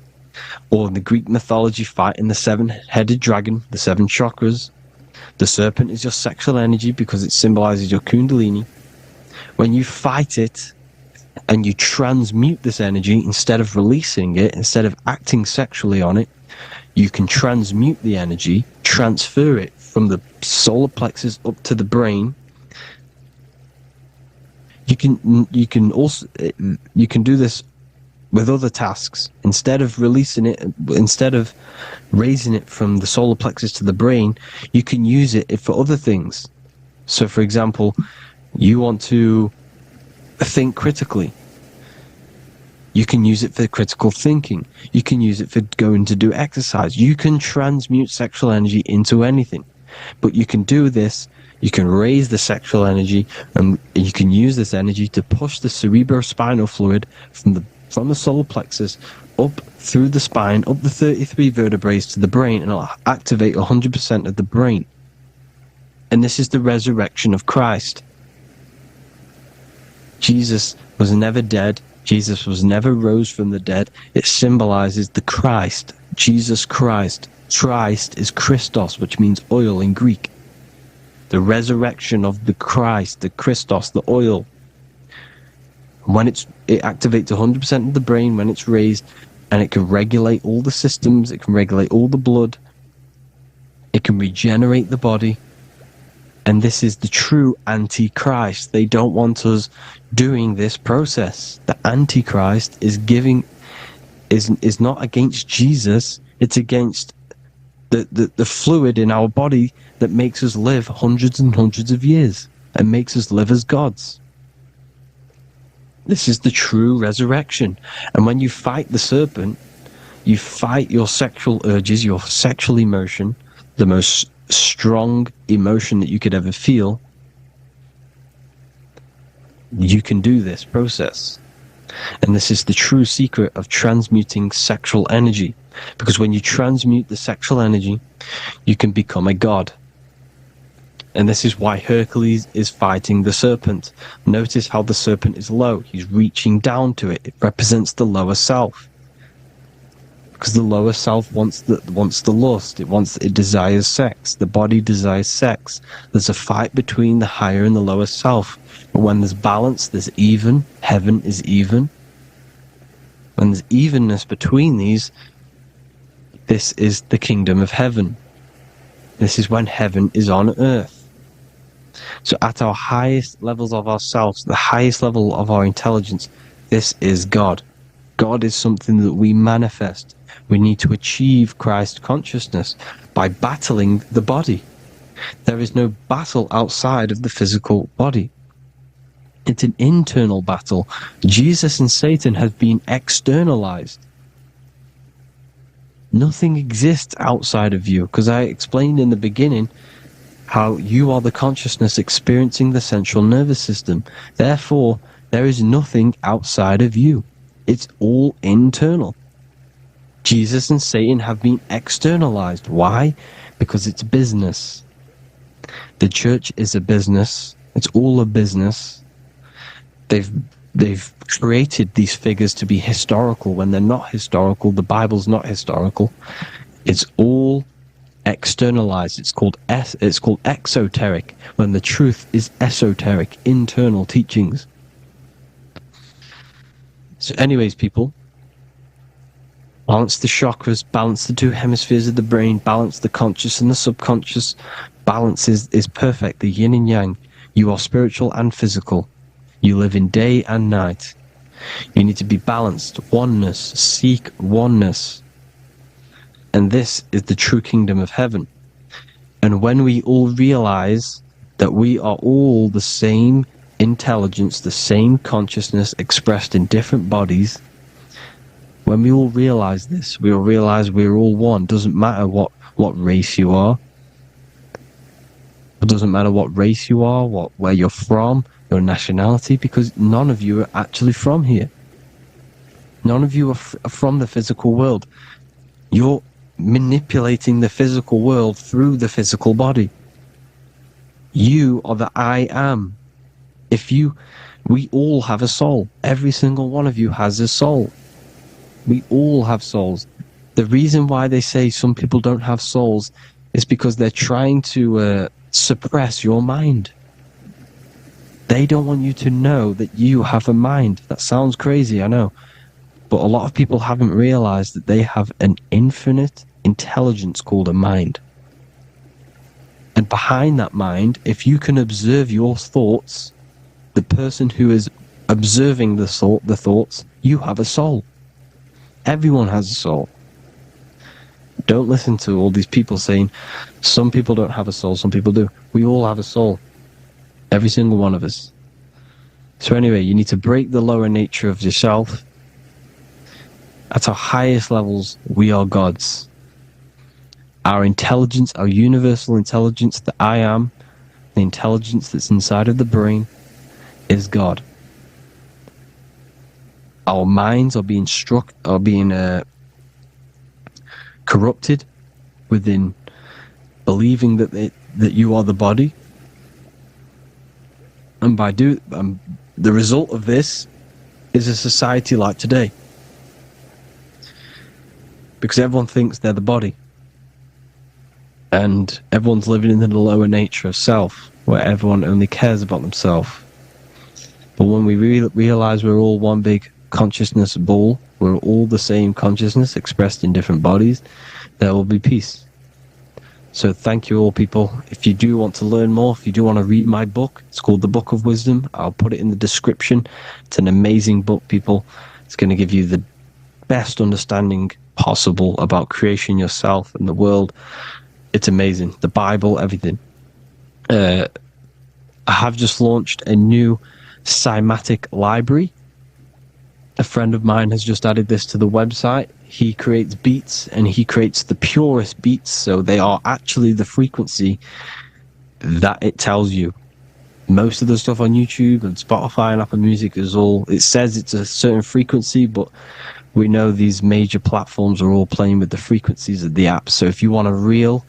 or in the Greek mythology fighting the 7-headed dragon, the 7 chakras. The serpent is your sexual energy because it symbolizes your kundalini. When you fight it and you transmute this energy, instead of releasing it, instead of acting sexually on it, you can transmute the energy, transfer it from the solar plexus up to the brain. You can also do this with other tasks. Instead of releasing it, instead of raising it from the solar plexus to the brain, you can use it for other things. So, for example, you want to think critically. You can use it for critical thinking. You can use it for going to do exercise. You can transmute sexual energy into anything. But you can do this, you can raise the sexual energy, and you can use this energy to push the cerebrospinal fluid from the solar plexus up through the spine, up the 33 vertebrae to the brain, and it'll activate 100% of the brain. And this is the resurrection of Christ. Jesus was never dead. Jesus was never rose from the dead. It symbolizes the Christ, Jesus Christ. Christ is Christos, which means oil in Greek. The resurrection of the Christ, the Christos, the oil. When it activates 100% of the brain when it's raised, and it can regulate all the systems, it can regulate all the blood, it can regenerate the body. And this is the true Antichrist. They don't want us doing this process. The Antichrist is not against Jesus. It's against the fluid in our body that makes us live hundreds and hundreds of years and makes us live as gods. This is the true resurrection. And when you fight the serpent, you fight your sexual urges, your sexual emotion, the most strong emotion that you could ever feel. You can do this process. And this is the true secret of transmuting sexual energy. Because when you transmute the sexual energy, you can become a god. And this is why Hercules is fighting the serpent. Notice how the serpent is low. He's reaching down to it. It represents the lower self. Because the lower self wants the lust. It desires sex. The body desires sex. There's a fight between the higher and the lower self. But when there's balance, there's even. Heaven is even. When there's evenness between these, this is the kingdom of heaven. This is when heaven is on earth. So at our highest levels of ourselves, the highest level of our intelligence, this is God. God is something that we manifest. We need to achieve Christ consciousness by battling the body. There is no battle outside of the physical body. It's an internal battle. Jesus and Satan have been externalized. Nothing exists outside of you, because I explained in the beginning how you are the consciousness experiencing the central nervous system. Therefore, there is nothing outside of you. It's all internal. Jesus and Satan have been externalized. Why? Because it's business. The church is a business. It's all a business. They've created these figures to be historical when they're not historical. The Bible's not historical. It's all externalized. It's called exoteric, when the truth is esoteric, internal teachings. So anyways, people, balance the chakras, balance the two hemispheres of the brain, balance the conscious and the subconscious. Balance is perfect, the yin and yang. You are spiritual and physical. You live in day and night. You need to be balanced. Oneness. Seek oneness. And this is the true kingdom of heaven. And when we all realize that we are all the same intelligence, the same consciousness expressed in different bodies, when we all realize this, we will realize we're all one. Doesn't matter what race you are. It doesn't matter what race you are, where you're from, your nationality, because none of you are actually from here. None of you are from the physical world. You're manipulating the physical world through the physical body. You are the I am. We all have a soul. Every single one of you has a soul. We all have souls. The reason why they say some people don't have souls is because they're trying to suppress your mind. They don't want you to know that you have a mind. That sounds crazy, I know. But a lot of people haven't realized that they have an infinite intelligence called a mind. And behind that mind, if you can observe your thoughts, the person who is observing the thoughts, you have a soul. Everyone has a soul. Don't listen to all these people saying, some people don't have a soul, some people do. We all have a soul. Every single one of us. So anyway, you need to break the lower nature of yourself. At our highest levels, we are gods. Our intelligence, our universal intelligence, the I am, the intelligence that's inside of the brain, is God. Our minds are being corrupted within believing that you are the body. And by the result of this is a society like today. Because everyone thinks they're the body. And everyone's living in the lower nature of self, where everyone only cares about themselves. But when we realize we're all one big consciousness ball, we're all the same consciousness expressed in different bodies, there will be peace. So thank you all, people. If you do want to learn more, if you do want to read my book, it's called The Book of Wisdom. I'll put it in the description. It's an amazing book, people. It's going to give you the best understanding possible about creation yourself and the world. It's amazing. The Bible, everything. I have just launched a new cymatic library. A friend of mine has just added this to the website. He creates beats, and he creates the purest beats, so they are actually the frequency that it tells you. Most of the stuff on YouTube and Spotify and Apple Music is all, it says it's a certain frequency, but we know these major platforms are all playing with the frequencies of the app. So if you want a real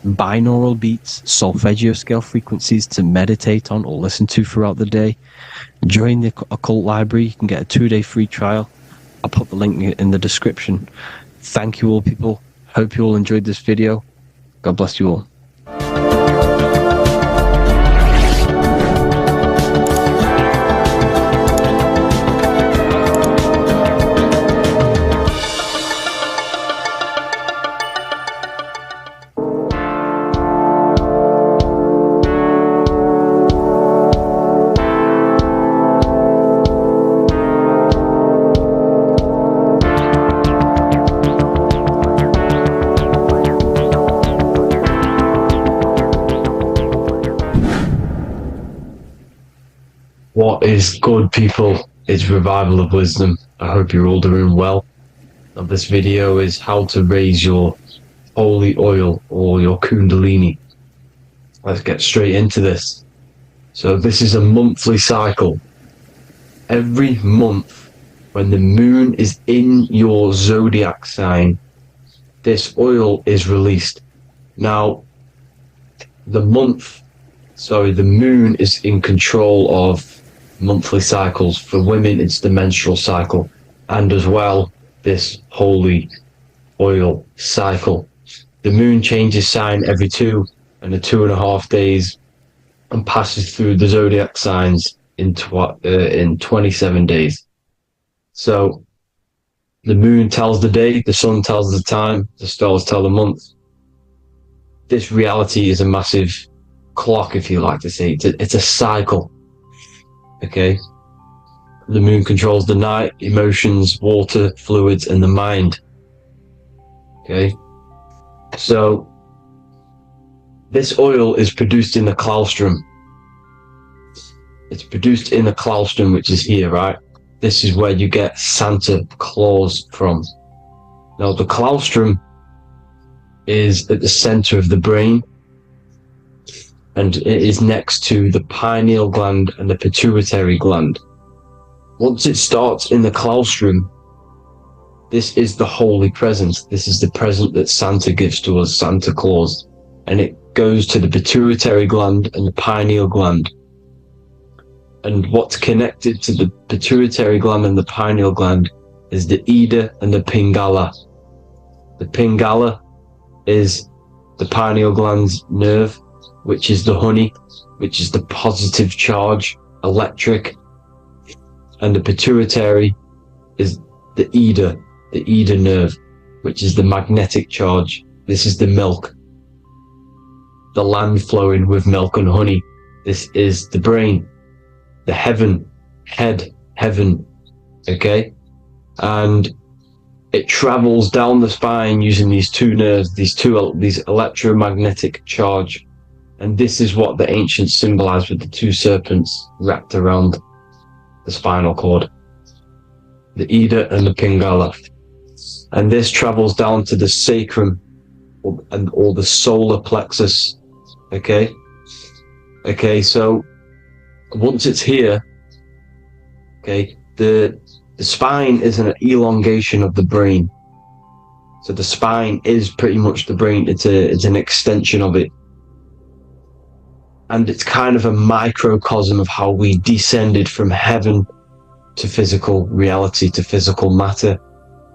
binaural beats, solfeggio scale frequencies to meditate on or listen to throughout the day, join the Occult Library. You can get a 2-day free trial. I'll put the link in the description. Thank you all, people. Hope you all enjoyed this video. God bless you all. What is good, people? It's Revival of Wisdom. I hope you're all doing well. Now, this video is how to raise your holy oil or your kundalini. Let's get straight into this. So this is a monthly cycle. Every month, when the moon is in your zodiac sign, this oil is released. Now, the moon is in control of monthly cycles. For women, it's the menstrual cycle, and as well this holy oil cycle. The moon changes sign every 2.5 days and passes through the zodiac signs in 27 days. So the moon tells the day, the sun tells the time, the stars tell the month. This reality is a massive clock, if you like to say. It's a cycle. Okay, the moon controls the night, emotions, water, fluids, and the mind. Okay, so this oil is produced in the claustrum. It's produced in the claustrum, which is here, right? This is where you get Santa Claus from. Now, the claustrum is at the center of the brain, and it is next to the pineal gland and the pituitary gland. Once it starts in the claustrum, this is the holy present. This is the present that Santa gives to us, Santa Claus. And it goes to the pituitary gland and the pineal gland. And what's connected to the pituitary gland and the pineal gland is the Ida and the Pingala. The Pingala is the pineal gland's nerve, which is the honey, which is the positive charge, electric. And the pituitary is the Ida nerve, which is the magnetic charge. This is the milk, the land flowing with milk and honey. This is the brain, the heaven, okay? And it travels down the spine using these two nerves, these electromagnetic charge. And this is what the ancients symbolized with the two serpents wrapped around the spinal cord, the Ida and the Pingala. And this travels down to the sacrum or the solar plexus. Okay, so once it's here, okay, the spine is an elongation of the brain. So the spine is pretty much the brain. It's an extension of it. And it's kind of a microcosm of how we descended from heaven to physical reality, to physical matter,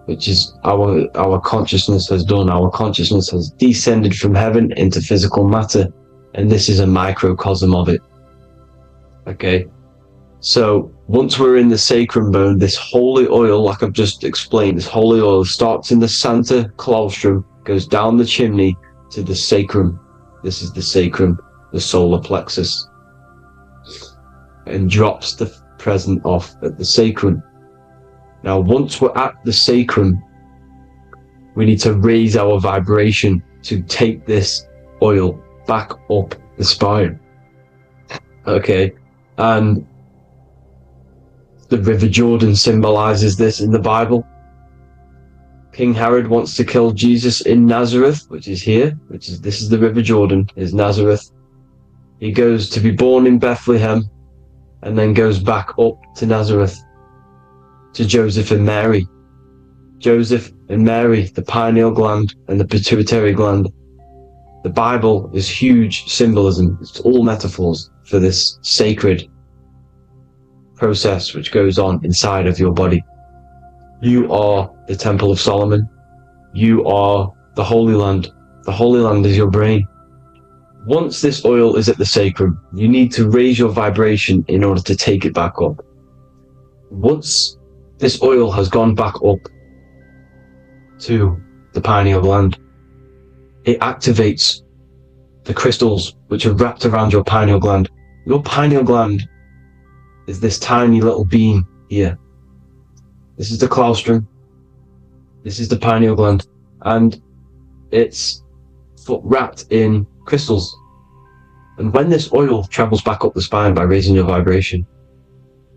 which is our consciousness has done. Our consciousness has descended from heaven into physical matter, and this is a microcosm of it. Okay, so once we're in the sacrum bone, this holy oil, like I've just explained, this holy oil starts in the Santa Claustrum, goes down the chimney to the sacrum. This is the sacrum, the solar plexus, and drops the present off at the sacrum. Now, once we're at the sacrum, We need to raise our vibration to take this oil back up the spine. Okay, and the River Jordan symbolizes this in the Bible. King Herod wants to kill Jesus in Nazareth, which is here, this is the River Jordan, is Nazareth. He goes to be born in Bethlehem and then goes back up to Nazareth to Joseph and Mary. Joseph and Mary, the pineal gland and the pituitary gland. The Bible is huge symbolism. It's all metaphors for this sacred process which goes on inside of your body. You are the Temple of Solomon. You are the Holy Land. The Holy Land is your brain. Once this oil is at the sacrum, you need to raise your vibration in order to take it back up. Once this oil has gone back up to the pineal gland, it activates the crystals which are wrapped around your pineal gland. Your pineal gland is this tiny little beam here. This is the claustrum. This is the pineal gland, and it's wrapped in crystals. And when this oil travels back up the spine by raising your vibration,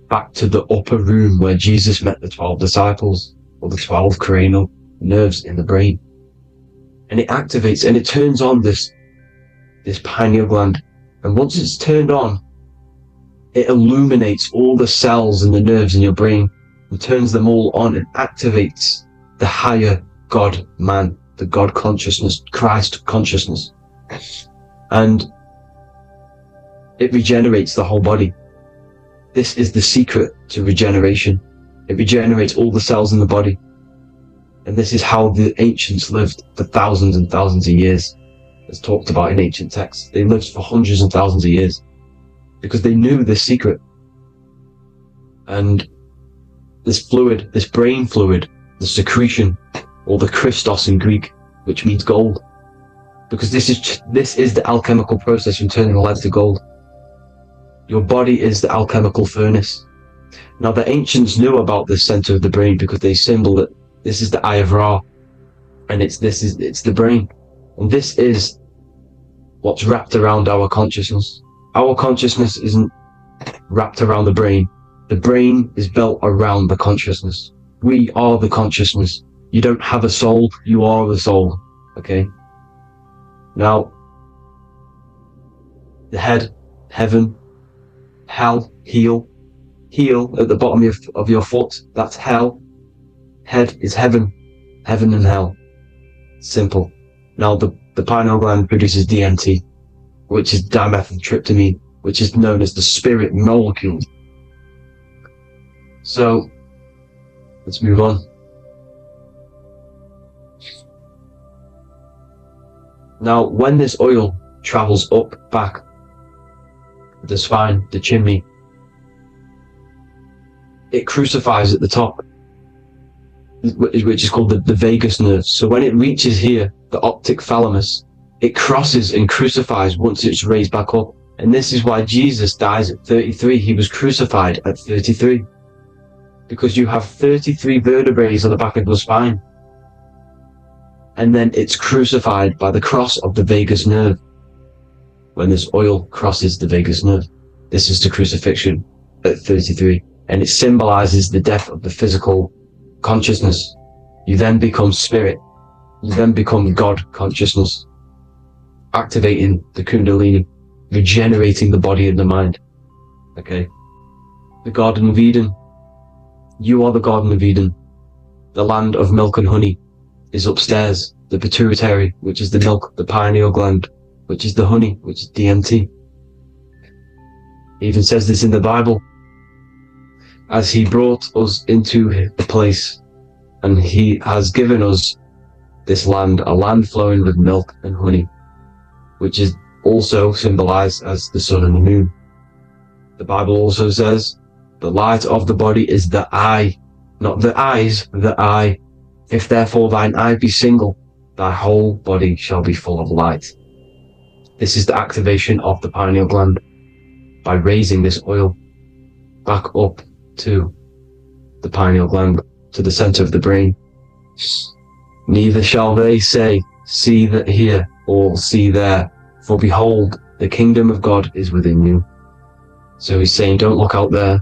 back to the upper room where Jesus met the 12 disciples, or the 12 cranial nerves in the brain, and it activates and it turns on this pineal gland. And once it's turned on, it illuminates all the cells and the nerves in your brain and turns them all on and activates the higher God man, the God consciousness, Christ consciousness. And it regenerates the whole body. This is the secret to regeneration. It regenerates all the cells in the body. And this is how the ancients lived for thousands and thousands of years. It's talked about in ancient texts. They lived for hundreds and thousands of years because they knew this secret. And this fluid, this brain fluid, the secretion, or the Christos in Greek, which means gold, because this is the alchemical process from turning lead to gold. Your body is the alchemical furnace. Now the ancients knew about this center of the brain because they symboled it. This is the Eye of Ra, and it's the brain, and this is what's wrapped around our consciousness. Our consciousness isn't wrapped around the brain. The brain is built around the consciousness. We are the consciousness. You don't have a soul, you are the soul. Okay? Now, the head, heaven, hell, heel at the bottom of your foot, that's hell. Head is heaven and hell. Simple. Now the pineal gland produces DMT, which is dimethyltryptamine, which is known as the spirit molecule. So, let's move on. Now, when this oil travels up, back, the spine, the chimney, it crucifies at the top, which is called the vagus nerve. So when it reaches here, the optic thalamus, it crosses and crucifies once it's raised back up. And this is why Jesus dies at 33. He was crucified at 33. Because you have 33 vertebrae on the back of your spine. And then it's crucified by the cross of the vagus nerve. When this oil crosses the vagus nerve, this is the crucifixion at 33. And it symbolizes the death of the physical consciousness. You then become spirit. You then become God consciousness, activating the Kundalini, regenerating the body and the mind. Okay? The Garden of Eden. You are the Garden of Eden. The land of milk and honey is upstairs. The pituitary, which is the milk, the pineal gland, which is the honey, which is DMT. It even says this in the Bible. As he brought us into the place, and he has given us this land, a land flowing with milk and honey, which is also symbolized as the sun and the moon. The Bible also says, the light of the body is the eye, not the eyes, the eye. If therefore thine eye be single, thy whole body shall be full of light. This is the activation of the pineal gland by raising this oil back up to the pineal gland, to the center of the brain. Neither shall they say, see that here, or see there, for behold, the kingdom of God is within you. So he's saying, don't look out there.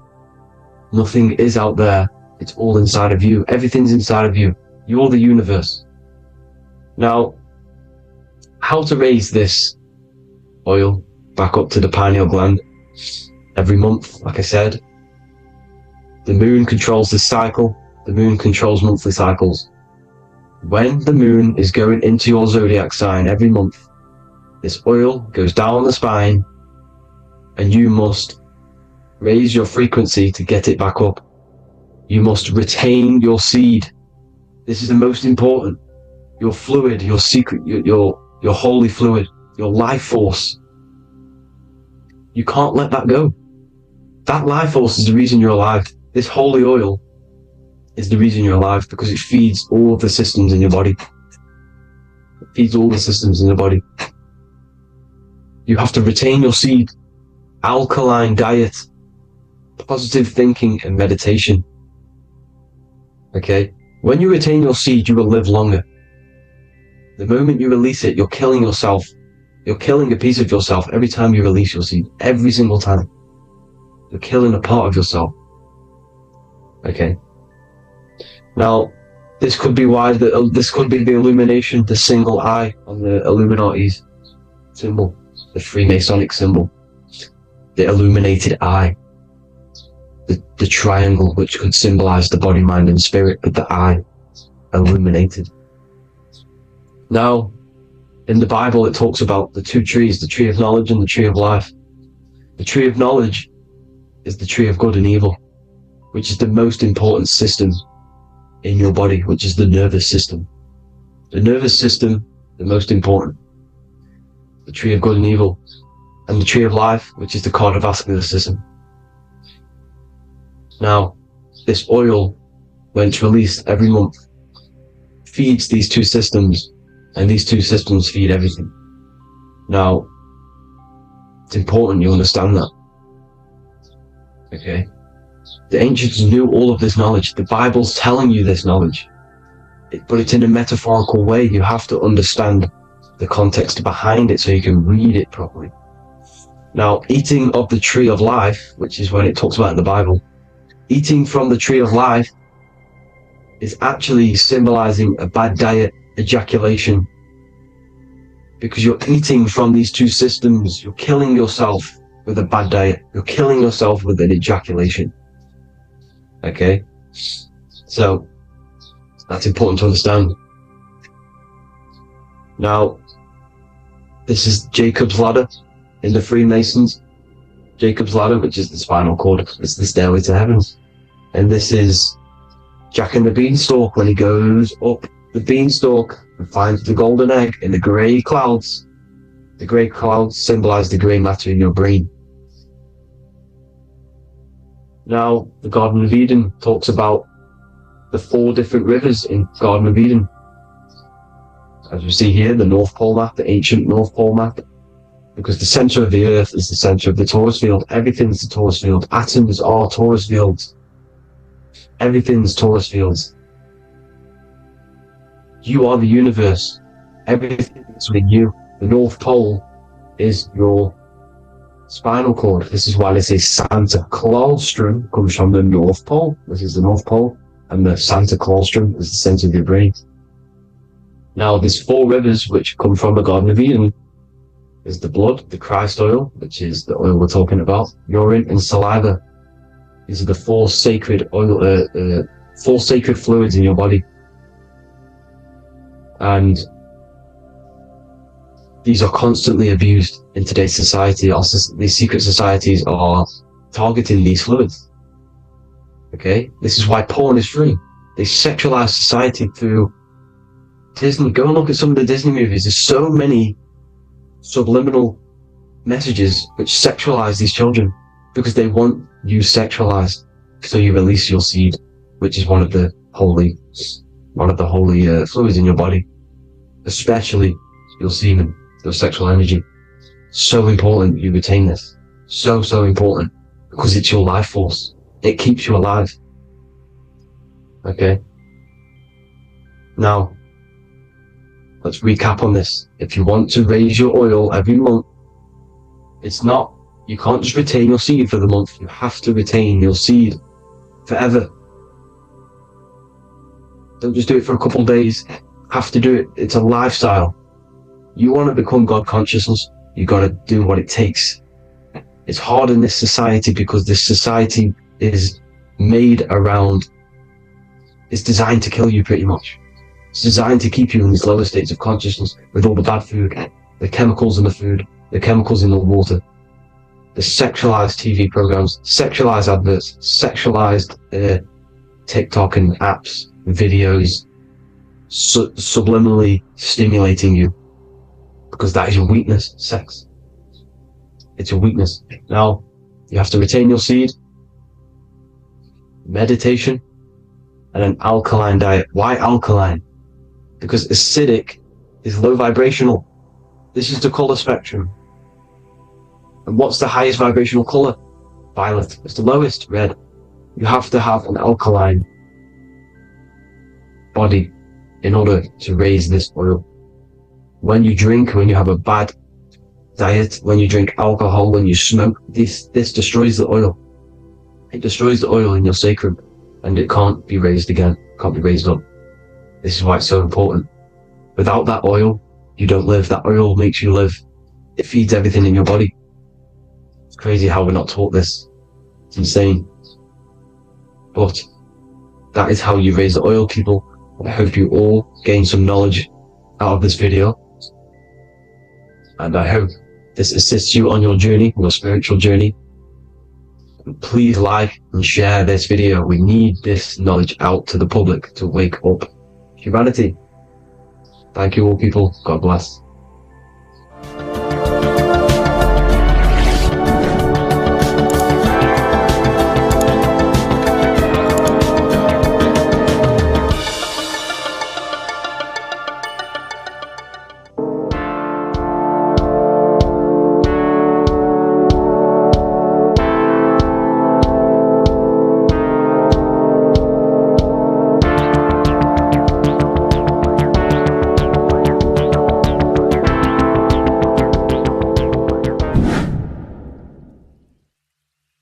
Nothing is out there. It's all inside of you. Everything's inside of you. You're the universe. Now, how to raise this oil back up to the pineal gland? Every month, like I said. The moon controls the cycle. The moon controls monthly cycles. When the moon is going into your zodiac sign every month, this oil goes down the spine, and you must raise your frequency to get it back up. You must retain your seed. This is the most important. Your fluid, your secret, your holy fluid, your life force. You can't let that go. That life force is the reason you're alive. This holy oil is the reason you're alive, because it feeds all of the systems in your body. It feeds all the systems in your body. You have to retain your seed. Alkaline diet, positive thinking, and meditation. Okay? When you retain your seed, you will live longer. The moment you release it, you're killing yourself. You're killing a piece of yourself every time you release your seed. Every single time. You're killing a part of yourself. Okay? Now, this could be why this could be the illumination, the single eye on the Illuminati's symbol, the Freemasonic symbol, the illuminated eye, the triangle, which could symbolize the body, mind, and spirit, but the eye illuminated. Now, in the Bible, it talks about the two trees, the tree of knowledge and the tree of life. The tree of knowledge is the tree of good and evil, which is the most important system in your body, which is the nervous system. The nervous system, the most important. The tree of good and evil. And the tree of life, which is the cardiovascular system. Now, this oil, when it's released every month, feeds these two systems, and these two systems feed everything. Now, it's important you understand that. Okay? The ancients knew all of this knowledge. The Bible's telling you this knowledge. But it's in a metaphorical way. You have to understand the context behind it so you can read it properly. Now, eating of the tree of life, which is what it talks about in the Bible, eating from the tree of life is actually symbolizing a bad diet, ejaculation. Because you're eating from these two systems, you're killing yourself with a bad diet. You're killing yourself with an ejaculation. Okay? So, that's important to understand. Now, this is Jacob's ladder in the Freemasons. Jacob's ladder, which is the spinal cord. It's the stairway to heaven. And this is Jack and the Beanstalk when he goes up the beanstalk and finds the golden egg in the grey clouds. The grey clouds symbolize the grey matter in your brain. Now, the Garden of Eden talks about the 4 different rivers in Garden of Eden. As we see here, the North Pole map, the ancient North Pole map. Because the center of the earth is the center of the torus field. Everything's the torus field. Atoms are torus fields. Everything's torus fields. You are the universe. Everything is within you. The North Pole is your spinal cord. This is why they say Santa Claustrum comes from the North Pole. This is the North Pole. And the Santa Claustrum is the center of your brain. Now, there's 4 rivers which come from the Garden of Eden. Is the blood, the Christ oil, which is the oil we're talking about, urine, and saliva. These are the 4 sacred oil, 4 sacred fluids in your body. And these are constantly abused in today's society. These secret societies are targeting these fluids. Okay? This is why porn is free. They sexualize society through Disney. Go and look at some of the Disney movies. There's so many subliminal messages which sexualize these children because they want you sexualized. So you release your seed, which is one of the holy fluids in your body, especially your semen, your sexual energy. So important you retain this. So important, because it's your life force. It keeps you alive. Okay. Now, let's recap on this. If you want to raise your oil every month, you can't just retain your seed for the month. You have to retain your seed forever. Don't just do it for a couple of days. You have to do it. It's a lifestyle. You want to become God consciousness, you got to do what it takes. It's hard in this society because this society is made around, it's designed to kill you pretty much. It's designed to keep you in these lower states of consciousness with all the bad food, the chemicals in the food, the chemicals in the water, the sexualized TV programs, sexualized adverts, sexualized TikTok and apps, videos, subliminally stimulating you. Because that is your weakness, sex. It's your weakness. Now, you have to retain your seed, meditation, and an alkaline diet. Why alkaline? Because acidic is low vibrational. This is the color spectrum. And what's the highest vibrational color? Violet. It's the lowest, red. You have to have an alkaline body in order to raise this oil. When you drink, when you have a bad diet, when you drink alcohol, when you smoke, this destroys the oil. It destroys the oil in your sacrum, and it can't be raised again, can't be raised up. This is why it's so important. Without that oil, you don't live. That oil makes you live. It feeds everything in your body. It's crazy how we're not taught this. It's insane. But that is how you raise the oil, people. I hope you all gain some knowledge out of this video. And I hope this assists you on your journey, your spiritual journey. And please like and share this video. We need this knowledge out to the public to wake up humanity. Thank you all, people. God bless.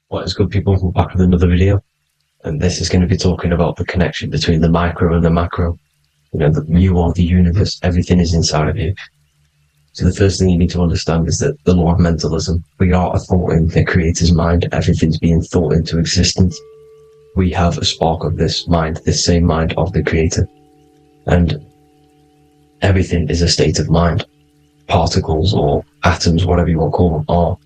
What is good, people? We're back with another video, and this is going to be talking about the connection between the micro and the macro. You know, that you are the universe, everything is inside of you. So the first thing you need to understand is that the law of mentalism, we are a thought in the creator's mind, everything's being thought into existence. We have a spark of this mind, this same mind of the creator, and everything is a state of mind. Particles or atoms, whatever you want to call them, are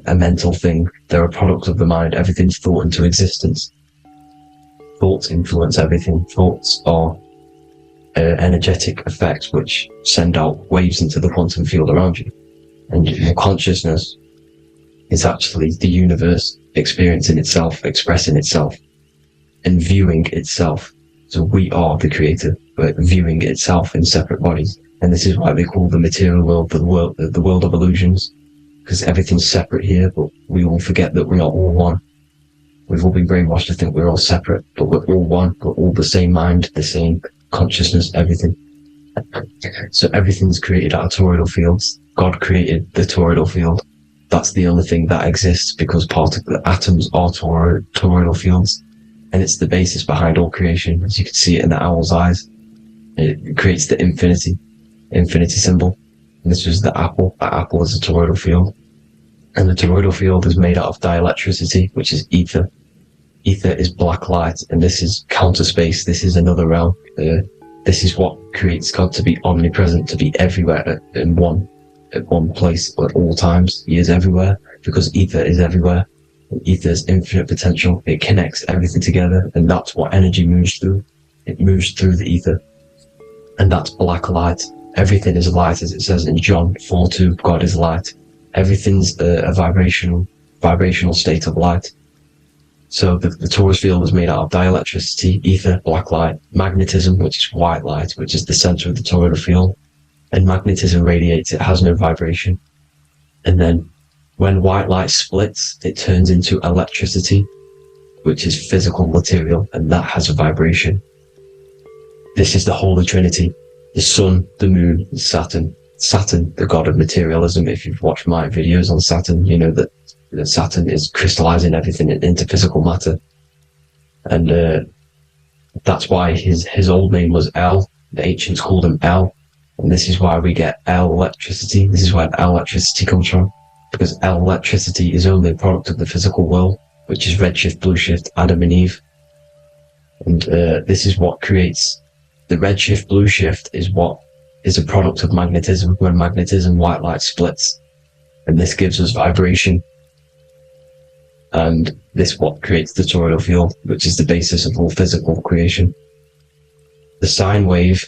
a mental thing. They're a product of the mind. Everything's thought into existence. Thoughts influence everything. Thoughts are energetic effects which send out waves into the quantum field around you. And your consciousness is actually the universe experiencing itself, expressing itself, and viewing itself. So we are the creator, but viewing itself in separate bodies. And this is why they call the material world the world of illusions. Because everything's separate here, but we all forget that we are all one. We've all been brainwashed to think we're all separate, but we're all one. We're all the same mind, the same consciousness, everything. So everything's created out of toroidal fields. God created the toroidal field. That's the only thing that exists because the atoms are toroidal fields. And it's the basis behind all creation. As you can see it in the owl's eyes. It creates the infinity symbol. And this is the apple. That apple is a toroidal field. And the toroidal field is made out of dielectricity, which is ether. Ether is black light, and this is counter space. This is another realm. This is what creates God to be omnipresent, to be everywhere at one place at all times. He is everywhere because ether is everywhere. And ether is infinite potential. It connects everything together, and that's what energy moves through. It moves through the ether, and that's black light. Everything is light, as it says in John 4:2. God is light. Everything's a vibrational state of light. So the torus field was made out of dielectricity, ether, black light, magnetism, which is white light, which is the center of the toroidal field. And magnetism radiates, it has no vibration. And then when white light splits, it turns into electricity, which is physical material, and that has a vibration. This is the Holy Trinity. the sun, the moon, Saturn. Saturn, the god of materialism. If you've watched my videos on Saturn, you know that Saturn is crystallizing everything into physical matter. And that's why his old name was El. The ancients called him El. And this is why we get El electricity. This is where El electricity comes from. Because El electricity is only a product of the physical world, which is redshift, blueshift, Adam and Eve. And this is what creates the redshift, blueshift is what is a product of magnetism. When magnetism, white light splits. And this gives us vibration. And this what creates the toroidal field, which is the basis of all physical creation. The sine wave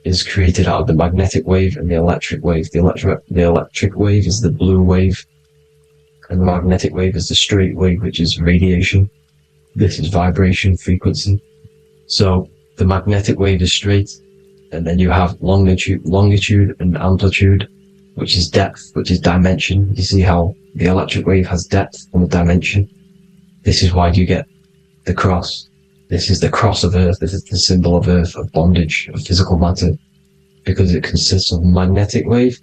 is created out of the magnetic wave and the electric wave. The electric wave is the blue wave, and the magnetic wave is the straight wave, which is radiation. This is vibration frequency. So the magnetic wave is straight, and then you have longitude and amplitude, which is depth, which is dimension. You see how the electric wave has depth and dimension. This is why you get the cross. This is the cross of Earth. This is the symbol of Earth, of bondage, of physical matter, because it consists of magnetic wave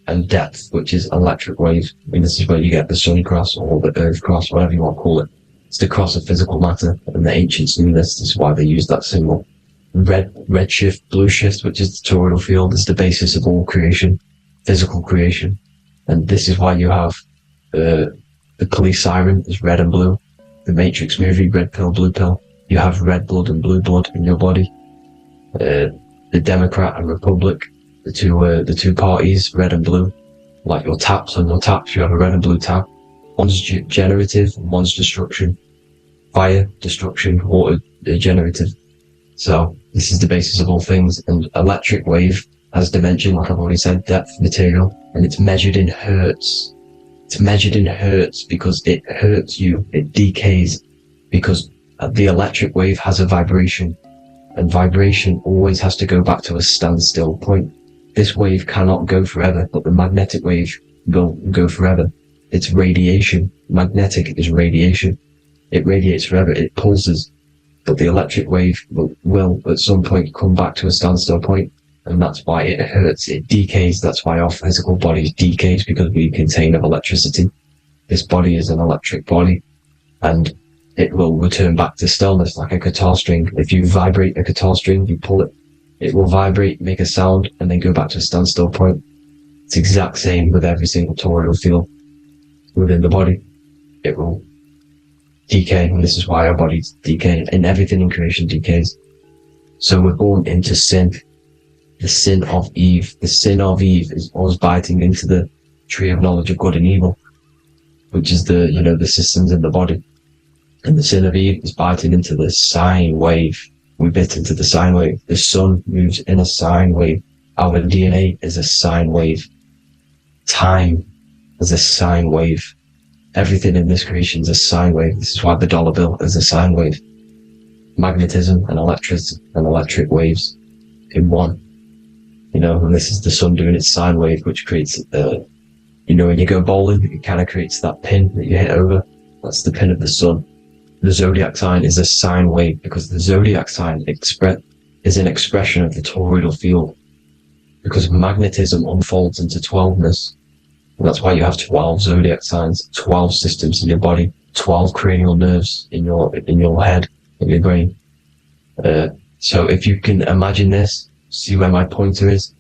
and depth, which is electric wave. I mean, this is where you get the sun cross or the earth cross, whatever you want to call it. It's the cross of physical matter, and the ancients knew this. This is why they used that symbol. Red shift, blue shift, which is the toroidal field, is the basis of all creation, physical creation. And this is why you have the police siren is red and blue. The Matrix movie, red pill, blue pill. You have red blood and blue blood in your body. The Democrat and Republic, the two parties, red and blue. Like your taps on your taps, you have a red and blue tap. One's generative, one's destruction. Fire, destruction, water, generative. So this is the basis of all things. And electric wave has dimension, like I've already said, depth, material, and it's measured in hertz. It's measured in hertz because it hurts you, it decays, because the electric wave has a vibration, and vibration always has to go back to a standstill point. This wave cannot go forever, but the magnetic wave will go forever. It's radiation. Magnetic is radiation. It radiates forever, it pulses, but the electric wave will at some point come back to a standstill point, and that's why it hurts, it decays. That's why our physical body decays, because we contain of electricity. This body is an electric body, and it will return back to stillness like a guitar string. If you vibrate a guitar string, you pull it, it will vibrate, make a sound, and then go back to a standstill point. It's the exact same with every single toroidal field within the body. It will decay, and this is why our bodies decay, and everything in creation decays. So we're born into sin. The sin of Eve. The sin of Eve is us biting into the tree of knowledge of good and evil, which is the systems in the body. And the sin of Eve is biting into the sine wave. We bit into the sine wave. The sun moves in a sine wave. Our DNA is a sine wave. Time is a sine wave. Everything in this creation is a sine wave. This is why the dollar bill is a sine wave. Magnetism and electricity and electric waves in one. And this is the sun doing its sine wave, which creates, when you go bowling, it kind of creates that pin that you hit over. That's the pin of the sun. The zodiac sign is a sine wave, because the zodiac sign is an expression of the toroidal field, because magnetism unfolds into 12ness. And that's why you have 12 zodiac signs, 12 systems in your body, 12 cranial nerves in your head, in your brain. So if you can imagine this, see where my pointer is?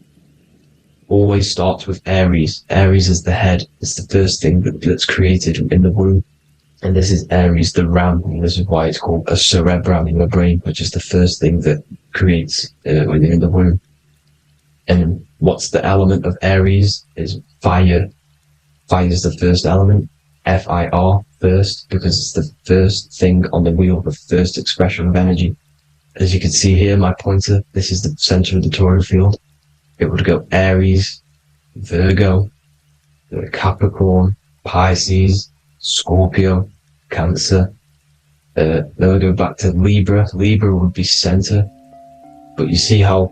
Always starts with Aries. Aries is the head. It's the first thing that's created in the womb. And this is Aries, the ram. And this is why it's called a cerebrum in the brain, which is the first thing that creates when you're in the womb. And what's the element of Aries is fire. Fire is the first element. F-I-R, first, because it's the first thing on the wheel, the first expression of energy. As you can see here, my pointer, this is the center of the toroidal field. It would go Aries, Virgo, Capricorn, Pisces, Scorpio, Cancer. Then we'll go back to Libra. Libra would be center. But you see how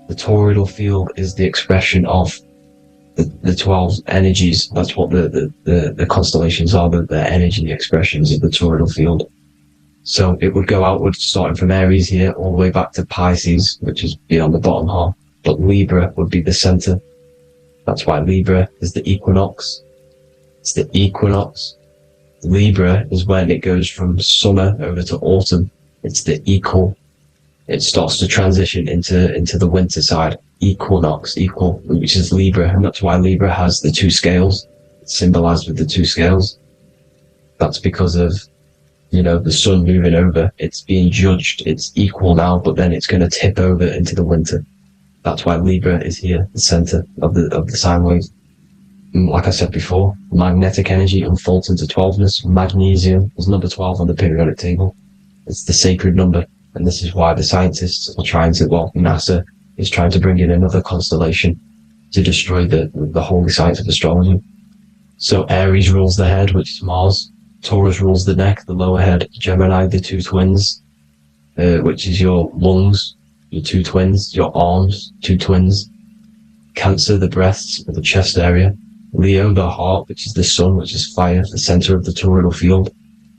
the toroidal field is the expression of the 12 energies. That's what the constellations are, the energy expressions of the toroidal field. So it would go outward, starting from Aries here, all the way back to Pisces, which is beyond the bottom half. But Libra would be the center. That's why Libra is the equinox. It's the equinox. Libra is when it goes from summer over to autumn. It's the equal. It starts to transition into the winter side. Equinox, equal, which is Libra. And that's why Libra has the two scales. It's symbolized with the two scales. That's because of, you know, the sun moving over. It's being judged. It's equal now, but then it's going to tip over into the winter. That's why Libra is here, the center of the sine wave. Like I said before, magnetic energy unfolds into 12ness. Magnesium is number 12 on the periodic table. It's the sacred number. And this is why the scientists are trying to, well, NASA is trying to bring in another constellation to destroy the holy science of astrology. So Aries rules the head, which is Mars. Taurus rules the neck, the lower head. Gemini, the two twins, which is your lungs, your two twins, your arms, two twins. Cancer, the breasts, or the chest area. Leo, the heart, which is the sun, which is fire, the center of the toroidal field.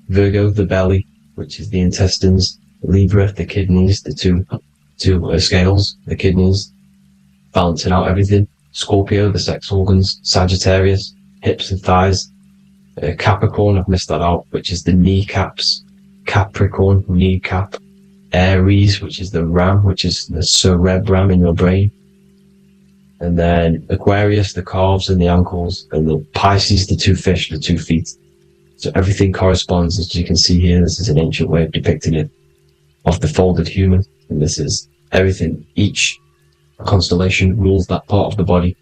Virgo, the belly, which is the intestines. Libra, the kidneys, the two scales, the kidneys, balancing out everything. Scorpio, the sex organs. Sagittarius, hips and thighs. Capricorn, I've missed that out, which is the kneecaps. Capricorn, kneecap. Aries, which is the ram, which is the cerebrum in your brain. And then Aquarius, the calves and the ankles. And the Pisces, the two fish, the 2 feet. So everything corresponds, as you can see here. This is an ancient way of depicting it, of the folded human. And this is everything. Each constellation rules that part of the body,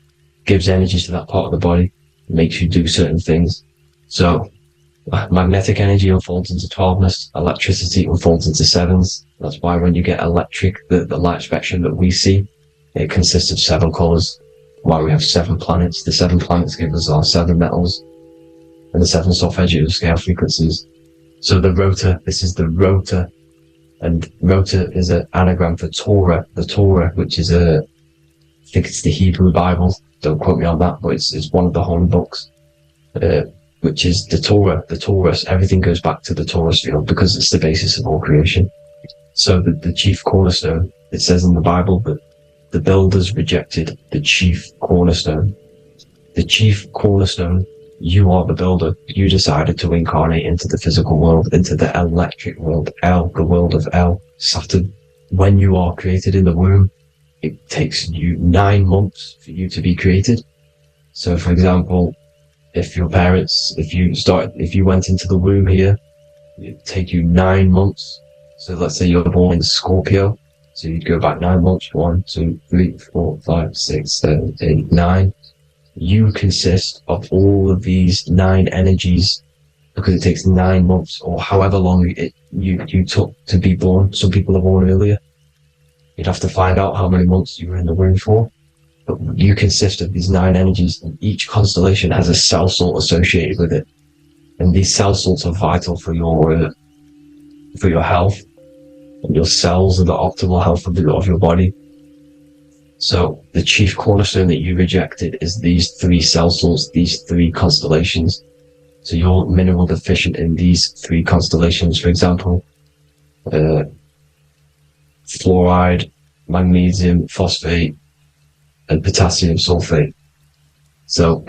gives energy to that part of the body, makes you do certain things. So magnetic energy unfolds into 12ness, electricity unfolds into 7s. That's why when you get electric, the light spectrum that we see, it consists of 7 colors. Why we have 7 planets. The 7 planets give us our 7 metals and the 7 solfeggio scale frequencies. So the rotor, this is the rotor. And rotor is an anagram for Torah. The Torah, which is I think it's the Hebrew Bible. Don't quote me on that, but it's one of the holy books. Which is the Torah, the Taurus. Everything goes back to the Taurus field because it's the basis of all creation. So the chief cornerstone, it says in the Bible that the builders rejected the chief cornerstone. The chief cornerstone, you are the builder. You decided to incarnate into the physical world, into the electric world, the world of Saturn. When you are created in the womb, it takes you 9 months for you to be created. So for example, if your parents, if you went into the womb here, it'd take you 9 months. So let's say you're born in Scorpio. So you'd go back 9 months. 1, 2, 3, 4, 5, 6, 7, 8, 9. You consist of all of these 9 energies because it takes 9 months or however long you took to be born. Some people are born earlier. You'd have to find out how many months you were in the womb for. But you consist of these 9 energies, and each constellation has a cell salt associated with it. And these cell salts are vital for your health. And your cells are the optimal health of your body. So the chief cornerstone that you rejected is these 3 cell salts, these 3 constellations. So you're mineral deficient in these 3 constellations. For example, fluoride, magnesium, phosphate, and potassium sulfate. So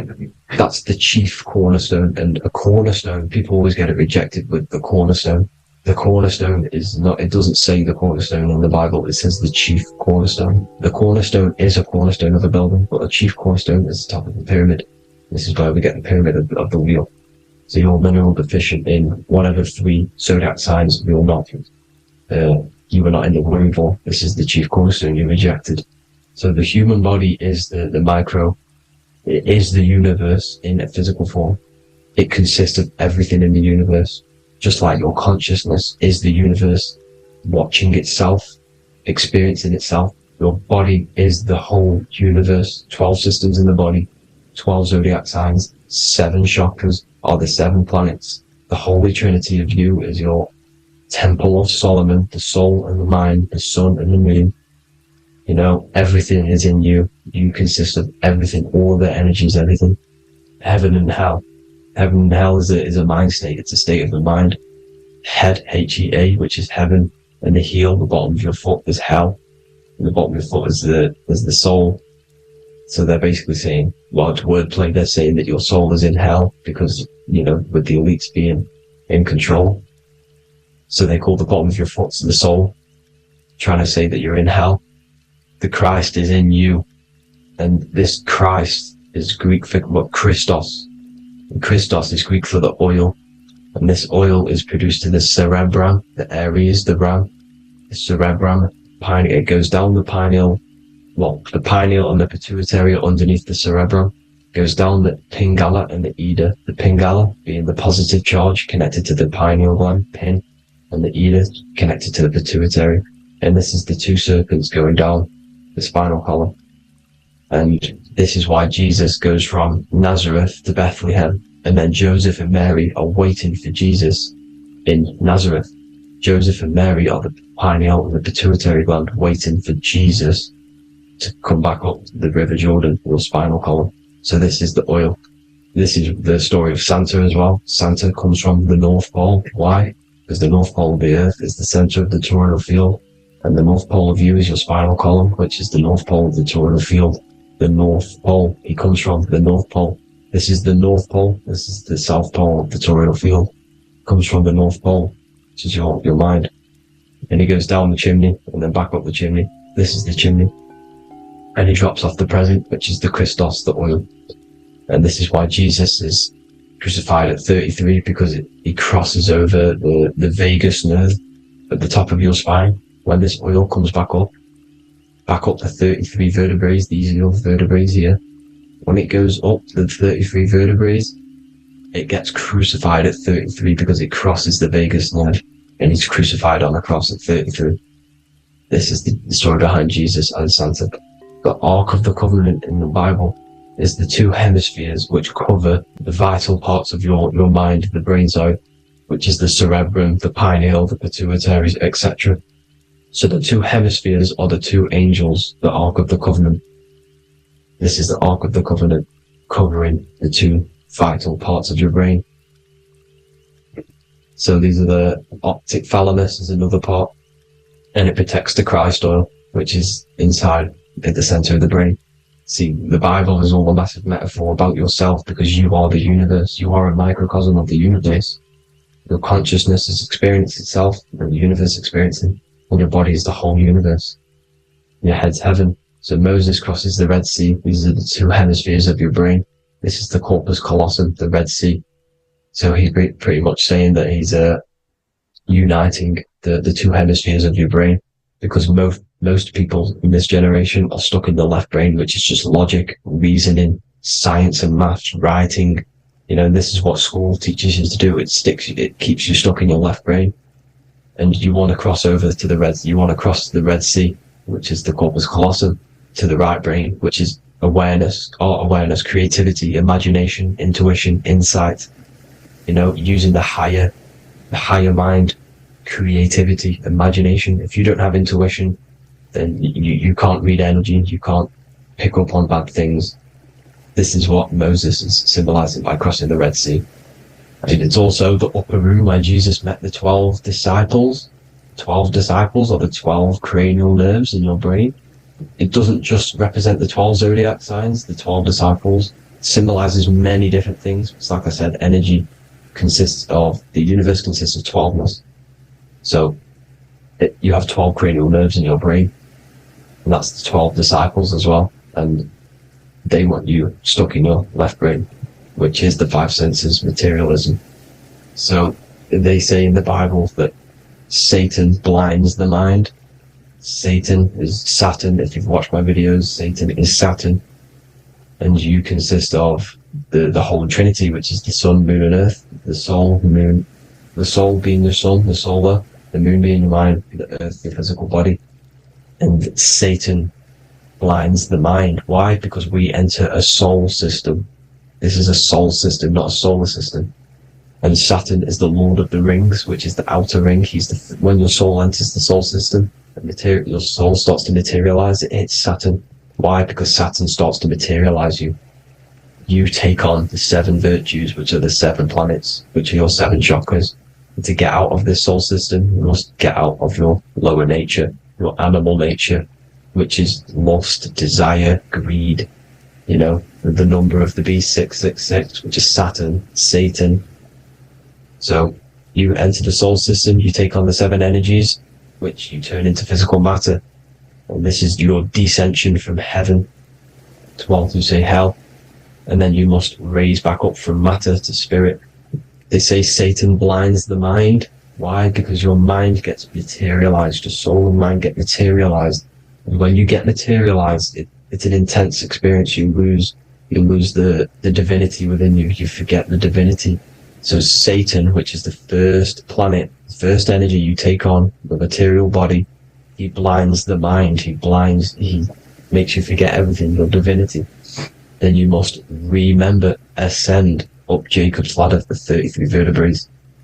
that's the chief cornerstone. And a cornerstone, people always get it rejected with the cornerstone. The cornerstone is not, it doesn't say the cornerstone in the Bible, it says the chief cornerstone. The cornerstone is a cornerstone of a building, but a chief cornerstone is the top of the pyramid. This is where we get the pyramid of the wheel. So you're mineral deficient in one of the 3 zodiac signs, you're not. You were not in the womb for. This is the chief cornerstone you rejected. So the human body is the micro. It is the universe in a physical form. It consists of everything in the universe. Just like your consciousness is the universe, watching itself, experiencing itself. Your body is the whole universe. 12 systems in the body, 12 zodiac signs, 7 chakras are the 7 planets. The Holy Trinity of you is your Temple of Solomon, the soul and the mind, the sun and the moon. You know, everything is in you. You consist of everything, all the energies, everything. Heaven and hell. Heaven and hell is a mind state. It's a state of the mind. head, H-E-A, which is heaven, and the heel, the bottom of your foot, is hell, and the bottom of your foot is the soul. So they're basically saying, well, it's wordplay, they're saying that your soul is in hell because, you know, with the elites being in control. So they call the bottom of your foot the soul, trying to say that you're in hell. The Christ is in you. And this Christ is Greek for what? Christos. And Christos is Greek for the oil. And this oil is produced in the cerebrum, the areas, the ram, the cerebrum, pineal. It goes down the pineal, well, the pineal and the pituitary are underneath the cerebrum. Goes down the pingala and the ida. The pingala being the positive charge connected to the pineal gland, pin, and the ida connected to the pituitary. And this is the two serpents going down the spinal column. And this is why Jesus goes from Nazareth to Bethlehem, and then Joseph and Mary are waiting for Jesus in Nazareth. Joseph and Mary are the pineal and the pituitary gland waiting for Jesus to come back up the River Jordan, or spinal column. So this is the oil. This is the story of Santa as well. Santa comes from the North Pole. Why? Because the North Pole of the Earth is the center of the toroidal field, and the North Pole of you is your spinal column, which is the North Pole of the toroidal field. The North Pole, he comes from the North Pole. This is the North Pole. This is the South Pole of the toroidal field. Comes from the North Pole, which is your mind. And he goes down the chimney and then back up the chimney. This is the chimney. And he drops off the present, which is the Christos, the oil. And this is why Jesus is crucified at 33, because he crosses over the vagus nerve at the top of your spine. When this oil comes back up the 33 vertebrae, these are your vertebrae here. When it goes up the 33 vertebrae, it gets crucified at 33 because it crosses the vagus nerve, and he's crucified on a cross at 33. This is the story behind Jesus and Santa. The Ark of the Covenant in the Bible is the two hemispheres which cover the vital parts of your mind, the brain side, which is the cerebrum, the pineal, the pituitaries, etc. So the two hemispheres are the two angels, the Ark of the Covenant. This is the Ark of the Covenant covering the two vital parts of your brain. So these are the optic thalamus is another part, and it protects the Christ oil, which is inside at the center of the brain. See, the Bible is all a massive metaphor about yourself, because you are the universe. You are a microcosm of the universe. Your consciousness has experienced itself, and the universe experiencing, and your body is the whole universe. Your head's heaven. So Moses crosses the Red Sea. These are the two hemispheres of your brain. This is the corpus callosum, the Red Sea. So he's pretty much saying that he's uniting the two hemispheres of your brain, because most people in this generation are stuck in the left brain, which is just logic, reasoning, science and maths, writing. You know, this is what school teaches you to do. It keeps you stuck in your left brain. And you want to cross over to you want to cross the Red Sea, which is the corpus callosum, to the right brain, which is awareness, art awareness, creativity, imagination, intuition, insight. You know, using the higher mind, creativity, imagination. If you don't have intuition, then you can't read energy, you can't pick up on bad things. This is what Moses is symbolizing by crossing the Red Sea. And it's also the upper room where Jesus met the 12 disciples. 12 disciples are the 12 cranial nerves in your brain. It doesn't just represent the 12 zodiac signs. The 12 disciples symbolizes many different things. It's like I said, energy the universe consists of 12ness. So you have 12 cranial nerves in your brain, and that's the 12 disciples as well. And they want you stuck in your left brain, which is the five senses, materialism. So they say in the Bible that Satan blinds the mind. Satan is Saturn. If you've watched my videos, Satan is Saturn. And you consist of the whole Trinity, which is the sun, moon, and earth. The soul, the moon, the soul being the sun, the solar, the moon being your mind, the earth, your physical body. And Satan blinds the mind. Why? Because we enter a soul system. This is a soul system, not a solar system. And Saturn is the Lord of the Rings, which is the outer ring. When your soul enters the soul system, your soul starts to materialize. It hits Saturn. Why? Because Saturn starts to materialize you. You take on the 7 virtues, which are the 7 planets, which are your 7 chakras. And to get out of this soul system, you must get out of your lower nature, your animal nature, which is lust, desire, greed, you know, the number of the beast 666, which is Saturn, Satan. So you enter the soul system, you take on the 7 energies, which you turn into physical matter. And this is your descension from heaven to, well, to say hell. And then you must raise back up from matter to spirit. They say Satan blinds the mind. Why? Because your mind gets materialized. Your soul and mind get materialized. And when you get materialized, it's an intense experience. You lose the divinity within you. You forget the divinity. So Satan, which is the first planet, the first energy you take on, the material body, he blinds the mind. He makes you forget everything, your divinity. Then you must remember, ascend up Jacob's ladder, the 33 vertebrae,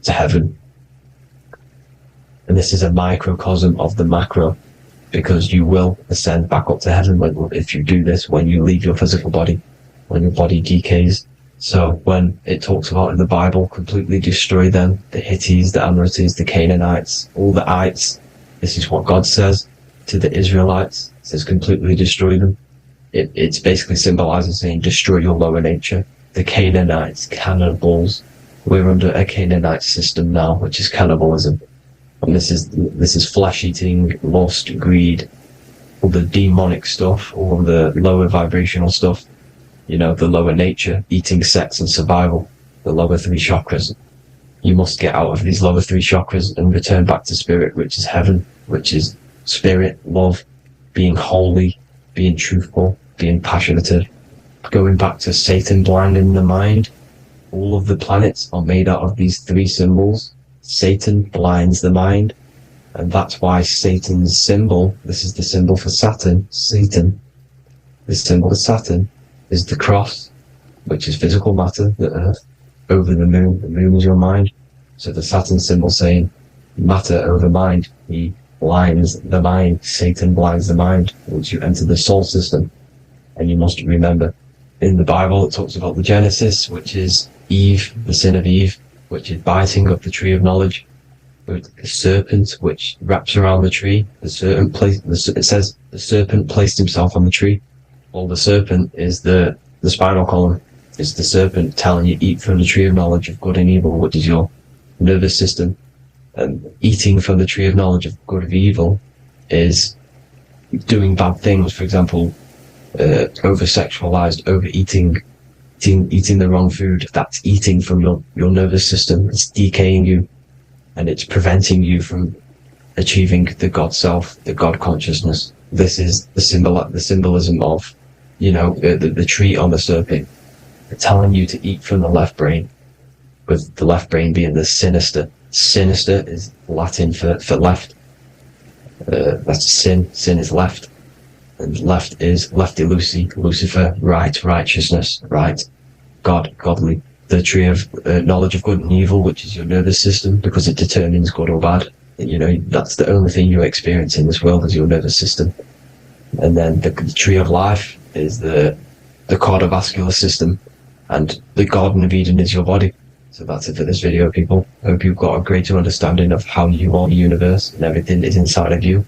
to heaven. And this is a microcosm of the macro, because you will ascend back up to heaven if you do this, when you leave your physical body, when your body decays. So when it talks about in the Bible, completely destroy them, the Hittites, the Amorites, the Canaanites, all the ites, this is what God says to the Israelites. It says completely destroy them. It's basically symbolizing saying destroy your lower nature. The Canaanites, cannibals. We're under a Canaanite system now, which is cannibalism. And this is flesh eating, lust, greed, all the demonic stuff, all the lower vibrational stuff, you know, the lower nature, eating, sex and survival, the lower 3 chakras. You must get out of these lower 3 chakras and return back to spirit, which is heaven, which is spirit, love, being holy, being truthful, being passionate, going back to Satan blinding the mind. All of the planets are made out of these 3 symbols. Satan blinds the mind, and that's why Satan's symbol, this is the symbol for Saturn, Satan, this symbol of Saturn is the cross, which is physical matter, the earth, over the moon is your mind. So the Saturn symbol saying matter over mind, he blinds the mind, Satan blinds the mind once you enter the soul system. And you must remember, in the Bible it talks about the Genesis, which is Eve, the sin of Eve, which is biting of the tree of knowledge, with the serpent which wraps around the tree. It says the serpent placed himself on the tree. Well, the serpent is the spinal column. It's the serpent telling you eat from the tree of knowledge of good and evil, which is your nervous system. And eating from the tree of knowledge of good and evil is doing bad things. For example, over-sexualized, overeating, eating the wrong food. That's eating from your nervous system. It's decaying you, and it's preventing you from achieving the God self, the God consciousness. This is the symbolism of, you know, the tree on the serpent. They're telling you to eat from the left brain, with the left brain being the sinister. Sinister is Latin for left. That's sin. Sin is left. And left is lefty loosey, Lucifer, right, righteousness, right, God, godly. The tree of knowledge of good and evil, which is your nervous system, because it determines good or bad. You know, that's the only thing you experience in this world is your nervous system. And then the tree of life is the cardiovascular system, and the Garden of Eden is your body. So that's it for this video, people. I hope you've got a greater understanding of how you are the universe and everything is inside of you.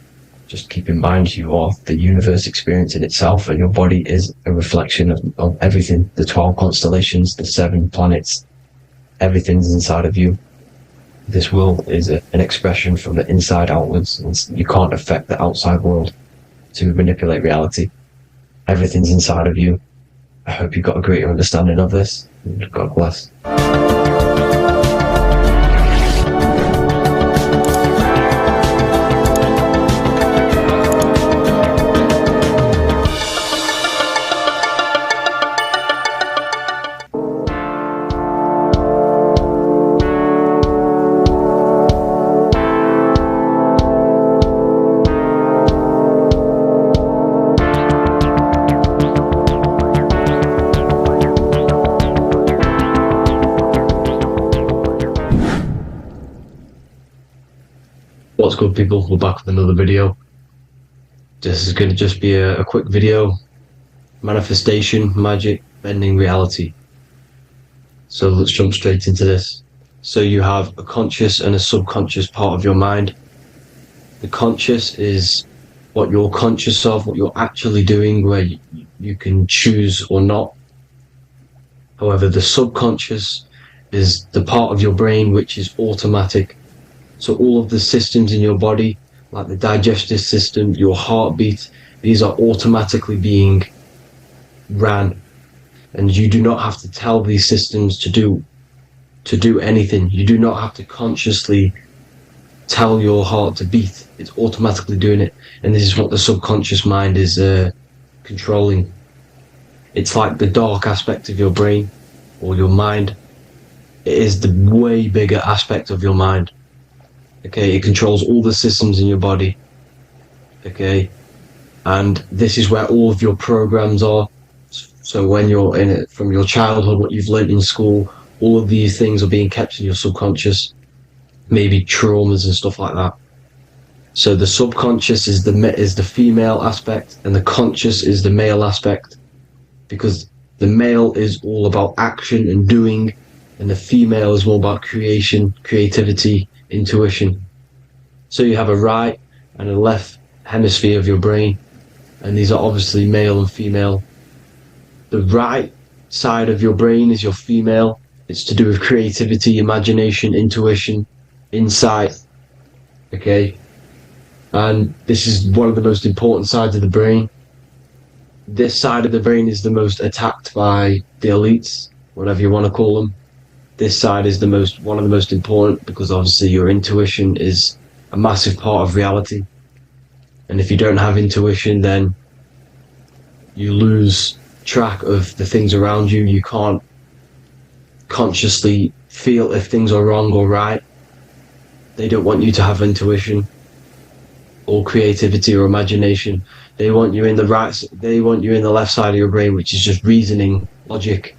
Just keep in mind you are the universe experience in itself, and your body is a reflection of everything. The 12 constellations, the 7 planets, everything's inside of you. This world is an expression from the inside outwards, and you can't affect the outside world to manipulate reality. Everything's inside of you. I hope you got a greater understanding of this. God bless. What's good, people? We're back with another video. This is going to just be a quick video. Manifestation, magic, bending reality. So let's jump straight into this. So you have a conscious and a subconscious part of your mind. The conscious is what you're conscious of, what you're actually doing, where you can choose or not. However, the subconscious is the part of your brain which is automatic. So all of the systems in your body, like the digestive system, your heartbeat, these are automatically being ran. And you do not have to tell these systems to do anything. You do not have to consciously tell your heart to beat. It's automatically doing it. And this is what the subconscious mind is controlling. It's like the dark aspect of your brain or your mind. It is the way bigger aspect of your mind. Okay, it controls all the systems in your body. Okay, and this is where all of your programs are. So when you're in it, from your childhood, what you've learned in school, all of these things are being kept in your subconscious. Maybe traumas and stuff like that. So the subconscious is the female aspect, and the conscious is the male aspect, because the male is all about action and doing, and the female is more about creation, creativity, intuition. So you have a right and a left hemisphere of your brain, and these are obviously male and female. The right side of your brain is your female. It's to do with creativity, imagination, intuition, insight. Okay, and this is one of the most important sides of the brain. This side of the brain is the most attacked by the elites, whatever you want to call them. This side is one of the most important, because obviously your intuition is a massive part of reality. And if you don't have intuition, then you lose track of the things around you. You can't consciously feel if things are wrong or right. They don't want you to have intuition or creativity or imagination. They want you in the left side of your brain, which is just reasoning, logic,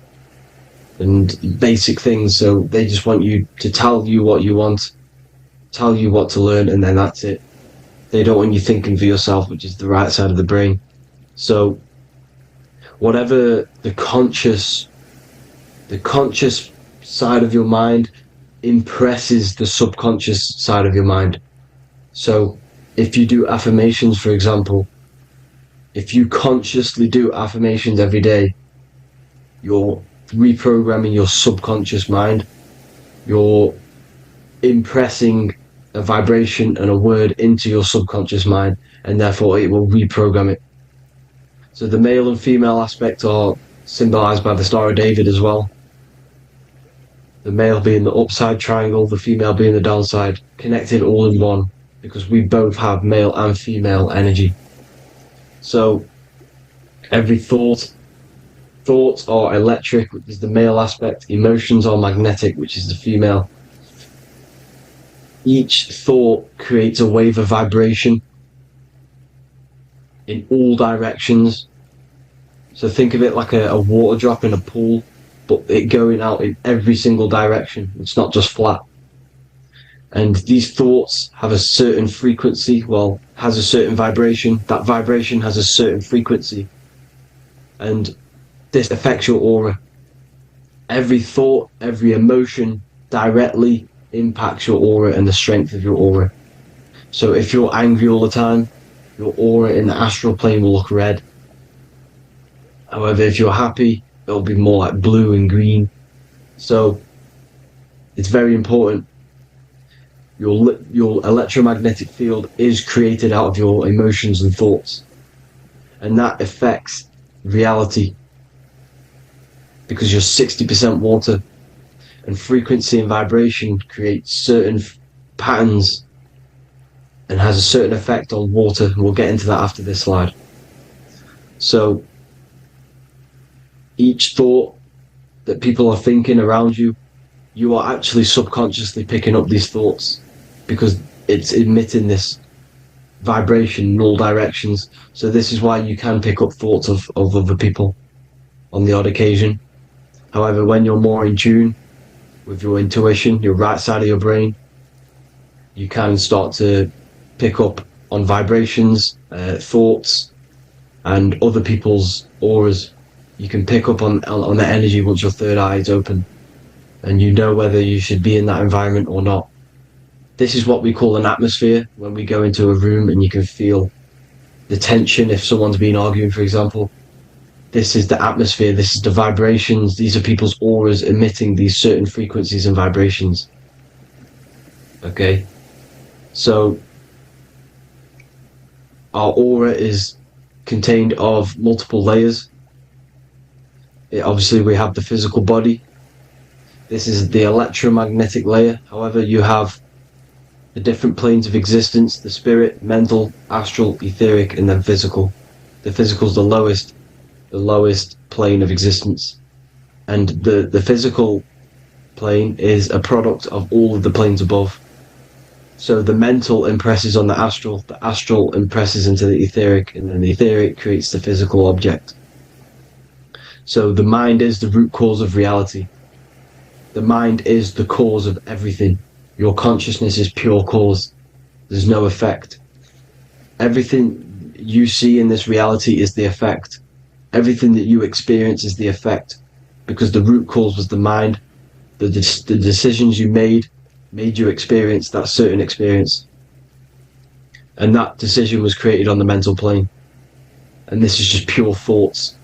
and basic things. So they just want you to tell you what you want, tell you what to learn, and then that's it. They don't want you thinking for yourself, which is the right side of the brain. So whatever the conscious side of your mind impresses the subconscious side of your mind. So if you do affirmations, for example, if you consciously do affirmations every day, you're reprogramming your subconscious mind. You're impressing a vibration and a word into your subconscious mind, and therefore it will reprogram it. So the male and female aspect are symbolized by the Star of David as well. The male being the upside triangle, the female being the downside, connected all in one, because we both have male and female energy. So every thoughts are electric, which is the male aspect. Emotions are magnetic, which is the female. Each thought creates a wave of vibration in all directions. So think of it like a water drop in a pool, but it going out in every single direction. It's not just flat. And these thoughts have a certain frequency, has a certain vibration. That vibration has a certain frequency. And this affects your aura. Every thought, every emotion directly impacts your aura and the strength of your aura. So if you're angry all the time, your aura in the astral plane will look red. However, if you're happy, it'll be more like blue and green. So it's very important. Your electromagnetic field is created out of your emotions and thoughts, and that affects reality, because you're 60% water, and frequency and vibration create certain patterns and has a certain effect on water, and we'll get into that after this slide. So each thought that people are thinking around you, you are actually subconsciously picking up these thoughts, because it's emitting this vibration in all directions. So this is why you can pick up thoughts of other people on the odd occasion. However, when you're more in tune with your intuition, your right side of your brain, you can start to pick up on vibrations, thoughts, and other people's auras. You can pick up on the energy once your third eye is open. and you know whether you should be in that environment or not. This is what we call an atmosphere. When we go into a room and you can feel the tension if someone's been arguing, for example. This is the atmosphere, this is the vibrations, these are people's auras emitting these certain frequencies and vibrations. Okay? So, our aura is contained of multiple layers. Obviously, we have the physical body. This is the electromagnetic layer. However, you have the different planes of existence, the spirit, mental, astral, etheric, and then physical. The physical is the lowest plane of existence. And the physical plane is a product of all of the planes above. So the mental impresses on the astral impresses into the etheric, and then the etheric creates the physical object. So the mind is the root cause of reality. The mind is the cause of everything. Your consciousness is pure cause. There's no effect. Everything you see in this reality is the effect. Everything that you experience is the effect. Because the root cause was the mind. The decisions you made you experience that certain experience. And that decision was created on the mental plane. And this is just pure thoughts.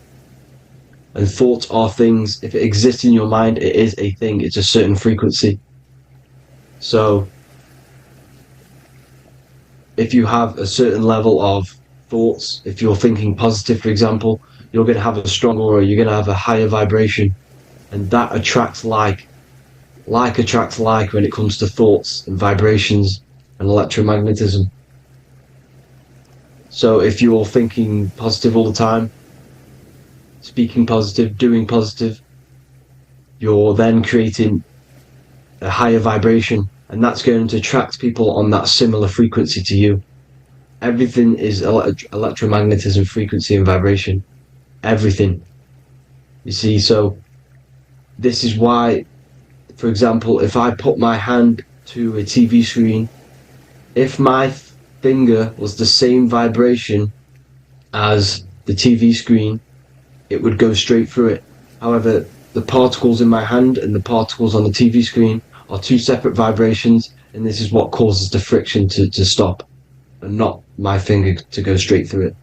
And thoughts are things. If it exists in your mind, it is a thing. It's a certain frequency. So, if you have a certain level of thoughts, if you're thinking positive, for example, you're going to have a strong aura, you're going to have a higher vibration. And that attracts like. Like attracts like when it comes to thoughts and vibrations and electromagnetism. So if you're thinking positive all the time, speaking positive, doing positive, you're then creating a higher vibration, and that's going to attract people on that similar frequency to you. Everything is electromagnetism, frequency and vibration. Everything. You see, so this is why, for example, if I put my hand to a TV screen, if my finger was the same vibration as the TV screen, it would go straight through it. However, the particles in my hand and the particles on the TV screen are two separate vibrations, and this is what causes the friction to stop, and not my finger to go straight through it.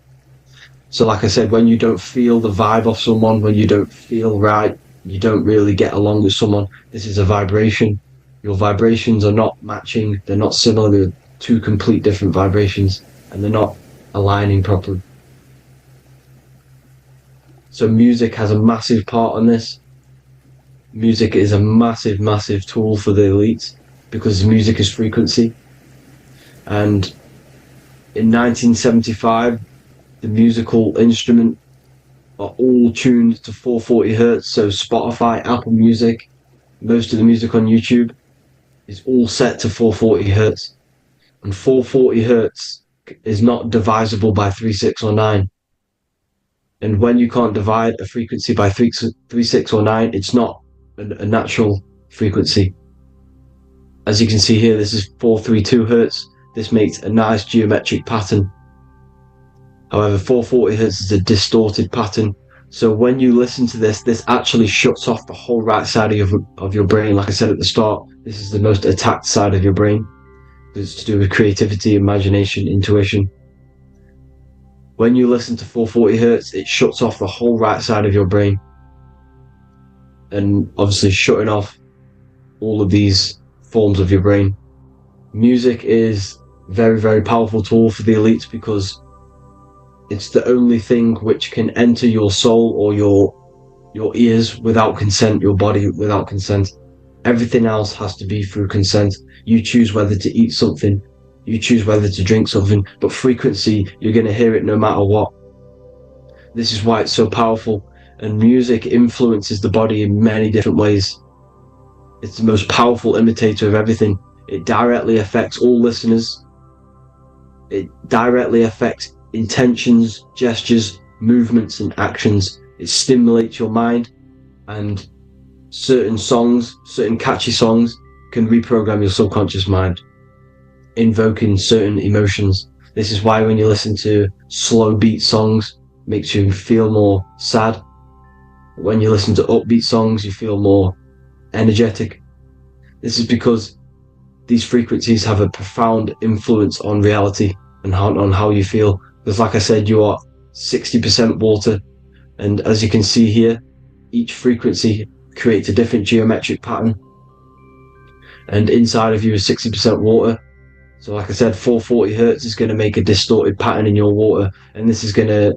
So like I said, when you don't feel the vibe of someone, when you don't feel right, you don't really get along with someone, this is a vibration. Your vibrations are not matching, they're not similar, they're two complete different vibrations, and they're not aligning properly. So music has a massive part on this. Music is a massive, massive tool for the elites, because music is frequency. And in 1975, the musical instrument are all tuned to 440 hertz. So Spotify, Apple Music, most of the music on YouTube is all set to 440 hertz. And 440 hertz is not divisible by 3, 6 or 9. And when you can't divide a frequency by 3, 6 or 9, it's not a natural frequency. As you can see here, this is 432 hertz. This makes a nice geometric pattern. However, 440 hertz is a distorted pattern. So when you listen to this, this actually shuts off the whole right side of your brain. Like I said at the start, this is the most attacked side of your brain. It's to do with creativity, imagination, intuition. When you listen to 440 hertz, it shuts off the whole right side of your brain. And obviously shutting off all of these forms of your brain. Music is a very, very powerful tool for the elites, because it's the only thing which can enter your soul or your ears without consent, your body without consent. Everything else has to be through consent. You choose whether to eat something, you choose whether to drink something, but frequency, you're going to hear it no matter what. This is why it's so powerful, and music influences the body in many different ways. It's the most powerful imitator of everything. It directly affects all listeners. It directly affects intentions, gestures, movements and actions. It stimulates your mind, and certain songs, certain catchy songs can reprogram your subconscious mind, invoking certain emotions. This is why when you listen to slow beat songs, it makes you feel more sad. When you listen to upbeat songs, you feel more energetic. This is because these frequencies have a profound influence on reality and on how you feel. Because like I said, you are 60% water, and as you can see here, each frequency creates a different geometric pattern, and inside of you is 60% water. So like I said, 440 hertz is going to make a distorted pattern in your water, and this is going to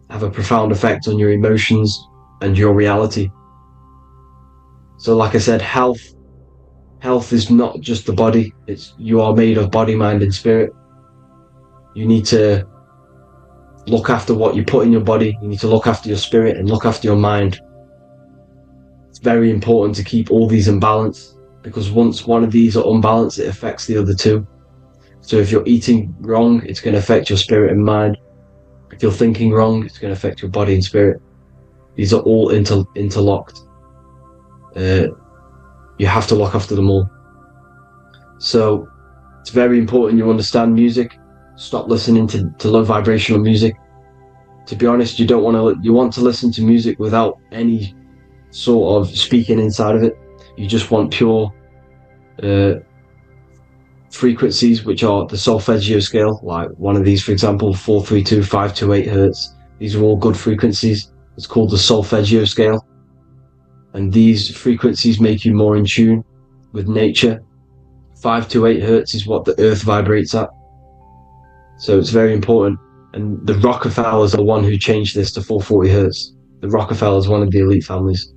have a profound effect on your emotions and your reality. So like I said, health is not just the body. You are made of body, mind and spirit. You need to look after what you put in your body. You need to look after your spirit and look after your mind. It's very important to keep all these in balance, because once one of these are unbalanced, it affects the other two. So if you're eating wrong, it's going to affect your spirit and mind. If you're thinking wrong, it's going to affect your body and spirit. These are all interlocked. You have to look after them all. So it's very important you understand music. Stop listening to low vibrational music. To be honest, you want to listen to music without any sort of speaking inside of it. You just want pure frequencies, which are the solfeggio scale, like one of these, for example, 432, 528 hertz. These are all good frequencies. It's called the solfeggio scale. And these frequencies make you more in tune with nature. 528 hertz is what the earth vibrates at. So it's very important. And the Rockefellers are the one who changed this to 440 hertz. The Rockefellers, one of the elite families.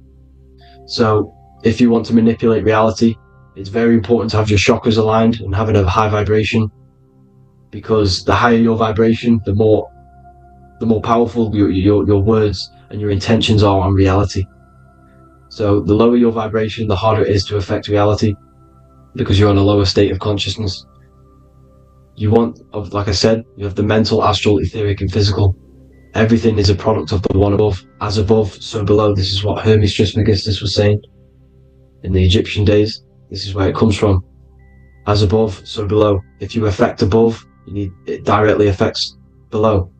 So if you want to manipulate reality, it's very important to have your chakras aligned and having a high vibration, because the higher your vibration, the more powerful your words and your intentions are on reality. So the lower your vibration, the harder it is to affect reality, because you're on a lower state of consciousness. Like I said, you have the mental, astral, etheric and physical. Everything is a product of the one above. As above, so below. This is what Hermes Trismegistus was saying in the Egyptian days. This is where it comes from. As above, so below. If you affect above, it directly affects below.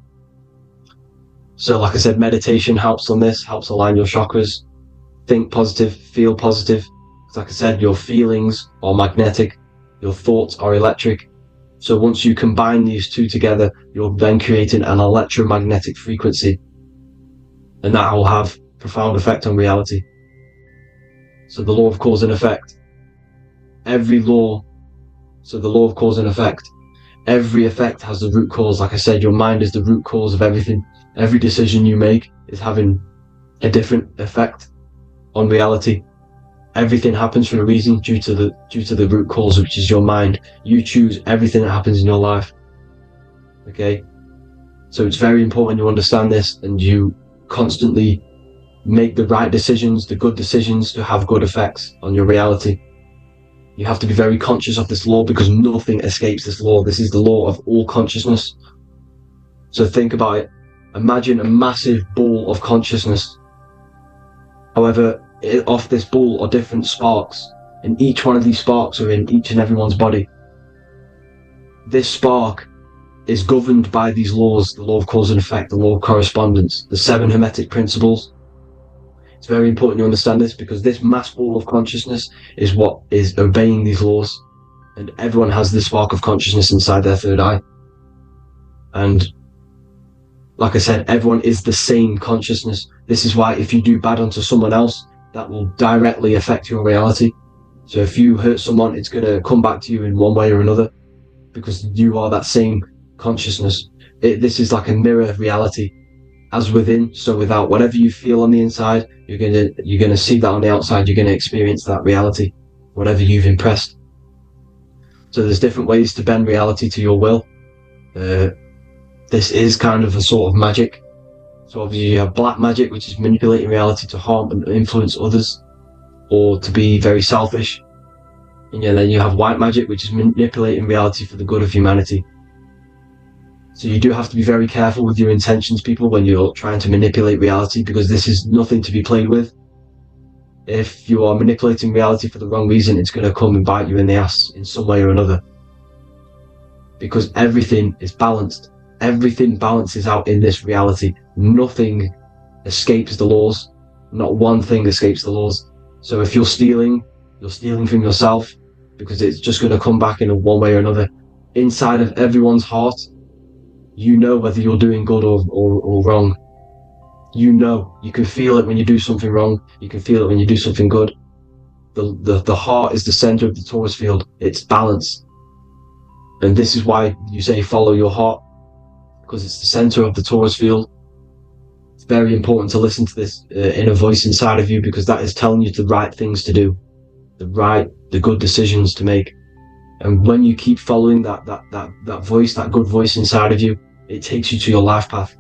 So like I said, meditation helps on this, helps align your chakras. Think positive, feel positive. Like I said, your feelings are magnetic, your thoughts are electric. So once you combine these two together, you're then creating an electromagnetic frequency, and that will have profound effect on reality. So the law of cause and effect. The law of cause and effect. Every effect has the root cause. Like I said, your mind is the root cause of everything. Every decision you make is having a different effect on reality. Everything happens for a reason due to the root cause, which is your mind. You choose everything that happens in your life. Okay? So it's very important you understand this, and you constantly make the right decisions, the good decisions, to have good effects on your reality. You have to be very conscious of this law, because nothing escapes this law. This is the law of all consciousness. So think about it. Imagine a massive ball of consciousness. However, off this ball are different sparks, and each one of these sparks are in each and everyone's body. This spark is governed by these laws, the law of cause and effect, the law of correspondence, the 7 hermetic principles. It's very important you understand this, because this mass ball of consciousness is what is obeying these laws, and everyone has this spark of consciousness inside their third eye. And like I said, everyone is the same consciousness. This is why if you do bad unto someone else, that will directly affect your reality. So if you hurt someone, it's going to come back to you in one way or another, because you are that same consciousness. This is like a mirror of reality. As within, so without. Whatever you feel on the inside, you're gonna see that on the outside. You're gonna experience that reality, whatever you've impressed. So there's different ways to bend reality to your will. This is kind of a sort of magic. So obviously you have black magic, which is manipulating reality to harm and influence others, or to be very selfish. And then you have white magic, which is manipulating reality for the good of humanity. So you do have to be very careful with your intentions, people, when you're trying to manipulate reality, because this is nothing to be played with. If you are manipulating reality for the wrong reason, it's going to come and bite you in the ass in some way or another. Because everything is balanced. Everything balances out in this reality. Nothing escapes the laws. Not one thing escapes the laws. So if you're stealing from yourself, because it's just going to come back in one way or another. Inside of everyone's heart, you know whether you're doing good or wrong. You know, you can feel it when you do something wrong. You can feel it when you do something good. The heart is the center of the torus field. It's balance. And this is why you say follow your heart, because it's the center of the torus field. It's very important to listen to this inner voice inside of you, because that is telling you the right things to do, the good decisions to make. And when you keep following that voice, that good voice inside of you, it takes you to your life path.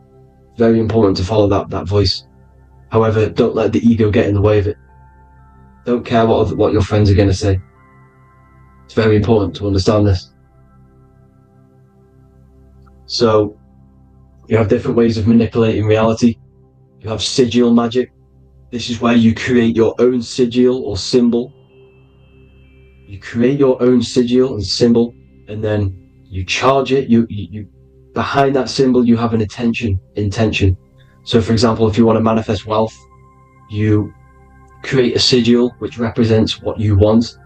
Very important to follow that voice. However, don't let the ego get in the way of it. Don't care what your friends are going to say. It's very important to understand this. So, you have different ways of manipulating reality. You have sigil magic. This is where you create your own sigil or symbol. You create your own sigil and symbol, and then you charge it. You behind that symbol, you have an intention. So, for example, if you want to manifest wealth, you create a sigil which represents what you want.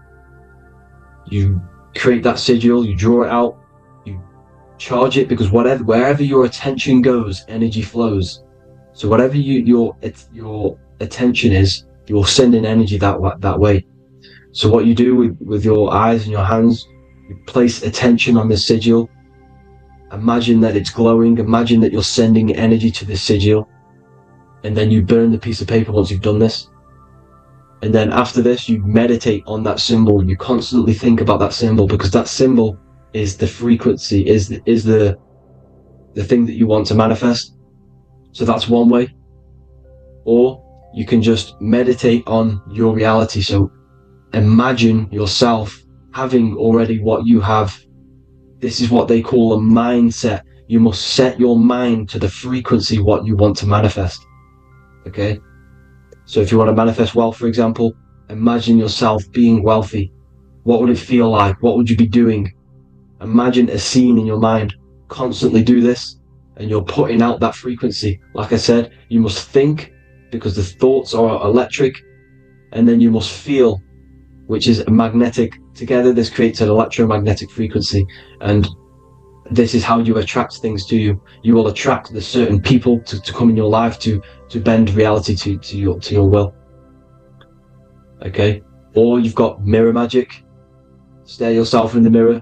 You create that sigil, you draw it out, you charge it, because wherever your attention goes, energy flows. So whatever your attention is, you're sending energy that way. So what you do with your eyes and your hands, you place attention on the sigil. Imagine that it's glowing. Imagine that you're sending energy to the sigil. And then you burn the piece of paper once you've done this. And then after this, you meditate on that symbol. You constantly think about that symbol, because that symbol is the frequency, is the thing that you want to manifest. So that's one way. Or you can just meditate on your reality. So imagine yourself having already what you have. This is what they call a mindset. You must set your mind to the frequency what you want to manifest. Okay? So if you want to manifest wealth, for example, imagine yourself being wealthy. What would it feel like? What would you be doing? Imagine a scene in your mind. Constantly do this, and you're putting out that frequency. Like I said, you must think, because the thoughts are electric, and then you must feel, which is magnetic. Together, this creates an electromagnetic frequency, and this is how you attract things to you. You will attract the certain people to come in your life to bend reality to your will. Okay? Or you've got mirror magic. Stare yourself in the mirror,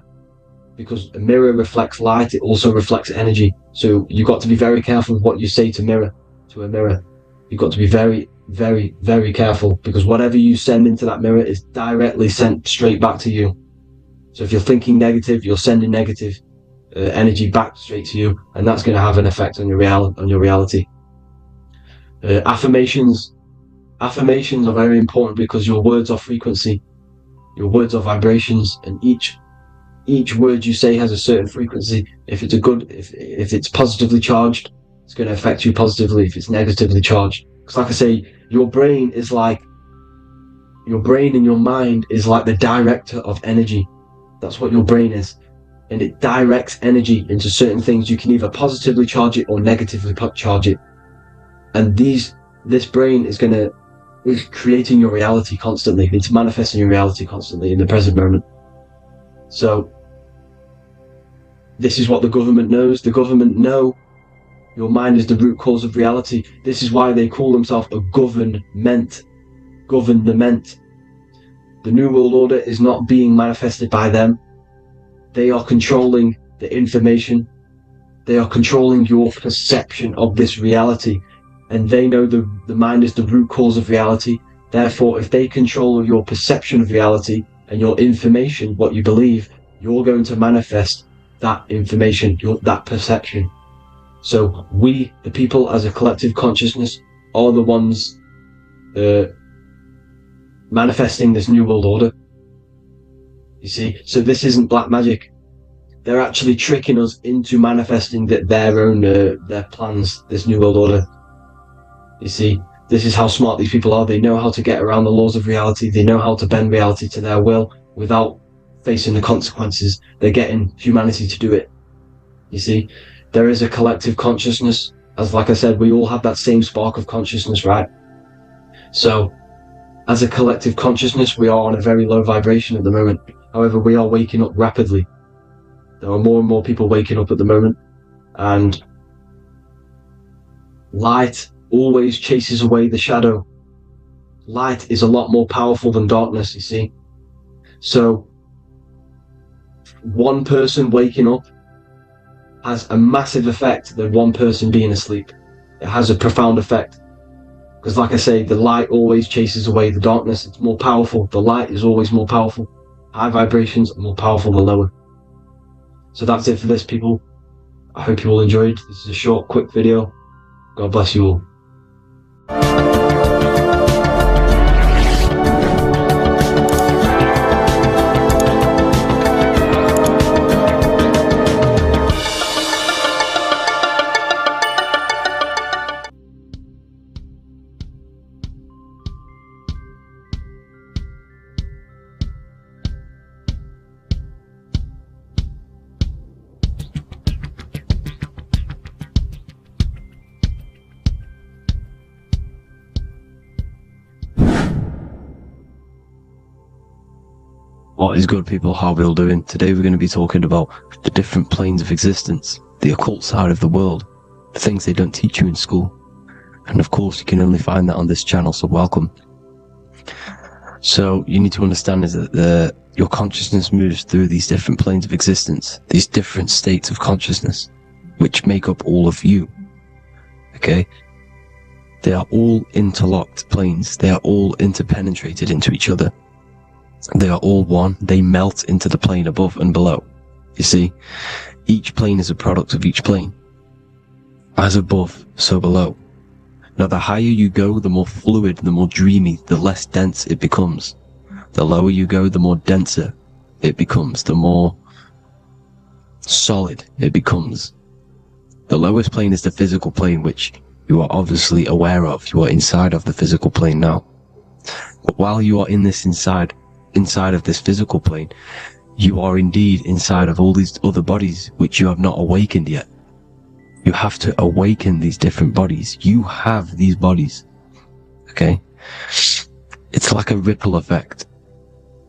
because a mirror reflects light. It also reflects energy. So you've got to be very careful with what you say to a mirror. You've got to be very, very, very careful, because whatever you send into that mirror is directly sent straight back to you. So if you're thinking negative, you're sending negative energy back straight to you, and that's going to have an effect on your reality. Affirmations are very important, because your words are frequency, your words are vibrations, and each word you say has a certain frequency. If it's positively charged, it's going to affect you positively. If it's negatively charged, because like I say, your brain and your mind is like the director of energy. That's what your brain is. And it directs energy into certain things. You can either positively charge it or negatively charge it. And this brain is creating your reality constantly. It's manifesting your reality constantly in the present moment. So this is what the government knows. The government know your mind is the root cause of reality. This is why they call themselves a government. Government. The New World Order is not being manifested by them. They are controlling the information. They are controlling your perception of this reality. And they know the mind is the root cause of reality. Therefore, if they control your perception of reality and your information, what you believe, you're going to manifest that information, that perception. So we, the people as a collective consciousness, are the ones manifesting this New World Order. You see, so this isn't black magic. They're actually tricking us into manifesting their own their plans, this New World Order. You see, this is how smart these people are. They know how to get around the laws of reality. They know how to bend reality to their will without facing the consequences. They're getting humanity to do it. You see, there is a collective consciousness. As like I said, we all have that same spark of consciousness, right? So as a collective consciousness, we are on a very low vibration at the moment. However, we are waking up rapidly. There are more and more people waking up at the moment, and light always chases away the shadow. Light is a lot more powerful than darkness, you see. So, one person waking up has a massive effect than one person being asleep. It has a profound effect. Because like I say, the light always chases away the darkness. It's more powerful. The light is always more powerful. High vibrations are more powerful than lower. So that's it for this, people. I hope you all enjoyed. This is a short, quick video. God bless you all. What is good, people? How are we all doing? Today we're going to be talking about the different planes of existence, the occult side of the world, the things they don't teach you in school. And of course you can only find that on this channel, so welcome. So you need to understand is that your consciousness moves through these different planes of existence, these different states of consciousness, which make up all of you. Okay? They are all interlocked planes. They are all interpenetrated into each other. They are all one. They melt into the plane above and below. You see, each plane is a product of each plane. As above, so below. Now, the higher you go, the more fluid, the more dreamy, the less dense it becomes. The lower you go, the more denser it becomes, the more solid it becomes. The lowest plane is the physical plane, which you are obviously aware of. You are inside of the physical plane now. But while you are in this inside of this physical plane, you are indeed inside of all these other bodies which you have not awakened yet. You have to awaken these different bodies. You have these bodies. Okay? It's like a ripple effect.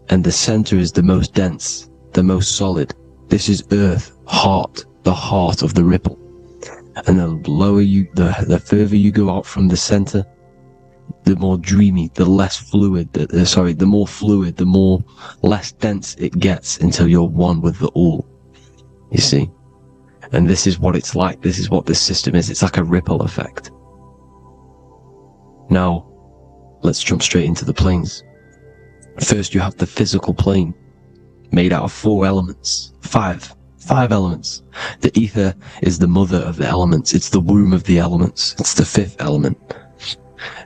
And the center is the most dense, the most solid. This is Earth, heart, the heart of the ripple. And the lower you, the further you go out from the center, the more dreamy, the less fluid, the more fluid, the more less dense it gets until you're one with the all. You see? And this is what it's like. This is what this system is. It's like a ripple effect. Now, let's jump straight into the planes. First, you have the physical plane, made out of 4 elements. Five elements. The ether is the mother of the elements. It's the womb of the elements. It's the 5th element.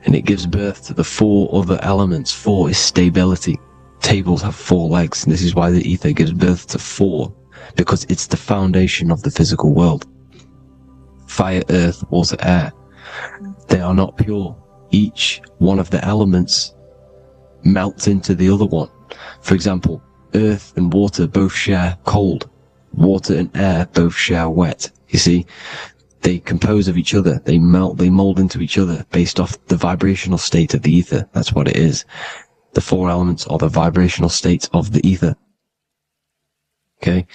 And it gives birth to the 4 other elements. 4 is stability. Tables have 4 legs, and this is why the ether gives birth to 4, because it's the foundation of the physical world. Fire, earth, water, air. They are not pure. Each one of the elements melts into the other one. For example, earth and water both share cold. Water and air both share wet. You see? They compose of each other. They melt, they mold into each other based off the vibrational state of the ether. That's what it is. The 4 elements are the vibrational states of the ether. Okay?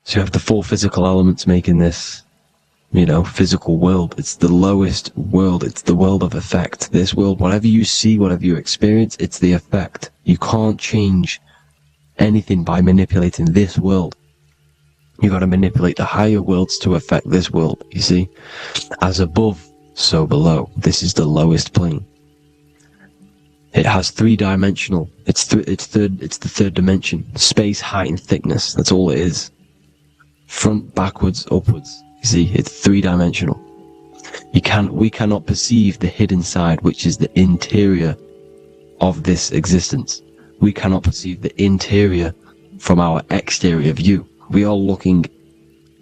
So you have the 4 physical elements making this, physical world. It's the lowest world. It's the world of effect. This world, whatever you see, whatever you experience, it's the effect. You can't change anything by manipulating this world. You got to manipulate the higher worlds to affect this world, you see? As above, so below. This is the lowest plane. It has 3-dimensional. It's the 3rd dimension. Space, height, and thickness. That's all it is. Front, backwards, upwards. You see, it's 3-dimensional. We cannot perceive the hidden side, which is the interior of this existence. We cannot perceive the interior from our exterior view. We are looking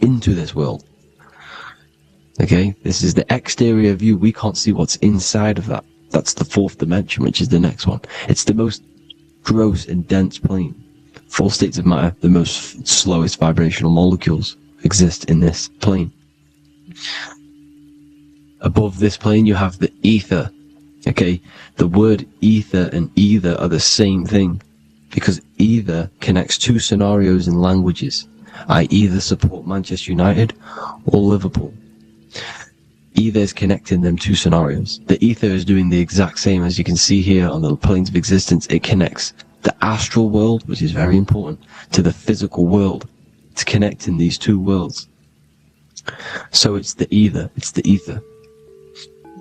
into this world. Okay? This is the exterior view. We can't see what's inside of that. That's the 4th dimension, which is the next one. It's the most gross and dense plane. 4 states of matter, the most slowest vibrational molecules exist in this plane. Above this plane, you have the ether. Okay, the word ether and either are the same thing, because either connects two scenarios in languages. I either support Manchester United or Liverpool. Either is connecting them two scenarios. The ether is doing the exact same, as you can see here on the planes of existence. It connects the astral world, which is very important, to the physical world. It's connecting these two worlds. So it's the ether. It's the ether.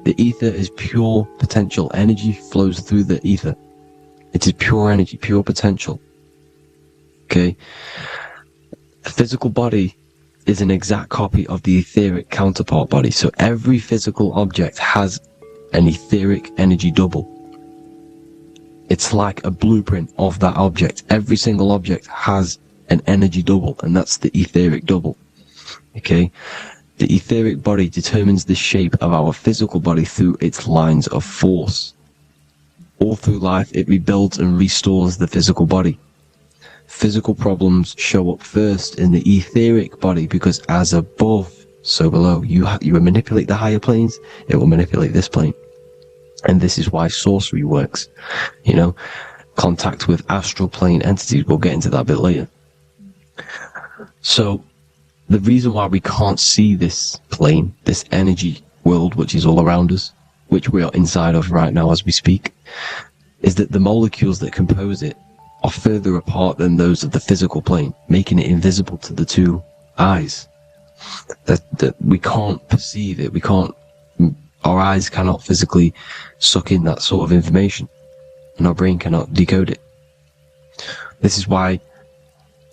The ether is pure potential. Energy flows through the ether. It is pure energy, pure potential. Okay? The physical body is an exact copy of the etheric counterpart body. So every physical object has an etheric energy double. It's like a blueprint of that object. Every single object has an energy double, and that's the etheric double. Okay? The etheric body determines the shape of our physical body through its lines of force. All through life, it rebuilds and restores the physical body. Physical problems show up first in the etheric body, because as above, so below. You manipulate the higher planes, it will manipulate this plane. And this is why sorcery works. You know, contact with astral plane entities. We'll get into that a bit later. So, the reason why we can't see this plane, this energy world, which is all around us, which we are inside of right now as we speak, is that the molecules that compose it are further apart than those of the physical plane, making it invisible to the two eyes. That we can't perceive it. Our eyes cannot physically suck in that sort of information, and our brain cannot decode it. This is why,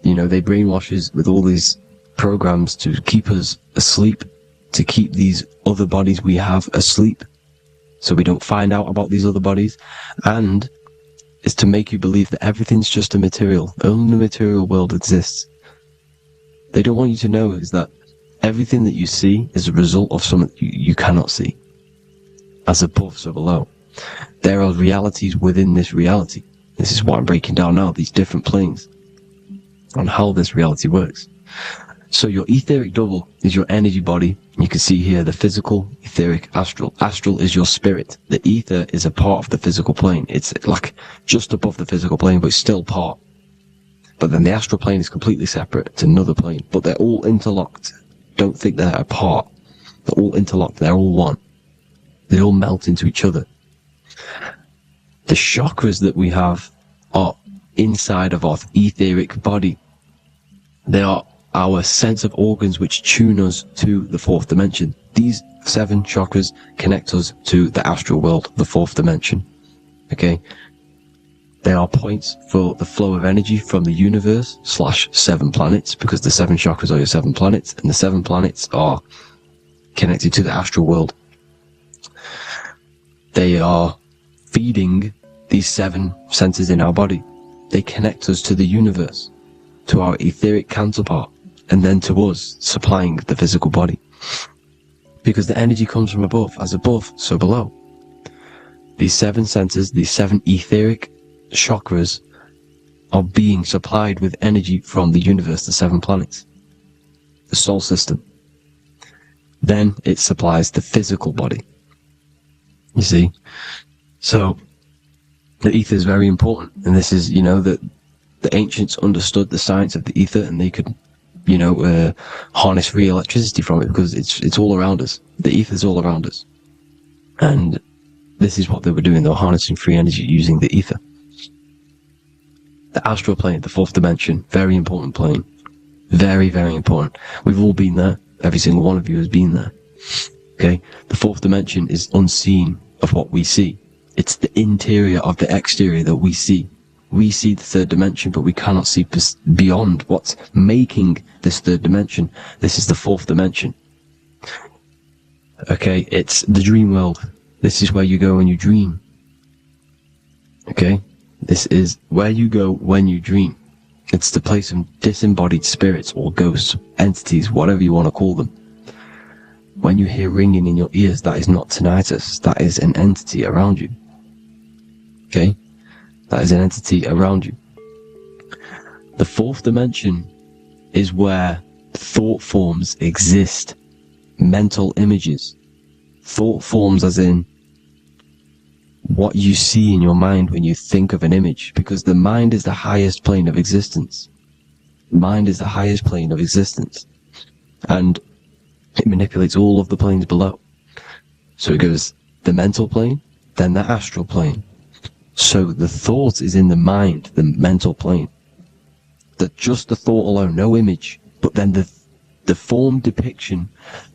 you know, they brainwash us with all these programs to keep us asleep, to keep these other bodies we have asleep, so we don't find out about these other bodies, and is to make you believe that everything's just a material. Only the material world exists. They don't want you to know is that everything that you see is a result of something you cannot see. As above, so below. There are realities within this reality. This is what I'm breaking down now, these different planes, on how this reality works. So your etheric double is your energy body. You can see here the physical, etheric, astral. Astral is your spirit. The ether is a part of the physical plane. It's like just above the physical plane, but it's still part. But then the astral plane is completely separate. It's another plane. But they're all interlocked. Don't think they're apart. They're all interlocked. They're all one. They all melt into each other. The chakras that we have are inside of our etheric body. They are our sense of organs which tune us to the fourth dimension. These 7 chakras connect us to the astral world, the fourth dimension. Okay? They are points for the flow of energy from the universe / 7 planets, because the 7 chakras are your 7 planets, and the 7 planets are connected to the astral world. They are feeding these 7 centers in our body. They connect us to the universe, to our etheric counterpart, and then to us, supplying the physical body. Because the energy comes from above. As above, so below. These 7 centers, these 7 etheric chakras, are being supplied with energy from the universe, the 7 planets, the solar system. Then it supplies the physical body. You see? So, the ether is very important. And this is, you know, that the ancients understood the science of the ether, and they could, you know, harness free electricity from it, because it's all around us. The ether is all around us. And this is what they were doing. They were harnessing free energy using the ether. The astral plane, the fourth dimension, very important plane. Very, very important. We've all been there. Every single one of you has been there. Okay? The fourth dimension is unseen of what we see. It's the interior of the exterior that we see. We see the third dimension, but we cannot see beyond what's making this third dimension. This is the fourth dimension. Okay, it's the dream world. This is where you go when you dream. Okay? This is where you go when you dream. It's the place of disembodied spirits or ghosts, entities, whatever you want to call them. When you hear ringing in your ears, that is not tinnitus. That is an entity around you. Okay? That is an entity around you. The fourth dimension is where thought forms exist. Mental images. Thought forms as in what you see in your mind when you think of an image, because the mind is the highest plane of existence. Mind is the highest plane of existence, and it manipulates all of the planes below. So it goes the mental plane, then the astral plane. So the thought is in the mind, the mental plane. Just the thought alone, no image, but then the form depiction,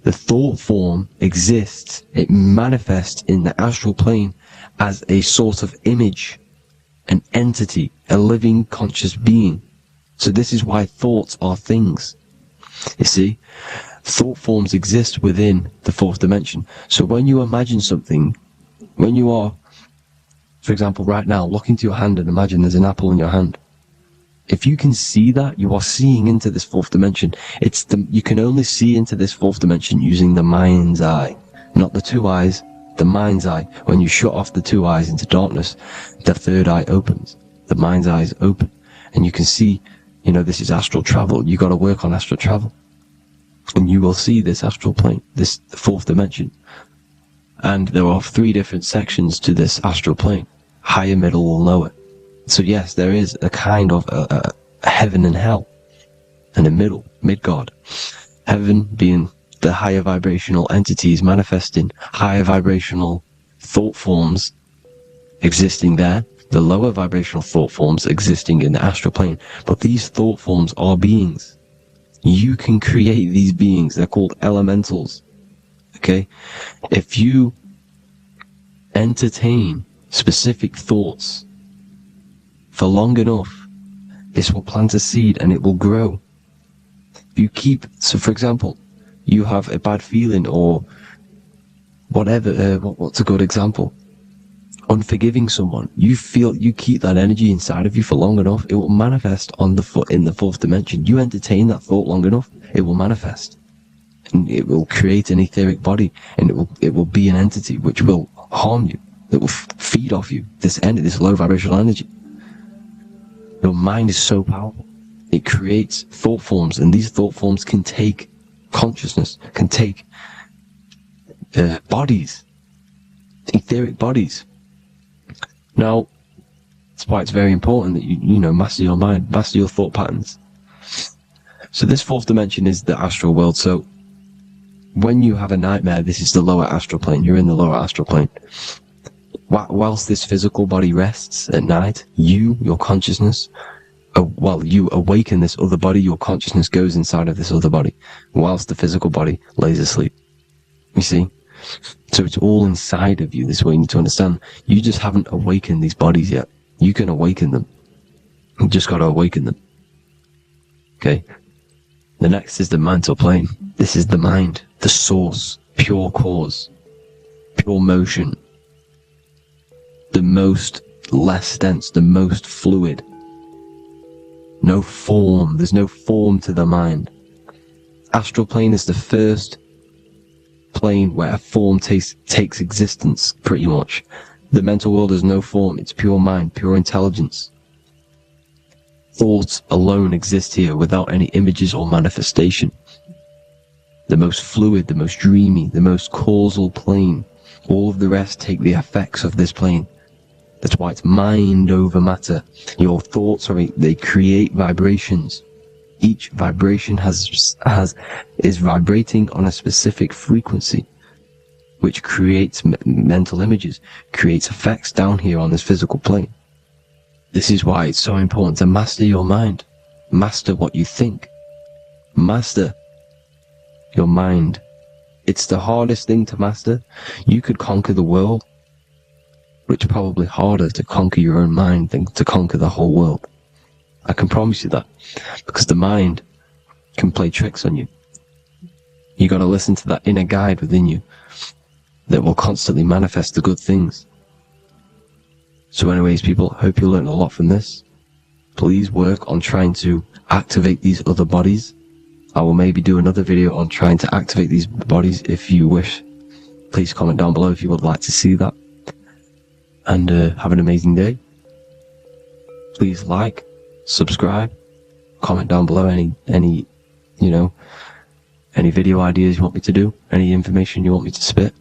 the thought form exists. It manifests in the astral plane as a sort of image, an entity, a living conscious being. So this is why thoughts are things. You see, thought forms exist within the fourth dimension. So when you imagine something, when you are, for example, right now, look into your hand and imagine there's an apple in your hand. If you can see that, you are seeing into this fourth dimension. You can only see into this fourth dimension using the mind's eye, not the two eyes, the mind's eye. When you shut off the two eyes into darkness, the third eye opens. The mind's eye is open, and you can see, this is astral travel. You got to work on astral travel, and you will see this astral plane, this fourth dimension. And there are 3 different sections to this astral plane: higher, middle, or lower. So yes, there is a kind of a heaven and hell, and a mid-God. Heaven being the higher vibrational entities manifesting higher vibrational thought forms existing there, the lower vibrational thought forms existing in the astral plane. But these thought forms are beings. You can create these beings. They're called elementals. Okay? If you entertain specific thoughts for long enough, this will plant a seed and it will grow. So for example, you have a bad feeling or whatever, what's a good example? Unforgiving someone. You keep that energy inside of you for long enough, it will manifest in the fourth dimension. You entertain that thought long enough, it will manifest. And it will create an etheric body, and it will be an entity which will harm you. It will feed off you, this low vibrational energy. Your mind is so powerful. It creates thought forms, and these thought forms can take consciousness, can take bodies, etheric bodies. Now, that's why it's very important that you master your mind, master your thought patterns. So this fourth dimension is the astral world. So when you have a nightmare, this is the lower astral plane. You're in the lower astral plane. Whilst this physical body rests at night, your consciousness, you awaken this other body, your consciousness goes inside of this other body, whilst the physical body lays asleep. You see? So it's all inside of you. This is what you need to understand. You just haven't awakened these bodies yet. You can awaken them. You just got to awaken them. Okay? The next is the mental plane. This is the mind, the source, pure cause, pure motion. The most less dense, the most fluid. No form. There's no form to the mind. Astral plane is the first plane where a form takes existence, pretty much. The mental world has no form. It's pure mind, pure intelligence. Thoughts alone exist here without any images or manifestation. The most fluid, the most dreamy, the most causal plane. All of the rest take the effects of this plane. That's why it's mind over matter. Your thoughts they create vibrations. Each vibration is vibrating on a specific frequency, which creates mental images, creates effects down here on this physical plane. This is why it's so important to master your mind. Master what you think. Master your mind. It's the hardest thing to master. You could conquer the world, but it's probably harder to conquer your own mind than to conquer the whole world. I can promise you that, because the mind can play tricks on you. You got to listen to that inner guide within you that will constantly manifest the good things. So anyways, people, hope you learned a lot from this. Please work on trying to activate these other bodies. I will maybe do another video on trying to activate these bodies if you wish. Please comment down below if you would like to see that. And have an amazing day. Please like, subscribe, comment down below any video ideas you want me to do, any information you want me to spit.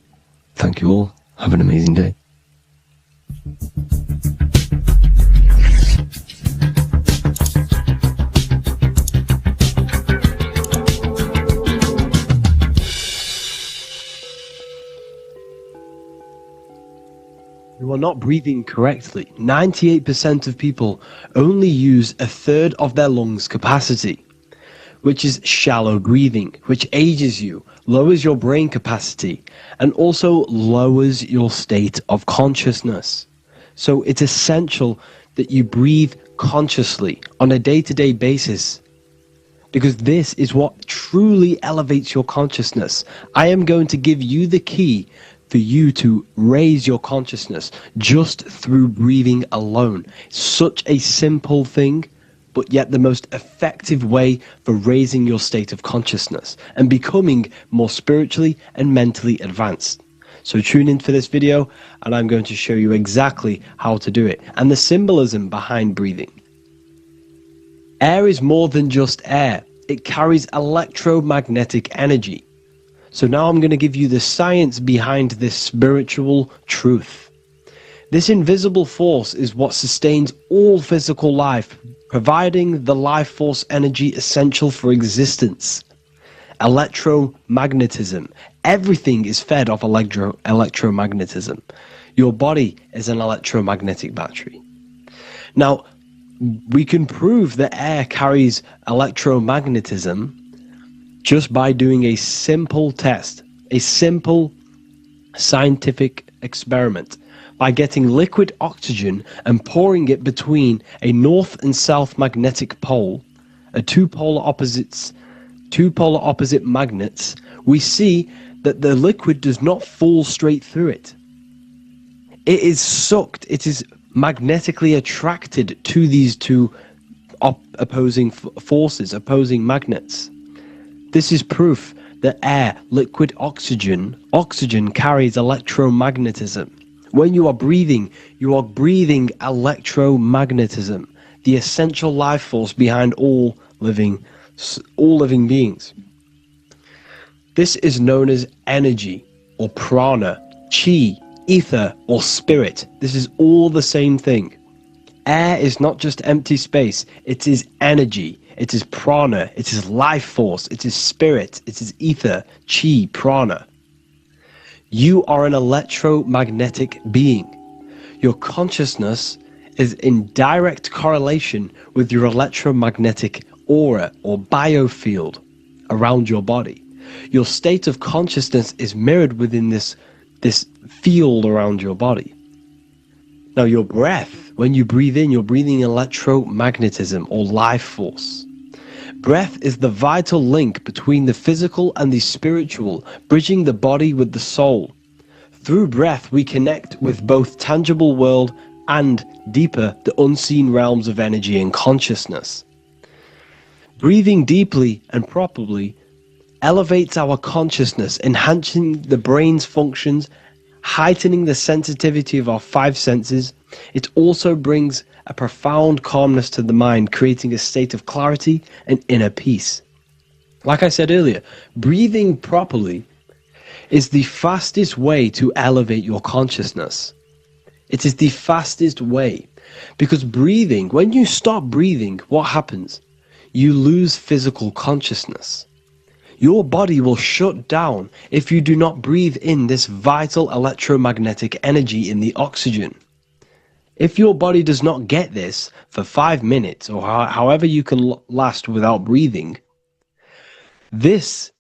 Thank you all. Have an amazing day. You are not breathing correctly. 98% of people only use a third of their lungs capacity, which is shallow breathing, which ages you, lowers your brain capacity, and also lowers your state of consciousness. So it's essential that you breathe consciously on a day-to-day basis, because this is what truly elevates your consciousness. I am going to give you the key for you to raise your consciousness just through breathing alone. Such a simple thing, but yet the most effective way for raising your state of consciousness and becoming more spiritually and mentally advanced. So tune in for this video, and I'm going to show you exactly how to do it and the symbolism behind breathing. Air is more than just air. It carries electromagnetic energy. So now I'm going to give you the science behind this spiritual truth. This invisible force is what sustains all physical life, providing the life force energy essential for existence. Electromagnetism. Everything is fed off electromagnetism. Your body is an electromagnetic battery. Now, we can prove that air carries electromagnetism just by doing a simple test, a simple scientific experiment, by getting liquid oxygen and pouring it between a north and south magnetic pole, two polar opposite magnets. We see that the liquid does not fall straight through it. It is sucked, it is magnetically attracted to these two opposing forces, opposing magnets. This is proof that air, liquid oxygen carries electromagnetism. When you are breathing electromagnetism, the essential life force behind all living beings. This is known as energy, or prana, chi, ether, or spirit. This is all the same thing. Air is not just empty space, it is energy. It is prana, it is life force, it is spirit, it is ether, chi, prana. You are an electromagnetic being. Your consciousness is in direct correlation with your electromagnetic aura or biofield around your body. Your state of consciousness is mirrored within this field around your body. Now your breath, when you breathe in, you're breathing electromagnetism or life force. Breath is the vital link between the physical and the spiritual, bridging the body with the soul. Through breath, we connect with both tangible world and deeper, the unseen realms of energy and consciousness. Breathing deeply and properly elevates our consciousness, enhancing the brain's functions, heightening the sensitivity of our five senses. It also brings a profound calmness to the mind, creating a state of clarity and inner peace. Like I said earlier, breathing properly is the fastest way to elevate your consciousness. It is the fastest way, because breathing, when you stop breathing, what happens? You lose physical consciousness. Your body will shut down if you do not breathe in this vital electromagnetic energy in the oxygen. If your body does not get this for 5 minutes, or however you can last without breathing, this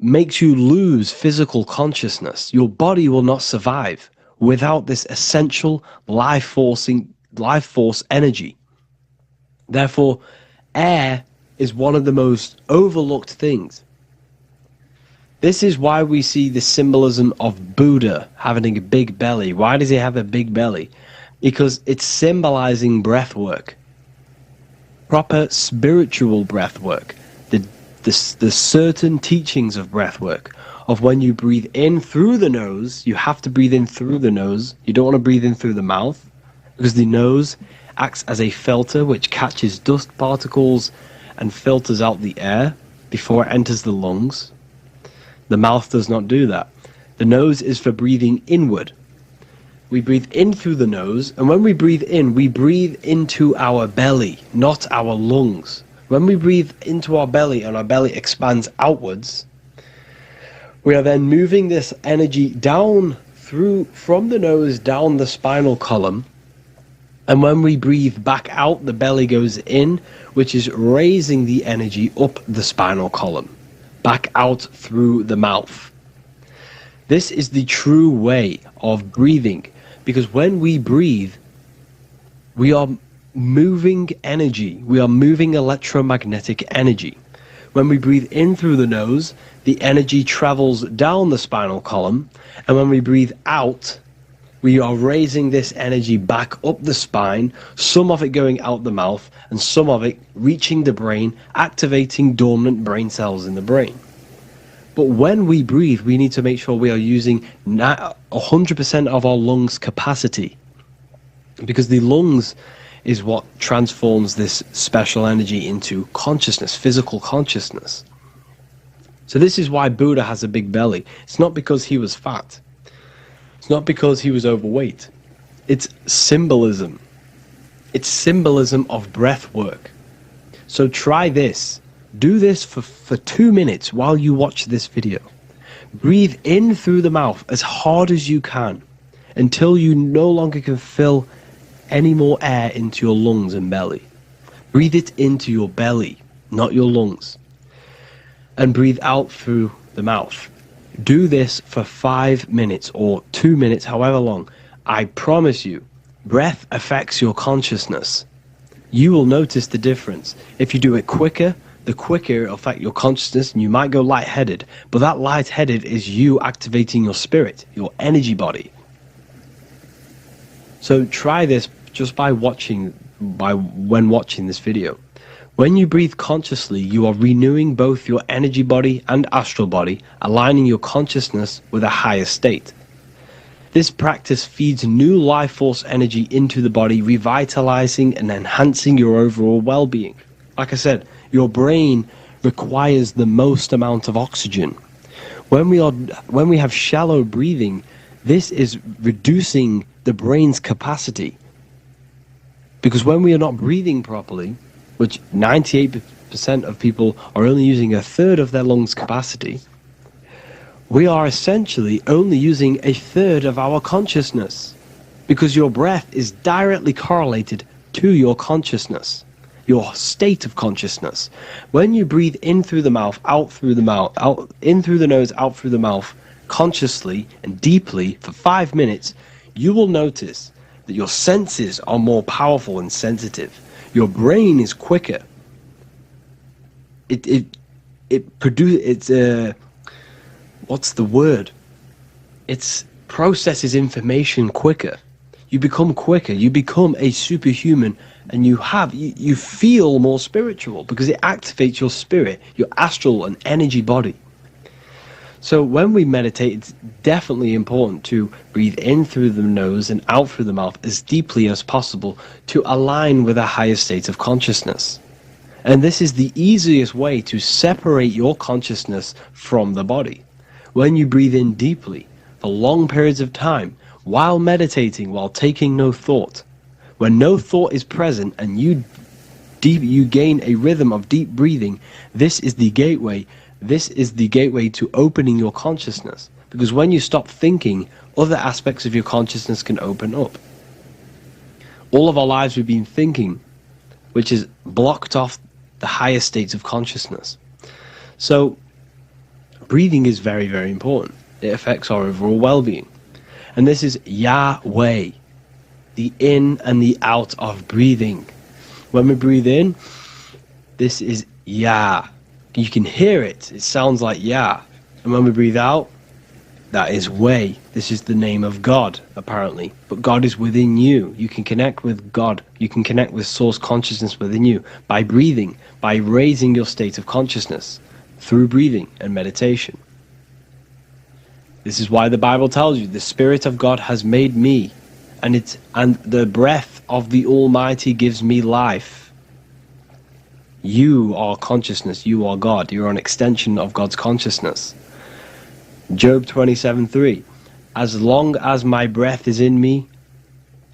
makes you lose physical consciousness. Your body will not survive without this essential life force energy. Therefore, air is one of the most overlooked things. This is why we see the symbolism of Buddha having a big belly. Why does he have a big belly? Because it's symbolizing breath work, proper spiritual breath work, the certain teachings of breath work, of when you breathe in through the nose, you have to breathe in through the nose. You don't want to breathe in through the mouth, because the nose acts as a filter which catches dust particles and filters out the air before it enters the lungs. The mouth does not do that. The nose is for breathing inward. We breathe in through the nose, and when we breathe in, we breathe into our belly, not our lungs. When we breathe into our belly and our belly expands outwards, we are then moving this energy down from the nose down the spinal column. And when we breathe back out, the belly goes in, which is raising the energy up the spinal column, back out through the mouth. This is the true way of breathing, because when we breathe, we are moving energy. We are moving electromagnetic energy. When we breathe in through the nose, the energy travels down the spinal column, and when we breathe out, we are raising this energy back up the spine, some of it going out the mouth, and some of it reaching the brain, activating dormant brain cells in the brain. But when we breathe, we need to make sure we are using 100% of our lungs' capacity, because the lungs is what transforms this special energy into consciousness, physical consciousness. So this is why Buddha has a big belly. It's not because he was fat. It's not because he was overweight. It's symbolism. It's symbolism of breath work. So try this. Do this for 2 minutes while you watch this video. Breathe in through the mouth as hard as you can until you no longer can fill any more air into your lungs and belly. Breathe it into your belly, not your lungs. And breathe out through the mouth. Do this for 5 minutes or 2 minutes, however long. I promise you, breath affects your consciousness. You will notice the difference. If you do it quicker, the quicker it'll affect your consciousness, and you might go lightheaded. But that lightheaded is you activating your spirit, your energy body. So try this just when watching this video. When you breathe consciously, you are renewing both your energy body and astral body, aligning your consciousness with a higher state. This practice feeds new life force energy into the body, revitalizing and enhancing your overall well-being. Like I said, your brain requires the most amount of oxygen. When we have shallow breathing, this is reducing the brain's capacity. Because when we are not breathing properly, which 98% of people are only using a third of their lungs' capacity, we are essentially only using a third of our consciousness, because your breath is directly correlated to your consciousness, your state of consciousness. When you breathe in through the mouth, out through the mouth, out in through the nose, out through the mouth, consciously and deeply for 5 minutes, you will notice that your senses are more powerful and sensitive. Your brain is quicker. What's the word? It processes information quicker. You become quicker. You become a superhuman, and you feel more spiritual because it activates your spirit, your astral and energy body. So when we meditate, it's definitely important to breathe in through the nose and out through the mouth as deeply as possible to align with a higher state of consciousness. And this is the easiest way to separate your consciousness from the body. When you breathe in deeply for long periods of time, while meditating, while taking no thought, when no thought is present and you gain a rhythm of deep breathing, this is the gateway. This is the gateway to opening your consciousness, because when you stop thinking, other aspects of your consciousness can open up. All of our lives we've been thinking, which has blocked off the higher states of consciousness. So breathing is very, very important. It affects our overall well-being. And this is Yahweh, the in and the out of breathing. When we breathe in, this is Yah. You can hear it. It sounds like Yah. And when we breathe out, that is Way. This is the name of God, apparently. But God is within you. You can connect with God. You can connect with source consciousness within you by breathing, by raising your state of consciousness through breathing and meditation. This is why the Bible tells you the Spirit of God has made me, and the breath of the Almighty gives me life. You are consciousness, you are God, you're an extension of God's consciousness. Job 27:3. as long as my breath is in me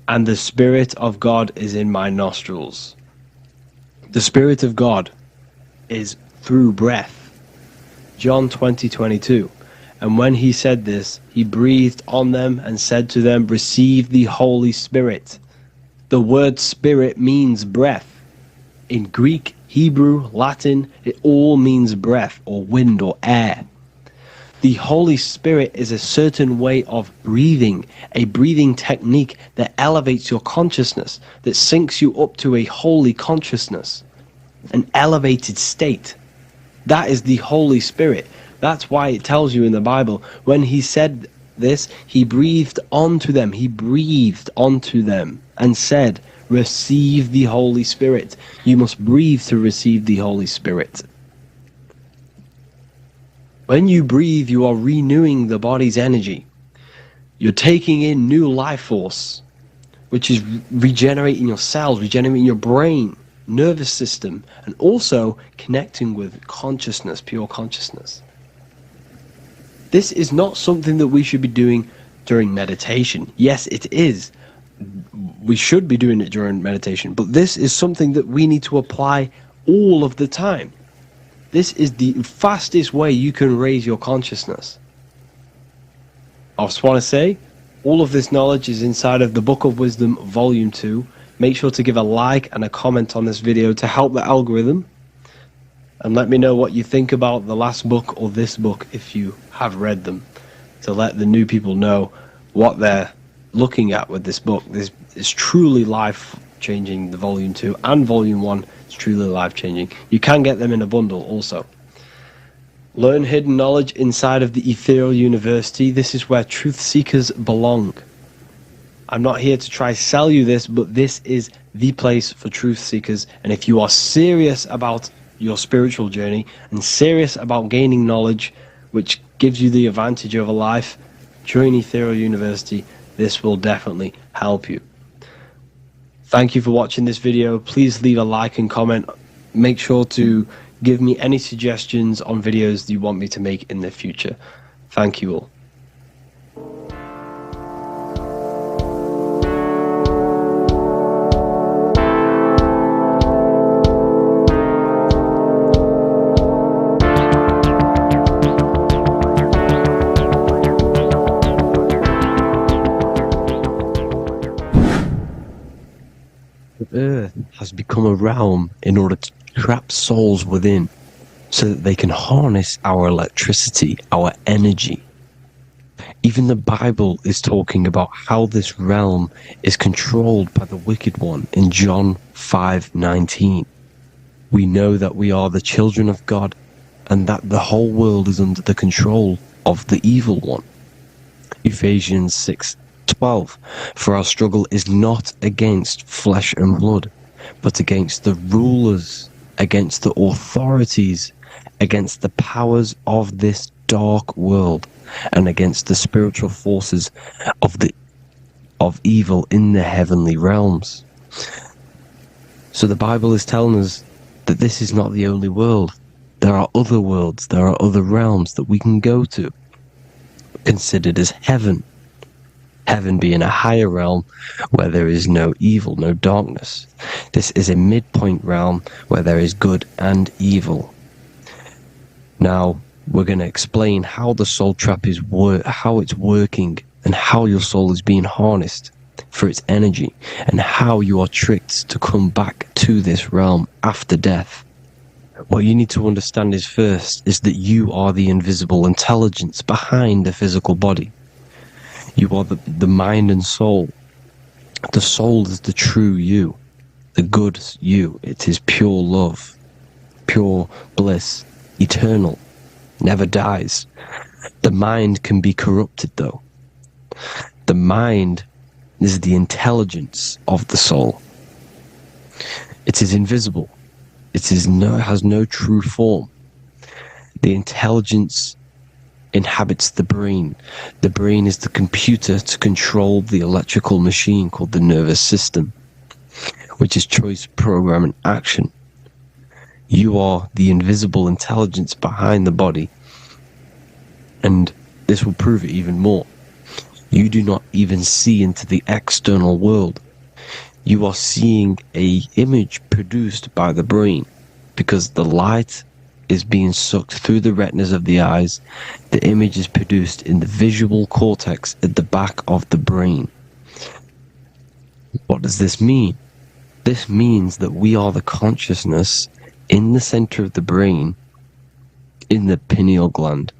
and the Spirit of God is in my nostrils. The Spirit of God is through breath. John 20:22. And when he said this, he breathed on them and said to them, receive the Holy Spirit. The word spirit means breath. In Greek, Hebrew, Latin, it all means breath or wind or air. The Holy Spirit is a certain way of breathing, a breathing technique that elevates your consciousness, that syncs you up to a holy consciousness, an elevated state. That is the Holy Spirit. That's why it tells you in the Bible, when he said this, he breathed onto them. He breathed onto them and said, receive the Holy Spirit. You must breathe to receive the Holy Spirit. When you breathe, you are renewing the body's energy. You're taking in new life force, which is regenerating your cells, regenerating your brain, nervous system, and also connecting with consciousness, pure consciousness. This is not something that we should be doing during meditation. Yes, it is. We should be doing it during meditation, but this is something that we need to apply all of the time. This is the fastest way you can raise your consciousness. I just want to say, all of this knowledge is inside of the Book of Wisdom, Volume 2. Make sure to give a like and a comment on this video to help the algorithm. And let me know what you think about the last book or this book if you have read them, to let the new people know what they're looking at with this book. This is truly life-changing, the Volume 2 and Volume 1 is truly life-changing. You can get them in a bundle also. Learn hidden knowledge inside of the Ethereal University. This is where truth seekers belong. I'm not here to try sell you this, but this is the place for truth seekers. And if you are serious about your spiritual journey and serious about gaining knowledge, which gives you the advantage over life, join Ethereal University. This will definitely help you. Thank you for watching this video. Please leave a like and comment. Make sure to give me any suggestions on videos that you want me to make in the future. Thank you all. Earth has become a realm in order to trap souls within, so that they can harness our electricity, our energy. Even the Bible is talking about how this realm is controlled by the wicked one in John 5:19. We know that we are the children of God and that the whole world is under the control of the evil one. Ephesians 6:12. For our struggle is not against flesh and blood, but against the rulers, against the authorities, against the powers of this dark world, and against the spiritual forces of evil in the heavenly realms. So the Bible is telling us that this is not the only world. There are other worlds, there are other realms that we can go to, considered as heaven. Heaven being a higher realm where there is no evil, no darkness. This is a midpoint realm where there is good and evil. Now, we're going to explain how the soul trap is how it's working, and how your soul is being harnessed for its energy, and how you are tricked to come back to this realm after death. What you need to understand is first is that you are the invisible intelligence behind the physical body. You are the mind and soul. The soul is the true you, the good you. It is pure love, pure bliss, eternal, never dies. The mind can be corrupted though. The mind is the intelligence of the soul. It is invisible. It has no true form. The intelligence inhabits the brain. The brain is the computer to control the electrical machine called the nervous system, which is choice, program, and action. You are the invisible intelligence behind the body, and this will prove it even more. You do not even see into the external world. You are seeing a image produced by the brain, because the light is being sucked through the retinas of the eyes. The image is produced in the visual cortex at the back of the brain. What does this mean? This means that we are the consciousness in the center of the brain, in the pineal gland,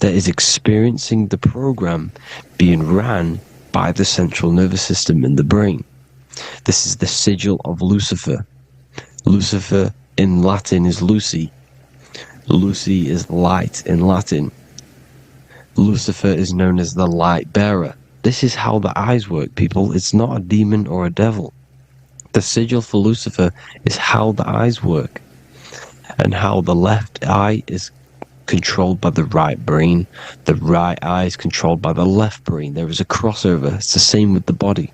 that is experiencing the program being ran by the central nervous system in the brain. This is the sigil of Lucifer. Lucifer in Latin is Lucy. Lucy is light in Latin. Lucifer is known as the light bearer. This is how the eyes work, people. It's not a demon or a devil. The sigil for Lucifer is how the eyes work, and how the left eye is controlled by the right brain. The right eye is controlled by the left brain. There is a crossover. It's the same with the body.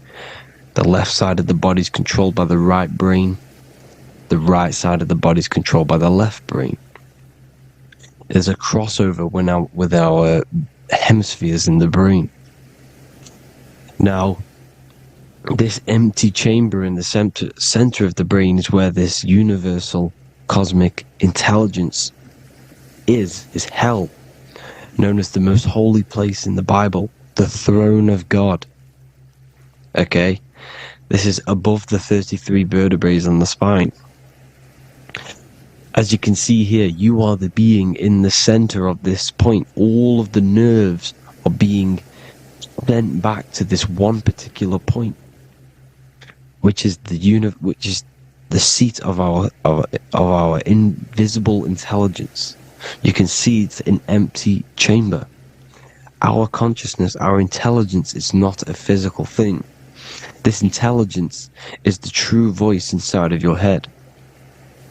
The left side of the body is controlled by the right brain. The right side of the body is controlled by the left brain. There's a crossover with our hemispheres in the brain. Now, this empty chamber in the center of the brain is where this universal cosmic intelligence is hell, known as the most holy place in the Bible, the throne of God. Okay? This is above the 33 vertebrae on the spine. As you can see here, you are the being in the center of this point. All of the nerves are being sent back to this one particular point, which is the seat of our invisible intelligence. You can see it's an empty chamber. Our consciousness, our intelligence is not a physical thing. This intelligence is the true voice inside of your head.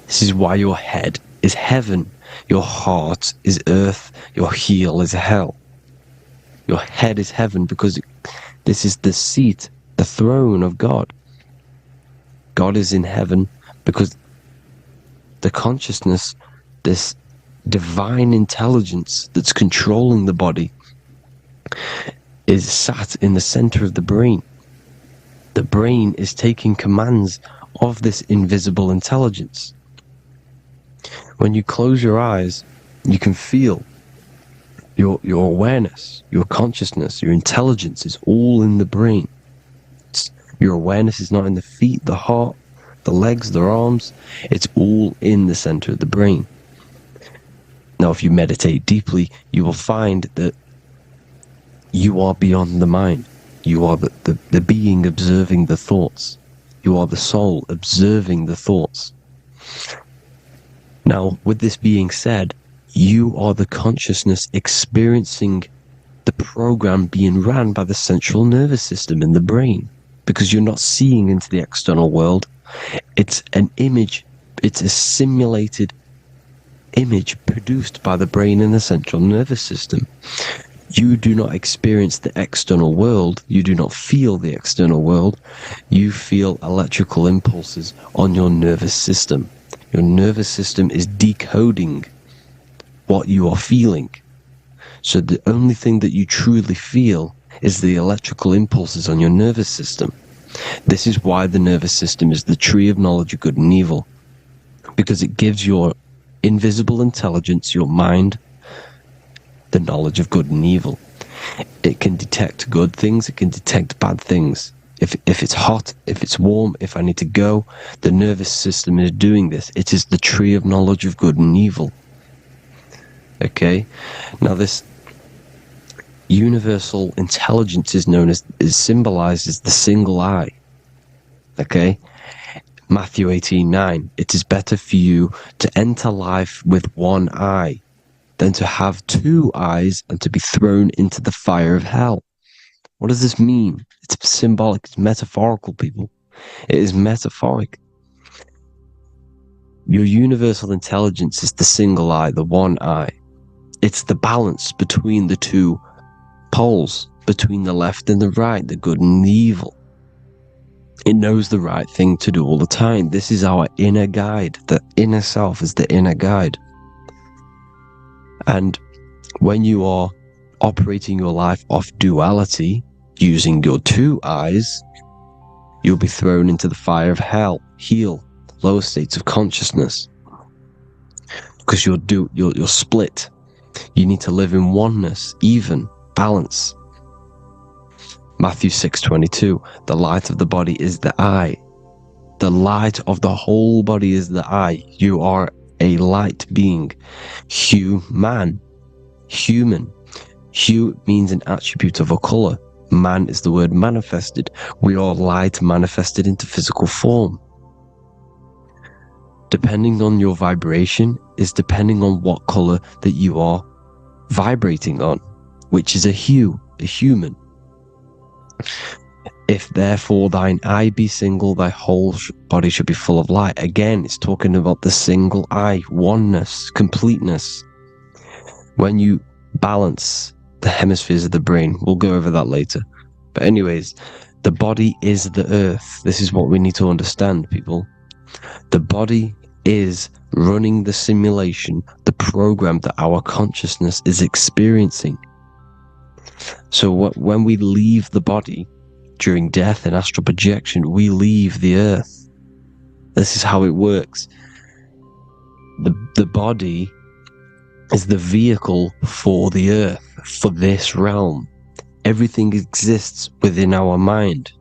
This is why your head is heaven, your heart is earth, your heel is hell. Your head is heaven because this is the seat, the throne of God. God is in heaven because the consciousness, this divine intelligence that's controlling the body, is sat in the center of the brain. The brain is taking commands of this invisible intelligence. When you close your eyes, you can feel your awareness, your consciousness, your intelligence is all in the brain. Your awareness is not in the feet, the heart, the legs, the arms. It's all in the center of the brain. Now, if you meditate deeply, you will find that you are beyond the mind. You are the being observing the thoughts. You are the soul observing the thoughts. Now, with this being said, you are the consciousness experiencing the program being ran by the central nervous system in the brain, because you're not seeing into the external world. It's an image, it's a simulated image produced by the brain and the central nervous system. You do not experience the external world. You do not feel the external world. You feel electrical impulses on your nervous system. Your nervous system is decoding what you are feeling. So the only thing that you truly feel is the electrical impulses on your nervous system. This is why the nervous system is the tree of knowledge of good and evil, because it gives your invisible intelligence, your mind, the knowledge of good and evil. It can detect good things, it can detect bad things. If it's hot, if it's warm, if I need to go, the nervous system is doing this. It is the tree of knowledge of good and evil. Okay? Now this universal intelligence is symbolized as the single eye. Okay? Matthew 18:9. It is better for you to enter life with one eye than to have two eyes and to be thrown into the fire of hell. What does this mean? It's symbolic, it's metaphorical, people. It is metaphoric. Your universal intelligence is the single eye, the one eye. It's the balance between the two poles, between the left and the right, the good and the evil. It knows the right thing to do all the time. This is our inner guide. The inner self is the inner guide. And when you are operating your life off duality, using your two eyes, you'll be thrown into the fire of hell, lower states of consciousness. Because you're split. You need to live in oneness, even, balance. Matthew 6:22, the light of the body is the eye. The light of the whole body is the eye. You are a light being. Human. Hue means an attribute of a color. Man is the word manifested. We are light manifested into physical form. Depending on your vibration is depending on what color that you are vibrating on, which is a hue, a human. If therefore thine eye be single, thy whole body should be full of light. Again, it's talking about the single eye, oneness, completeness. When you balance the hemispheres of the brain, we'll go over that later. But anyways, the body is the earth. This is what we need to understand, people. The body is running the simulation, the program that our consciousness is experiencing. So when we leave the body during death and astral projection, we leave the earth. This is how it works. The body is the vehicle for the earth, for this realm. Everything exists within our mind.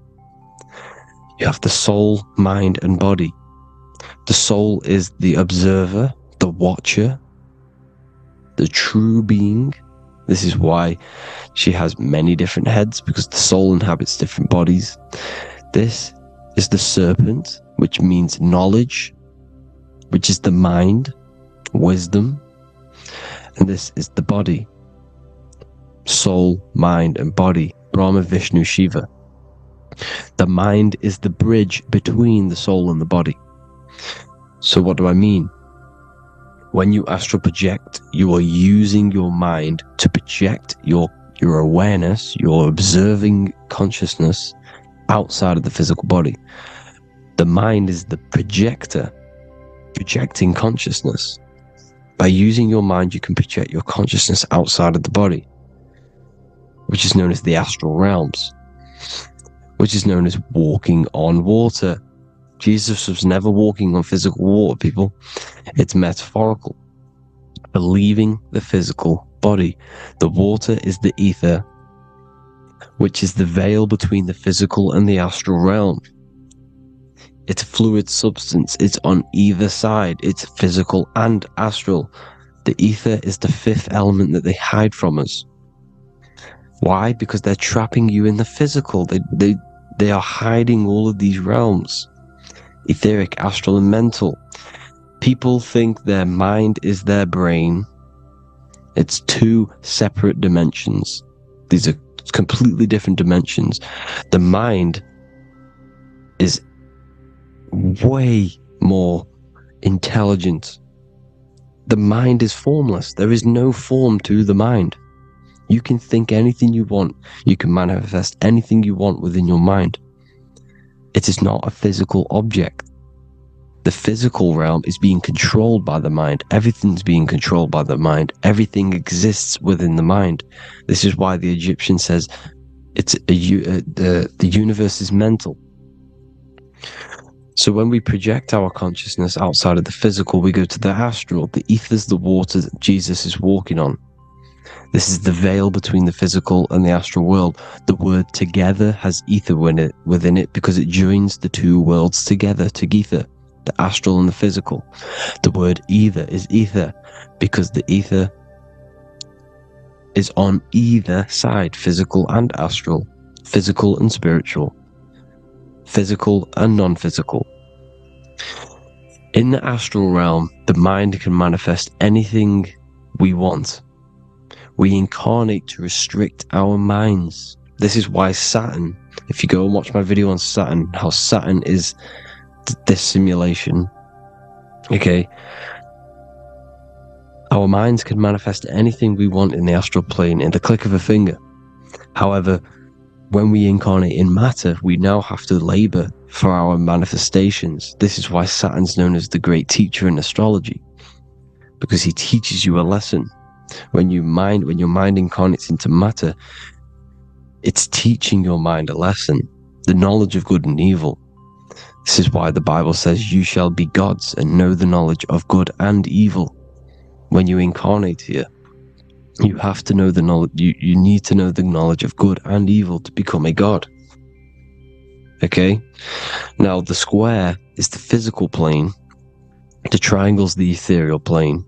You have the soul, mind, and body. The soul is the observer, the watcher, the true being. This is why she has many different heads, because the soul inhabits different bodies. This is the serpent, which means knowledge, which is the mind, wisdom. And this is the body. Soul, mind, and body. Brahma, Vishnu, Shiva. The mind is the bridge between the soul and the body. So what do I mean? When you astral project, you are using your mind to project your awareness, your observing consciousness outside of the physical body. The mind is the projector, projecting consciousness. By using your mind, you can project your consciousness outside of the body, which is known as the astral realms, which is known as walking on water. Jesus was never walking on physical water, people. It's metaphorical. Believing the physical body. The water is the ether, which is the veil between the physical and the astral realm. It's a fluid substance. It's on either side. It's physical and astral. The ether is the fifth element that they hide from us. Why? Because they're trapping you in the physical. They are hiding all of these realms. Etheric, astral, and mental. People think their mind is their brain. It's two separate dimensions. These are completely different dimensions. The mind is way more intelligent. The mind is formless. There is no form to the mind. You can think anything you want. You can manifest anything you want within your mind. It is not a physical object. The physical realm is being controlled by the mind. Everything's being controlled by the mind. Everything exists within the mind. This is why the Egyptian says the universe is mental. So when we project our consciousness outside of the physical, we go to the astral. The ether is the water that Jesus is walking on. This is the veil between the physical and the astral world. The word together has ether within it because it joins the two worlds together, together, the astral and the physical. The word either is ether because the ether is on either side, physical and astral, physical and spiritual, physical and non-physical. In the astral realm, the mind can manifest anything we want. We incarnate to restrict our minds. This is why Saturn, if you go and watch my video on Saturn, how Saturn is this simulation, okay, our minds can manifest anything we want in the astral plane in the click of a finger. However, when we incarnate in matter, we now have to labor for our manifestations. This is why Saturn's known as the great teacher in astrology, because he teaches you a lesson. When your mind incarnates into matter, it's teaching your mind a lesson, the knowledge of good and evil. This is why the Bible says, you shall be gods and know the knowledge of good and evil. When you incarnate here, you have to know the knowledge, you need to know the knowledge of good and evil to become a god. Okay? Now, the square is the physical plane, the triangle's the ethereal plane,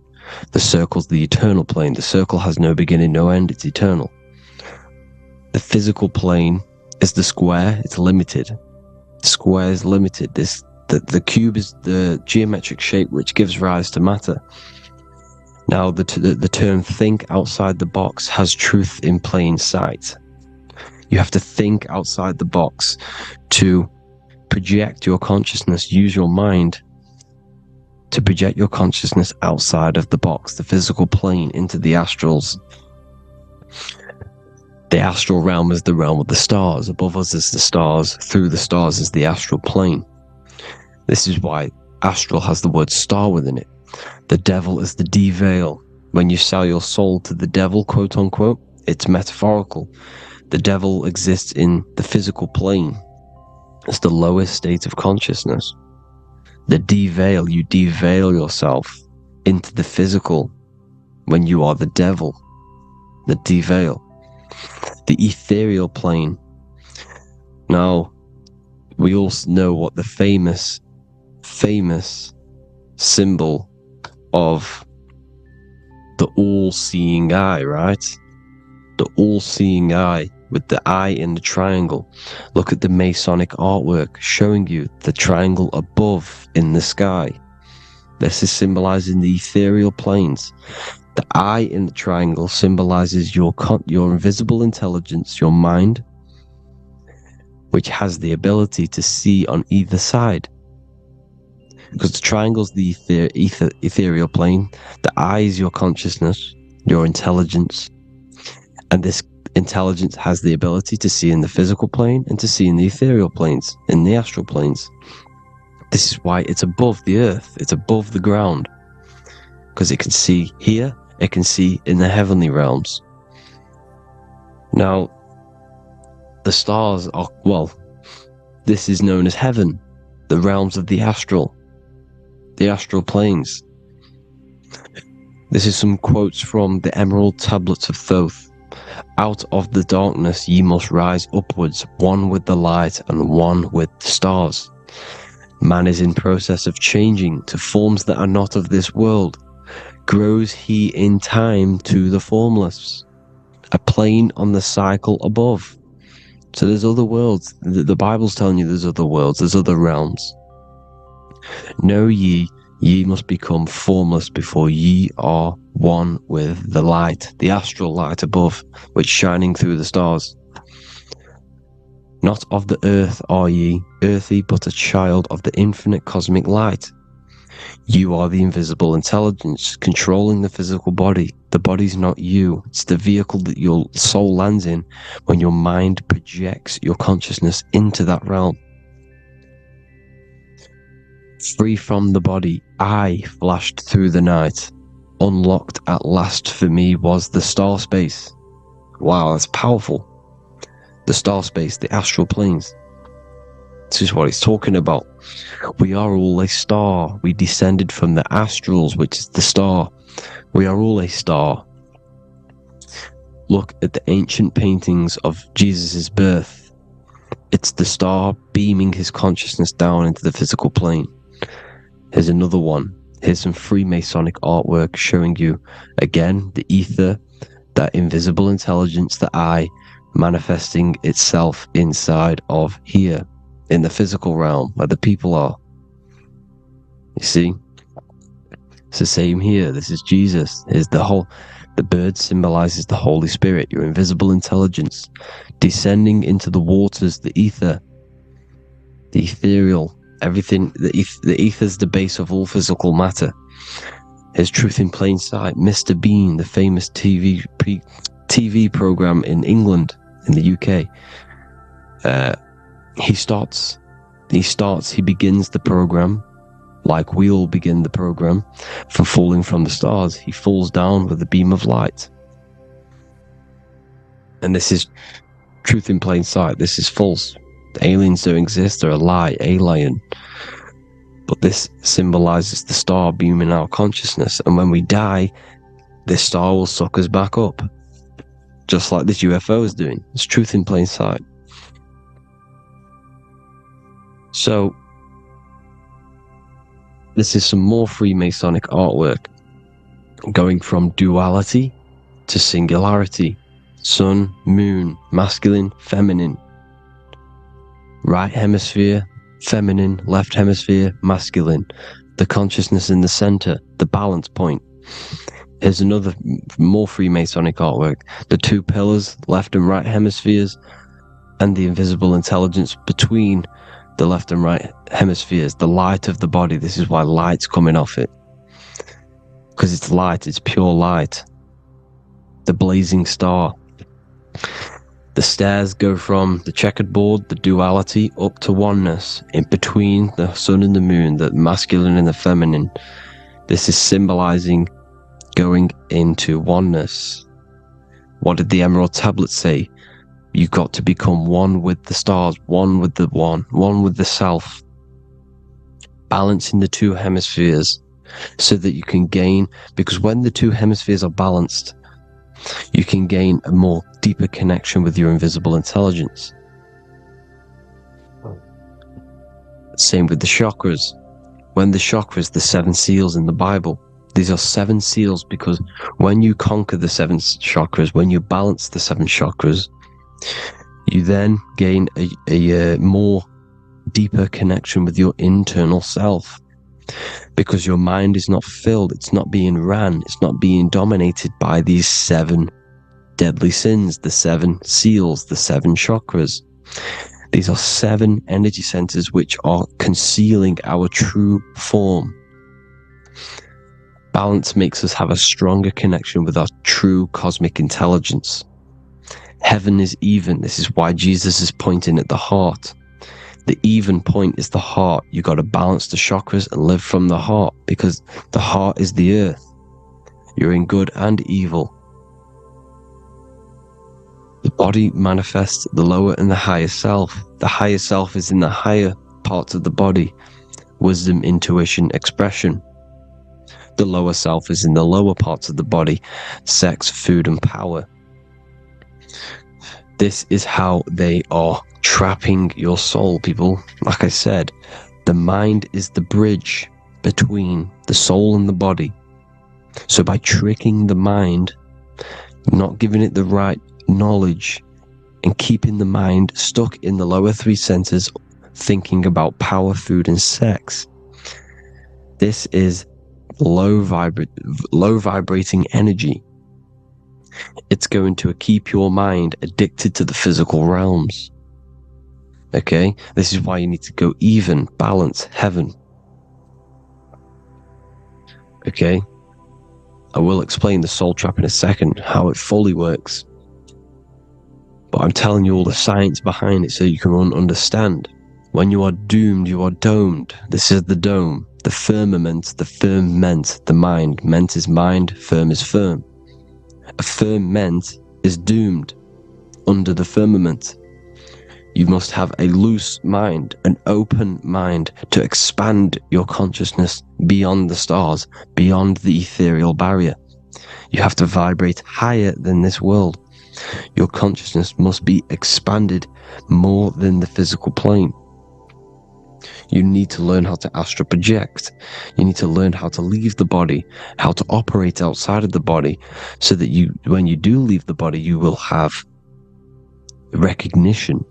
the circle's the eternal plane. The circle has no beginning, no end, it's eternal. The physical plane is the square, it's limited. The square is limited. The cube is the geometric shape which gives rise to matter. Now, the term think outside the box has truth in plain sight. You have to think outside the box to project your consciousness, use your mind to project your consciousness outside of the box, the physical plane, into the astrals. The astral realm is the realm of the stars. Above us is the stars. Through the stars is the astral plane. This is why astral has the word star within it. The devil is the de-veil. When you sell your soul to the devil, quote unquote, it's metaphorical. The devil exists in the physical plane. It's the lowest state of consciousness. The de-veil, you de-veil yourself into the physical when you are the devil. The de-veil. The ethereal plane. Now, we all know what the famous symbol of the all-seeing eye, right? The all-seeing eye with the eye in the triangle. Look at the Masonic artwork showing you the triangle above in the sky. This is symbolizing the ethereal planes. The eye in the triangle symbolizes your invisible intelligence, your mind, which has the ability to see on either side. Because the triangle's the ethereal plane, the eye is your consciousness, your intelligence, and this intelligence has the ability to see in the physical plane and to see in the ethereal planes, in the astral planes. This is why it's above the earth, it's above the ground, because it can see here, it can see in the heavenly realms. Now, the stars are, well, this is known as heaven, the realms of the astral planes. This is some quotes from the Emerald Tablets of Thoth. Out of the darkness ye must rise upwards, one with the light and one with the stars. Man is in process of changing to forms that are not of this world. Grows he in time to the formless, a plane on the cycle above. So there's other worlds. The Bible's telling you there's other worlds, there's other realms. Know ye must become formless before ye are one with the light, the astral light above, which shining through the stars. Not of the earth are ye, earthy, but a child of the infinite cosmic light. You are the invisible intelligence controlling the physical body. The body's not you. It's the vehicle that your soul lands in when your mind projects your consciousness into that realm. Free from the body, I flashed through the night. Unlocked at last for me was the star space. Wow, that's powerful. The star space, the astral planes. This is what it's talking about. We are all a star. We descended from the astrals, which is the star. We are all a star. Look at the ancient paintings of Jesus' birth. It's the star beaming his consciousness down into the physical plane. Here's another one. Here's some Freemasonic artwork showing you, again, the ether, that invisible intelligence, the eye, manifesting itself inside of here, in the physical realm, where the people are. You see? It's the same here. This is Jesus. Here's the bird symbolizes the Holy Spirit, your invisible intelligence, descending into the waters, the ether, the ethereal, everything. The ether is the base of all physical matter. Here's Truth in Plain Sight. Mr. Bean, the famous TV program in England, in the UK. He begins the program like we all begin the program, for falling from the stars. He falls down with a beam of light. And this is truth in plain sight. This is false. The aliens don't exist. They're a lie, alien. But this symbolizes the star beaming our consciousness. And when we die, this star will suck us back up. Just like this UFO is doing. It's truth in plain sight. So, this is some more Freemasonic artwork, going from duality to singularity. Sun, moon, masculine, feminine. Right hemisphere, feminine, left hemisphere, masculine. The consciousness in the center, the balance point. Here's another more Freemasonic artwork. The two pillars, left and right hemispheres, and the invisible intelligence between the left and right hemispheres, the light of the body. This is why light's coming off it. Because it's light, it's pure light. The blazing star. The stairs go from the checkered board, the duality, up to oneness, in between the sun and the moon, the masculine and the feminine. This is symbolizing going into oneness. What did the Emerald Tablet say? You've got to become one with the stars, one with the one with the self. Balancing the two hemispheres so that you can gain, because when the two hemispheres are balanced, you can gain a more deeper connection with your invisible intelligence. Same with the chakras. When the chakras, the 7 seals in the Bible, these are 7 seals because when you conquer the 7 chakras, when you balance the 7 chakras, you then gain a more deeper connection with your internal self, because your mind is not filled, it's not being ran, it's not being dominated by these 7 deadly sins, the 7 seals, the 7 chakras. These are 7 energy centers which are concealing our true form. Balance makes us have a stronger connection with our true cosmic intelligence. Heaven is even. This is why Jesus is pointing at the heart. The even point is the heart. You got to balance the chakras and live from the heart, because the heart is the earth. You're in good and evil. The body manifests the lower and the higher self. The higher self is in the higher parts of the body. Wisdom, intuition, expression. The lower self is in the lower parts of the body. Sex, food, and power. This is how they are trapping your soul, people. Like I said, the mind is the bridge between the soul and the body. So by tricking the mind, not giving it the right knowledge, and keeping the mind stuck in the lower 3 centers, thinking about power, food, and sex, this is low vibrating energy. It's going to keep your mind addicted to the physical realms. Okay? This is why you need to go even, balance, heaven. Okay? I will explain the soul trap in a second, how it fully works. But I'm telling you all the science behind it so you can understand. When you are doomed, you are domed. This is the dome, the firmament, the firmament, the mind. Ment is mind, firm is firm. A firmament is doomed under the firmament. You must have a loose mind, an open mind to expand your consciousness beyond the stars, beyond the ethereal barrier. You have to vibrate higher than this world. Your consciousness must be expanded more than the physical plane. You need to learn how to astral project. You need to learn how to leave the body, how to operate outside of the body, so that you, when you do leave the body, you will have recognition.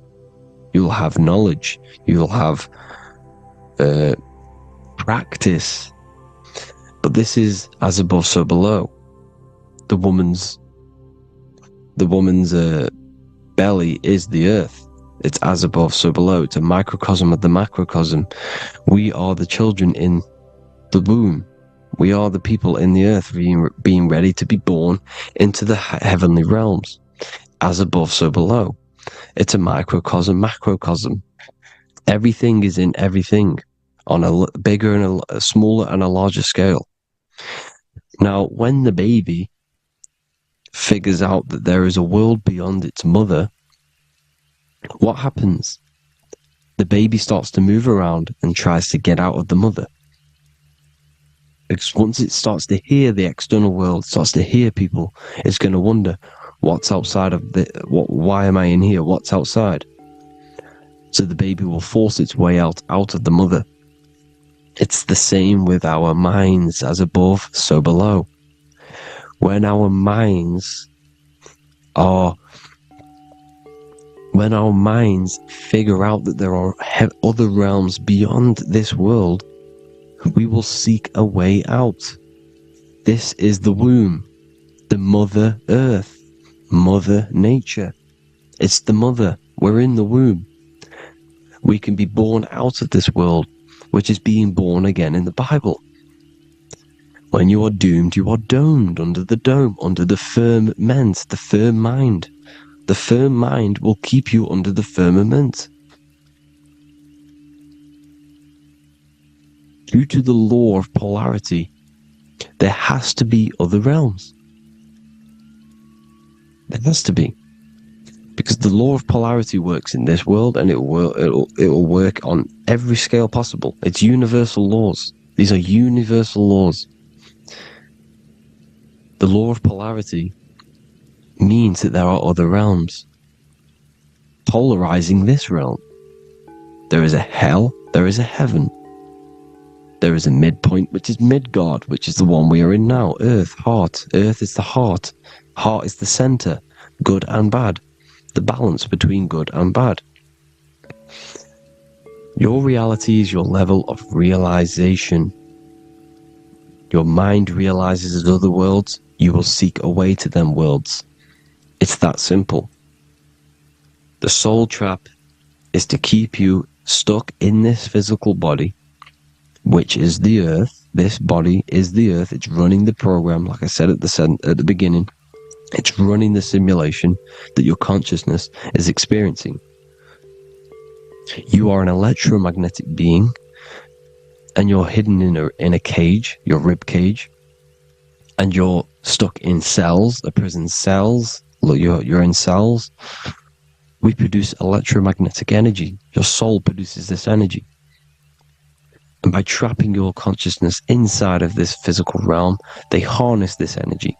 You will have knowledge. You will have practice. But this is as above, so below. The woman's belly is the earth. It's as above, so below. It's a microcosm of the macrocosm. We are the children in the womb. We are the people in the earth being ready to be born into the heavenly realms. As above, so below. It's a microcosm, macrocosm. Everything is in everything. on a bigger and a smaller and a larger scale. Now, when the baby figures out that there is a world beyond its mother, what happens? The baby starts to move around and tries to get out of the mother. Because once it starts to hear the external world, starts to hear people, it's going to wonder, what's outside of why am I in here? What's outside? So the baby will force its way out of the mother. It's the same with our minds, as above, so below. When our minds figure out that there are other realms beyond this world, we will seek a way out. This is the womb, the Mother Earth, Mother Nature. It's the mother. We're in the womb. We can be born out of this world, which is being born again in the Bible. When you are doomed, you are domed under the dome, under the firmament, the firm mind. The firm mind will keep you under the firmament. Due to the law of polarity, there has to be other realms. There has to be. Because the law of polarity works in this world, and it will work on every scale possible. It's universal laws. These are universal laws. The law of polarity means that there are other realms polarizing this realm. There is a hell, there is a heaven. There is a midpoint, which is Midgard, which is the one we are in now. Earth, heart. Earth is the heart. Heart is the center, good and bad. The balance between good and bad. Your reality is your level of realization. Your mind realizes other worlds, you will seek a way to them worlds. It's that simple. The soul trap is to keep you stuck in this physical body, which is the earth. This body is the earth. It's running the program, like I said at the beginning. It's running the simulation that your consciousness is experiencing. You are an electromagnetic being, and you're hidden in a cage, your rib cage, and you're stuck in cells, a prison cells. Look, you're in cells. We produce electromagnetic energy. Your soul produces this energy. And by trapping your consciousness inside of this physical realm, they harness this energy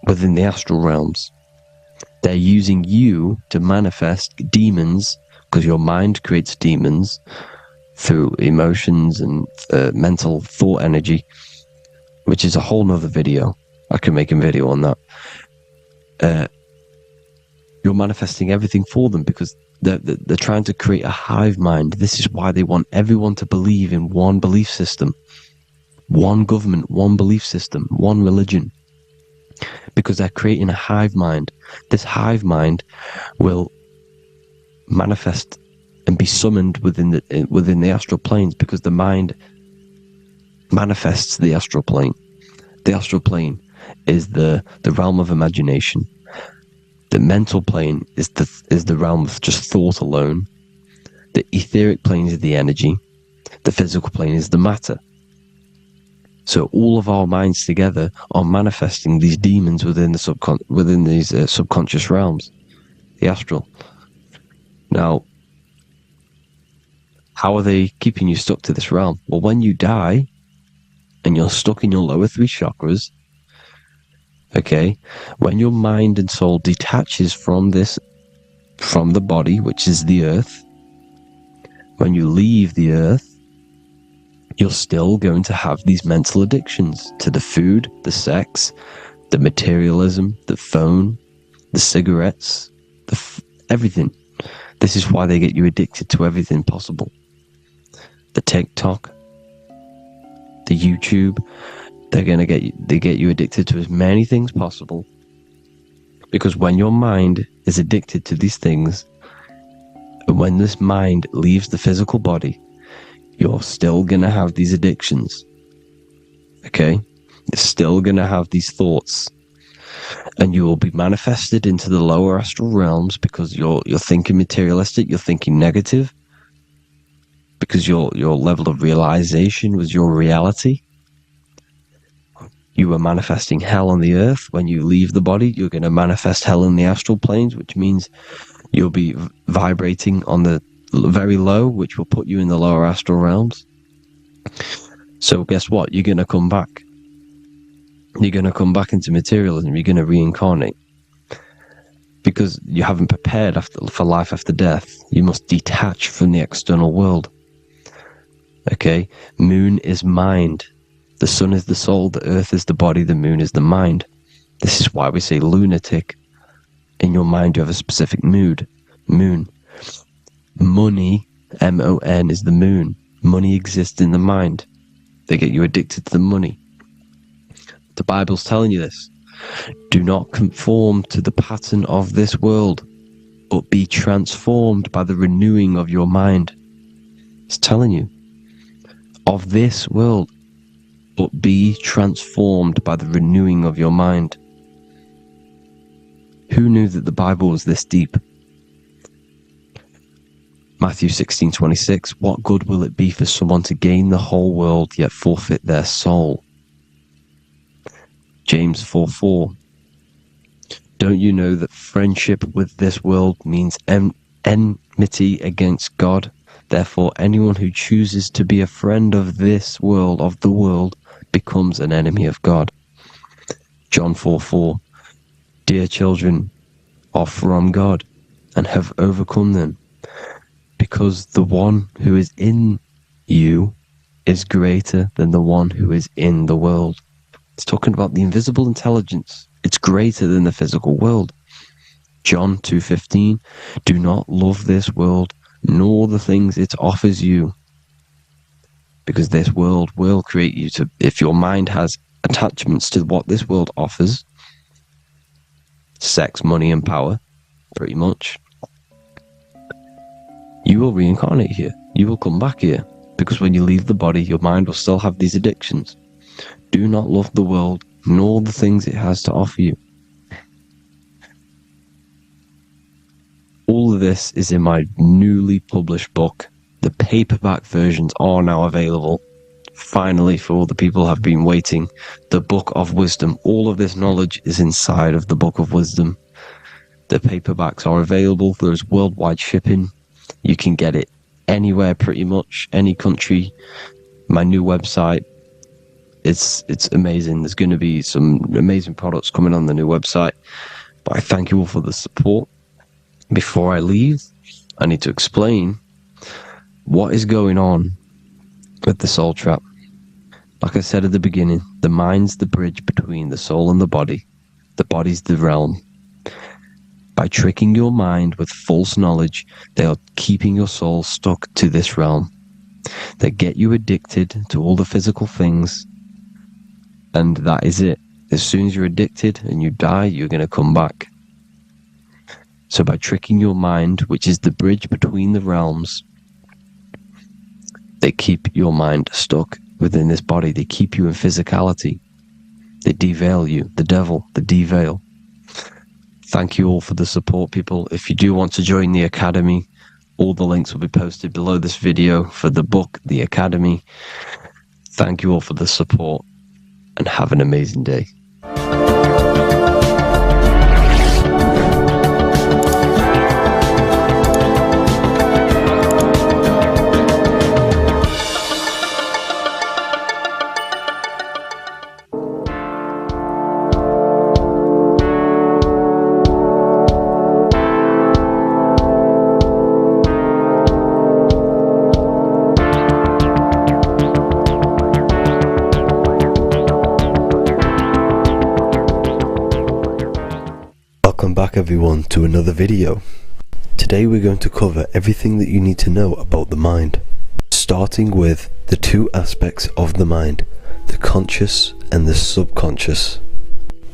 within the astral realms. They're using you to manifest demons, because your mind creates demons through emotions and mental thought energy, which is a whole nother video. I can make a video on that. You're manifesting everything for them because they're trying to create a hive mind. This is why they want everyone to believe in one belief system, one government, one belief system, one religion, because they're creating a hive mind. This hive mind will manifest and be summoned within the astral planes, because the mind manifests the astral plane. The astral plane is the realm of imagination. The mental plane is the realm of just thought alone. The etheric plane is the energy. The physical plane is the matter. So all of our minds together are manifesting these demons within these subconscious realms, the astral. Now, how are they keeping you stuck to this realm? Well, when you die and you're stuck in your lower three chakras, okay, when your mind and soul detaches from the body, which is the earth, when you leave the earth, you're still going to have these mental addictions to the food, the sex, the materialism, the phone, the cigarettes, everything. This is why they get you addicted to everything possible. The TikTok, the YouTube, they get you addicted to as many things possible. Because when your mind is addicted to these things, and when this mind leaves the physical body, you're still going to have these addictions. Okay? You're still going to have these thoughts. And you will be manifested into the lower astral realms because you're thinking materialistic, you're thinking negative. because your level of realization was your reality. You were manifesting hell on the earth. When you leave the body, you're going to manifest hell in the astral planes, which means you'll be vibrating on the very low, which will put you in the lower astral realms. So guess what? You're going to come back. You're going to come back into materialism. You're going to reincarnate. Because you haven't prepared for life after death. You must detach from the external world. Okay? Moon is mind. The sun is the soul, the earth is the body, the moon is the mind. This is why we say lunatic. In your mind, you have a specific mood. Moon. Money, M-O-N, is the moon. Money exists in the mind. They get you addicted to the money. The Bible's telling you this. Do not conform to the pattern of this world, but be transformed by the renewing of your mind. It's telling you. Of this world, but be transformed by the renewing of your mind. Who knew that the Bible was this deep? Matthew 16:26, what good will it be for someone to gain the whole world yet forfeit their soul? James 4:4, don't you know that friendship with this world means enmity against God? Therefore, anyone who chooses to be a friend of this world, of the world, becomes an enemy of God. John 4:4, dear children are from God and have overcome them, because the one who is in you is greater than the one who is in the world. It's talking about the invisible intelligence. It's greater than the physical world. John 2:15, do not love this world, nor the things it offers you. Because this world will create you to, if your mind has attachments to what this world offers, sex, money, and power, pretty much, you will reincarnate here. You will come back here. Because when you leave the body, your mind will still have these addictions. Do not love the world, nor the things it has to offer you. All of this is in my newly published book. The paperback versions are now available. Finally, for all the people who have been waiting, the Book of Wisdom. All of this knowledge is inside of the Book of Wisdom. The paperbacks are available. There's worldwide shipping. You can get it anywhere, pretty much, any country. My new website, it's amazing. There's going to be some amazing products coming on the new website. But I thank you all for the support. Before I leave, I need to explain what is going on with the soul trap. Like I said at the beginning, the mind's the bridge between the soul and the body. The body's the realm. By tricking your mind with false knowledge, they are keeping your soul stuck to this realm. They get you addicted to all the physical things, and that is it. As soon as you're addicted and you die, you're going to come back. So by tricking your mind, which is the bridge between the realms, they keep your mind stuck within this body. They keep you in physicality. They deveil you, the devil, the deveil. Thank you all for the support, people. If you do want to join the Academy, all the links will be posted below this video for the book, The Academy. Thank you all for the support, and have an amazing day. Welcome back everyone to another video. Today we're going to cover everything that you need to know about the mind, starting with the two aspects of the mind, the conscious and the subconscious.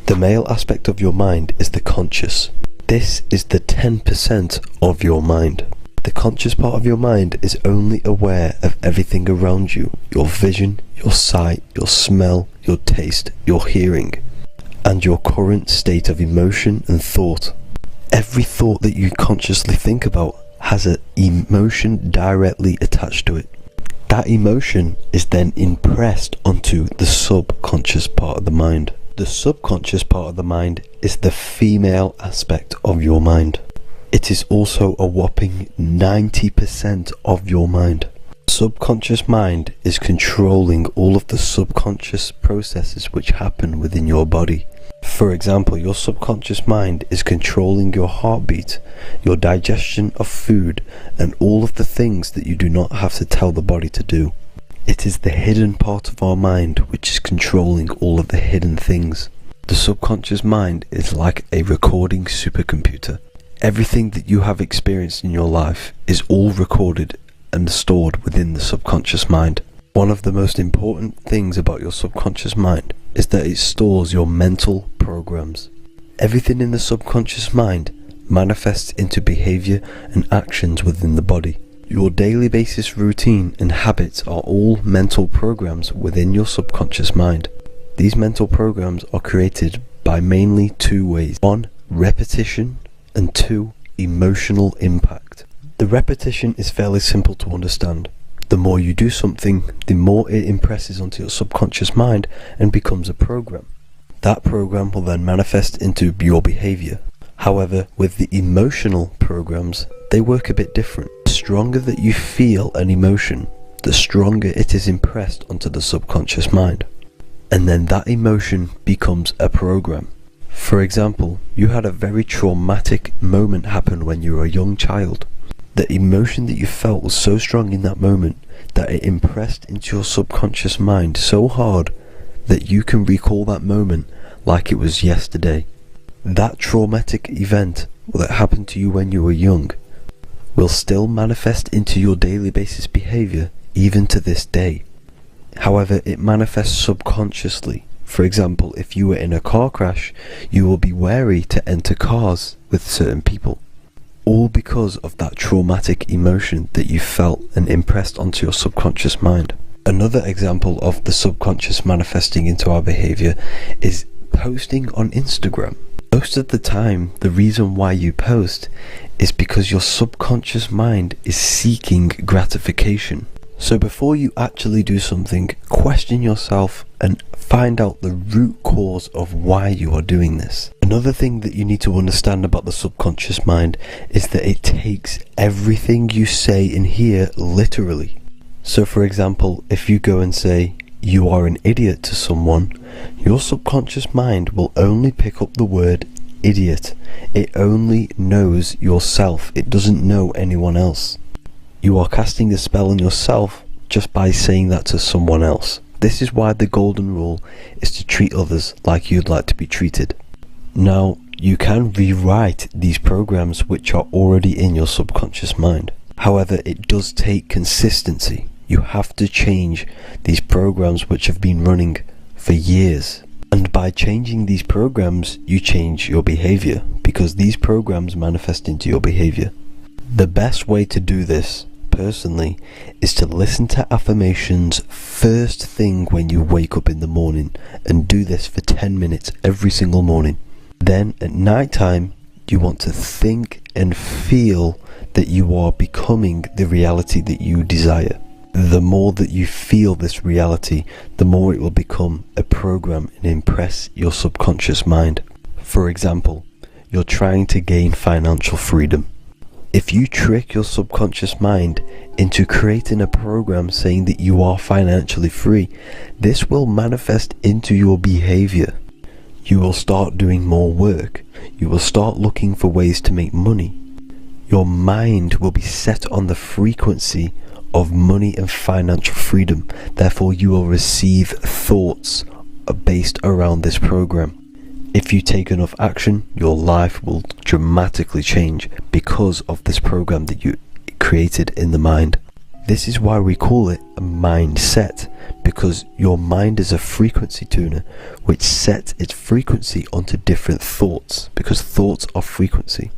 The male aspect of your mind is the conscious. This is the 10% of your mind. The conscious part of your mind is only aware of everything around you, your vision, your sight, your smell, your taste, your hearing, and your current state of emotion and thought. Every thought that you consciously think about has an emotion directly attached to it. That emotion is then impressed onto the subconscious part of the mind. The subconscious part of the mind is the female aspect of your mind. It is also a whopping 90% of your mind. Subconscious mind is controlling all of the subconscious processes which happen within your body. For example, your subconscious mind is controlling your heartbeat, your digestion of food, and all of the things that you do not have to tell the body to do. It is the hidden part of our mind which is controlling all of the hidden things. The subconscious mind is like a recording supercomputer. Everything that you have experienced in your life is all recorded and stored within the subconscious mind. One of the most important things about your subconscious mind is that it stores your mental programs. Everything in the subconscious mind manifests into behavior and actions within the body. Your daily basis routine and habits are all mental programs within your subconscious mind. These mental programs are created by mainly two ways. 1, repetition, and 2, emotional impact. The repetition is fairly simple to understand. The more you do something, the more it impresses onto your subconscious mind and becomes a program. That program will then manifest into your behavior. However, with the emotional programs, they work a bit different. The stronger that you feel an emotion, the stronger it is impressed onto the subconscious mind. And then that emotion becomes a program. For example, you had a very traumatic moment happen when you were a young child. The emotion that you felt was so strong in that moment that it impressed into your subconscious mind so hard that you can recall that moment like it was yesterday. That traumatic event that happened to you when you were young will still manifest into your daily basis behavior even to this day. However, it manifests subconsciously. For example, if you were in a car crash, you will be wary to enter cars with certain people. All because of that traumatic emotion that you felt and impressed onto your subconscious mind. Another example of the subconscious manifesting into our behavior is posting on Instagram. Most of the time, the reason why you post is because your subconscious mind is seeking gratification. So before you actually do something, question yourself and find out the root cause of why you are doing this. Another thing that you need to understand about the subconscious mind is that it takes everything you say and hear literally. So for example, if you go and say, "You are an idiot" to someone, your subconscious mind will only pick up the word idiot. It only knows yourself. It doesn't know anyone else. You are casting a spell on yourself just by saying that to someone else. This is why the golden rule is to treat others like you'd like to be treated. Now, you can rewrite these programs which are already in your subconscious mind. However, it does take consistency. You have to change these programs which have been running for years. And by changing these programs, you change your behavior, because these programs manifest into your behavior. The best way to do this, personally, is to listen to affirmations first thing when you wake up in the morning, and do this for 10 minutes every single morning. Then at night time, you want to think and feel that you are becoming the reality that you desire. The more that you feel this reality, the more it will become a program and impress your subconscious mind. For example, you're trying to gain financial freedom. If you trick your subconscious mind into creating a program saying that you are financially free, this will manifest into your behavior. You will start doing more work. You will start looking for ways to make money. Your mind will be set on the frequency of money and financial freedom. Therefore, you will receive thoughts based around this program. If you take enough action, your life will dramatically change because of this program that you created in the mind. This is why we call it a mindset, because your mind is a frequency tuner which sets its frequency onto different thoughts, because thoughts are frequency.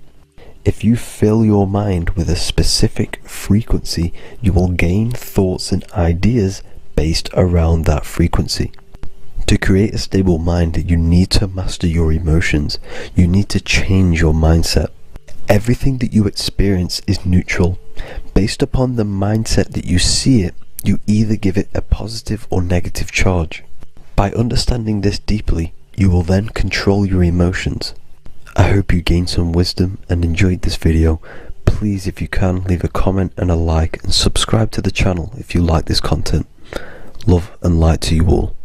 If you fill your mind with a specific frequency, you will gain thoughts and ideas based around that frequency. To create a stable mind, you need to master your emotions. You need to change your mindset. Everything that you experience is neutral. Based upon the mindset that you see it, you either give it a positive or negative charge. By understanding this deeply, you will then control your emotions. I hope you gained some wisdom and enjoyed this video. Please, if you can, leave a comment and a like, and subscribe to the channel if you like this content. Love and light to you all.